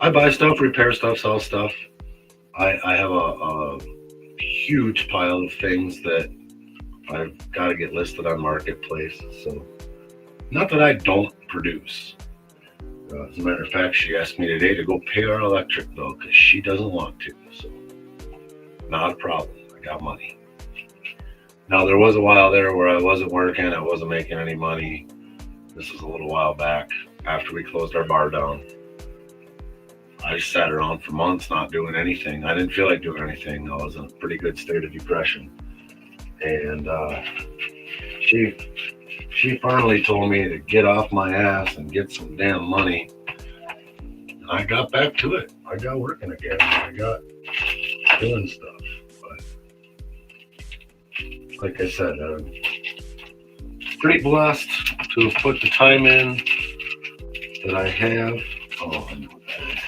I buy stuff, repair stuff, sell stuff. I have a huge pile of things that I've got to get listed on Marketplace. So, not that I don't produce. As a matter of fact, she asked me today to go pay our electric bill because she doesn't want to. So, not a problem. I got money. Now, there was a while there where I wasn't working. I wasn't making any money. This was a little while back after we closed our bar down. I just sat around for months not doing anything. I didn't feel like doing anything. I was in a pretty good state of depression. And she finally told me to get off my ass and get some damn money. And I got back to it. I got working again. I got doing stuff. But like I said, I'm pretty blessed to have put the time in that I have. Oh, I know what that is.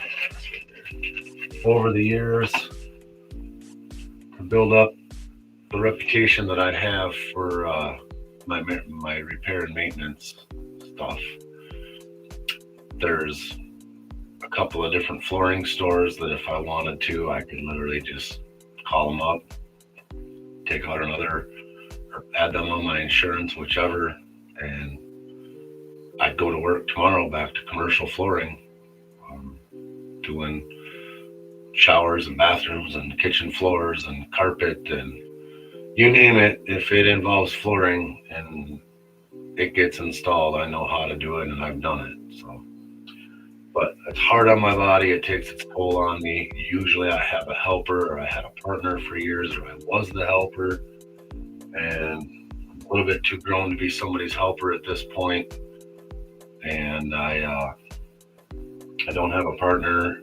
Over the years to build up the reputation that I have for my repair and maintenance stuff. There's a couple of different flooring stores that if I wanted to, I could literally just call them up, take out another, or add them on my insurance, whichever, and I'd go to work tomorrow back to commercial flooring, doing showers and bathrooms and kitchen floors and carpet and you name it. If it involves flooring and it gets installed, I know how to do it and I've done it. So, but it's hard on my body. It takes its toll on me. Usually I have a helper or I had a partner for years or I was the helper, and I'm a little bit too grown to be somebody's helper at this point. And I don't have a partner.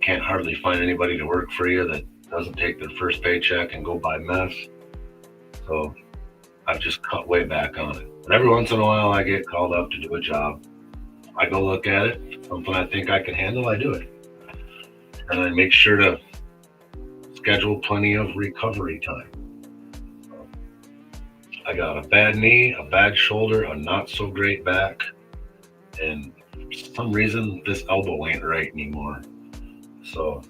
Can't hardly find anybody to work for you that doesn't take their first paycheck and go buy mess. So I've just cut way back on it. But every once in a while I get called up to do a job. I go look at it. Something I think I can handle, I do it. And I make sure to schedule plenty of recovery time. I got a bad knee, a bad shoulder, a not so great back, and for some reason this elbow ain't right anymore. So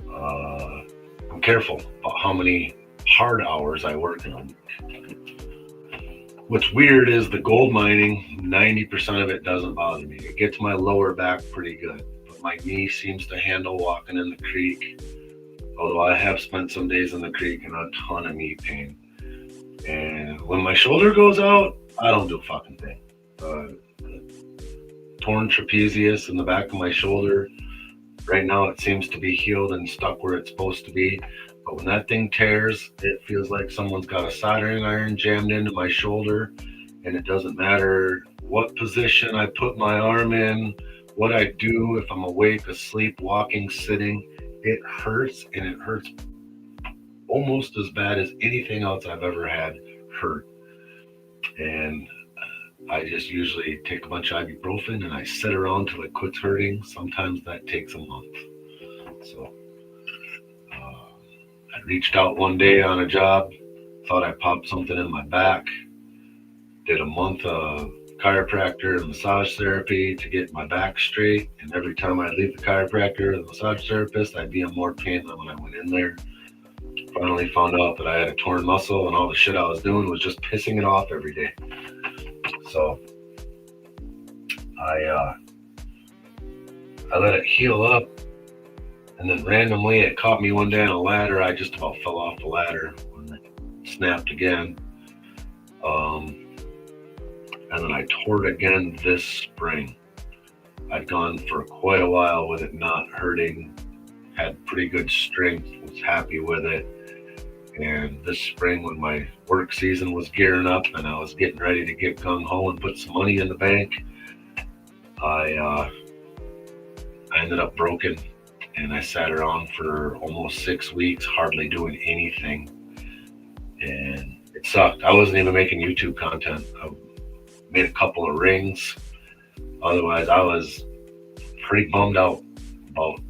I'm careful about how many hard hours I work in a week. What's weird is the gold mining, 90% of it doesn't bother me. It gets my lower back pretty good, but my knee seems to handle walking in the creek. Although I have spent some days in the creek and a ton of knee pain. And when my shoulder goes out, I don't do a fucking thing. Torn trapezius in the back of my shoulder. Right now it seems to be healed and stuck where it's supposed to be. But when that thing tears, it feels like someone's got a soldering iron jammed into my shoulder. And it doesn't matter what position I put my arm in, what I do, if I'm awake, asleep, walking, sitting, it hurts, and it hurts almost as bad as anything else I've ever had hurt. And I just usually take a bunch of ibuprofen and I sit around till it quits hurting. Sometimes that takes a month. So I reached out one day on a job, thought I popped something in my back, did a month of chiropractor and massage therapy to get my back straight. And every time I'd leave the chiropractor or the massage therapist, I'd be in more pain than when I went in there. Finally found out that I had a torn muscle and all the shit I was doing was just pissing it off every day. So I let it heal up, and then randomly it caught me one day on a ladder. I just about fell off the ladder when it snapped again. And then I tore it again this spring. I'd gone for quite a while with it not hurting, had pretty good strength, was happy with it. And this spring, when my work season was gearing up and I was getting ready to get gung-ho and put some money in the bank, I ended up broken, and I sat around for almost 6 weeks, hardly doing anything. And it sucked. I wasn't even making YouTube content. I made a couple of rings. Otherwise, I was pretty bummed out about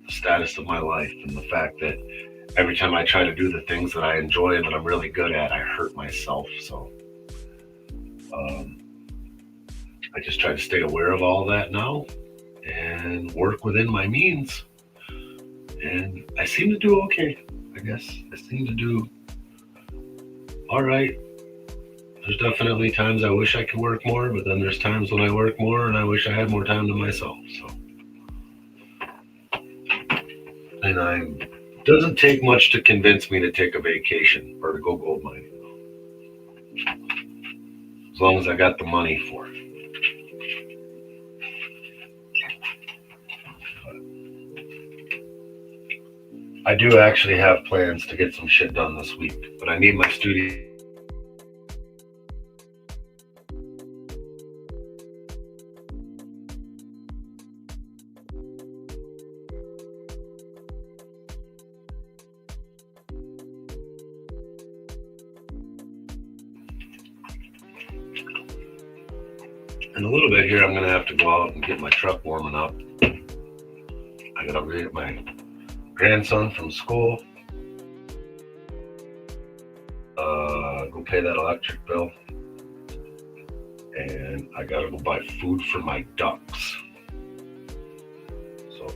the status of my life and the fact that every time I try to do the things that I enjoy and that I'm really good at, I hurt myself. So I just try to stay aware of all that now and work within my means. And I seem to do okay, I guess. I seem to do all right. There's definitely times I wish I could work more, but then there's times when I work more and I wish I had more time to myself. So, and it doesn't take much to convince me to take a vacation or to go gold mining, as long as I got the money for it. I do actually have plans to get some shit done this week, but I need my studio. In a little bit here, I'm going to have to go out and get my truck warming up. I got to get my grandson from school, go pay that electric bill, and I got to go buy food for my ducks. So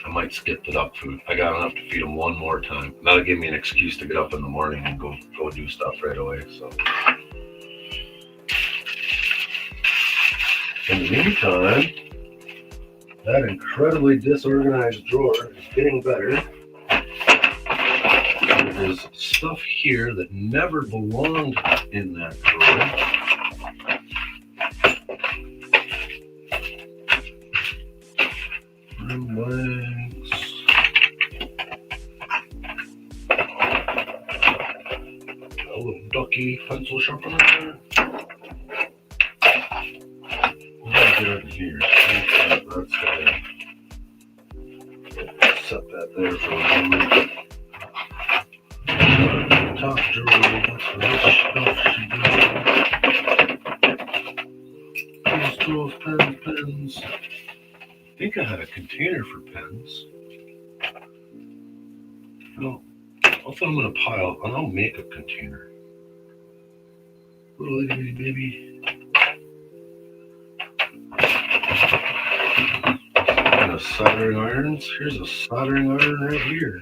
I might skip the duck food. I got enough to feed them one more time. That'll give me an excuse to get up in the morning and go do stuff right away. So in the meantime, that incredibly disorganized drawer is getting better. There's stuff here that never belonged in that drawer. Blanks. A little ducky pencil sharpener. Get out of here. Let's set that there for a moment. Top drawer, that's where this stuff should go. Pens, tools, pens. I think I had a container for pens. No, I'll put them in a pile and I'll make a container. Little itty baby. Soldering irons. Here's a soldering iron right here.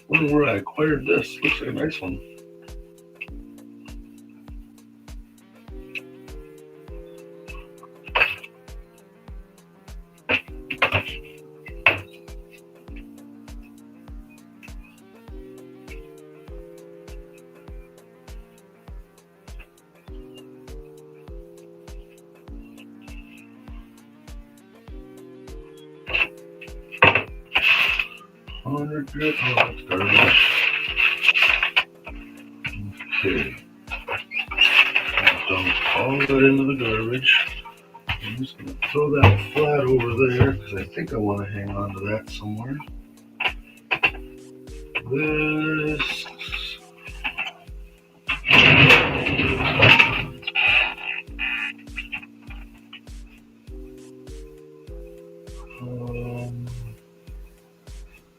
Wonder where I acquired this. Looks like a nice one. Grit. Oh, that's garbage. Okay. Dump all that into the garbage. just going to throw that flat over there because I think I want to hang on to that somewhere. This.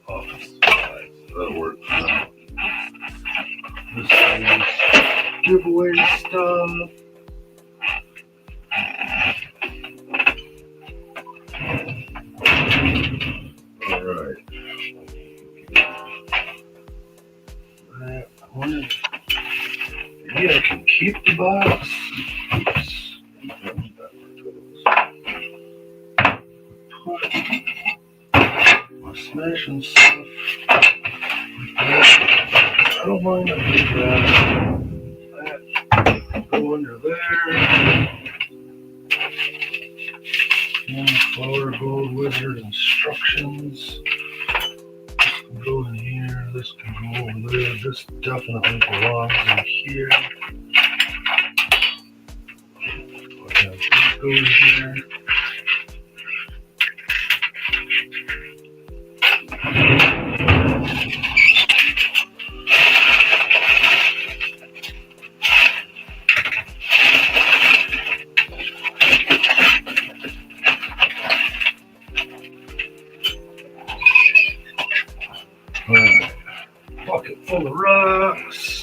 Office supplies. That'll work. This is giveaway stuff. Alright. That one. Maybe I can keep the box. Oops. Put my smashing stuff. I don't mind if I grab that. Go under there. Flower Gold Wizard instructions. This can go in here. This can go over there. This definitely belongs in here. This goes here. Alright, bucket full of rocks.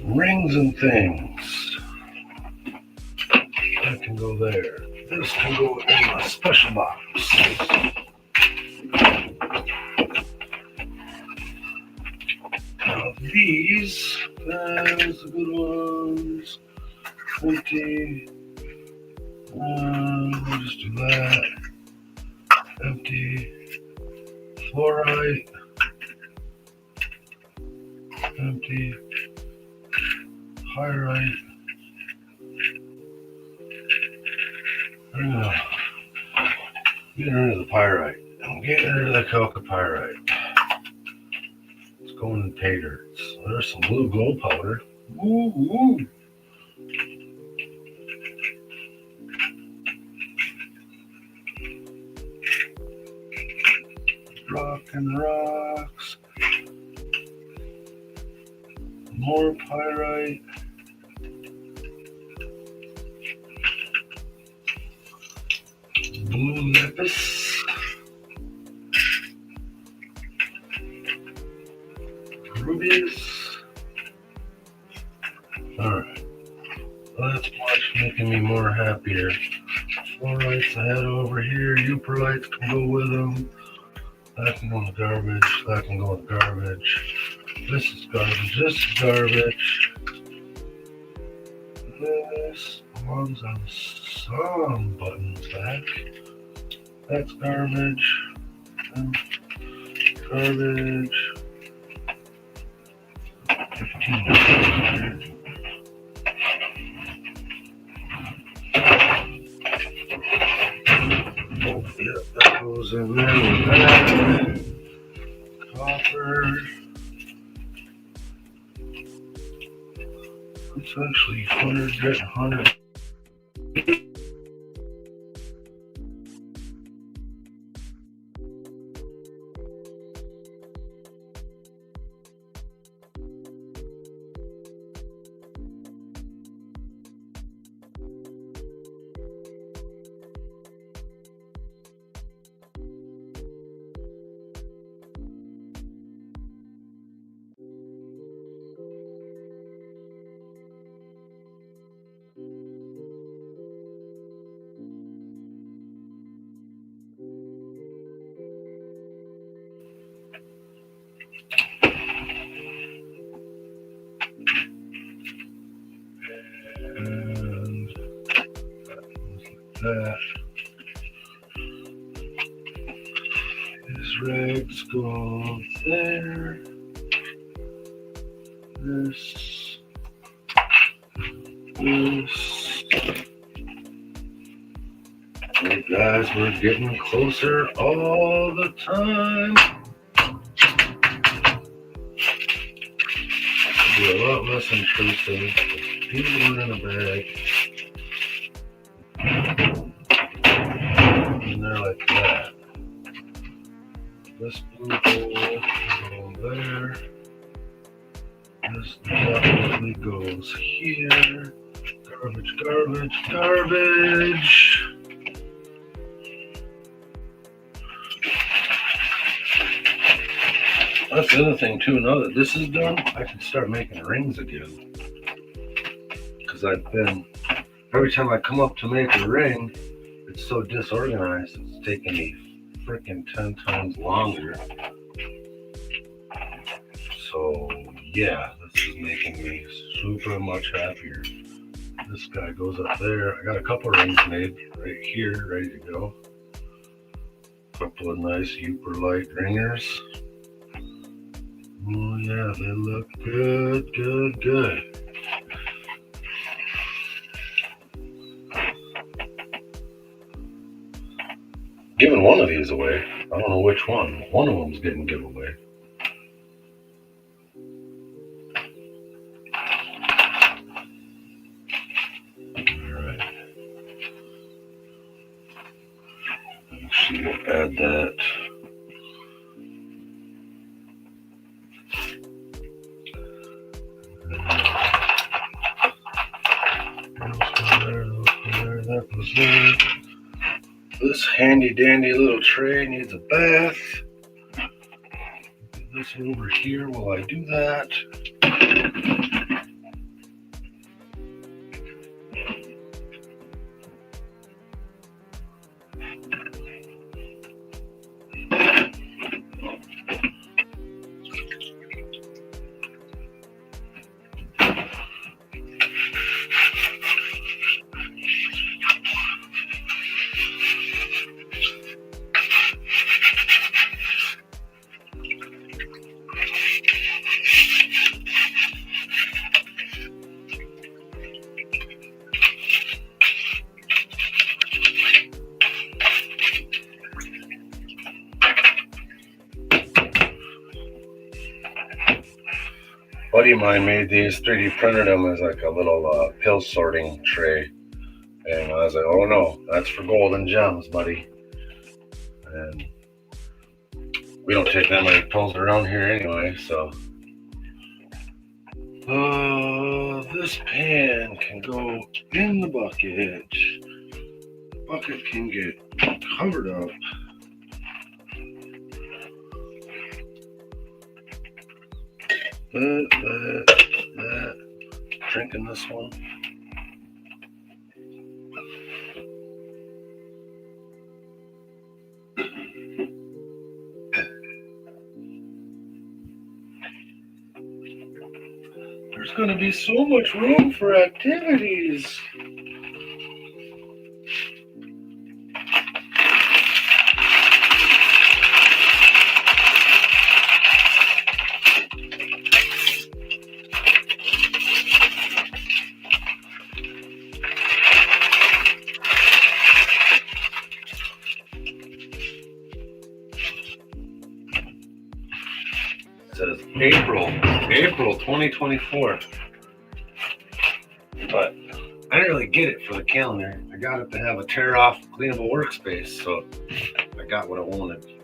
Rings and things. That can go there. This can go in my special box. Now these, there's the good ones. Empty. We'll just do that. Empty. Fluorite. Empty. Pyrite. Getting rid of the pyrite. I'm getting rid of the chalcopyrite. It's going in pay dirt. There's some blue glow powder. Woo woo. Rock and rocks. More pyrite. Blue lapis. Rubies. Alright. That's much making me more happier. Fluorites I had over here. Euperlites can go with them. That can go in the garbage. That can go in the garbage. This is garbage. This is garbage. This belongs on some buttons back. That's garbage. Garbage. 15. Yeah, that goes in there with that. Copper. It's actually 100. And that. dregs go there. This. Hey guys, we're getting closer all the time. Be a lot less intrusive. People are in a bag. And they're like that. This blue bowl will go there. This definitely goes here. Garbage, garbage, garbage. That's the other thing too. Now that this is done, I can start making rings again. Because every time I come up to make a ring, it's so disorganized, it's taking me freaking 10 times longer. So yeah, this is making me super much happier. This guy goes up there. I got a couple rings made right here, ready to go. Couple of nice Uper light ringers. Oh yeah, they look good, good, good. Giving one of these away. I don't know which one. One of them's getting giveaway. Alright. Actually, we'll add that. That was there. This handy dandy little tray needs a bath. Get this over here while I do that. Buddy of mine made these, 3D printed them as like a little pill sorting tray. And I was like, oh no, that's for gold and gems, buddy. And we don't take that many pills around here anyway, so. This pan can go in the bucket. The bucket can get covered up. That. Drinking this one. There's going to be so much room for activities. It says April 2024. But I didn't really get it for the calendar. I got it to have a tear off cleanable workspace, so I got what I wanted.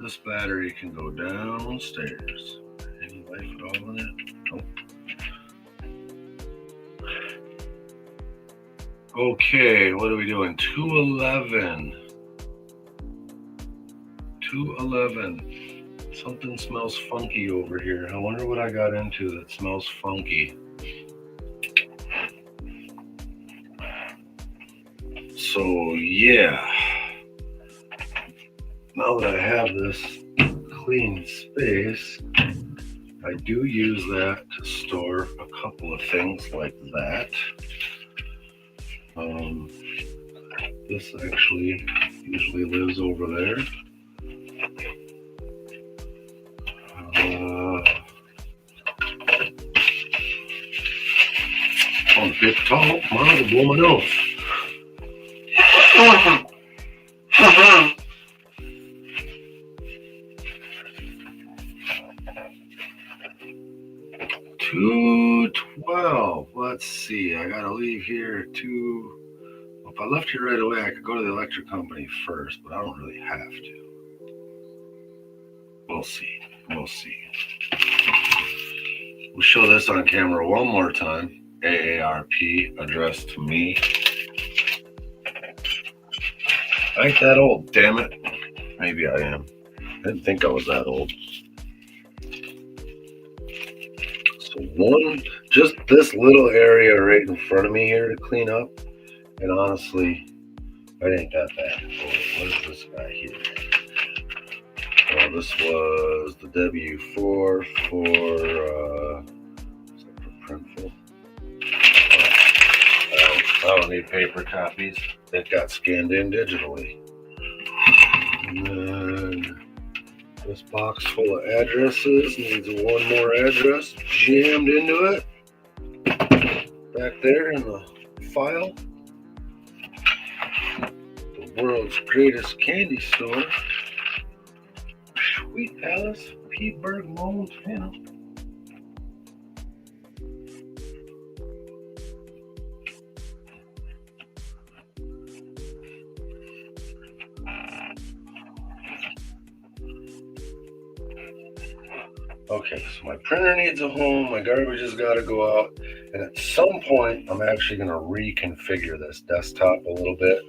This battery can go downstairs. Any life at all in it? Nope. Okay, what are we doing? 211. 211. Something smells funky over here. I wonder what I got into that smells funky. So yeah, now that I have this clean space, I do use that to store a couple of things like that. This actually usually lives over there. On the big tall, mine to blow my nose. 2:12. Let's see. I gotta leave here at 2. If I left here right away, I could go to the electric company first, but I don't really have to. We'll see. We'll see. We'll show this on camera one more time. AARP addressed to me. I ain't that old, damn it. Maybe I am. I didn't think I was that old. So just this little area right in front of me here to clean up. And honestly, I ain't that bad. What is this guy here? This was the W4 for Printful. I don't need paper copies. It got scanned in digitally. And then this box full of addresses needs one more address jammed into it. Back there in the file. The world's greatest candy store. Sweet Alice, Petersburg, Montana. Okay, so my printer needs a home, my garbage has got to go out, and at some point, I'm actually going to reconfigure this desktop a little bit.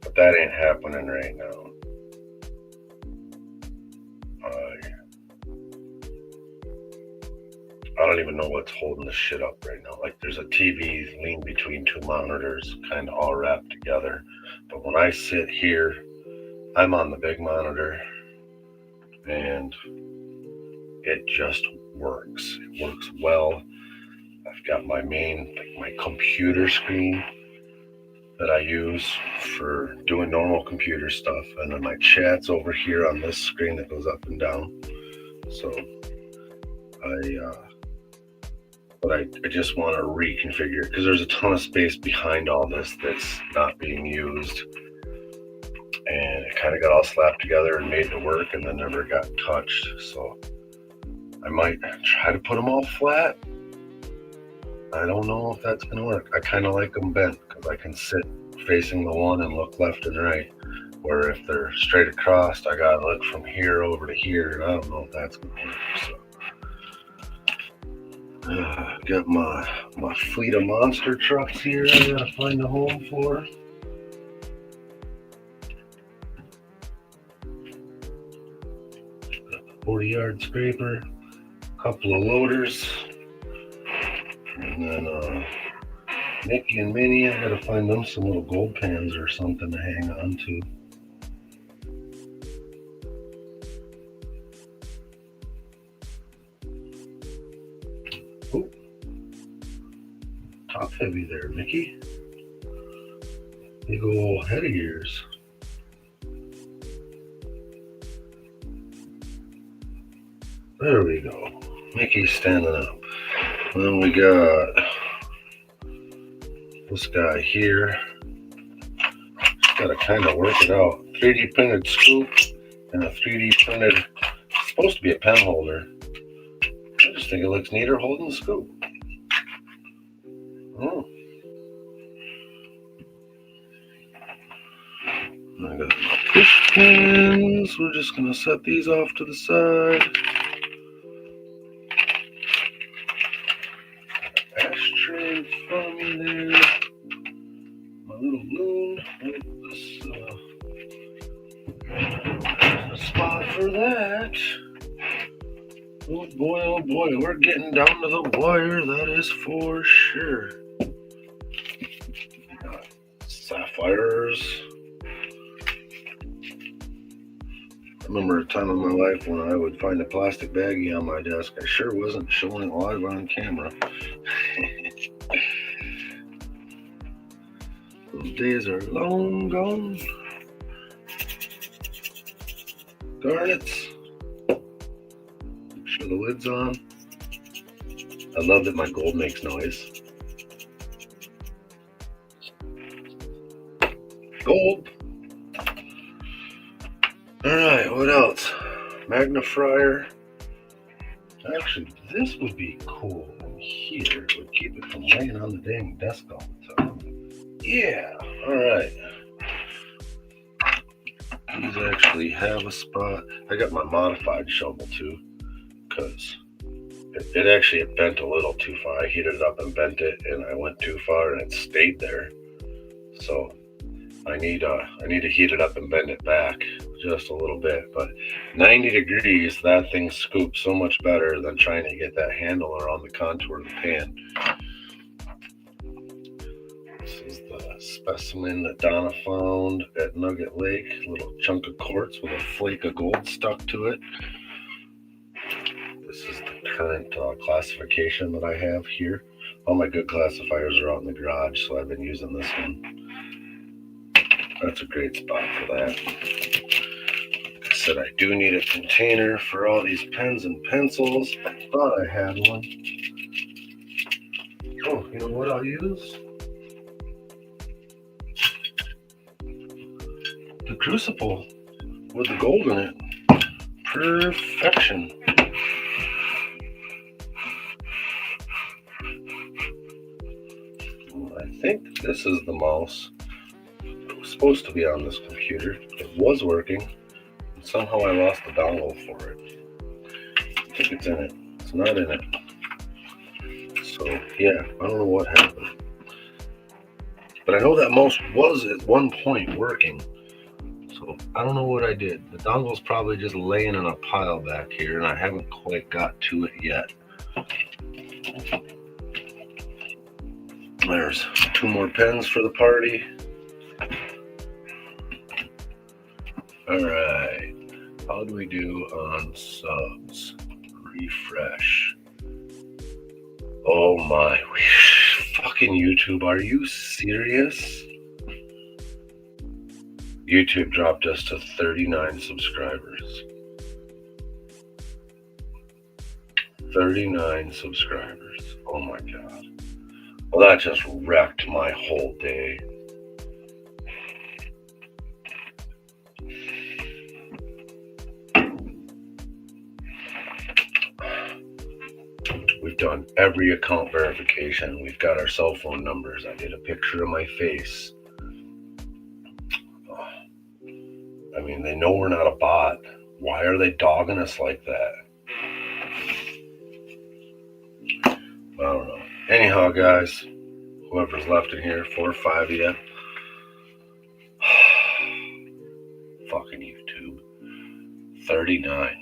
But that ain't happening right now. I don't even know what's holding this shit up right now. Like, there's a TV leaned between two monitors, kind of all wrapped together. But when I sit here, I'm on the big monitor, and it just works. It works well. I've got my my computer screen that I use for doing normal computer stuff, and then my chat's over here on this screen that goes up and down. So I just want to reconfigure it because there's a ton of space behind all this that's not being used, and it kind of got all slapped together and made to work, and then never got touched. So I might try to put them all flat. I don't know if that's gonna work. I kind of like them bent because I can sit facing the one and look left and right, where if they're straight across, I gotta look from here over to here, and I don't know if that's gonna work. So got my fleet of monster trucks here I gotta find a home for. Got the 40-yard scraper, a couple of loaders, and then Mickey and Minnie, I gotta find them some little gold pans or something to hang on to. Oh, top heavy there, Mickey. Big old head of yours. There we go. Mickey's standing up. Then we got this guy here. Just gotta kind of work it out. 3D printed scoop and a 3D printed, it's supposed to be a pen holder. I just think it looks neater holding the scoop. Oh. I got my push pins. We're just gonna set these off to the side. Ashtray in front of me there. My little balloon. There's a spot for that. Oh boy, we're getting down to the wire, that is for sure. Got sapphires. I remember a time in my life when I would find a plastic baggie on my desk. I sure wasn't showing it live on camera. Those days are long gone. garnets. Make sure the lid's on. I love that my gold makes noise. Gold. Alright, what else? Magnifier. Actually, this would be cool in here. It would keep it from laying on the dang desk all the time. Yeah, alright. These actually have a spot. I got my modified shovel too, because it actually bent a little too far. I heated it up and bent it, and I went too far, and it stayed there. So I need to heat it up and bend it back just a little bit. But 90 degrees, that thing scoops so much better than trying to get that handle around the contour of the pan. This is the specimen that Donna found at Nugget Lake. A little chunk of quartz with a flake of gold stuck to it. This is the current classification that I have here. All my good classifiers are out in the garage, so I've been using this one. That's a great spot for that. Like I said, I do need a container for all these pens and pencils. I thought I had one. Oh, you know what I'll use? The crucible with the gold in it. Perfection. I think this is the mouse. It was supposed to be on this computer. It was working. And somehow I lost the dongle for it. I think it's in it. It's not in it. So yeah, I don't know what happened. But I know that mouse was at one point working. So I don't know what I did. The dongle's probably just laying in a pile back here, and I haven't quite got to it yet. There's 2 more pens for the party. Alright, how do we do on subs? Refresh. Oh my, fucking YouTube, are you serious? YouTube dropped us to 39 subscribers. 39 subscribers. Oh my god. Well, that just wrecked my whole day. We've done every account verification. We've got our cell phone numbers. I did a picture of my face. I mean, they know we're not a bot. Why are they dogging us like that? I don't know. Anyhow, guys, whoever's left in here, 4 or 5 of you. Fucking YouTube. 39.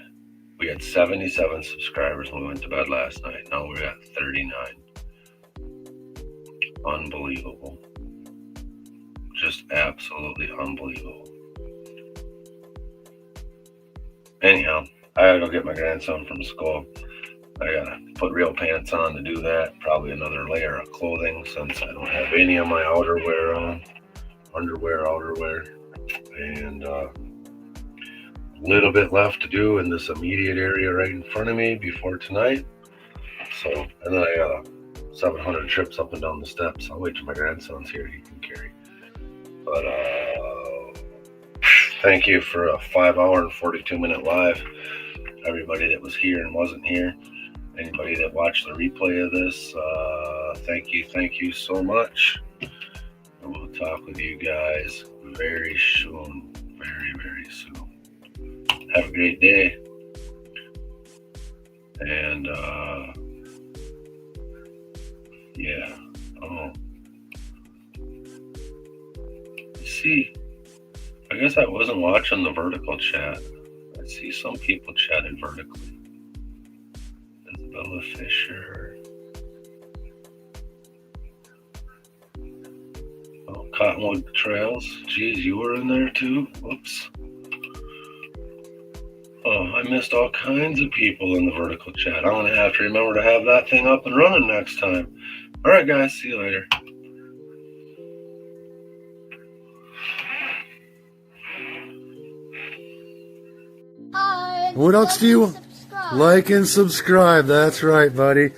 We had 77 subscribers when we went to bed last night. Now we're at 39. Unbelievable. Just absolutely unbelievable. Anyhow, I gotta go get my grandson from school. I gotta put real pants on to do that. Probably another layer of clothing since I don't have any of my outerwear on. Underwear, outerwear. And a little bit left to do in this immediate area right in front of me before tonight. So, and then I got 700 trips up and down the steps. I'll wait till my grandson's here, he can carry. But thank you for a 5-hour and 42-minute live. Everybody that was here and wasn't here. Anybody that watched the replay of this, thank you so much. And we'll talk with you guys very soon. Very, very soon. Have a great day. And, yeah. Oh. See, I guess I wasn't watching the vertical chat. I see some people chatting vertically. Isabella Fisher. Oh, Cottonwood Trails. Geez, you were in there too? Whoops. Oh, I missed all kinds of people in the vertical chat. I'm going to have to remember to have that thing up and running next time. All right, guys. See you later.
Oh. What else do you like and subscribe? That's right, buddy.